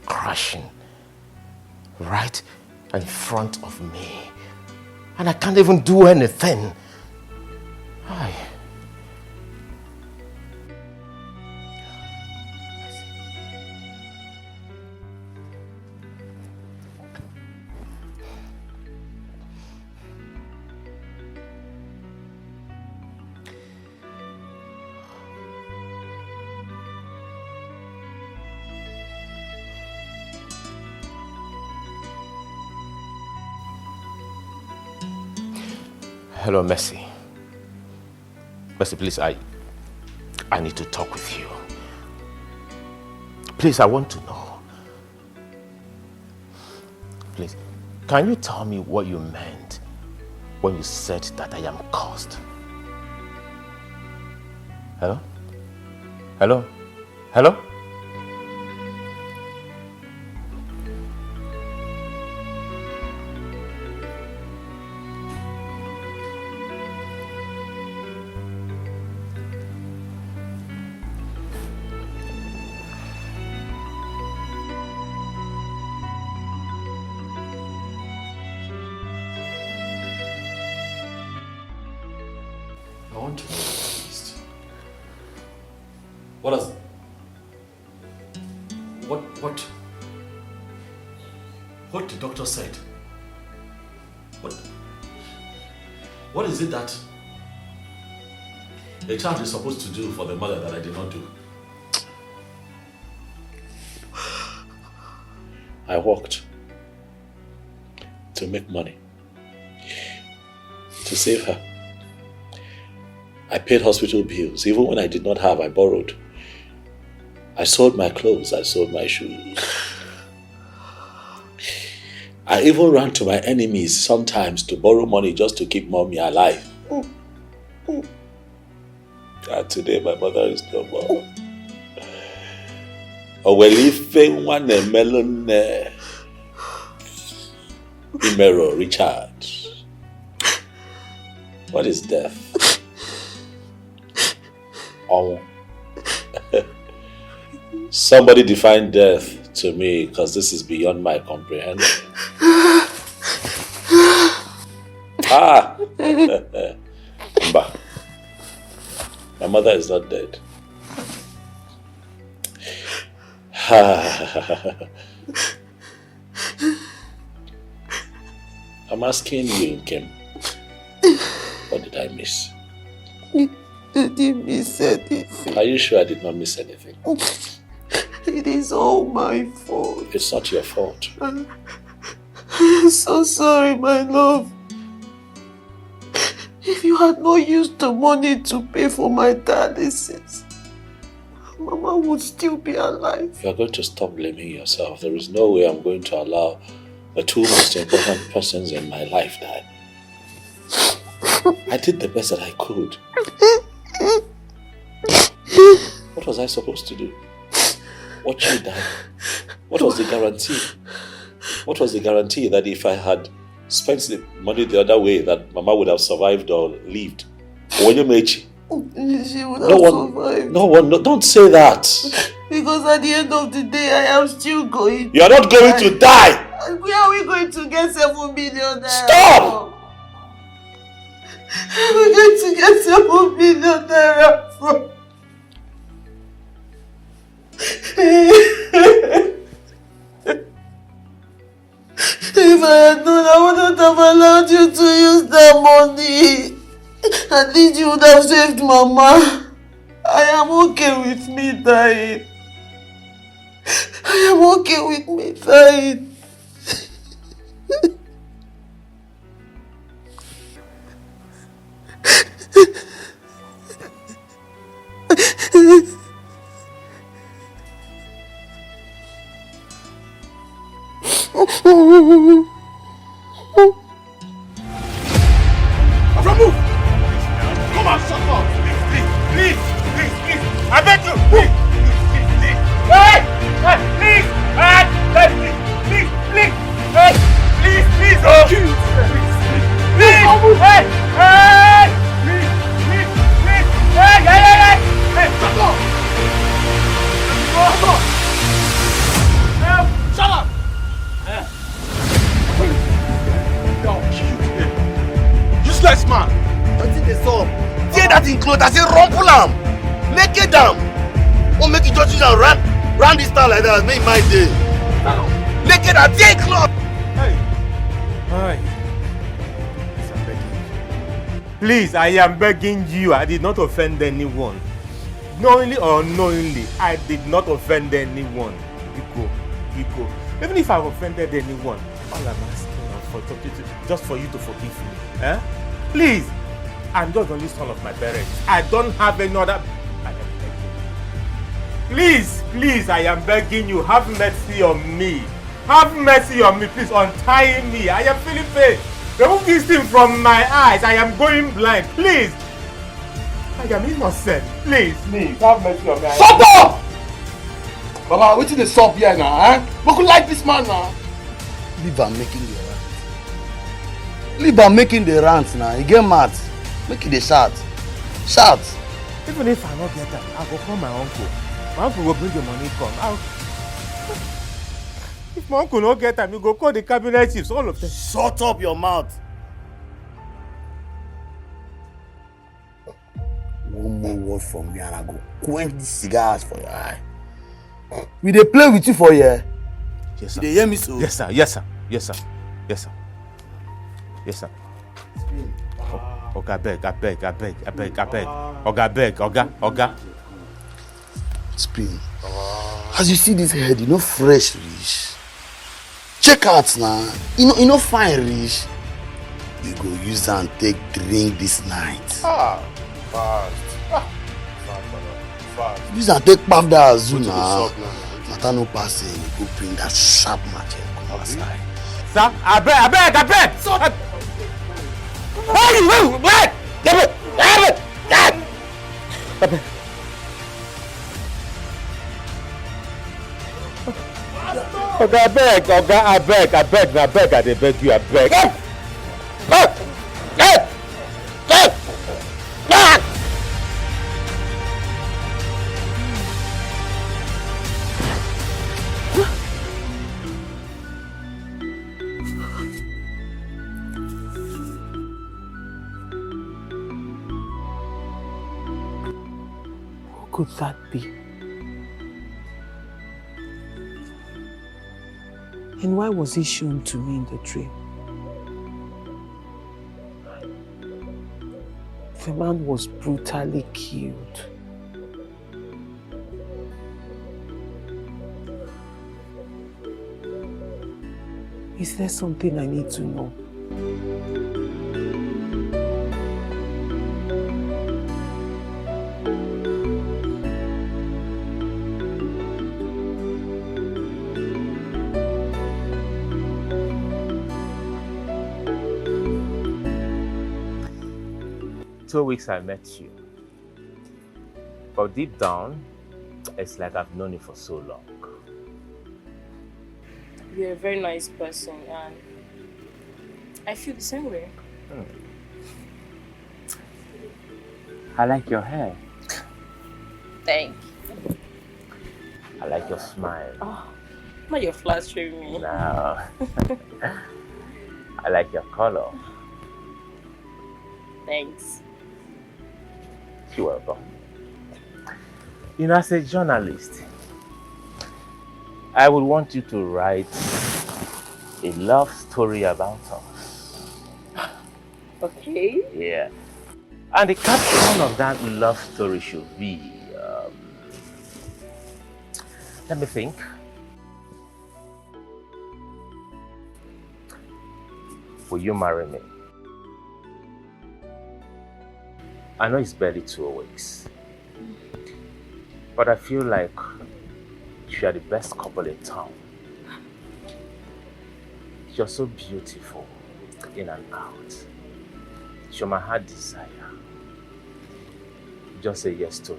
crashing right in front of me, and I can't even do anything. Hello, Mercy. Mercy, please, I need to talk with you. Please, I want to know. Please, can you tell me what you meant when you said that I am cursed? Hello? Hello? Hello? What the doctor said? What is it that a child is supposed to do for the mother that I did not do? I worked to make money, to save her. I paid hospital bills. Even when I did not have, I borrowed. I sold my clothes, I sold my shoes. I even ran to my enemies sometimes to borrow money just to keep mommy alive. And today my mother is no more. Imero, Richard. What is death? Oh. Somebody define death to me, because this is beyond my comprehension. Mba. My mother is not dead. I'm asking you, Kim. What did I miss? You didn't miss anything. Are you sure I did not miss anything? It is all my fault. It's not your fault. I'm so sorry, my love. If you had not used the money to pay for my dialysis, Mama would still be alive. You are going to stop blaming yourself. There is no way I'm going to allow the two most important persons in my life die. I did the best that I could. What was I supposed to do? Watch you die? What was the guarantee? What was the guarantee that if I had spent the money the other way, that Mama would have survived or lived? She would have survived. No one, don't say that. Because at the end of the day, I am still going. You are not going to die. Where are we going to get 7 million? Stop! We're going to get 7 million naira from. If I had known, I wouldn't have allowed you to use that money. At least you would have saved Mama. I am okay with me dying. I am okay with me dying. Remove! Come on, shut up! Please! I beg you! Please! Hey! Hey! Please! Hey! Please! Hey! Please! Oh! Please! Hey! Hey! Please! Hey! Hey! Shut up! Shut up! Useless man! Nothing is up. Tear that in clothes, I say rumple am. Naked am. Or make it just use and run this town like that, make my day. Naked and tear clothes. Hey. Please, I am begging you. I did not offend anyone. Knowingly or unknowingly, I did not offend anyone. Iko. Even if I've offended anyone, all I'm asking for just for you to forgive me. Please, I'm just the only son of my parents. I don't have any other. I am begging. Please, please, I am begging you, have mercy on me. Have mercy on me, please, untie me. I am feeling pain. Remove this thing from my eyes. I am going blind. Please. I am innocent. Please, have mercy on me. Shut up! Baba, what is the stop here now, eh? We could like this man now. Leave am making the rant. Leave am making the rant now. You get mad. Make it a shout. Shout. Even if I not get that, I go call my uncle. My uncle will bring the money come. If my uncle not get them, you go call the cabinet chiefs, all of them. Shut up your mouth. One more word from me and I go quench these cigars for your eye. We dey play with you for here. Yes, sir. You dey hear me so? Yes, sir. Yes, sir. Yes, sir. Yes, sir. Yes, sir. Oga beg. Oga beg. Oga. Spin. As you see this head, you know fresh reach. Check out now. You know fine reach. You go use and take drink this night. Fast. Use and take paf that azul now. Matter no passing, you go bring that sharp machete come outside. Sir, I beg. Wait! Oga, I beg, I dey beg you, I beg. Who could that be? And why was he shown to me in the dream? The man was brutally killed. Is there something I need to know? 2 weeks I met you. But deep down, it's like I've known you for so long. You're a very nice person and I feel the same way. I like your hair. Thank you. I like your smile. Oh, now you're flattering me. No. I like your color. Thanks. You're welcome. You know, as a journalist, I would want you to write a love story about us. Okay. Yeah. And the caption of that love story should be, let me think. Will you marry me? I know it's barely 2 weeks, but I feel like you are the best couple in town. You're so beautiful, in and out. You're my heart desire. Just say yes to me.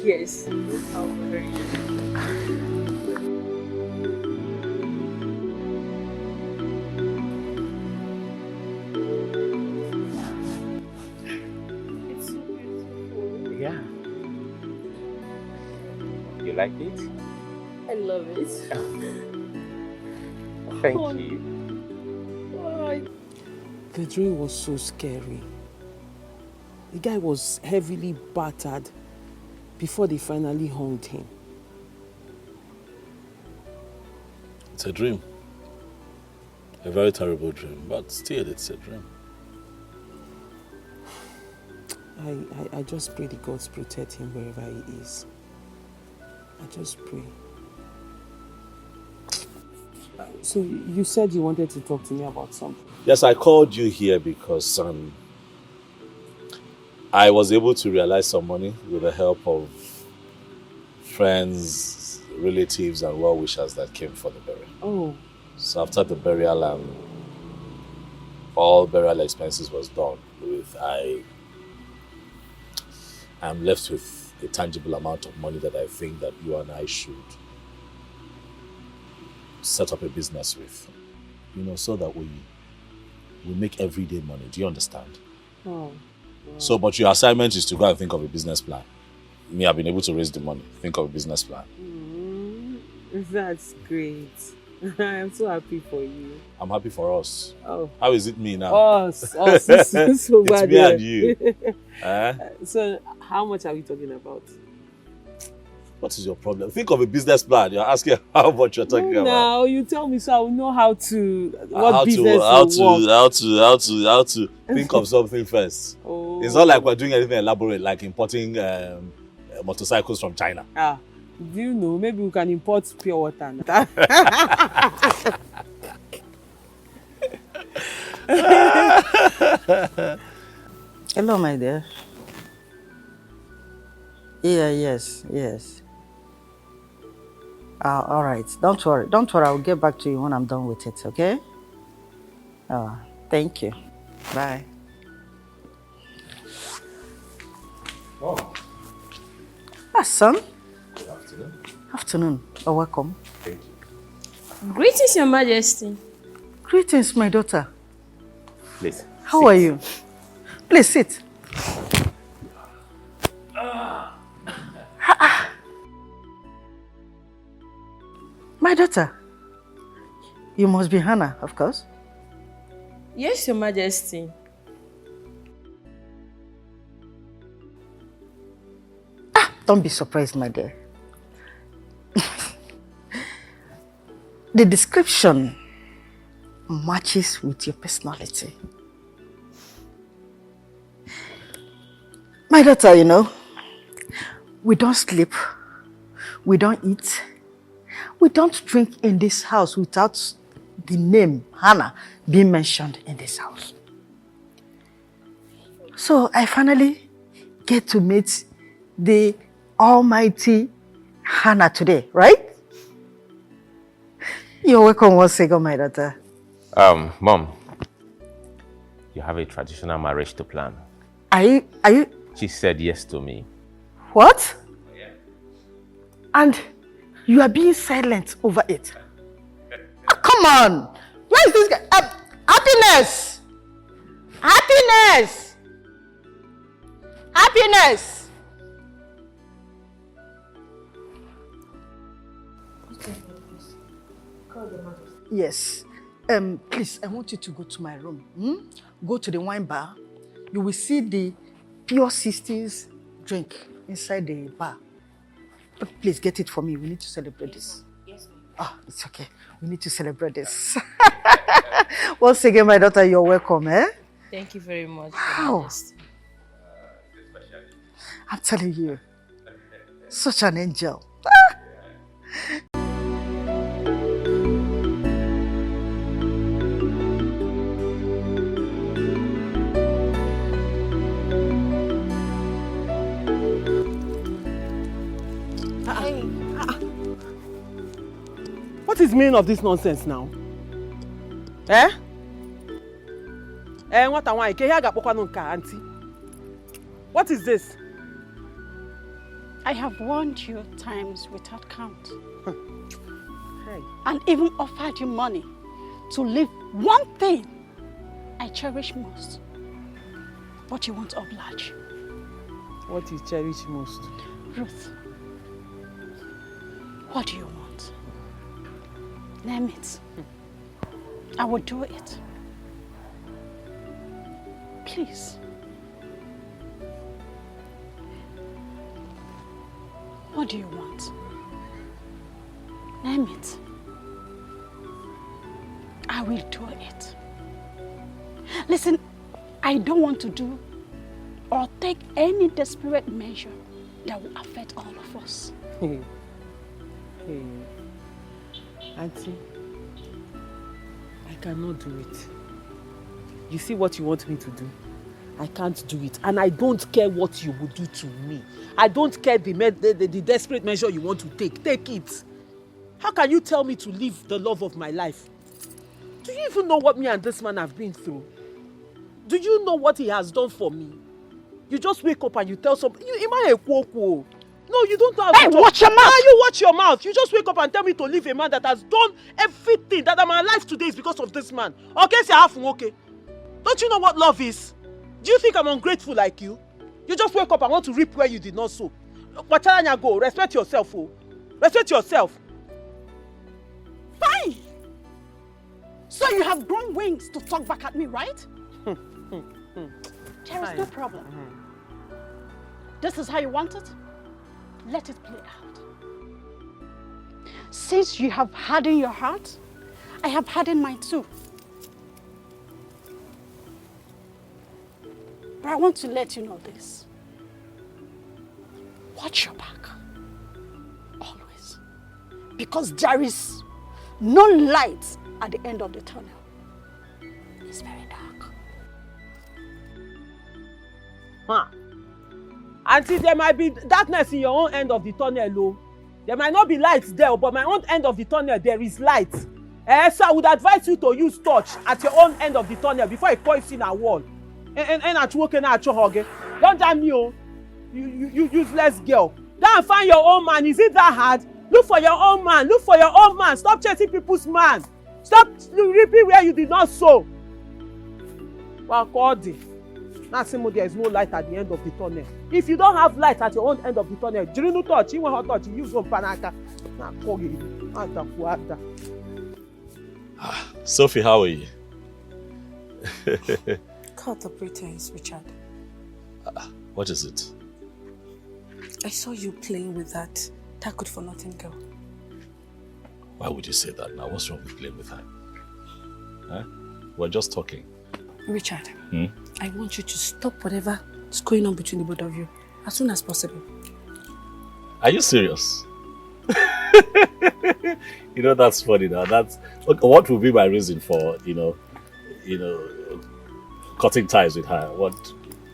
Yes. How very Yeah. You like it? I love it. Thank Oh, you. why? The dream was so scary. The guy was heavily battered before they finally hung him. It's a dream. A very terrible dream, but still it's a dream. I just pray the gods protect him wherever he is. I just pray. So you said you wanted to talk to me about something. Yes, I called you here because I was able to realize some money with the help of friends, relatives, and well-wishers that came for the burial. Oh. So after the burial and all burial expenses was done with, I am left with a tangible amount of money that I think that you and I should set up a business with, so that we make everyday money. Do you understand? Oh. So, but your assignment is to go and think of a business plan. Me, I've been able to raise the money. Think of a business plan. That's great. I'm so happy for you. I'm happy for us. Oh. How is it me now? Us. So it's bad. me and you. So, how much are we talking about? What is your problem? Think of a business plan. You're asking how much you're talking about. Now you tell me so I will know how to How to think of something first. Oh. It's not like we're doing anything elaborate, like importing motorcycles from China. Do you know? Maybe we can import pure water. Hello, my dear. Yeah, yes. All right. Don't worry. I'll get back to you when I'm done with it, okay? Thank you. Bye. Oh. Son. Good afternoon. Afternoon. Welcome. Thank you. Greetings, Your Majesty. Greetings, my daughter. Please. How are you? Please sit. My daughter, you must be Hannah, of course. Yes, Your Majesty. Don't be surprised, my dear. The description matches with your personality. My daughter, we don't sleep, we don't eat, we don't drink in this house without the name Hannah being mentioned in this house. So I finally get to meet the almighty Hannah today, right? You're welcome once again, my daughter. Mom, you have a traditional marriage to plan. Are you? She said yes to me. What? Yeah. And you are being silent over it. Come on! Where is this guy? Happiness! Happiness! Happiness! Yes. Please, I want you to go to my room. Go to the wine bar. You will see the pure 60s drink inside the bar. But please get it for me. We need to celebrate this. Yes, ma'am. Ah, it's okay. We need to celebrate this. Once again, my daughter, you're welcome, eh? Thank you very much. Wow. I'm telling you, such an angel. What is the meaning of this nonsense now? Eh? What I want? Auntie. What is this? I have warned you times without count. Hey. And even offered you money to leave one thing I cherish most. But you won't oblige. What you cherish most? Ruth, what do you want? Name it. I will do it. Please. What do you want? Name it. I will do it. Listen, I don't want to do or take any desperate measure that will affect all of us. Auntie, cannot do it. You see what you want me to do? I can't do it. And I don't care what you will do to me. I don't care the desperate measure you want to take. Take it. How can you tell me to leave the love of my life? Do you even know what me and this man have been through? Do you know what he has done for me? You just wake up and you tell somebody, no, you don't know how to talk. Watch your mouth! Ah, you watch your mouth. You just wake up and tell me to leave a man that has done everything, that I'm alive today is because of this man. Okay, say half okay. Don't you know what love is? Do you think I'm ungrateful like you? You just wake up and want to reap where you did not sow. Wacharanya go, respect yourself, oh. Respect yourself. Fine! So you have grown wings to talk back at me, right? There is no problem. This is how you want it? Let it play out. Since you have hardened your heart, I have hardened mine too. But I want to let you know this. Watch your back. Always. Because there is no light at the end of the tunnel. It's very dark. Huh. Auntie, there might be darkness in your own end of the tunnel, oh. There might not be lights there, but my own end of the tunnel, there is light. So I would advise you to use torch at your own end of the tunnel before it points in a wall. Don't damn me, oh. You useless girl. Go and find your own man. Is it that hard? Look for your own man. Look for your own man. Stop chasing people's man. Stop reaping where you did not sow. Well, Cody. Nasimo, there is no light at the end of the tunnel. If you don't have light at your own end of the tunnel, during no touch, you won't touch, you use one panaka. Sophie, how are you? Cut the pretense, Richard. What is it? I saw you playing with that good for nothing girl. Why would you say that now? What's wrong with playing with her? Huh? We're just talking. Richard, I want you to stop whatever is going on between the both of you as soon as possible. Are you serious? You know, that's funny now. That's what would be my reason for, cutting ties with her? What?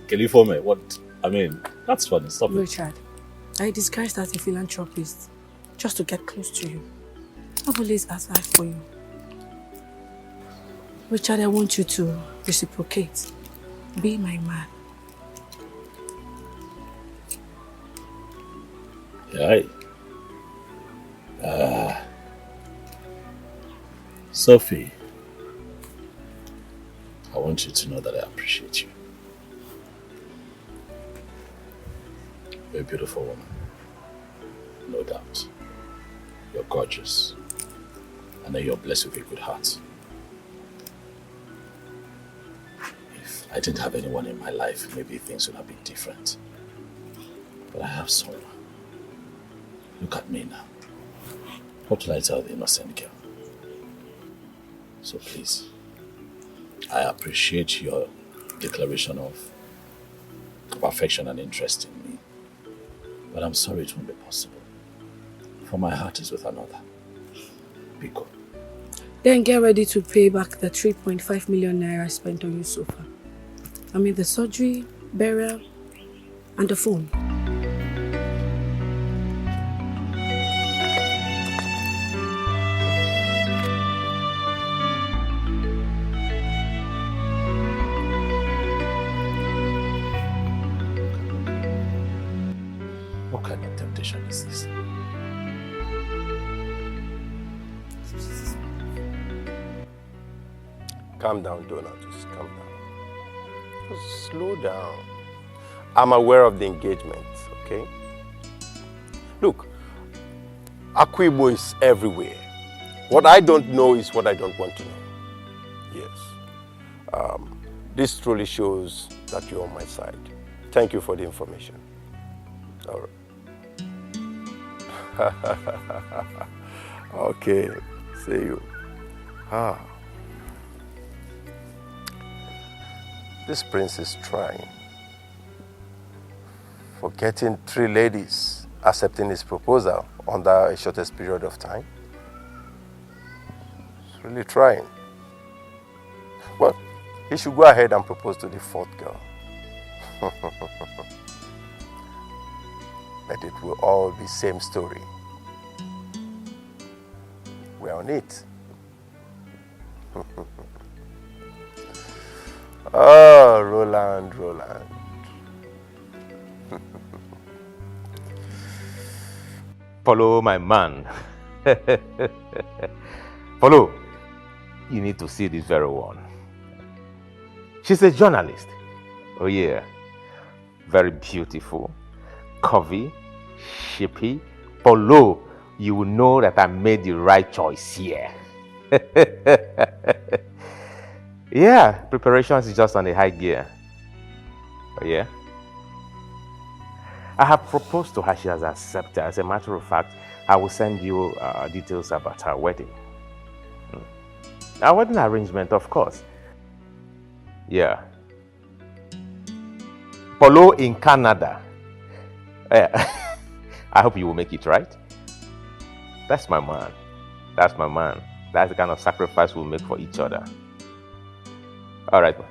Can you for me? What? I mean, that's funny. Stop Richard, I disguised as a philanthropist just to get close to you. I've always advised for you. Richard, I want you to reciprocate. Be my man. Right. Sophie, I want you to know that I appreciate you. You're a beautiful woman. No doubt. You're gorgeous. I know you're blessed with a good heart. If I didn't have anyone in my life, maybe things would have been different. But I have someone. Look at me now. What did I tell the innocent girl? So please, I appreciate your declaration of affection and interest in me. But I'm sorry it won't be possible. For my heart is with another. Be good. Then get ready to pay back the 3.5 million naira I spent on you so far. I mean the surgery, burial, and the phone. What kind of temptation is this? Calm down, Donatus. Calm down. Just slow down. I'm aware of the engagement, okay? Look, Akwibo is everywhere. What I don't know is what I don't want to know. Yes. This truly shows that you're on my side. Thank you for the information. All right. Okay, see you. This prince is trying. For getting 3 ladies accepting his proposal under a shortest period of time. He's really trying. Well, he should go ahead and propose to the fourth girl. But it will all be same story. We're on it. Oh, Roland. Follow my man. Follow, you need to see this very one. She's a journalist. Oh yeah. Very beautiful, curvy, shapy. Follow, you will know that I made the right choice here. Yeah, preparations is just on a high gear. Oh yeah. I have proposed to her, she has accepted. As a matter of fact, I will send you details about her wedding. Our wedding arrangement, of course. Yeah. Polo in Canada. I hope you will make it, right? That's my man. That's my man. That's the kind of sacrifice we'll make for each other. All right, man.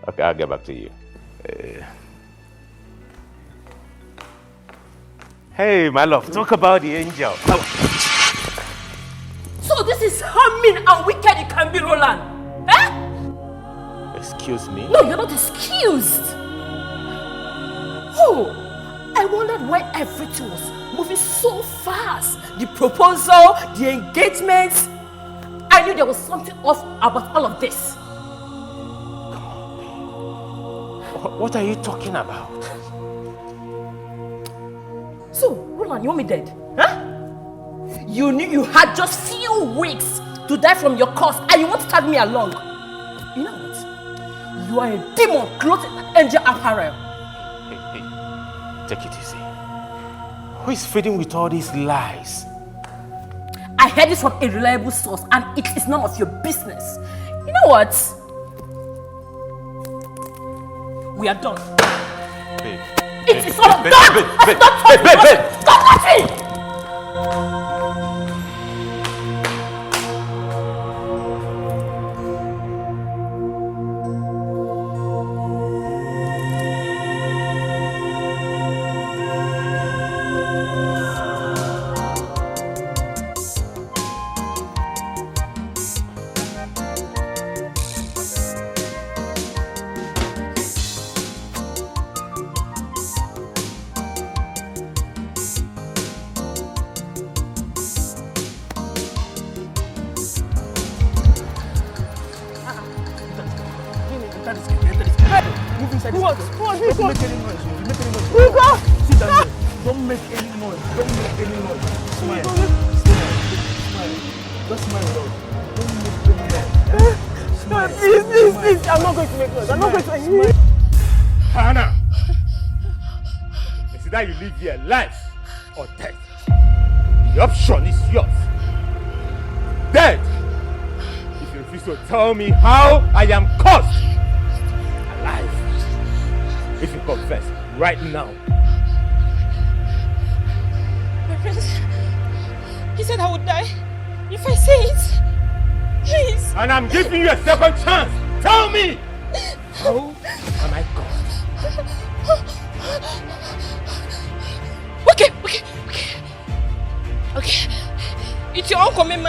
Okay, I'll get back to you. Hey, my love, talk about the angel. So this is how mean and wicked it can be, Roland. Eh? Excuse me? No, you're not excused. Oh, I wondered why everything was moving so fast. The proposal, the engagement. I knew there was something off about all of this. What are you talking about? So, Roland, you want me dead? Huh? You knew you had just few weeks to die from your cause and you want to tag me along. You know what? You are a demon clothed in angel apparel. Hey, take it easy. Who is feeding with all these lies? I heard this from a reliable source and it is none of your business. You know what? We are done. Babe. It is all done! Stop touching! You live here, life or death. The option is yours. Dead. If you refuse to tell me how I am cursed. Alive. If you confess right now. My prince, he said I would die if I say it. Please. And I'm giving you a second chance. Tell me. How am I cursed? Okay. It's your uncle, man.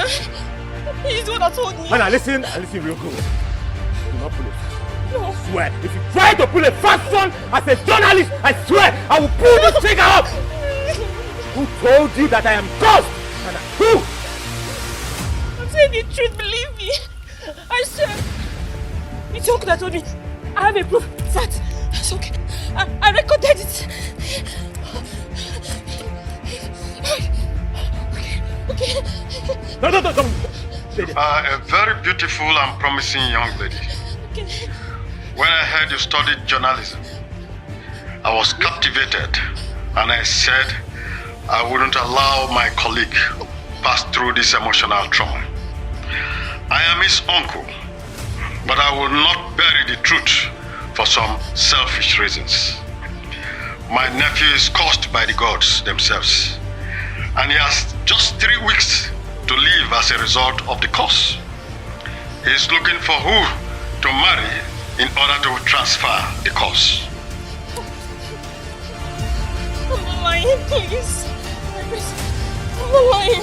He's the one that told me. Anna, listen real good. Do not pull it. No. I swear, if you try to pull a fast one as a journalist, I swear, I will pull this trigger up. Who told you that I am cursed? Anna, who? I'm saying the truth, believe me. I swear. It's your uncle that told me. I have a proof that it's okay. I recorded it. Okay. No. You are a very beautiful and promising young lady. Okay. When I heard you studied journalism, I was captivated and I said I wouldn't allow my colleague pass through this emotional trauma. I am his uncle, but I will not bury the truth for some selfish reasons. My nephew is cursed by the gods themselves, and he has just 3 weeks to live as a result of the curse. He is looking for who to marry in order to transfer the course. I'm not lying, please. I'm not lying.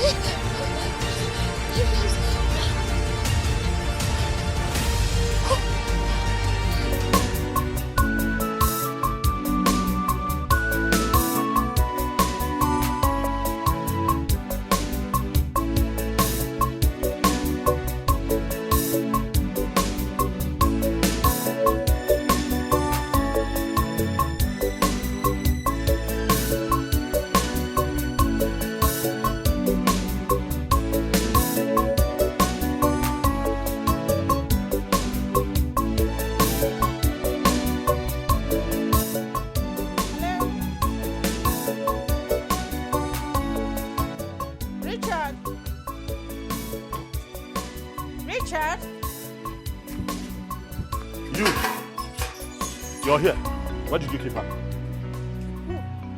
You're here. Where did you keep her?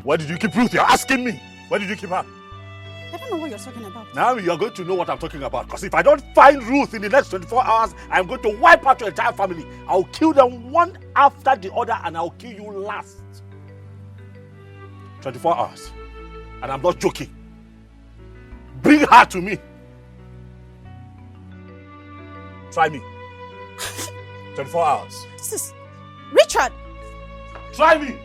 Where did you keep Ruth? You're asking me. Where did you keep her? I don't know what you're talking about. Now you're going to know what I'm talking about. Because if I don't find Ruth in the next 24 hours, I'm going to wipe out your entire family. I'll kill them one after the other and I'll kill you last. 24 hours. And I'm not joking. Bring her to me. Try me. 24 hours. This is... Richard! Try me!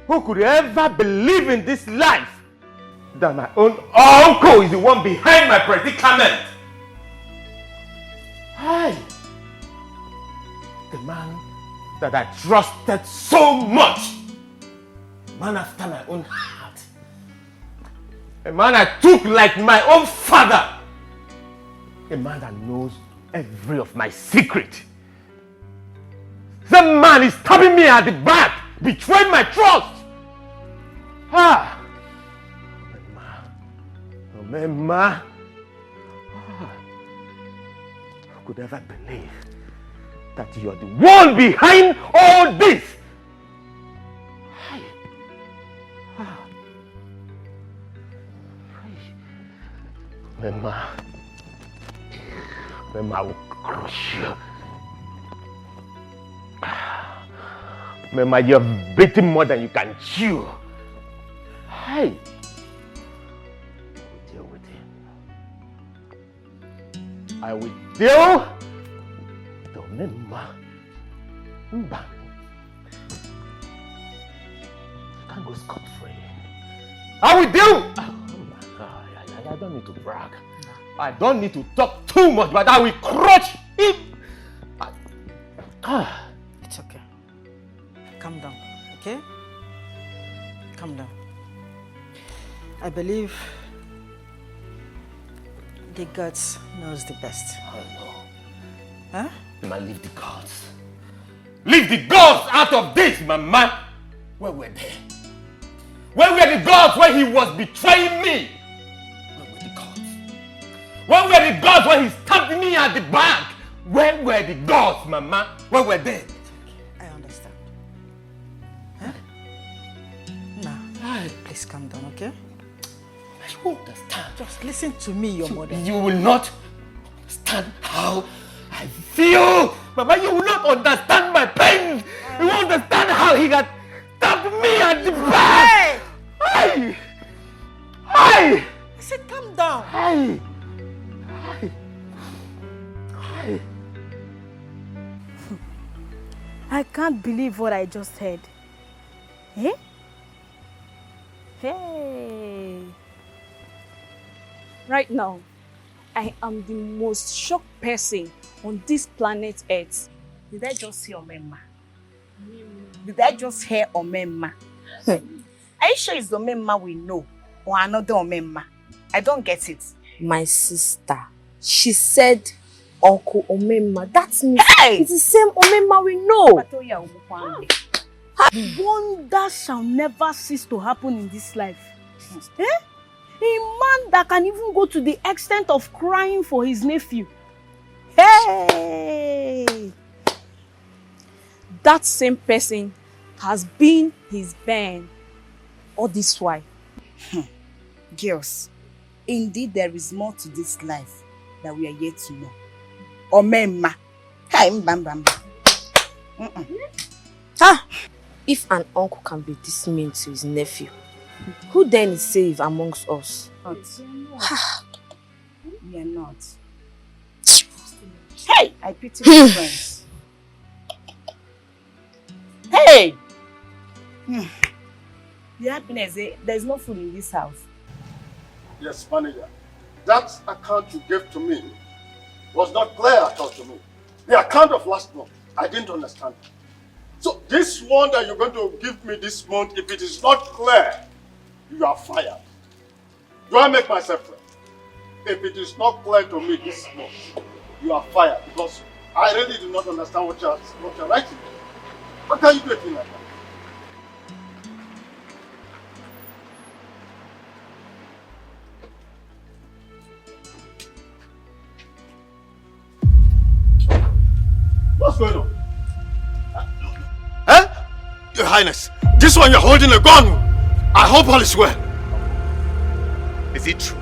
Who could ever believe in this life that my own uncle is the one behind my predicament? Hi, the man that I trusted so much, a man after my own heart, a man I took like my own father, a man that knows every of my secret. That man is stabbing me at the back, betraying my trust. Mama. Who could ever believe that you're the one behind all this? Mama. Mama, I will crush you. Mama, you've beaten more than you can chew. Hey. Deal with him. I will deal with Mama. Mba. You can't go scot-free. I will deal. Oh my God, I don't need to brag. I don't need to talk too much, but I will crush him. It's okay. Calm down, okay? Calm down. I believe the gods knows the best. Oh no. Huh? Mama, leave the gods. Leave the gods out of this, Mama. Where were they? Where were the gods when he was betraying me? Where were the gods? Where were the gods when he stabbed me at the back? Where were the gods, Mama? Where were they? I understand. Huh? Now, please calm down, okay? You understand. Just listen to me, your mother. You will not understand how I feel. Mama, you will not understand my pain. You won't understand how he got stabbed me at the back. Hey! Hey! I said calm down. Hey! Hey! I can't believe what I just heard. Eh? Hey! Right now, I am the most shocked person on this planet Earth. Did I just hear Omemma? Did I just hear Omemma? Are you sure it's the Omemma we know or another Omemma? I don't get it. My sister. She said Uncle Omemma. That's me. Hey! It's the same Omemma we know. Wonders shall never cease to happen in this life. Eh? A man that can even go to the extent of crying for his nephew. Hey! That same person has been his bane all this while. Girls, indeed there is more to this life that we are yet to know. Omemma. Hey, If an uncle can be this mean to his nephew, who then is safe amongst us? We are not. Hey! I pity my friends. Hey! The happiness, there's no food in this house. Yes, manager. That account you gave to me was not clear at all to me. The account of last month, I didn't understand. So this one that you're going to give me this month, if it is not clear, you are fired. Do I make myself clear? If it is not clear to me this month, you are fired because I really do not understand what you're writing. How can you do a thing like that? What's going on? Your Highness, this one you're holding a gun. I hope all is well. Is it true?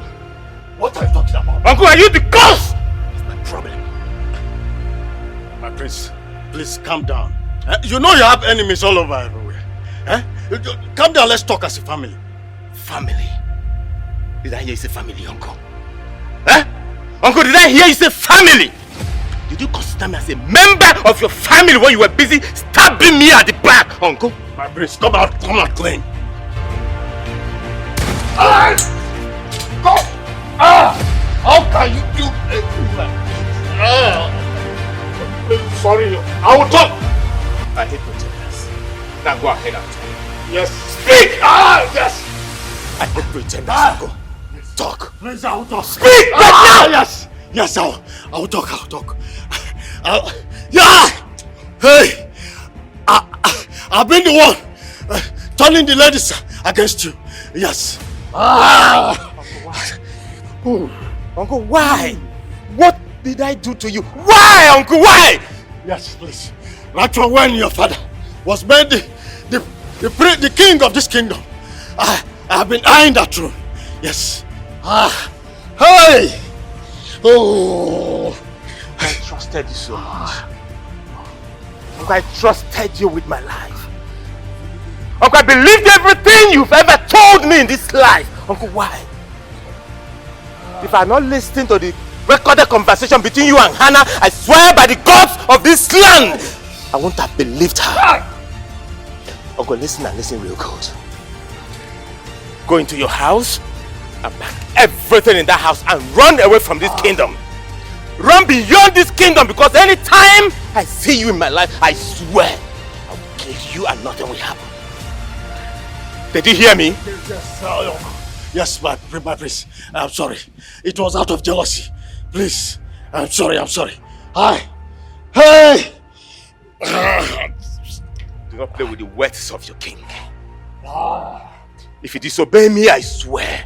What are you talking about? Uncle, are you the cause? That's my problem. My prince, please calm down. You know you have enemies all over everywhere. Calm down, let's talk as a family. Family? Did I hear you say family, Uncle? Uncle, did I hear you say family? Did you consider me as a member of your family when you were busy stabbing me at the back, Uncle? My prince, come out clean. Go! How can you do that? Sorry, I will talk. I hate pretenders. Now go ahead and talk. Yes. Speak! Yes! I hate pretenders, Uncle. Talk. Please, I will talk. Speak right now! Yes! Yes, I will talk. Yeah! Hey! I've been the one turning the ladies against you. Yes. Uncle, why? What did I do to you? Why, Uncle? Why? Yes, please. Right from when your father was made the king of this kingdom, I have been eyeing that throne. Yes. Hey! Oh! I trusted you so much. Uncle, I trusted you with my life. Uncle, I believed everything you've ever told me in this life. Uncle, why? If I had not listened to the recorded conversation between you and Hannah, I swear by the gods of this land, I wouldn't have believed her. Uncle, listen and listen real good. Go into your house and pack everything in that house and run away from this kingdom. Run beyond this kingdom, because anytime I see you in my life, I swear I will kill you and nothing will happen. Did you hear me? Yes, my prince. I'm sorry. It was out of jealousy. Please. I'm sorry. Hi. Hey! Do not play with the words of your king. If you disobey me, I swear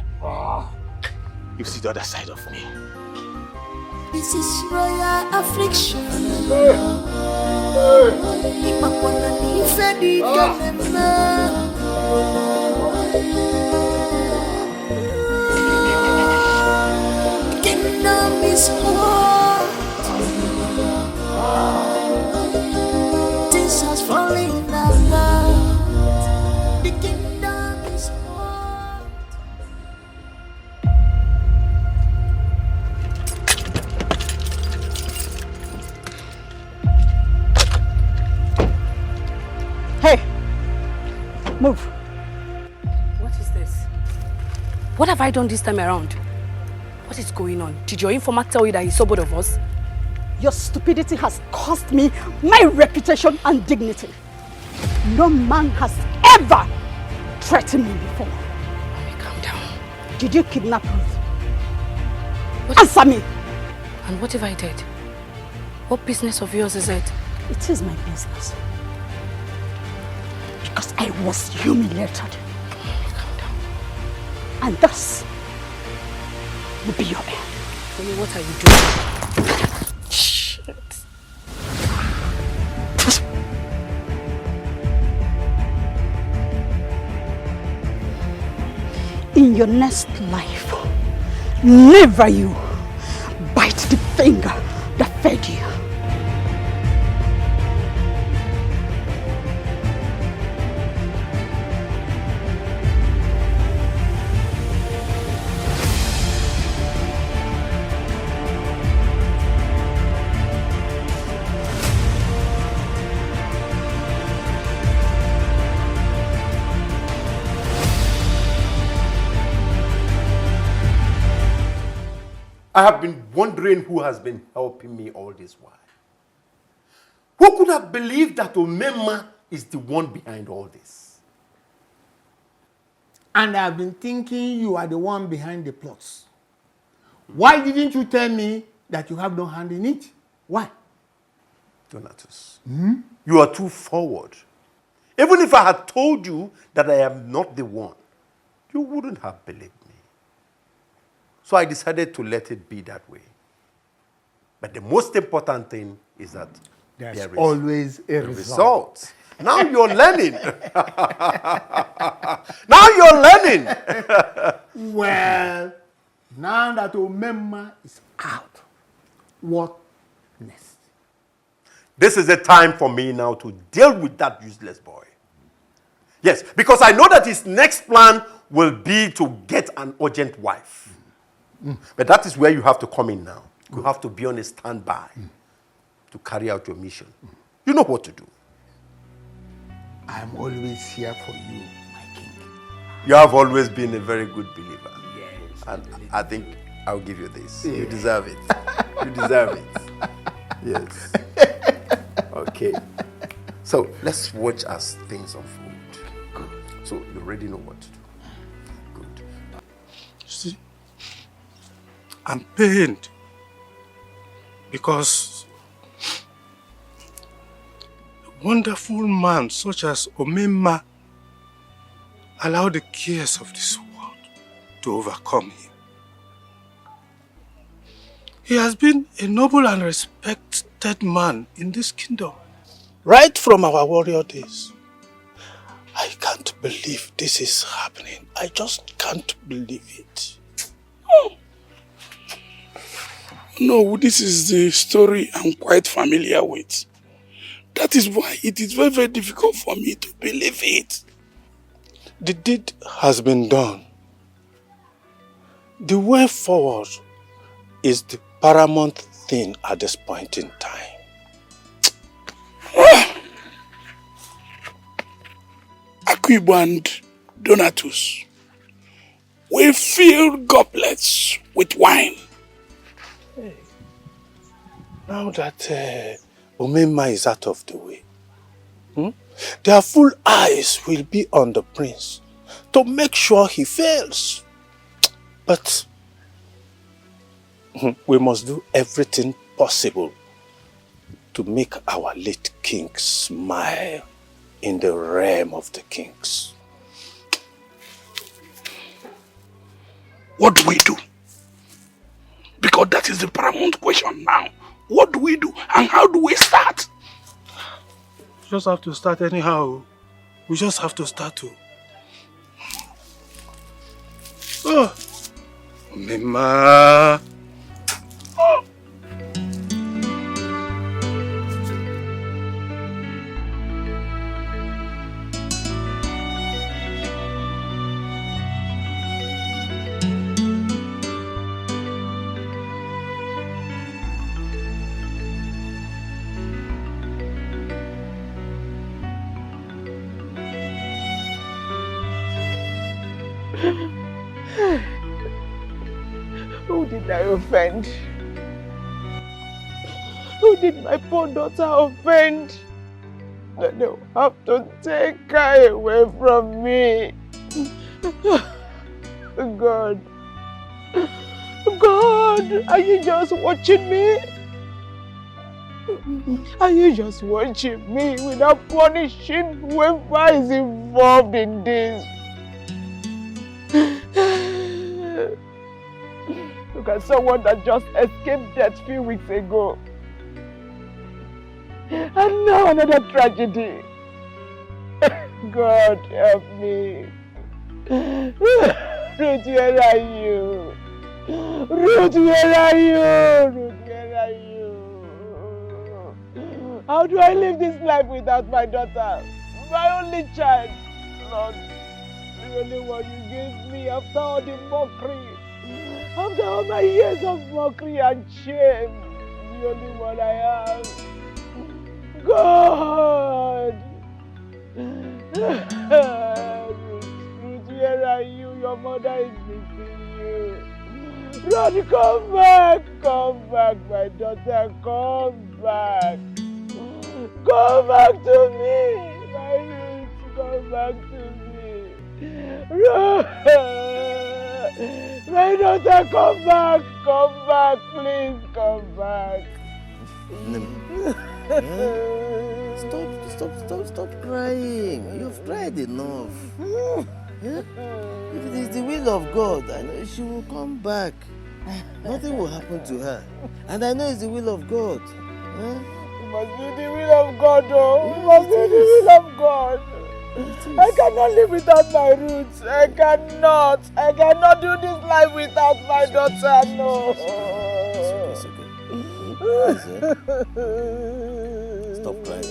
you'll see the other side of me. This is royal affliction. Kingdom is hot. This has fallen down. The kingdom is hot. Hey, move. What is this? What have I done this time around? What is going on? Did your informant tell you that he saw both of us? Your stupidity has cost me my reputation and dignity. No man has ever threatened me before. Mommy, calm down. Did you kidnap Ruth? Answer me. And what if I did? What business of yours is it? It is my business. Because I was humiliated. Calm down. And thus will be your end. Really, what are you doing? Shit. In your next life, never you bite the finger that fed you. I have been wondering who has been helping me all this while. Who could have believed that Omema is the one behind all this? And I've been thinking you are the one behind the plots. Why didn't you tell me that you have no hand in it? Why? Donatus, you are too forward. Even if I had told you that I am not the one, you wouldn't have believed me. So I decided to let it be that way. But the most important thing is that There's there is always a result. Now you're learning. Now you're learning. Well, now that Omema is out, what next? This is the time for me now to deal with that useless boy. Yes, because I know that his next plan will be to get an urgent wife. But that is where you have to come in now. You have to be on a standby to carry out your mission. You know what to do. I'm always here for you, my king. You have always been a very good believer. Yes. And I think I'll give you this. Yeah. You deserve it. You deserve it. Yes. Okay. So let's watch as things unfold. Good. So you already know what to do. Good. See, I'm pained because a wonderful man such as Omema allowed the cares of this world to overcome him. He has been a noble and respected man in this kingdom, right from our warrior days. I can't believe this is happening. I just can't believe it. No, this is the story I'm quite familiar with. That is why it is very, very difficult for me to believe it. The deed has been done. The way forward is the paramount thing at this point in time. Akwibo and Donatus, we fill goblets with wine. Hey. Now that Omema is out of the way, their full eyes will be on the prince to make sure he fails. But we must do everything possible to make our late king smile in the realm of the kings. What do we do? Because that is the paramount question now. What do we do and how do we start? We just have to start anyhow. We just have to start to. Oh, Omema. Oh. Who did I offend? Who did my poor daughter offend? That they'll have to take her away from me. God. God. God, are you just watching me? Are you just watching me without punishing whoever is involved in this? Look at someone that just escaped death a few weeks ago. And now another tragedy. God help me. Ruth, where are you? Ruth, where are you? Ruth, where are you? How do I live this life without my daughter? My only child. Lord, the only one you gave me after all the mockery. After all my years of mockery and shame. The only one I have. God! Ruth, where are you? Your mother is missing you. Run, come back! Come back, my daughter, come back! Come back to me! My Ruth, come back to me! Ruth! My daughter, come back! Come back, please, come back! Stop crying. You've cried enough. If it is the will of God, I know she will come back. Nothing will happen to her. And I know it's the will of God. It must be the will of God, oh. It must be the will of God. I cannot live without my roots. I cannot do this life without my daughter, no. It's okay. Stop crying.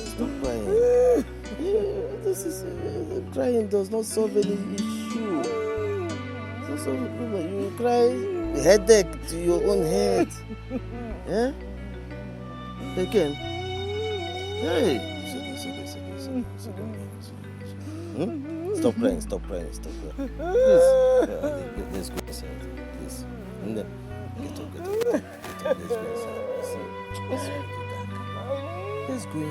Crying does not solve any issue. It's not solve a problem. You will cry headache to your own head. Yeah? Again. Hey. It's okay. Stop crying. Please. Let's go inside. Please. Get up. Let's go inside. Let's go in.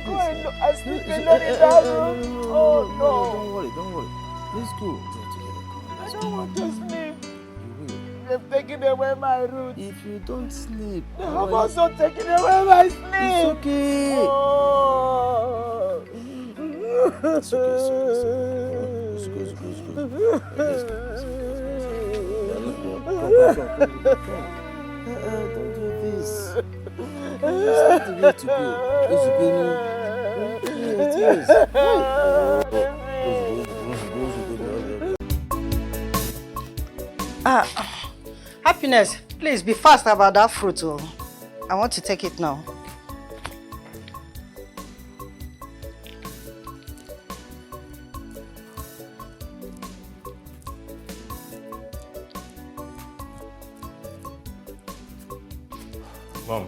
I sleep alone in that room. Oh no. Don't worry. Let's go. I don't want to sleep. They've taken away my roots. If you don't sleep, they have also taken away my sleep. It's okay. Oh. It's okay. Don't do this. It's not the way to go. Happiness, please be fast about that fruit. Oh. I want to take it now. Mom,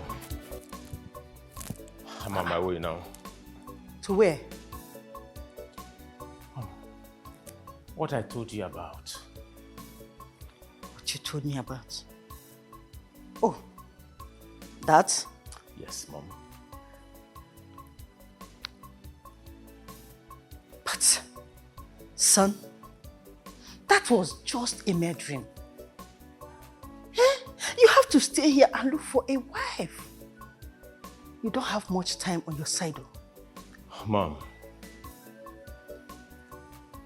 I'm on my way now. To where? What I told you about. What you told me about? Oh, that? Yes, Mom. But, son, that was just a mere dream. You have to stay here and look for a wife. You don't have much time on your side, though. Mom,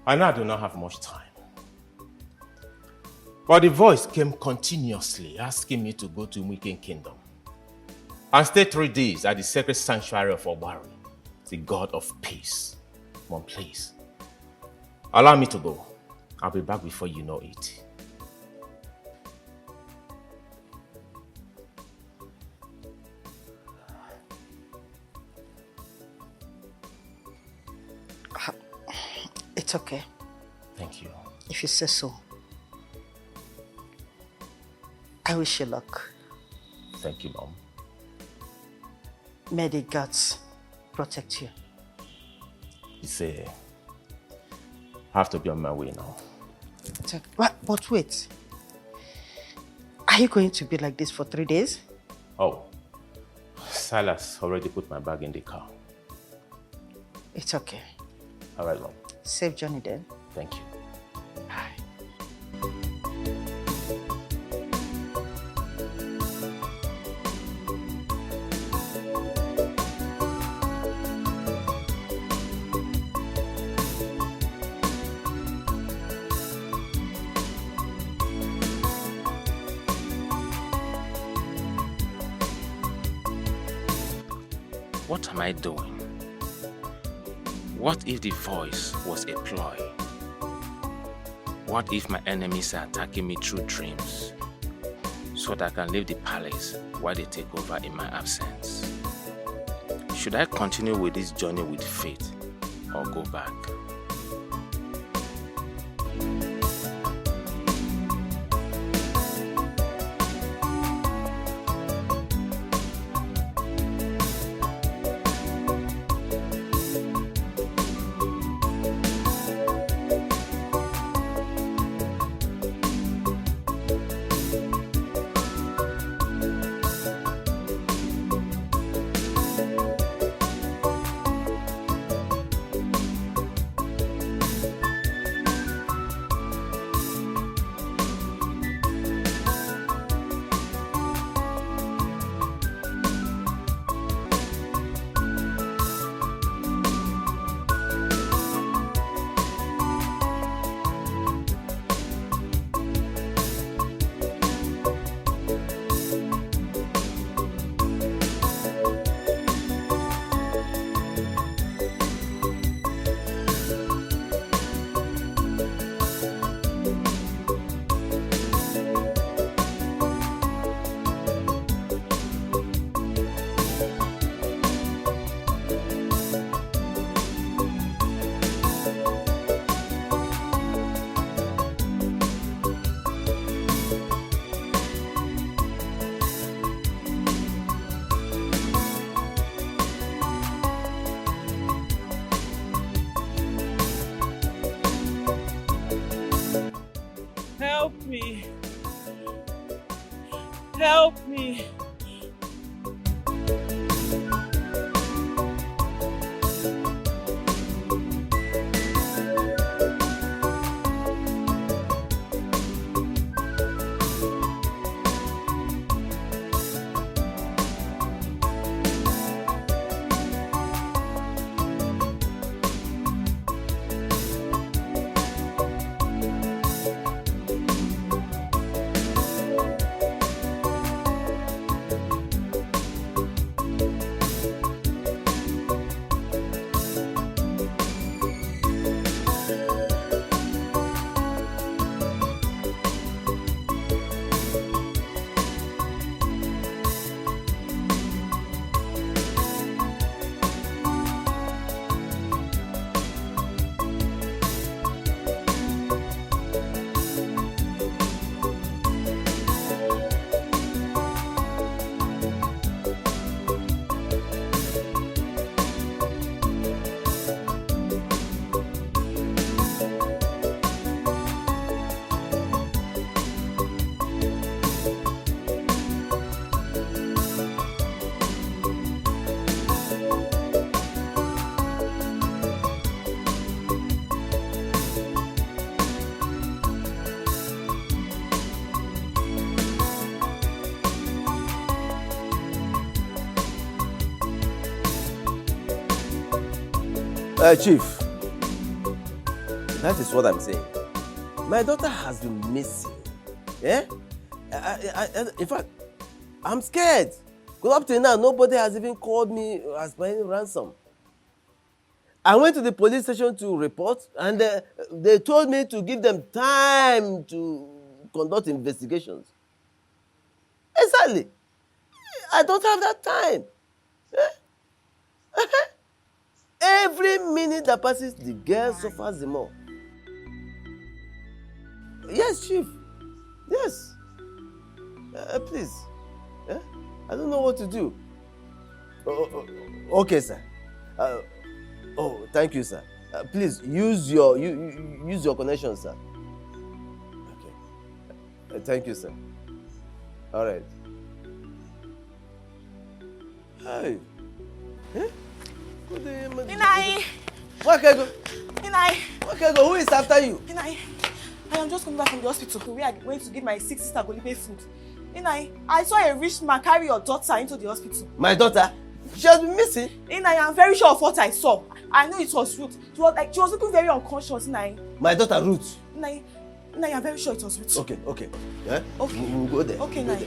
I know I do not have much time. But the voice came continuously asking me to go to Wicked Kingdom and stay 3 days at the sacred sanctuary of Obari, the god of peace. Mom, please, allow me to go. I'll be back before you know it. It's okay. Thank you. If you say so. I wish you luck. Thank you, Mom. May the gods protect you. I have to be on my way now. But wait. Are you going to be like this for 3 days? Oh, Silas already put my bag in the car. It's okay. All right, Mom. Safe journey then. Thank you. Bye. What am I doing? What if the voice was a ploy? What if my enemies are attacking me through dreams so that I can leave the palace while they take over in my absence? Should I continue with this journey with faith or go back? Help me. Help me. Chief, that is what I'm saying. My daughter has been missing. Yeah? In fact, I'm scared. Because up till now, nobody has even called me as paying ransom. I went to the police station to report, and they told me to give them time to conduct investigations. Exactly. I don't have that time. Every minute that passes, the girl suffers the more. Yes, Chief. Yes. Please. I don't know what to do. Okay, sir. Thank you, sir. Please use your connection, sir. Okay. Thank you, sir. All right. Hey. Inai! Where can I go? Inai! Where can I go? Who is after you? Inai! I am just coming back from the hospital where I went to give my sick sister Golibe food. Inai, I saw a rich man carry your daughter into the hospital. My daughter? She has been missing? Inai, I'm very sure of what I saw. I know it was Ruth. She was looking very unconscious, Inai. My daughter Ruth? Inai, I'm very sure it was Ruth. Okay. Yeah? Okay. We'll go there. Okay, Inai.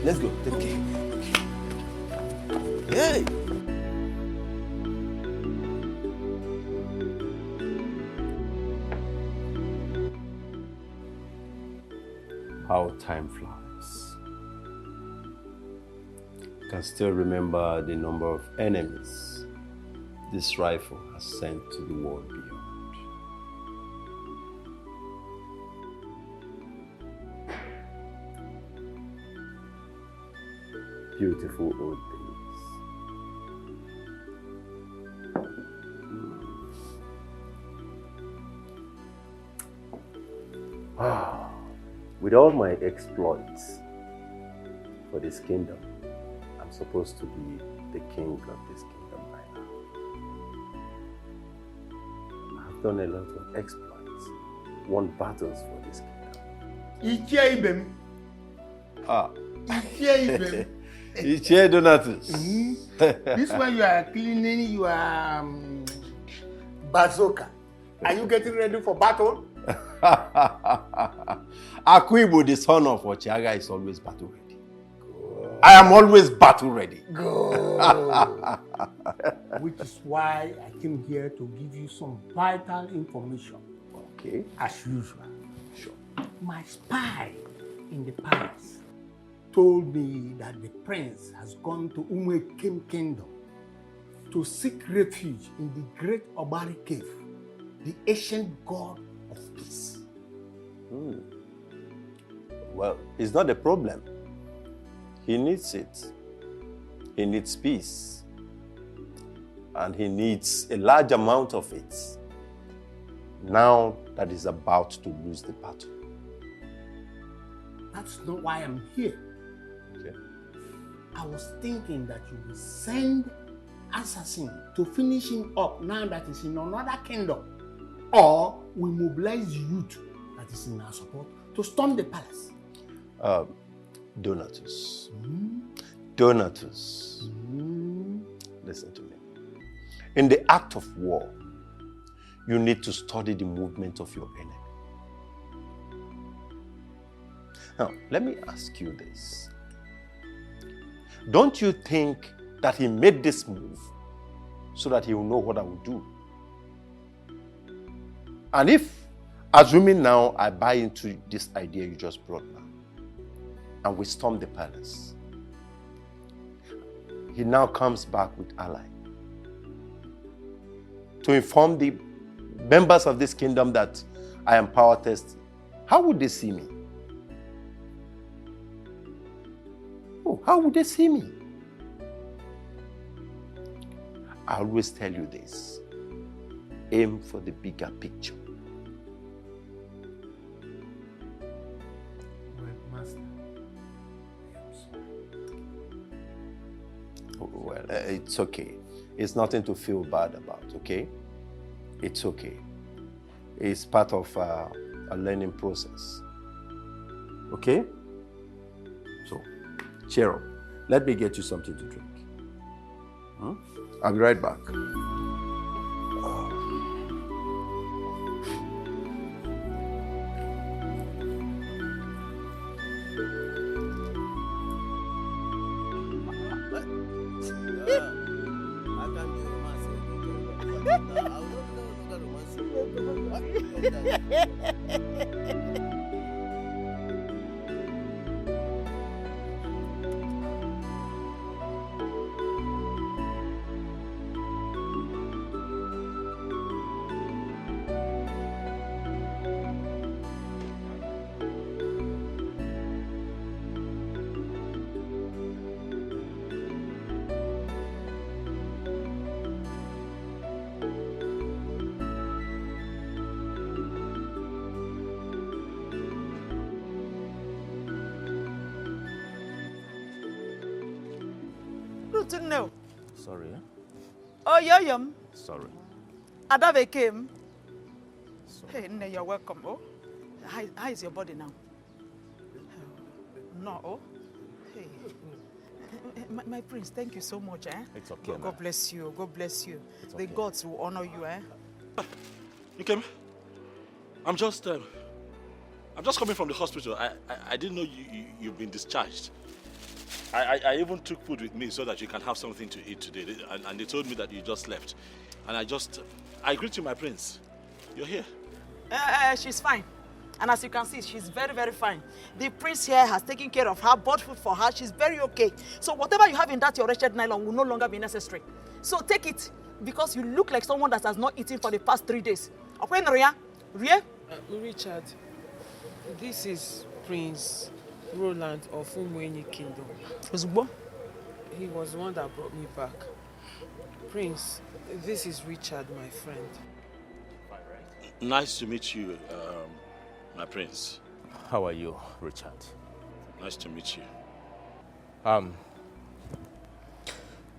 Let's go. Okay. Hey! How time flies. I can still remember the number of enemies this rifle has sent to the world beyond. Beautiful old days. With all my exploits for this kingdom, I'm supposed to be the king of this kingdom right now. I've done a lot of exploits, won battles for this kingdom. Ichie Donatus. This one you are cleaning, you are bazooka. Are you getting ready for battle? Akwibu, the son of Ochiaga, is always battle ready. I am always battle ready. Which is why I came here to give you some vital information. Okay. As usual. Sure. My spy in the palace told me that the prince has gone to Kim Kingdom to seek refuge in the great Obari cave, the ancient god of peace. Well, it's not a problem. He needs it. He needs peace. And he needs a large amount of it now that he's about to lose the battle. That's not why I'm here. Okay. I was thinking that you will send assassin to finish him up now that he's in another kingdom. Or we mobilize youth that is in our support to storm the palace. Donatus. Donatus. Listen to me. In the act of war, you need to study the movement of your enemy. Now, let me ask you this. Don't you think that he made this move so that he will know what I will do? And if, assuming now I buy into this idea you just brought now, and we storm the palace, he now comes back with ally to inform the members of this kingdom that I am power tested. How would they see me? Oh, how would they see me? I always tell you this. Aim for the bigger picture. Well, Master, I am sorry. Well, it's okay. It's nothing to feel bad about, okay? It's okay. It's part of a learning process. Okay? So, cheer up. Let me get you something to drink. I'll be right back. No. Sorry, eh? Oh, Yoyom. Sorry. Adave came. Hey, Nne, you're welcome. Oh, how is your body now? No, oh. Hey. My prince, thank you so much, eh? It's okay, God bless you. God bless you. It's The okay. gods will honor you, eh? You came? I'm just coming from the hospital. I didn't know you've been discharged. I even took food with me so that you can have something to eat today. And they told me that you just left. And I greet you, my prince. You're here. She's fine. And as you can see, she's very, very fine. The prince here has taken care of her, bought food for her. She's very okay. So whatever you have in that your wretched nylon will no longer be necessary. So take it, because you look like someone that has not eaten for the past 3 days. Okay, Ria? Richard, this is Prince Roland of Umwenyi Kingdom. He was the one that brought me back. Prince, this is Richard, my friend. Nice to meet you, my prince. How are you, Richard? Nice to meet you.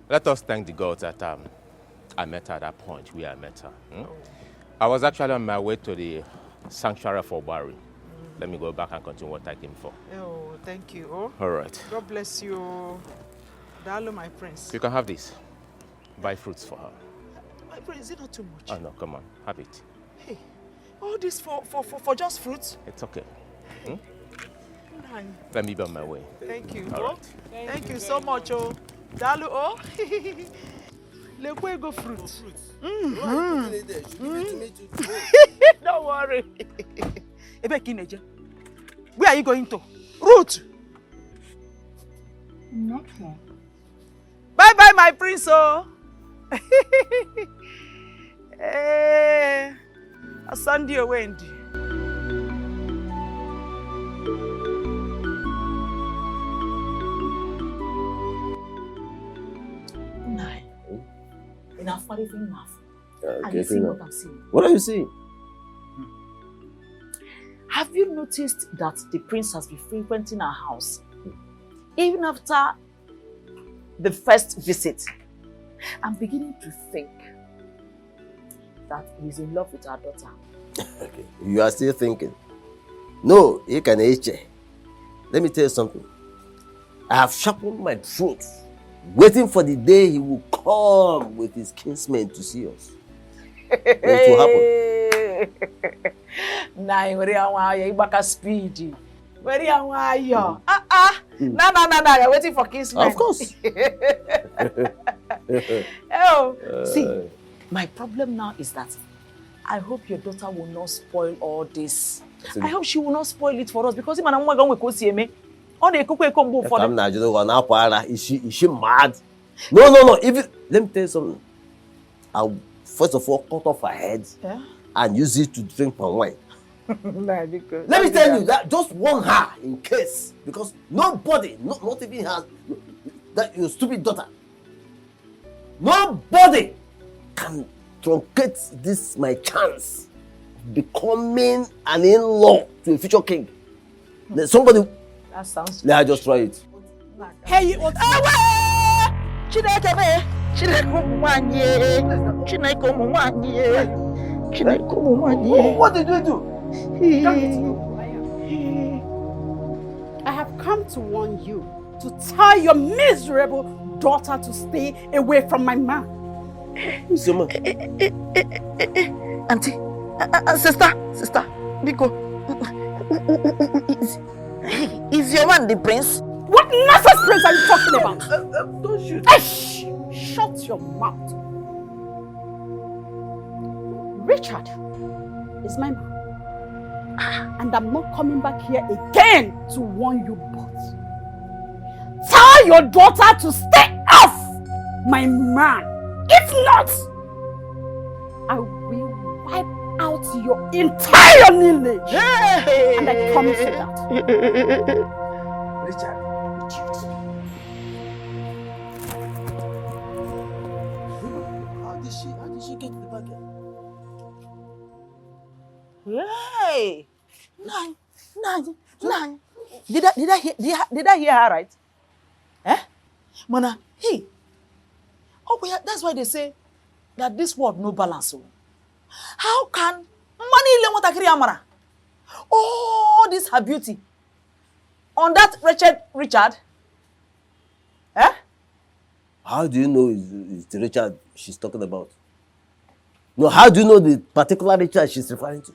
Let us thank the gods that I met her at that point where I met her. I was actually on my way to the sanctuary for Barry. Let me go back and continue what I came for. Oh, thank you. Oh. All right. God bless you. Dalo, my prince. You can have this. Buy fruits for her. My prince, is it not too much? Oh, no, come on. Have it. Hey, all this for just fruits? It's okay. Nine. Let me be on my way. Thank you. All right. Thank you so much. Oh. Dalo, oh. Let's go fruits. Don't worry. Where are you going to? Root. Not here. Bye-bye, my prince. Oh. I'll send you away. What are you seeing? Have you noticed that the prince has been frequenting our house? Even after the first visit, I'm beginning to think that he's in love with our daughter. Okay, you are still thinking. No, you can eat. Let me tell you something. I have sharpened my throat, waiting for the day he will come with his kinsmen to see us. It will happen. Nah, where are you? Back speed. Where are you? No, you're waiting for kinsmen. Of course. See, my problem now is that I hope your daughter will not spoil all this. I hope she will not spoil it for us, because if I'm going to see me, on the cook combo for them. Is she mad? No. Let me tell you something. I'll first of all cut off her head and use it to drink palm wine. Let me tell you that just warn her in case, because nobody, not even her, that your stupid daughter, nobody can truncate this my chance of becoming an in-law to a future king. Somebody. That sounds. Let her just try it. Hey, what? What did you do? I have come to warn you to tell your miserable daughter to stay away from my man. Auntie, sister, Biko, is your man the prince? What nonsense prince are you talking about? Don't shoot. Shut your mouth. Richard is my man. And I'm not coming back here again to warn you both. Tell your daughter to stay off my man. If not, I will wipe out your entire lineage. And I promise you that. Richard. How did she get to the bucket? Hey! Nine. Did I hear her right? Mana, hey. Oh, yeah, that's why they say that this world no balance. How can money le want to amara? Oh, this her beauty on that wretched Richard? How do you know it's the Richard she's talking about? No, how do you know the particular Richard she's referring to?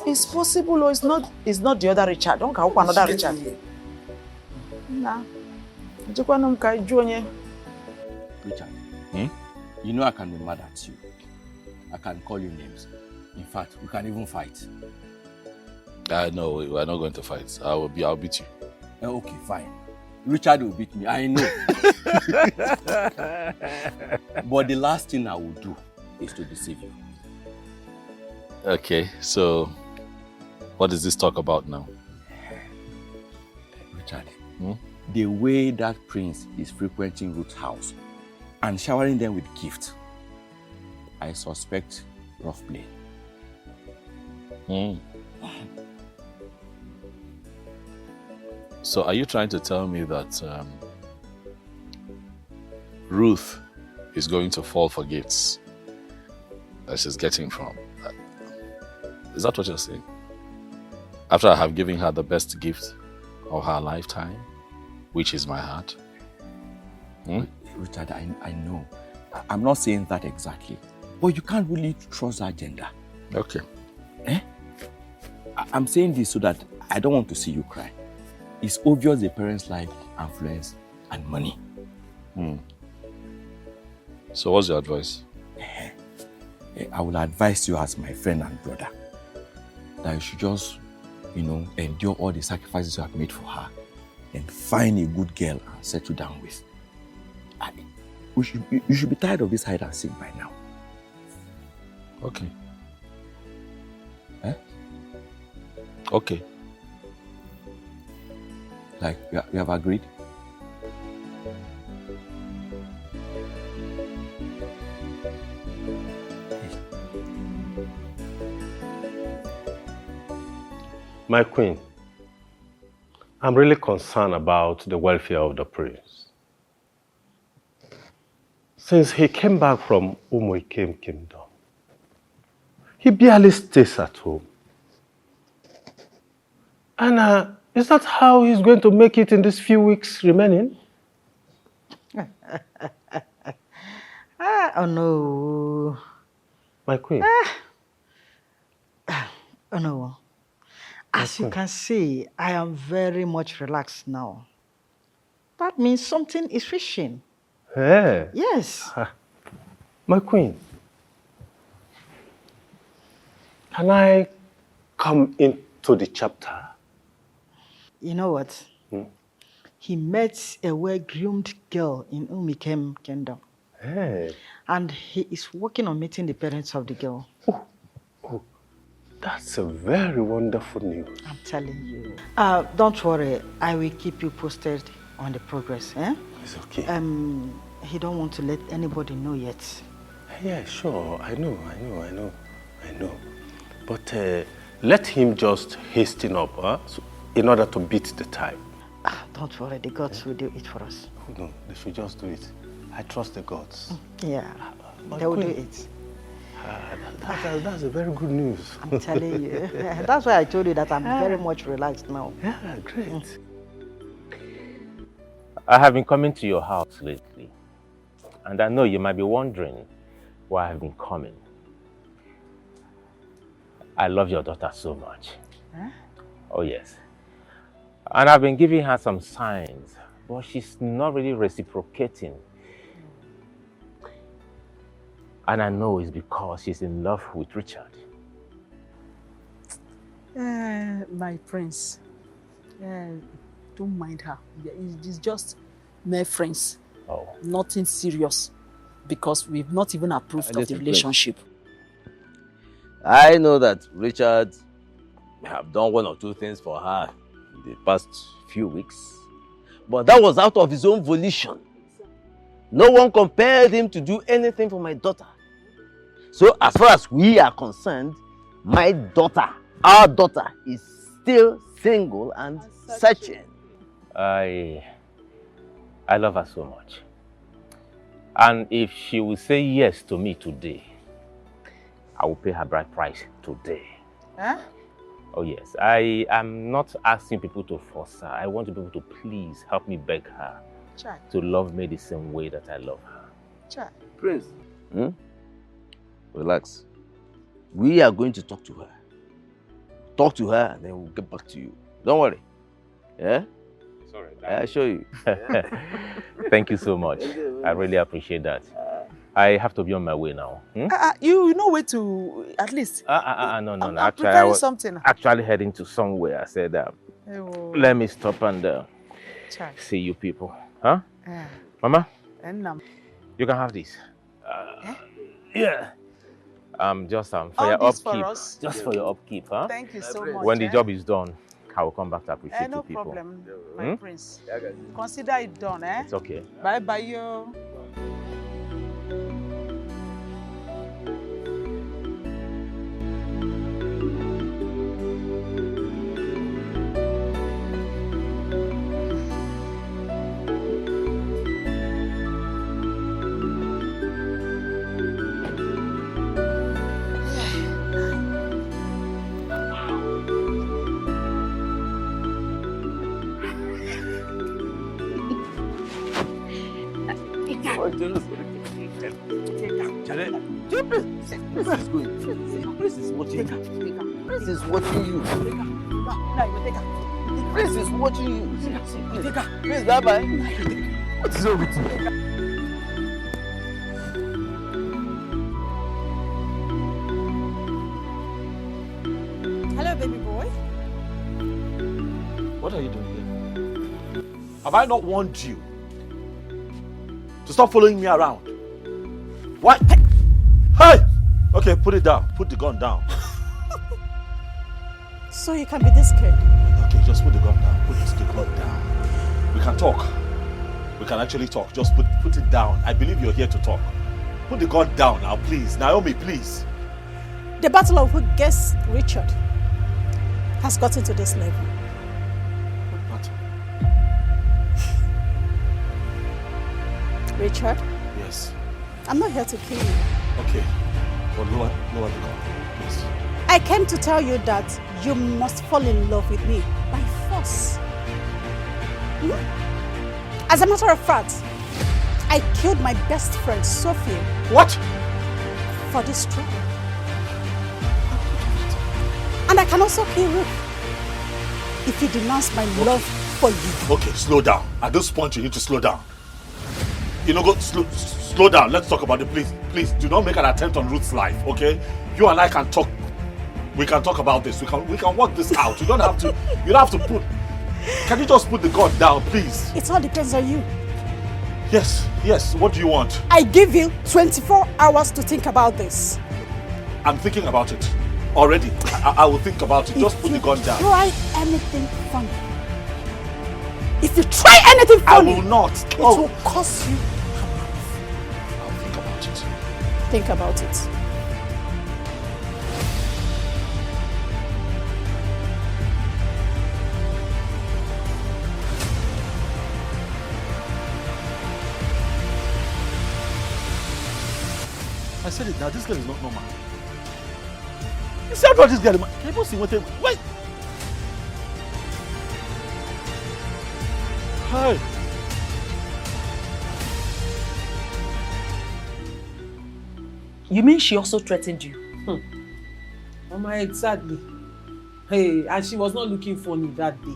It's possible, or it's not the other Richard. Don't go another Richard. Nah. Richard, you know I can be mad at you. I can call you names. In fact, we can even fight. No, we're not going to fight. I'll beat you. Okay, fine. Richard will beat me, I know. But the last thing I will do is to deceive you. Okay, so what is this talk about now? Richard, the way that prince is frequenting Ruth's house and showering them with gifts, I suspect rough play. So are you trying to tell me that Ruth is going to fall for gifts that she's getting from? Is that what you're saying? After I have given her the best gift of her lifetime, which is my heart? Richard, I know. I'm not saying that exactly. But you can't really trust her gender. Okay. I'm saying this so that I don't want to see you cry. It's obvious the parents like influence and money. So what's your advice? I will advise you as my friend and brother that you should just, endure all the sacrifices you have made for her and find a good girl and settle down with. You should be tired of this hide and seek by now. Okay. Okay. Like, we have agreed? My queen, I'm really concerned about the welfare of the prince. Since he came back from Umuikem Kingdom, he barely stays at home. And is that how he's going to make it in these few weeks remaining? Oh no. My queen. Oh no. As you can see, I am very much relaxed now. That means something is fishing. Hey. Yes. My queen, can I come into the chapter? You know what? He met a well-groomed girl in Umikem Kingdom. Hey. And he is working on meeting the parents of the girl. Oh, that's a very wonderful news. I'm telling you. Don't worry, I will keep you posted on the progress. It's okay. He don't want to let anybody know yet. Yeah, sure. I know. But let him just hasten up, in order to beat the time. Don't worry, the gods will do it for us. No, they should just do it. I trust the gods. Yeah, they will do it. That's a very good news. I'm telling you. That's why I told you that I'm very much relaxed now. Yeah, great. I have been coming to your house lately, and I know you might be wondering why I've been coming. I love your daughter so much. Huh? Oh yes. And I've been giving her some signs, but she's not really reciprocating. And I know it's because she's in love with Richard. My prince, don't mind her. It's just mere friends. Oh. Nothing serious, because we've not even approved of the relationship. I know that Richard may have done one or two things for her in the past few weeks, but that was out of his own volition. No one compelled him to do anything for my daughter. So as far as we are concerned, my daughter, our daughter, is still single and searching. I love her so much. And if she will say yes to me today, I will pay her bride price today. Huh? Oh yes, I am not asking people to force her. I want people to please help me beg her to love me the same way that I love her. Prince. Relax. We are going to talk to her. talk to her, and then we'll get back to you. Don't worry. Yeah? Sorry. I assure you. Thank you so much. I really appreciate that. I have to be on my way now. You know where to, at least. No. I'm Actually, I preparing was something. actually heading to somewhere. I said, let me stop and see you people. Huh? Mama? You can have this. Yeah. Just for All your this for upkeep. us? Just for your upkeep, huh? Thank you so much. When the job is done, I will come back to appreciate no you people. problem, my prince. Consider it done, eh? It's okay. Bye-bye, yo. Prince is watching you. Prince is watching you. Prince is watching you. Prince, bye-bye. What is wrong with you? Hello, baby boy. What are you doing here? Have I not warned you to stop following me around? What? Hey! Okay, put it down. Put the gun down. So you can be this kid. Okay, just put the gun down. Put the gun down. We can talk. We can actually talk. Just put it down. I believe you're here to talk. Put the gun down now, please. Naomi, please. The battle of who gets Richard has gotten to this level. What? Richard, Yes. I'm not here to kill you. Okay. Well, lower the gun, please. I came to tell you that you must fall in love with me by force. As a matter of fact, I killed my best friend, Sophia. What? For this trouble. And I can also kill you if you denounce my love for you. Okay, slow down. At this point, you need to slow down. You know, slow down. Let's talk about it, please. Please, do not make an attempt on Ruth's life, okay? You and I can talk. We can talk about this. We can work this out. You don't have to. You don't have to put. Can you just put the gun down, please? It all depends on you. Yes. What do you want? I give you 24 hours to think about this. I'm thinking about it already. I will think about it. Just put the gun down. Try anything funny. If you try anything funny, I will not. It will cost you. I'll think about it. Think about it. I said it now. This girl is not normal. You see how this girl is? Can you see what they wait? Hi. You mean she also threatened you? Mama, exactly. Hey, and she was not looking funny that day.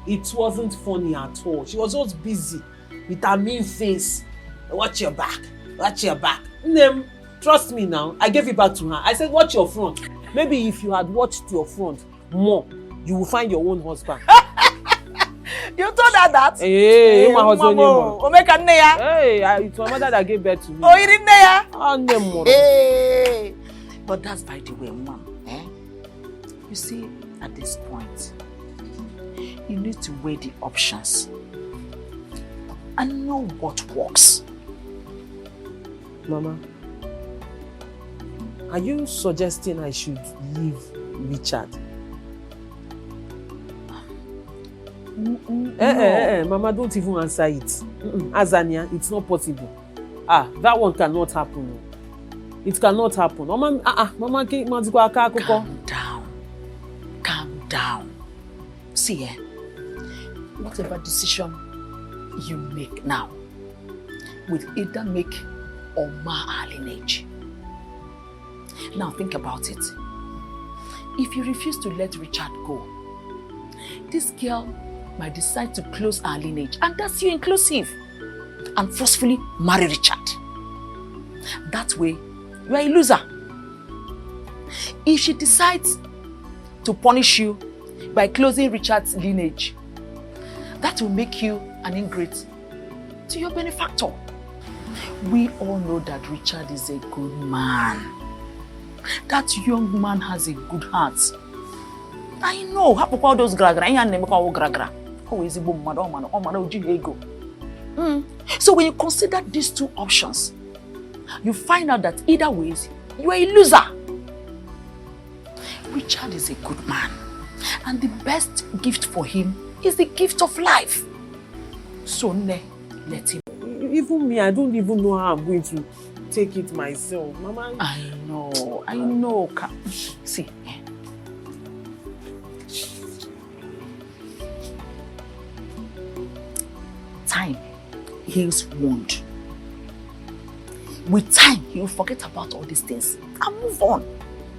It wasn't funny at all. She was just busy with her mean face. Watch your back. Watch your back. Name, trust me now. I gave it back to her. I said, watch your front. Maybe if you had watched your front more, you will find your own husband. You told her that? Hey, my husband. Hey, it's my mother that gave birth to me. Oh, you didn't know? Hey. But that's by the way, Mom. You see, at this point, you need to weigh the options and know what works. Mama, are you suggesting I should leave Richard? No. Mama, don't even answer it. Azania, it's not possible. That one cannot happen. It cannot happen. Mama, Calm down. See, whatever decision you make now will either make or mar our lineage. Now think about it. if you refuse to let Richard go, this girl might decide to close our lineage, and that's you inclusive, and forcefully marry Richard. That way, you are a loser. If she decides to punish you by closing Richard's lineage, that will make you an ingrate to your benefactor. We all know that Richard is a good man. That young man has a good heart. I know. All those gragra. So when you consider these two options, you find out that either ways, you are a loser. Richard is a good man, and the best gift for him is the gift of life. So let him. Even me, I don't even know how I'm going to take it myself. Mama. I know. See. Time heals wound. With time, you forget about all these things and move on.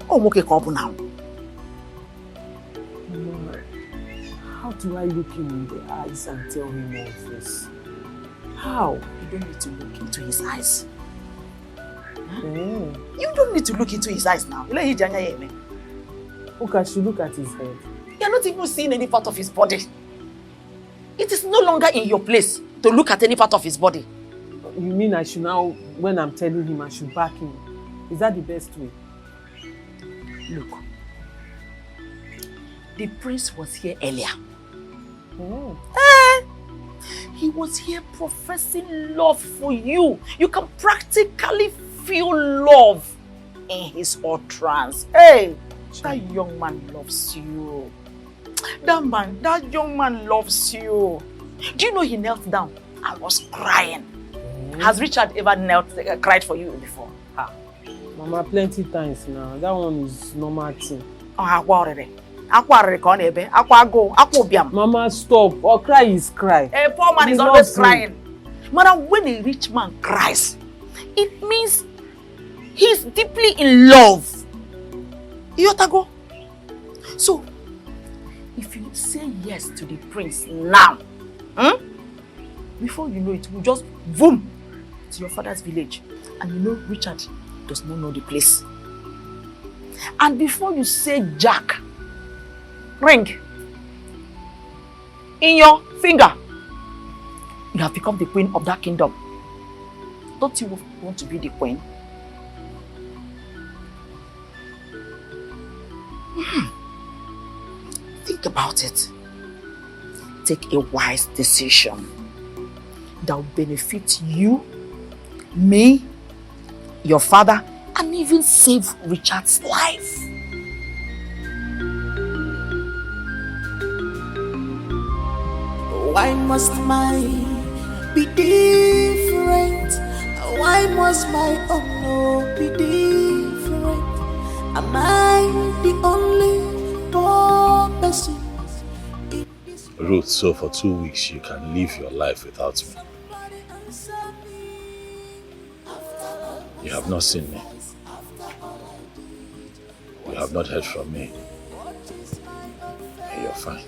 Oh, okay, come now. Mama, how do I look him in the eyes and tell him all this? How? You don't need to look into his eyes. You don't need to look into his eyes now. Okay, I should look at his head. You're not even seeing any part of his body. It is no longer in your place to look at any part of his body. You mean I should now, when I'm telling him, I should back him? Is that the best way? Look, the prince was here earlier. He was here professing love for you. You can practically feel love in his utterance. Hey, that young man loves you. That young man loves you. Do you know he knelt down and was crying? Has Richard ever cried for you before? Mama, plenty times now. That one is normal thing. Mama, stop. Or cry is cry. A poor man is always crying. Madam, when a rich man cries, it means he's deeply in love. Yotago. So, if you say yes to the prince now, before you know it, will just boom to your father's village. And you know Richard does not know the place. And before you say Jack, ring in your finger, you have become the queen of that kingdom. Don't you want to be the queen? Think about it. Take a wise decision that will benefit you, me, your father, and even save Richard's life. Why must mine be different? Why must my own no be different? Am I the only poor person? Ruth, so for 2 weeks you can live your life without me. You have not seen me. You have not heard from me. And you're fine.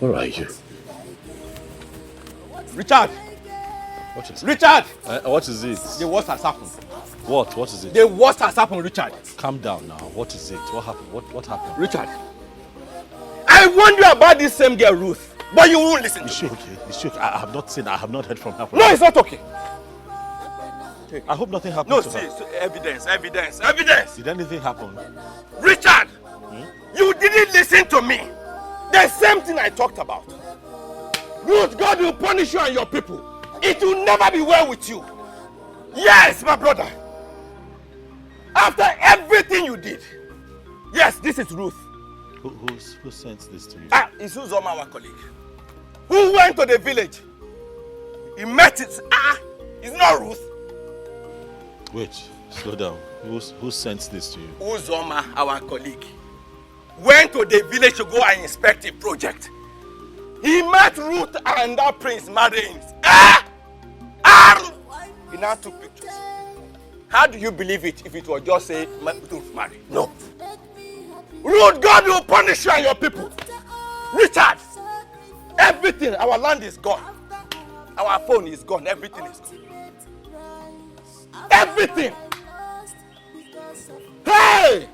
Where are you? Richard! What is it? Richard! What is it? The worst has happened. What? What is it? The worst has happened, Richard. Calm down now. What is it? What happened? What happened? Richard, I warned you about this same girl, Ruth, but you won't listen. Is she okay? Is she okay? I have not seen. I have not heard from her. No, it's not okay. I hope nothing happened to her. No, see, evidence. Did anything happen? Richard, you didn't listen to me. The same thing I talked about. Ruth, God will punish you and your people. It will never be well with you. Yes, my brother. After everything you did. Yes, this is Ruth. Who sent this to you? It's Uzoma, our colleague. Who went to the village? He met it. It's not Ruth. Wait, slow down. Who sent this to you? Uzoma, our colleague, went to the village to go and inspect a project. He met Ruth and that prince marrying. He now took pictures. How do you believe it if it was just say, don't marry? No. Rude God will punish you and your people. Richard, everything, our land is gone. Our phone is gone, everything is gone. Everything! Hey!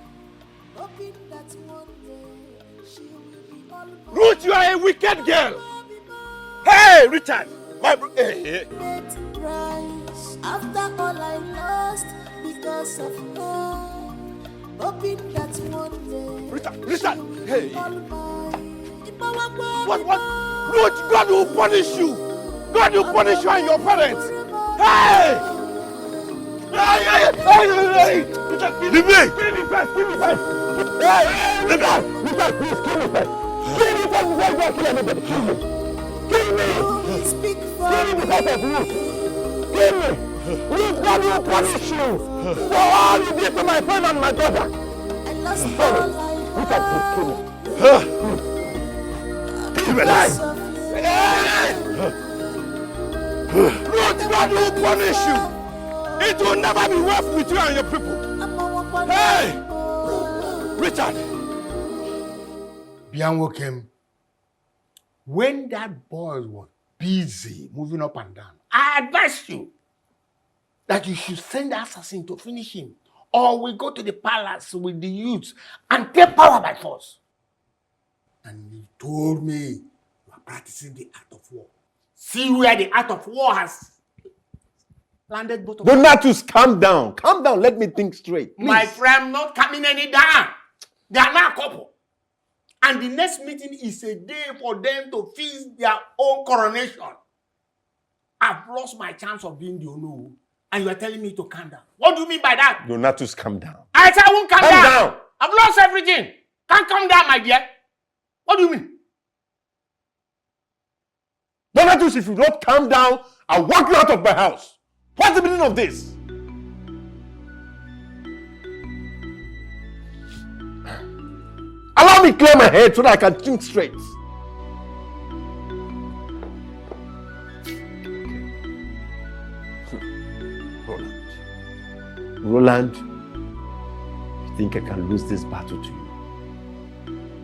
Ruth, you are a wicked girl! Hey, Richard! My bro, hey. After all I lost because of her, hoping that one day. Richard! Hey! What? Ruth, God will punish you! God will punish you and your parents! Hey! Hey! Richard, leave me! Give me first! Hey! Richard, please, kill me first! Kill me first before you kill anybody! Kill me! Kill me! Kill me because of Ruth! Kill me! Ruth, God will punish you for all you did to my friend and my daughter! Richard, please, kill me! Kill me alive! Ruth, God will punish you! It will never be worth with you and your people! Hey! Richard! Bianwo came. When that boy was busy moving up and down, I advised you that you should send the assassin to finish him, or we go to the palace with the youths and take power by force. And you told me you are practicing the art of war. See where the art of war has landed both of us. Donatus, calm down. Calm down. Let me think straight. Please. My friend, not coming any down. They are now a couple. And the next meeting is a day for them to feast their own coronation. I've lost my chance of being the Ono. And you are telling me to calm down. What do you mean by that? Donatus, calm down. I said I won't calm down. I've lost everything. Can't calm down, my dear. What do you mean? Donatus, if you don't calm down, I'll walk you out of my house. What's the meaning of this? Allow me clear my head so that I can think straight. Roland, you think I can lose this battle to you?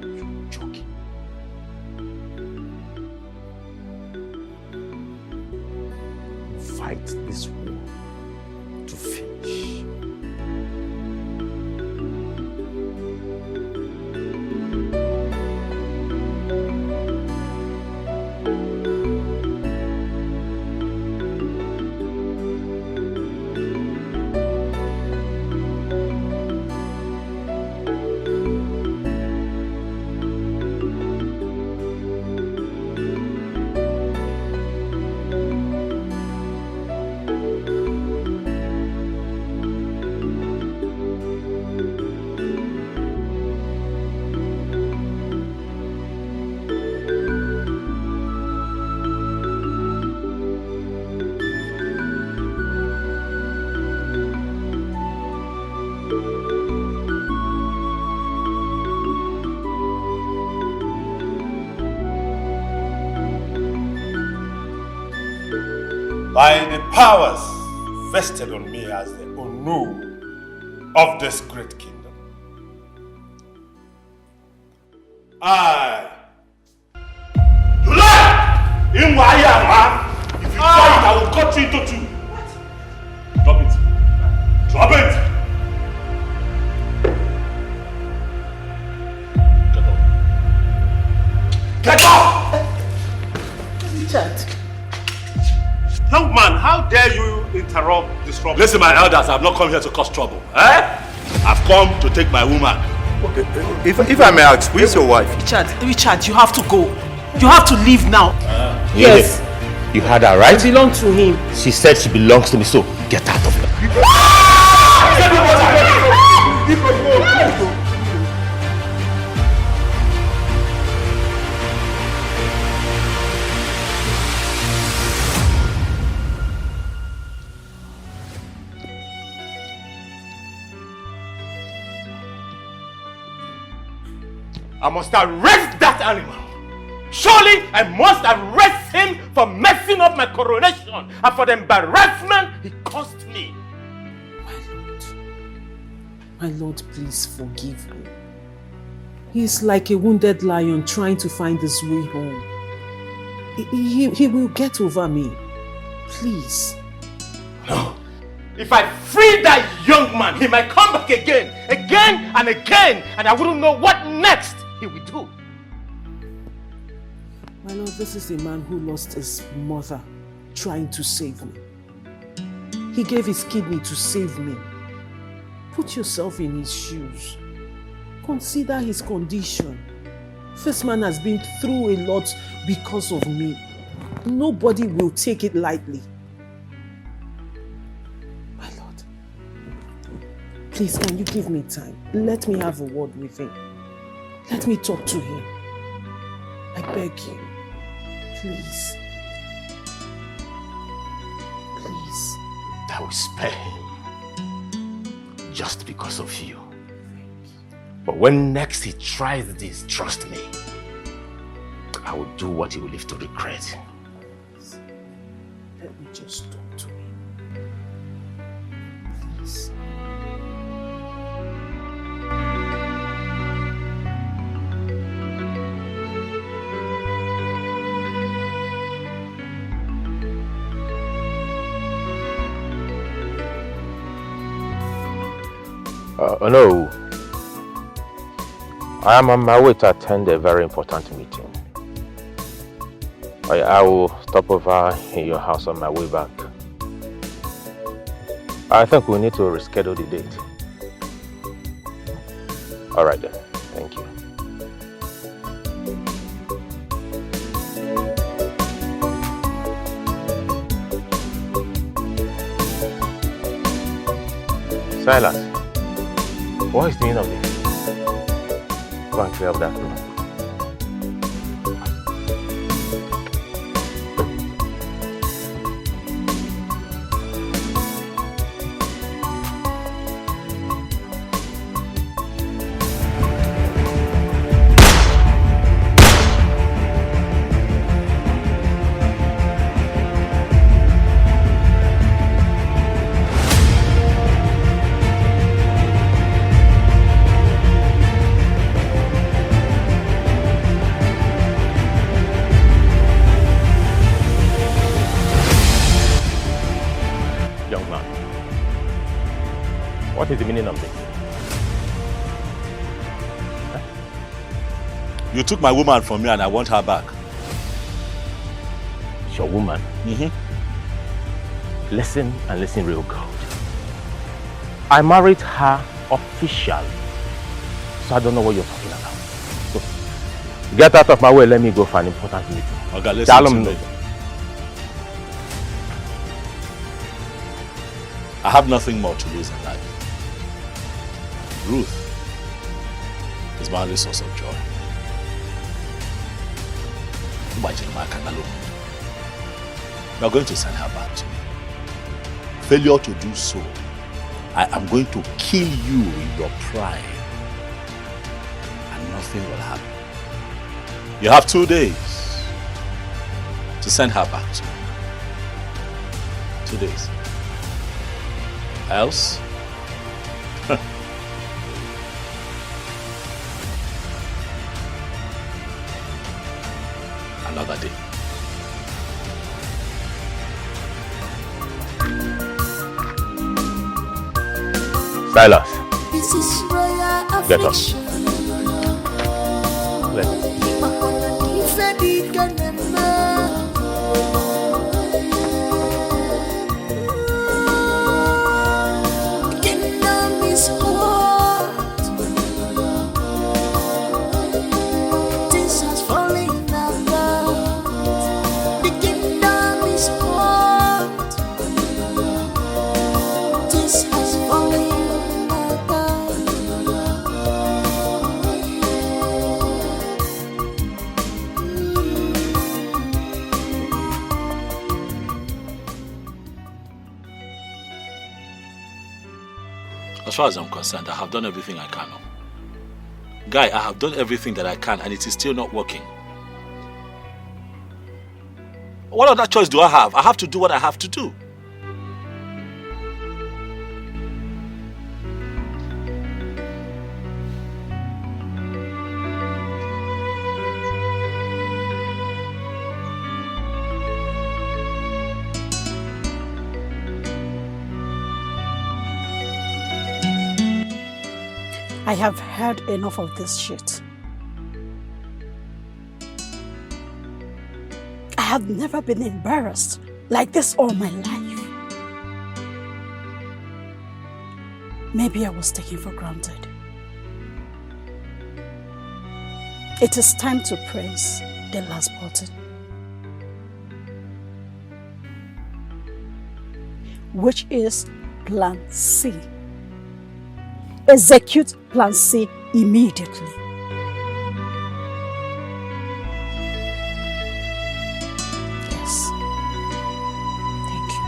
You're joking. Fight this war to finish. By the powers vested on me as the Onu of this great kingdom, I, if you try it, I will cut you into two. Drop it. Drop it. Get off. Richard. Young man, how dare you interrupt this trouble? Listen, my elders, I've not come here to cause trouble. I've come to take my woman. Okay, if I may ask, who is your wife? Richard, you have to go. You have to leave now. Yes. You heard her, right? I belong to him. She said she belongs to me, so get out of here. I must arrest that animal. Surely I must arrest him for messing up my coronation and for the embarrassment he caused me. My Lord, please forgive me. He's like a wounded lion trying to find his way home. He will get over me. Please. No. If I free that young man, he might come back again and again, and I wouldn't know what next he will do. My Lord, this is a man who lost his mother trying to save me. He gave his kidney to save me. Put yourself in his shoes. Consider his condition. This man has been through a lot because of me. Nobody will take it lightly. My Lord, please, can you give me time? Let me have a word with him. Let me talk to him. I beg you. Please. Please. I will spare him just because of you. But when next he tries this, trust me, I will do what he will live to regret. Let me just talk to him. Please. No. I am on my way to attend a very important meeting. I will stop over in your house on my way back. I think we need to reschedule the date. Alright then. Thank you. Silas, what is the meaning of this? Go and clear up that room. What is the meaning of this? Huh? You took my woman from me and I want her back. It's your woman? Mm-hmm. Listen and listen real good. I married her officially, so I don't know what you're talking about. So, get out of my way, let me go for an important meeting. Okay, listen to me. I have nothing more to lose in life. Ruth is my only source of joy. We are going to send her back to me. Failure to do so, I am going to kill you in your pride. And nothing will happen. You have 2 days to send her back to me. 2 days. Else, another day. Silas, This is royal get up. affliction. Let's Kingdom is hot. This has fallen apart. The kingdom is hot. This has fallen As far as I'm concerned, I have done everything I can. Guy, I have done everything that I can and it is still not working. What other choice do I have? I have to do what I have to do. I have heard enough of this shit. I have never been embarrassed like this all my life. Maybe I was taken for granted. It is time to press the last button, which is Plan C. Execute Plan C immediately. Yes. Thank you.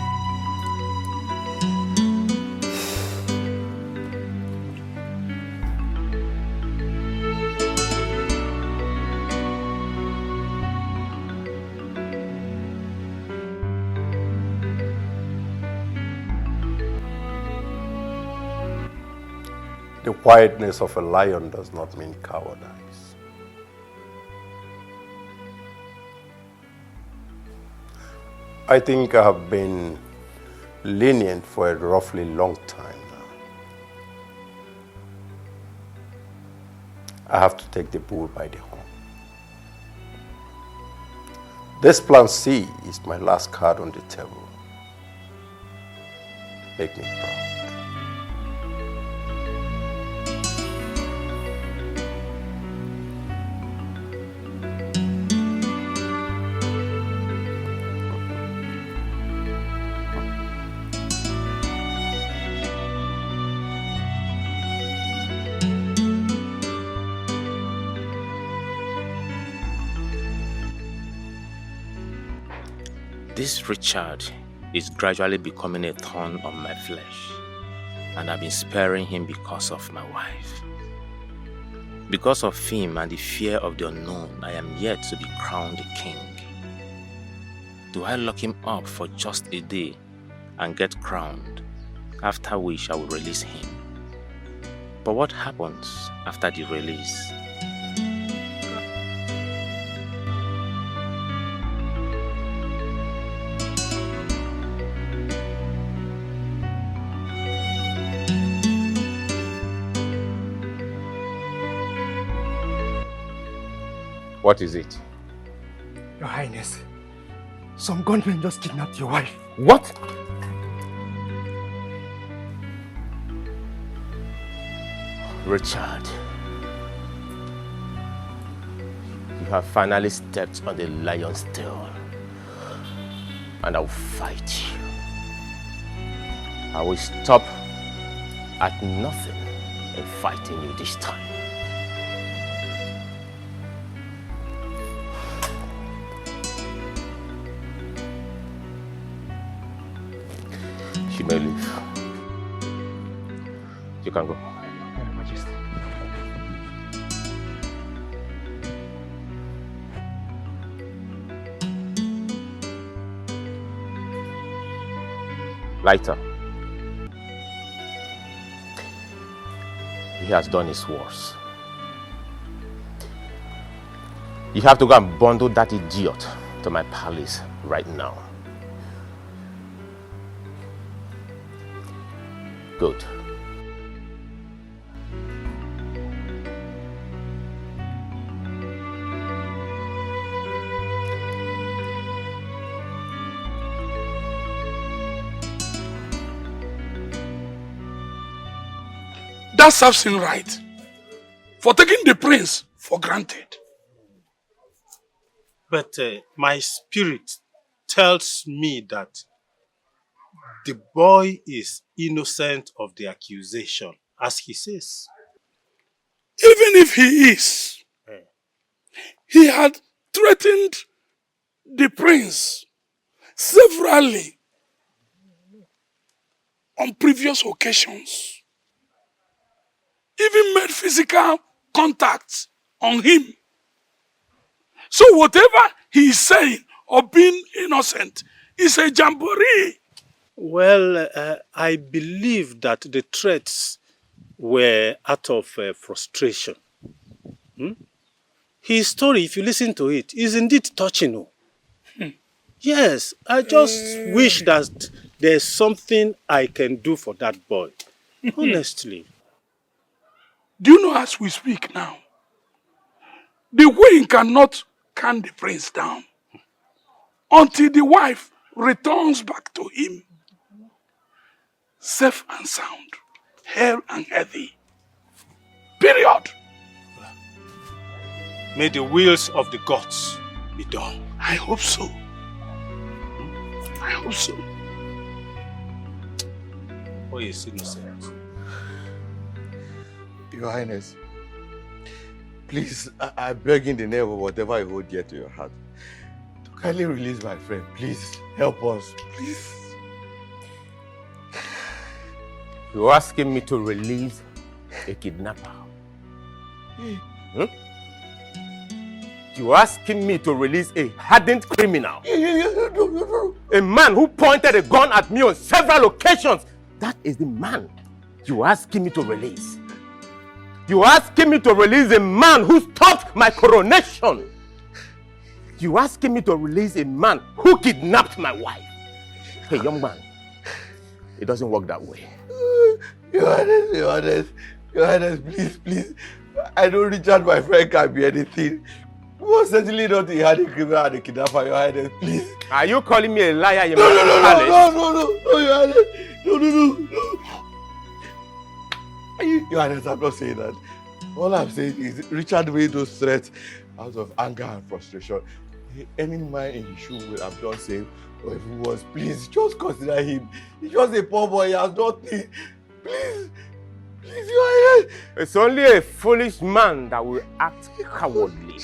The quietness of a lion does not mean cowardice. I think I have been lenient for a roughly long time now. I have to take the bull by the horn. This Plan C is my last card on the table. Make me proud. This Richard is gradually becoming a thorn on my flesh, and I've been sparing him because of my wife. Because of him and the fear of the unknown, I am yet to be crowned a king. Do I lock him up for just a day and get crowned, after which I will release him? But what happens after the release? What is it? Your Highness, some gunmen just kidnapped your wife. What? Richard, you have finally stepped on the lion's tail, and I will fight you. I will stop at nothing in fighting you this time. You may leave. You can go. Your Majesty. Lighter. He has done his worst. You have to go and bundle that idiot to my palace right now. Good. That serves him right for taking the prince for granted. But my spirit tells me that the boy is innocent of the accusation, as he says. Even if he is, he had threatened the prince severally on previous occasions. Even made physical contact on him. So whatever he is saying or being innocent is a jamboree. Well, I believe that the threats were out of frustration. His story, if you listen to it, is indeed touching. Yes, I just wish that there's something I can do for that boy. Honestly. Do you know as we speak now, the queen cannot calm the prince down until the wife returns back to him, safe and sound, hale and healthy. Period. May the wills of the gods be done. I hope so. I hope so. Oh, is innocent. Your Highness, please, I beg in the name of whatever you hold dear to your heart, to kindly release my friend. Please, help us. Please. You're asking me to release a kidnapper? Hmm? You're asking me to release a hardened criminal? A man who pointed a gun at me on several occasions. That is the man you're asking me to release. You're asking me to release a man who stopped my coronation. You're asking me to release a man who kidnapped my wife. Hey, young man, it doesn't work that way. Your Highness, please. I know Richard, my friend, can be anything. Most certainly not a hardened criminal and a kidnapper, Your Highness, please. Are you calling me a liar? No, Your Highness. No. Your Highness, I'm not saying that. All I'm saying is Richard made those threats out of anger and frustration. Any man in his shoe would have done same. Or if he was, please, just consider him. He's just a poor boy, he has nothing. Please, Your Highness. It's only a foolish man that will act cowardly.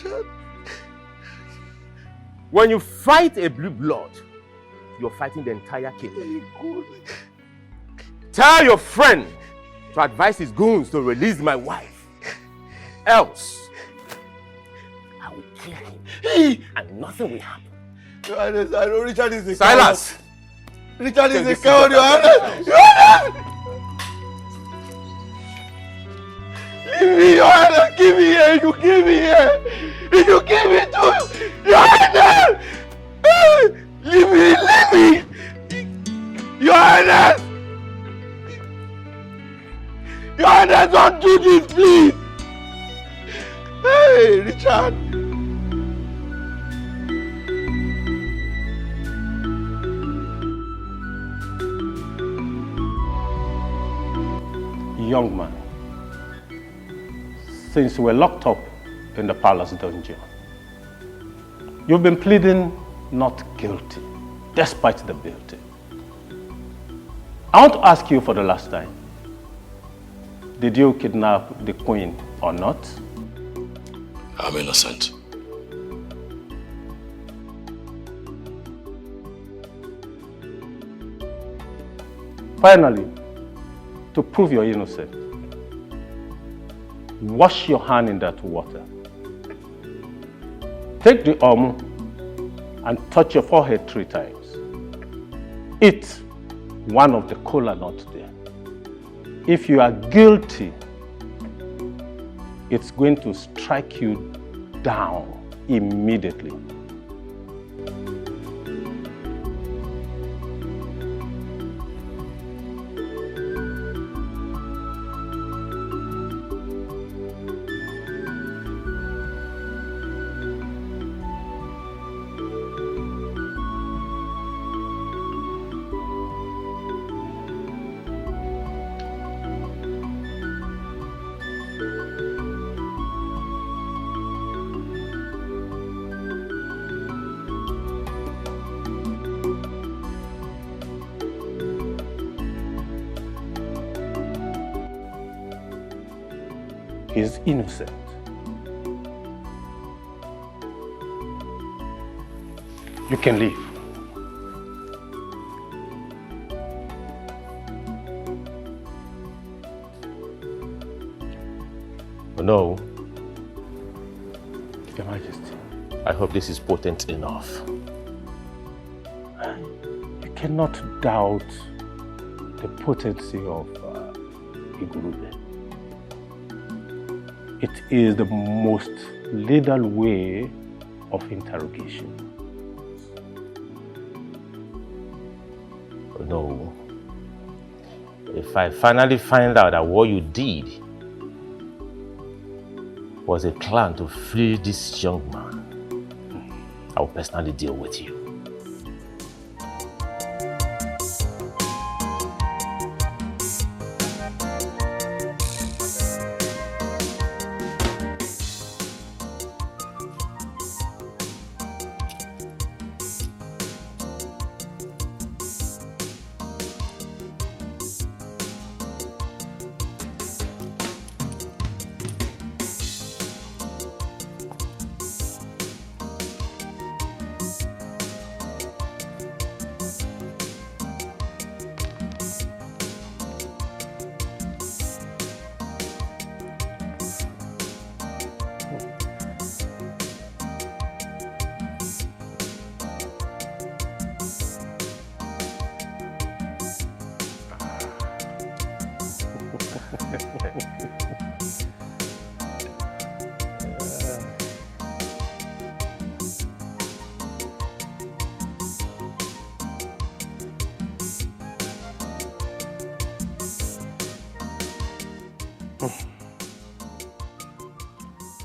When you fight a blue blood, you're fighting the entire kingdom. Tell your friend to advise his goons to release my wife. Else, I will kill him and nothing will happen. Your Highness, I know Richard is a Silas! coward. Richard is a coward, Your Highness! Your Highness! Leave me, Your Highness! Give me here! You give me here! You give me to Your Highness! Leave me! Your Highness! Your Highness, don't do this, please! Hey, Richard! Young man, since you were locked up in the palace dungeon, you've been pleading not guilty, despite the guilty. I want to ask you for the last time, did you kidnap the queen or not? I'm innocent. Finally, to prove you're innocent, wash your hand in that water. Take the and touch your forehead 3 times. Eat one of the kola nuts there. If you are guilty, it's going to strike you down immediately. Is innocent. You can leave. No. Your Majesty. I hope this is potent enough. You cannot doubt the potency of Igwe. It is the most lethal way of interrogation. No. If I finally find out that what you did was a plan to free this young man, I will personally deal with you.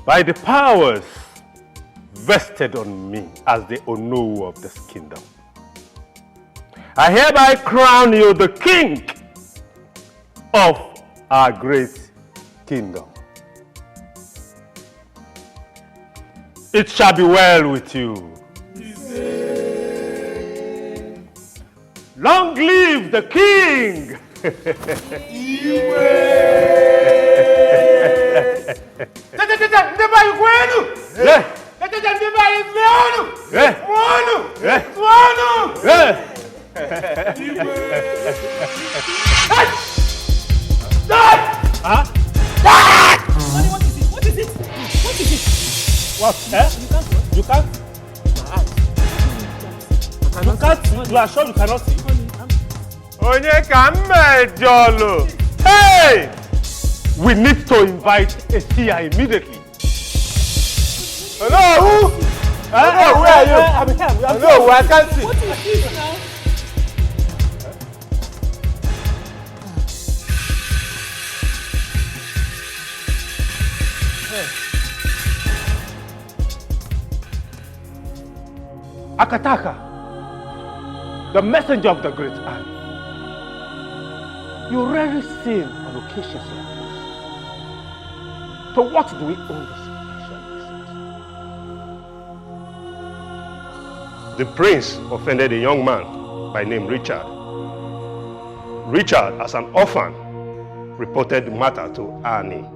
By the powers vested on me as the Onowu of this kingdom, I hereby crown you the king of our great kingdom. It shall be well with you. Long live the king! Ndmary kwenu! Ndmary Leonard! Huh? What is it? What is it? What is it? What? Eh? You can't? You can't? You are sure you cannot see? Onye kame jolo. Hey! We need to invite Esia immediately. Hello? Hello, where are you? I'm here. Hello, I can't see. What is this now? Akataka, the messenger of the great army. You rarely seen on occasions like this. So what do we owe this? The prince offended a young man by name Richard. Richard, as an orphan, reported the matter to Annie.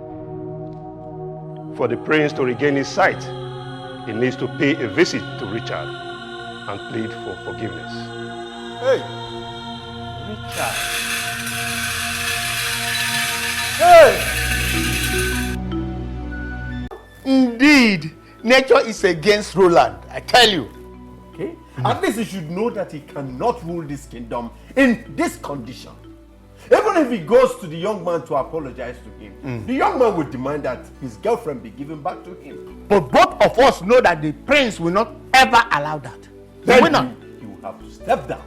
For the prince to regain his sight, he needs to pay a visit to Richard and plead for forgiveness. Hey! Richard. Hey! Indeed, nature is against Roland, I tell you. Okay? At least you should know that he cannot rule this kingdom in this condition. Even if he goes to the young man to apologize to him, the young man will demand that his girlfriend be given back to him. But both of us know that the prince will not ever allow that. Then he will have to step down.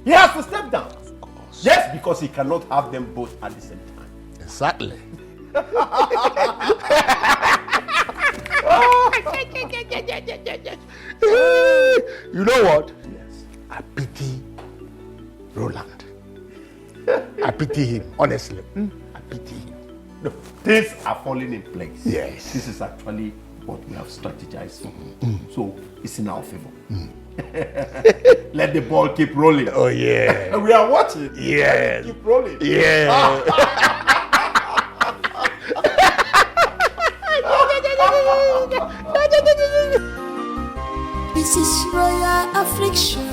He has to step down. Of course. Yes, because he cannot have them both at the same time. Exactly. You know what? Yes. I pity Roland. I pity him, honestly. I pity him. No, things are falling in place. Yes. This is actually what we have strategized for. So it's in our favor. Let the ball keep rolling. Oh yeah. We are watching. Yes. Keep rolling. Yeah. This is royal affliction.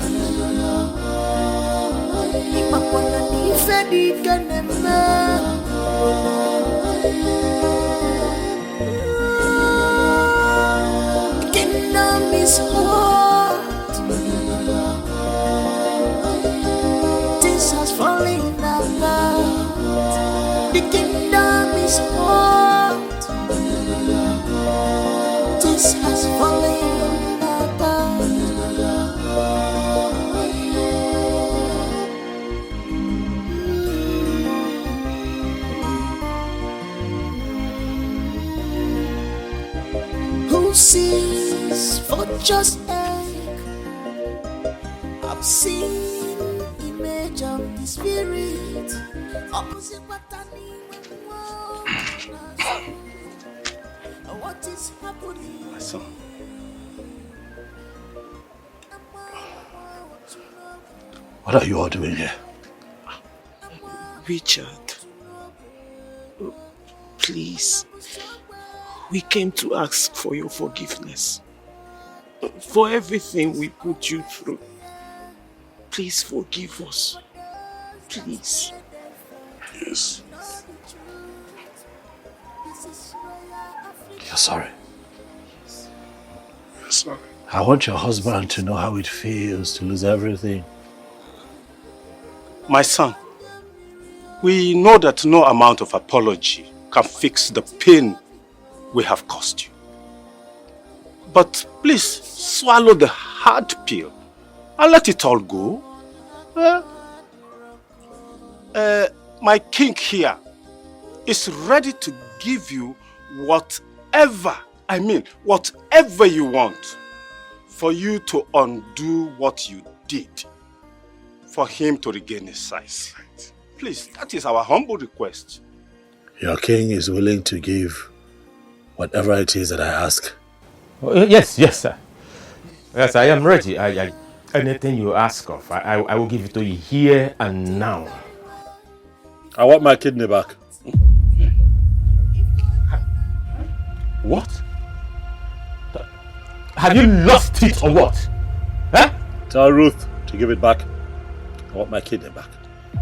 Kingdom is hot. This has fallen apart. The kingdom is hot. This has fallen apart. cease for just egg. I've seen image of the spirit. Opposite what I need. What is happening? My son. What are you all doing here? Richard, please, we came to ask for your forgiveness. For everything we put you through. Please forgive us. Please. Yes. You're sorry. You're sorry. I want your husband to know how it feels to lose everything. My son, we know that no amount of apology can fix the pain we have caused you. But please, swallow the hard pill and let it all go. My king here is ready to give you whatever you want for you to undo what you did, for him to regain his sight. Please, that is our humble request. Your king is willing to give whatever it is that I ask. Yes, sir. Yes, I am ready. Anything you ask of, I will give it to you here and now. I want my kidney back. What? Have you lost it or what? Huh? Tell Ruth to give it back. I want my kidney back.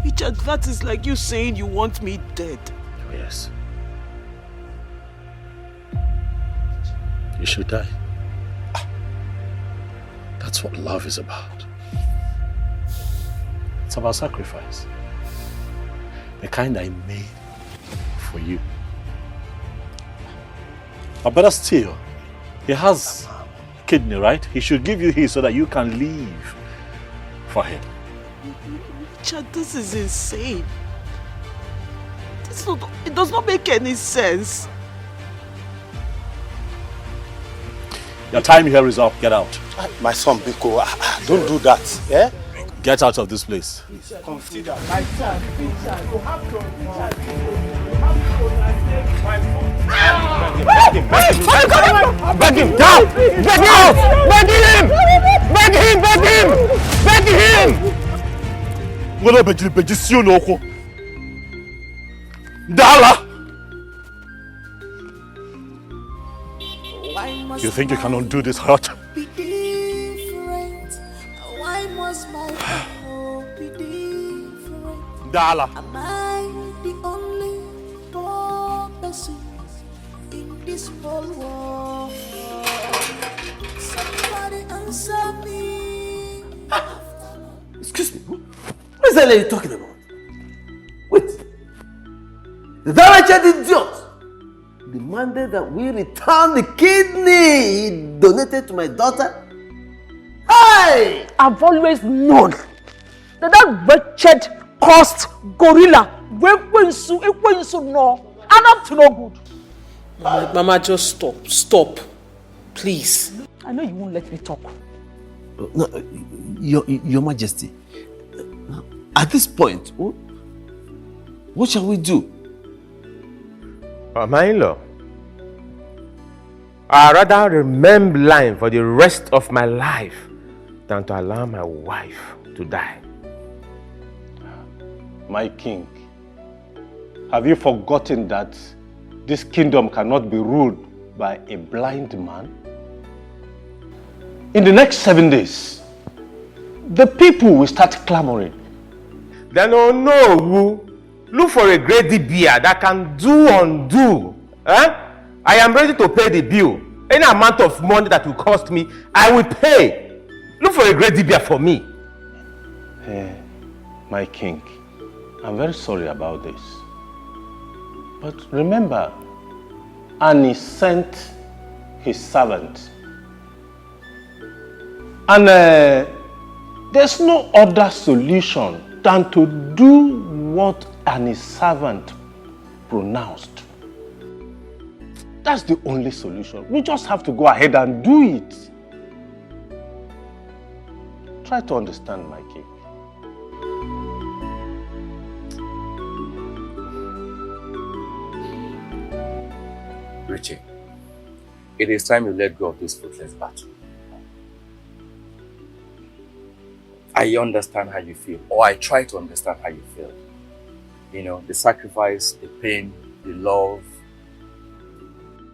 Richard, that is like you saying you want me dead. Oh, yes. You should die. That's what love is about. It's about sacrifice. The kind I made for you. But better still, he has a kidney, right? He should give you his so that you can live for him. Richard, this is insane. It does not make any sense. Your time here is up. Get out. My son, Biko, don't do that. Eh? Get out of this place. Consider. My son, Richard, you have to Beg him down! Beg him! Beg him! Beg him! Beg him! Beg him! What about you? Beg you, Loko? Dala! You think you can undo this hurt? Be different. Why must my people be different? Dala. Am I the only poor person in this whole world? Somebody answer me. Excuse me, what is that lady talking about? Wait, that wretched idiot demanded that we return the kidney he donated to my daughter? Hey! I've always known that wretched, cursed gorilla no, and up to no good. Mama, just stop, please. I know you won't let me talk. No, Your Majesty, at this point, what shall we do? My in-law, I'd rather remain blind for the rest of my life than to allow my wife to die. My king, have you forgotten that this kingdom cannot be ruled by a blind man? In the next 7 days, the people will start clamoring. Then look for a great beer that can undo. I am ready to pay the bill. Any amount of money that will cost me, I will pay. Look for a great beer for me. My king, I'm very sorry about this. But remember, Annie sent his servant. And there's no other solution than to do what Annie's servant pronounced. That's the only solution. We just have to go ahead and do it. Try to understand, my king. Richie, it is time you let go of this fruitless battle. I understand how you feel, or I try to understand how you feel. You know, the sacrifice, the pain, the love,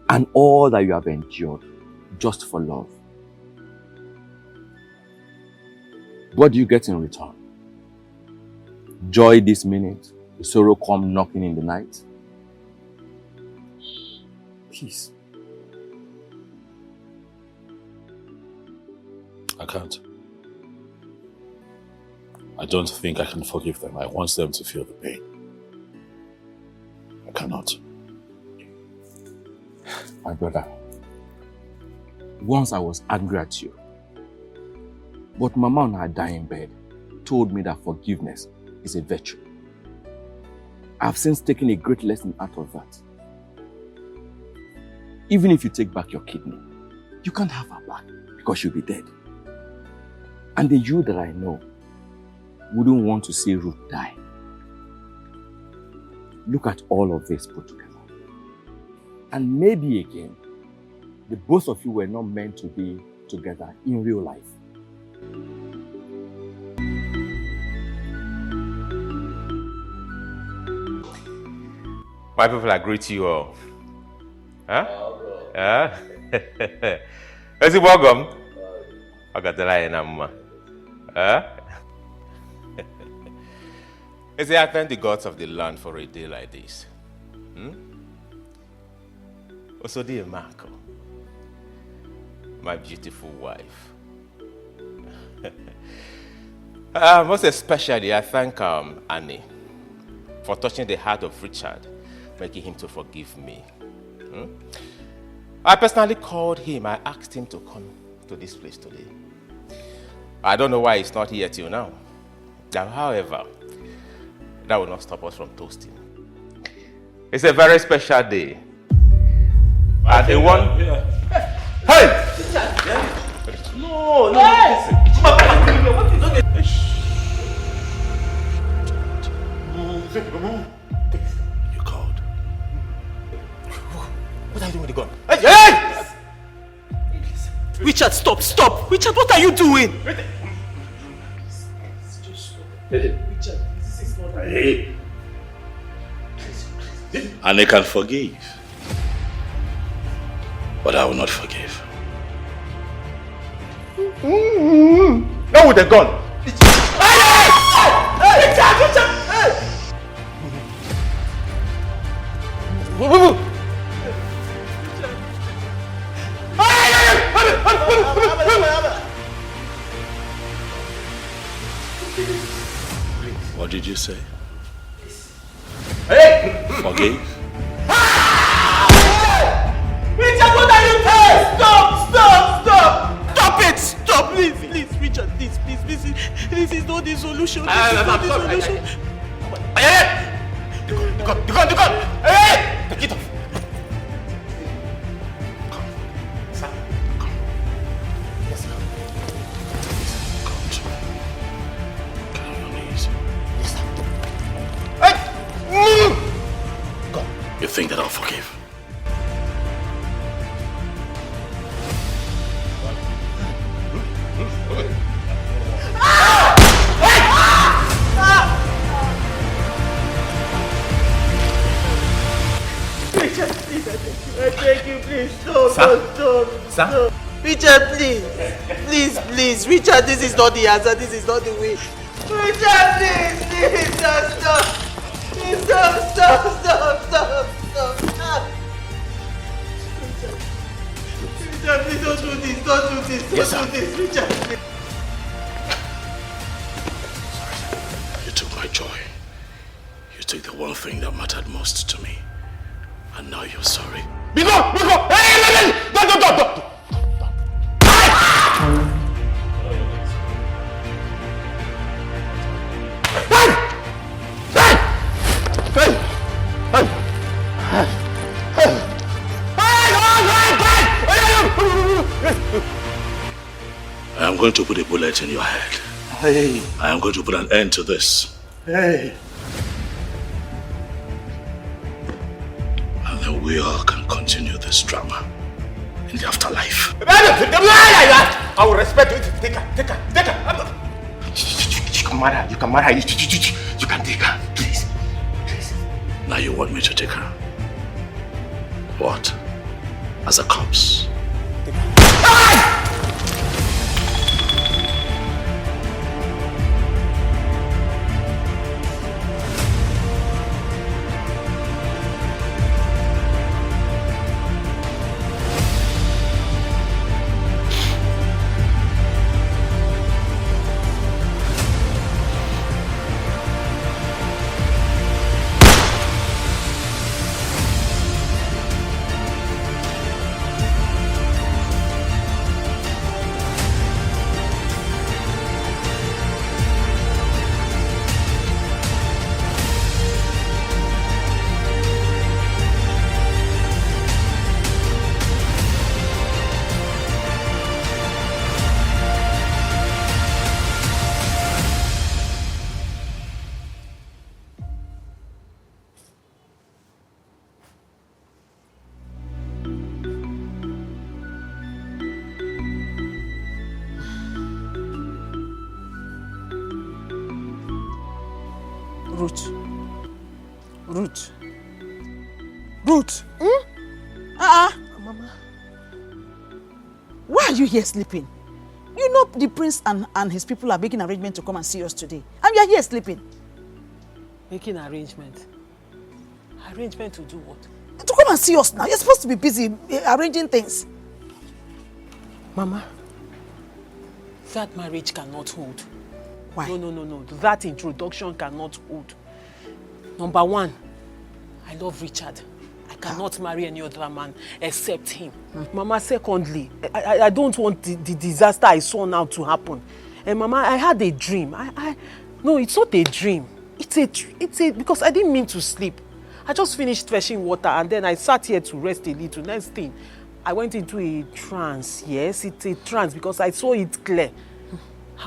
and all that you have endured just for love. What do you get in return? Joy this minute, the sorrow come knocking in the night. Peace. I can't. I don't think I can forgive them. I want them to feel the pain. I cannot. My brother, once I was angry at you, but Mama on her dying bed told me that forgiveness is a virtue. I've since taken a great lesson out of that. Even if you take back your kidney, you can't have her back because she'll be dead. And the you that I know wouldn't want to see Ruth die. Look at all of this put together. And maybe again, the both of you were not meant to be together in real life. My people agree to you all. Huh? Huh? Let's see, welcome. I got the line, Amma. Huh? You see, I thank the gods of the land for a day like this. Also, dear Marco, my beautiful wife. Most especially, I thank Annie for touching the heart of Richard, making him to forgive me. I personally called him. I asked him to come to this place today. I don't know why he's not here till now. However, that will not stop us from toasting. It's a very special day. And the one... Hey! No. You called. What are you doing with the gun? Hey! Richard, stop! Richard, what are you doing? Richard, this is not... Hey. And they can forgive. But I will not forgive. Not with the gun. Richard! What did you say? Hey! Forgive? Richard, what are you doing? Stop! Stop it! Stop, please, Richard, please. This is not the solution. The gun! Hey! Take it off. You think that I'll forgive? Richard, please, I beg you, please, stop. Richard, please, Richard, this is not the answer, this is not the way. Richard, please, just stop. Please, stop. Richard, please, don't do this, Richard, please. You took my joy. You took the one thing that mattered most to me. And now you're sorry. Biko! Hey! Don't! Hey! I am going to put a bullet in your head. Hey. I am going to put an end to this. Hey. And then we all can continue this drama in the afterlife. I will respect you. Take her. You can marry her. You can marry her. You can take her. Please. Now you want me to take her? What? As a corpse? Ruth. Mama. Why are you here sleeping? You know the prince and his people are making arrangement to come and see us today. And you are here sleeping. Making arrangement? Arrangement to do what? To come and see us now. You're supposed to be busy arranging things. Mama, that marriage cannot hold. Why? No. That introduction cannot hold. Number one, I love Richard. I cannot marry any other man except him. Mama, secondly, I don't want the disaster I saw now to happen. And Mama, I had a dream. No, it's not a dream. It's a because I didn't mean to sleep. I just finished fetching water and then I sat here to rest a little. Next thing, I went into a trance. Yes, it's a trance because I saw it clear.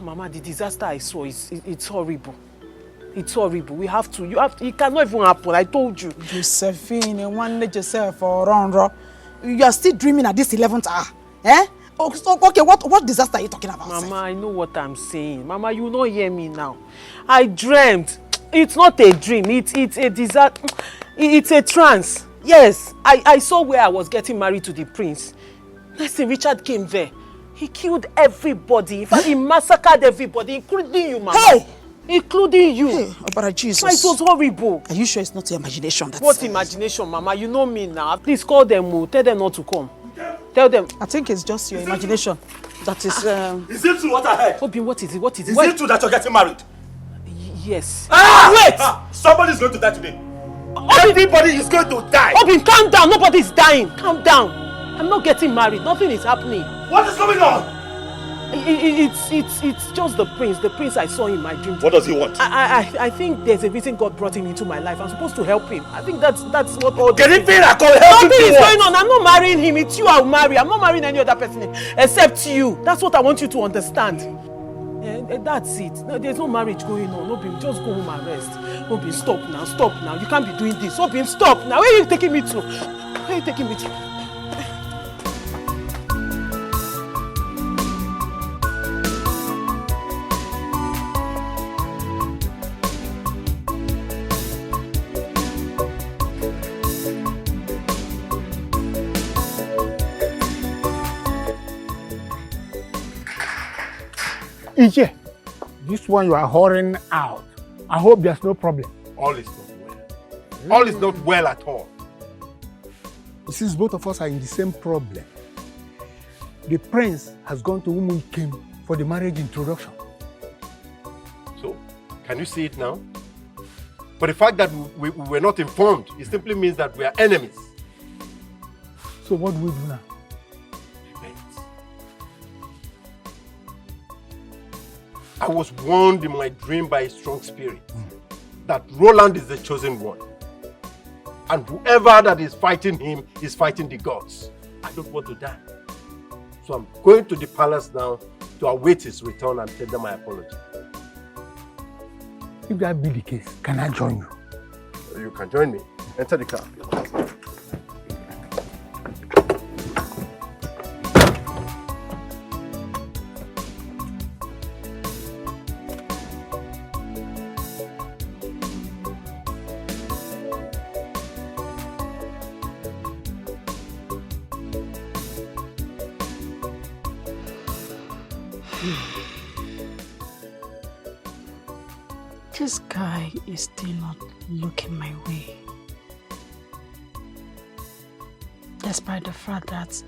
Mama, the disaster I saw, it's horrible. It's horrible. We have to. It cannot even happen. I told you. Josephine, you wanted yourself for wrong. You are still dreaming at this 11th hour. Eh? Okay, what disaster are you talking about? Mama, I know what I'm saying. Mama, you don't hear me now. I dreamt. It's not a dream. It's a disaster. It's a trance. Yes, I saw where I was getting married to the prince. Next thing, Richard came there. He killed everybody. In fact, he massacred everybody, including you, Mama. Hey! Including you. Hey, Brother Jesus. It was horrible. Are you sure it's not your imagination? What imagination, Mama? You know me now. Please call them. Tell them not to come. Tell them. I think it's just your imagination. That is. Is it true what I heard? Obin, what is it? What is it? Is it true that you're getting married? Yes. Wait! Somebody is going to die today. Everybody is going to die. Obin, calm down. Nobody is dying. Calm down. I'm not getting married. Nothing is happening. What is going on? It's just the prince. The prince I saw in my dream. What does he want? I think there's a reason God brought him into my life. I'm supposed to help him. I think that's what all this is. Nothing is going on. I'm not marrying him. It's you I'll marry. I'm not marrying any other person except you. That's what I want you to understand. That's it. No, there's no marriage going on. Obim, just go home and rest. Obim, stop now. You can't be doing this. Obim, stop now. Where are you taking me to? Where are you taking me to? Igwe, this one you are hurrying out. I hope there's no problem. All is not well. All is not well at all. Since both of us are in the same problem, the prince has gone to whom we came for the marriage introduction. So, can you see it now? But the fact that we were not informed, it simply means that we are enemies. So what do we do now? I was warned in my dream by a strong spirit that Roland is the chosen one. And whoever that is fighting him is fighting the gods. I don't want to die. So I'm going to the palace now to await his return and tell them my apology. If that be the case, can I join you? You can join me. Enter the car. This guy is still not looking my way. Despite the fact that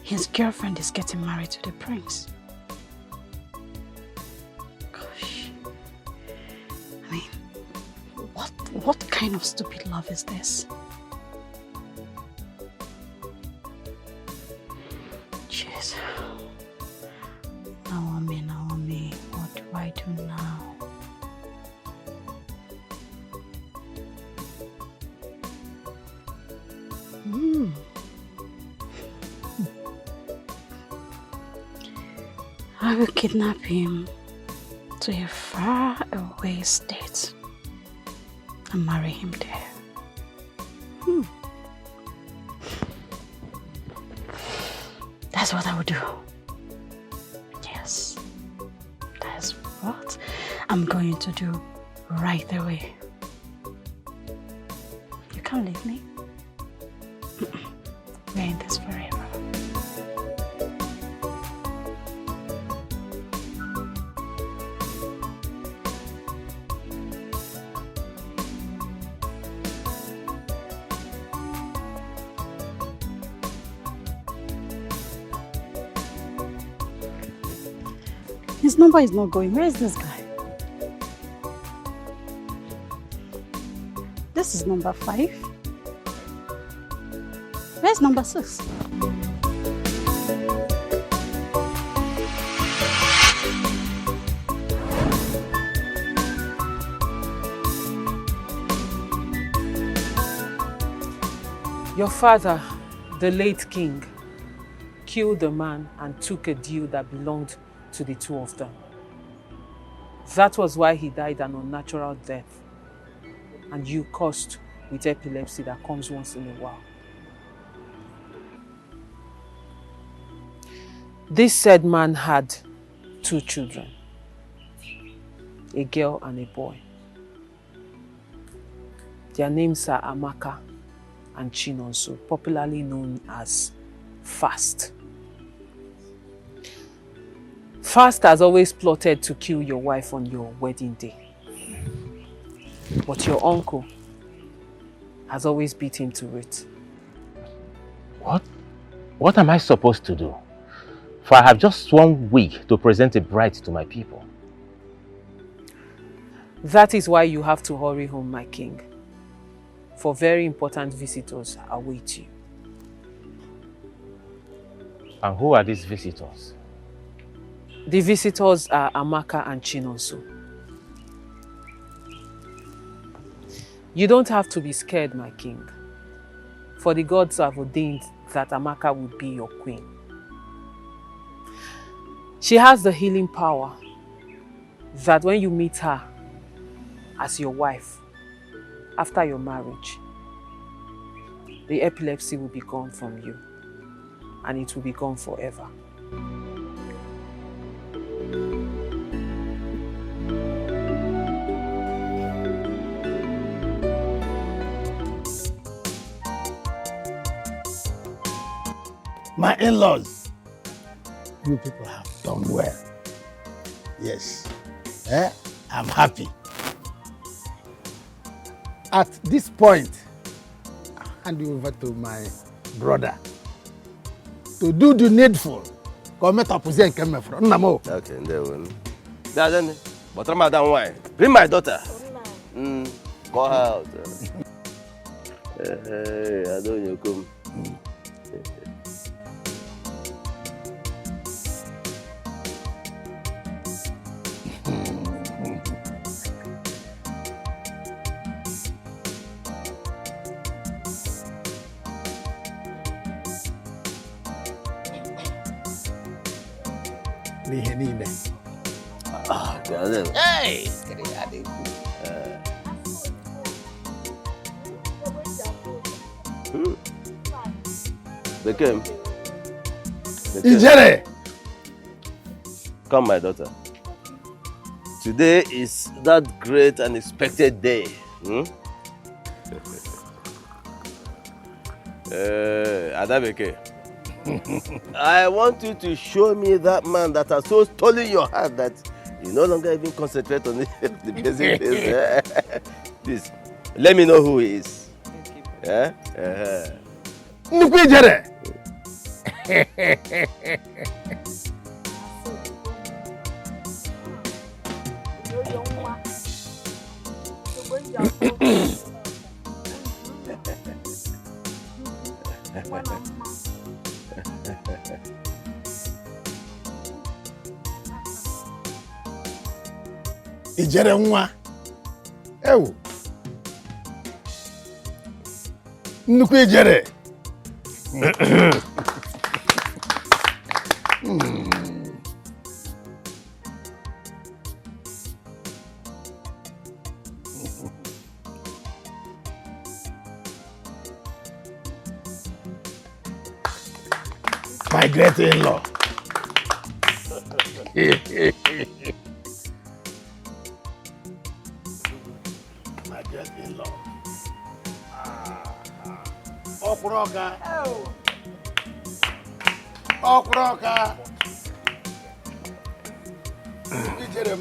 his girlfriend is getting married to the prince. Gosh. I mean, what kind of stupid love is this? Jeez. Naomi, what do I do now? I will kidnap him to a far away state and marry him there. That's what I would do. Yes, that's what I'm going to do right away. You can't leave me. We're in this forever. His number is not going. Where is this guy? This is number 5. Where's number 6? Your father, the late king, killed a man and took a deal that belonged to the two of them. That was why he died an unnatural death, and you cursed with epilepsy that comes once in a while. This said man had 2 children, a girl and a boy. Their names are Amaka and Chinonso, popularly known as Fast. Fast has always plotted to kill your wife on your wedding day. But your uncle has always beat him to it. What? What am I supposed to do? For I have just 1 week to present a bride to my people. That is why you have to hurry home, my king. For very important visitors await you. And who are these visitors? The visitors are Amaka and Chinonso. You don't have to be scared, my king. For the gods have ordained that Amaka would be your queen. She has the healing power that when you meet her as your wife, after your marriage, the epilepsy will be gone from you, and it will be gone forever. My in-laws, you people have done well. Yes, I'm happy. At this point, I'll hand you over to my brother to do the needful. Come up with came from Namo. Okay, there one. Then, but Madam, why? Bring my daughter. Go out. Hey, I don't you come. n'ihe niile. Hey! Became. Ijere! Come, my daughter. Today is that great and expected day. Adabeke. I want you to show me that man that has so stolen your heart that you no longer even concentrate on the basic things. Please, let me know who he is. Nnukwu Ijere! Ijere nwa. Ewu. Nnukwu Ijere. My great in-law. My great in-law. Okroka. Okroka. Ijere.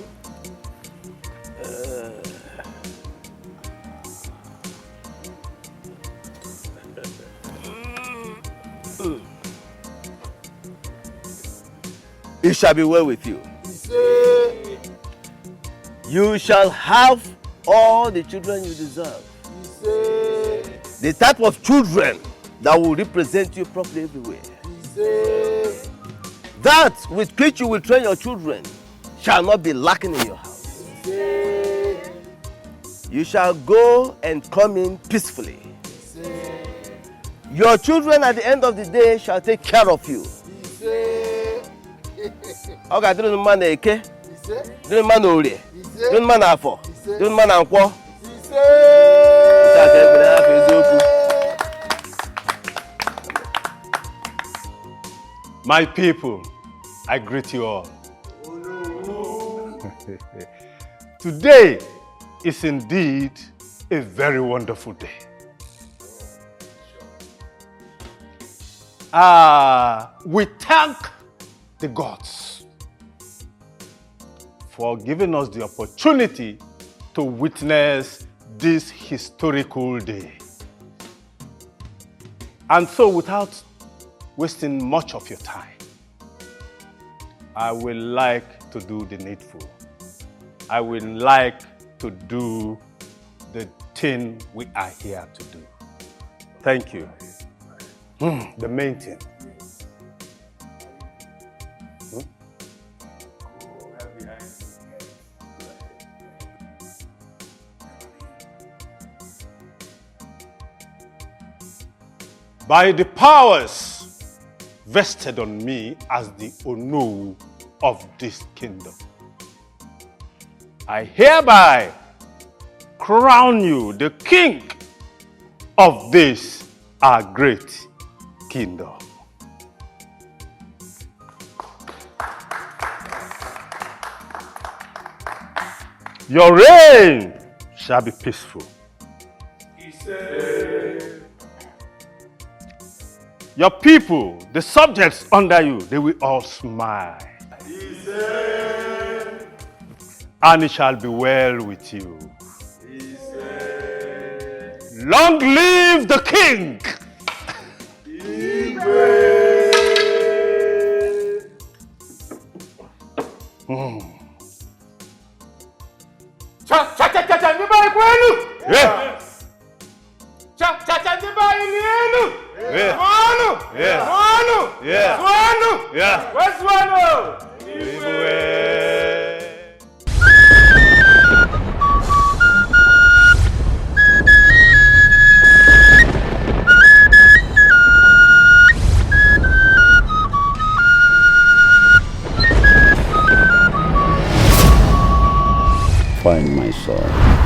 It shall be well with you. You shall have all the children you deserve. The type of children that will represent you properly everywhere. That with which you will train your children shall not be lacking in your house. You shall go and come in peacefully. Your children at the end of the day shall take care of you. Okay, do man eke, do man ori, do man afọ, do man ankwọ. My people, I greet you all. Today is indeed a very wonderful day. We thank the gods for giving us the opportunity to witness this historical day. And so without wasting much of your time, I would like to do the needful. I would like to do the thing we are here to do. Thank you. The main thing. By the powers vested on me as the Onu of this kingdom, I hereby crown you the king of this our great kingdom. Your reign shall be peaceful. Your people, the subjects under you, they will all smile. And it shall be well with you. Long live the king!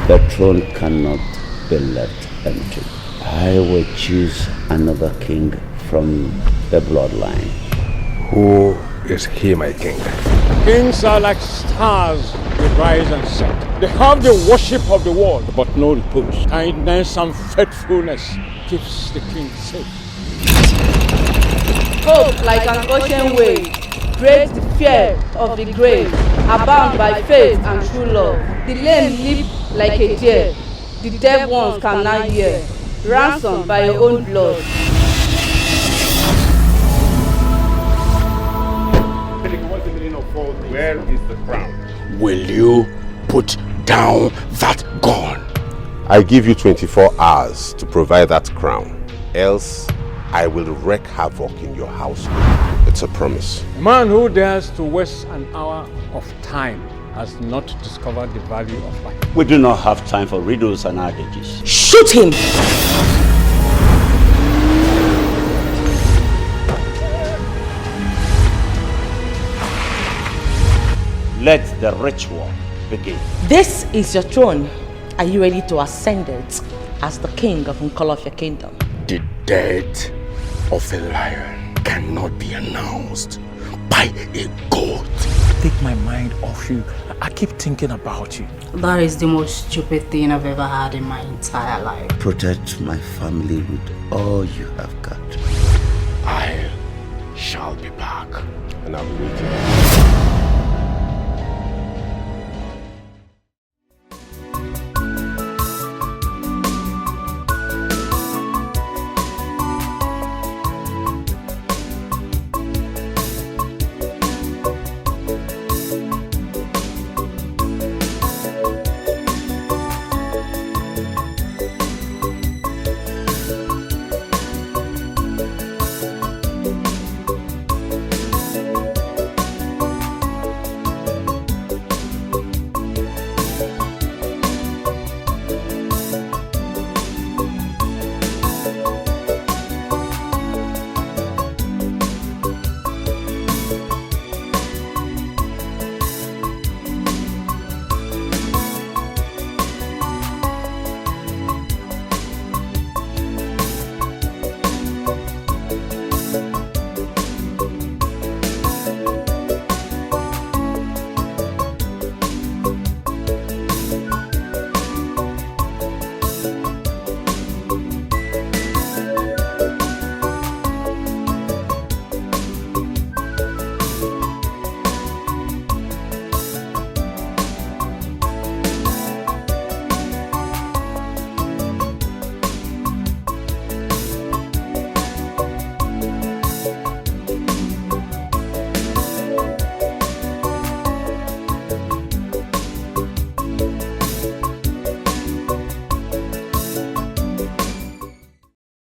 The throne cannot be left empty. I will choose another king from the bloodline. Who is he, my king? Kings are like stars, they rise and set. They have the worship of the world, but no repose. Kindness and faithfulness keeps the king safe. Hope like an ocean wave, breaks the fear of the grave, abound by faith and true love. The lame leap like a deer, the dead ones cannot hear, ransomed by your own blood. Where is the crown? Will you put down that gun? I give you 24 hours to provide that crown. Else, I will wreak havoc in your house. It's a promise. A man who dares to waste an hour of time has not discovered the value of life. We do not have time for riddles and adages. Shoot him! Let the ritual begin. This is your throne. Are you ready to ascend it as the king of Nkolofia Kingdom? The death of a lion cannot be announced by a goat. Take my mind off you. I keep thinking about you. That is the most stupid thing I've ever had in my entire life. Protect my family with all you have got. I shall be back. And I'll be waiting.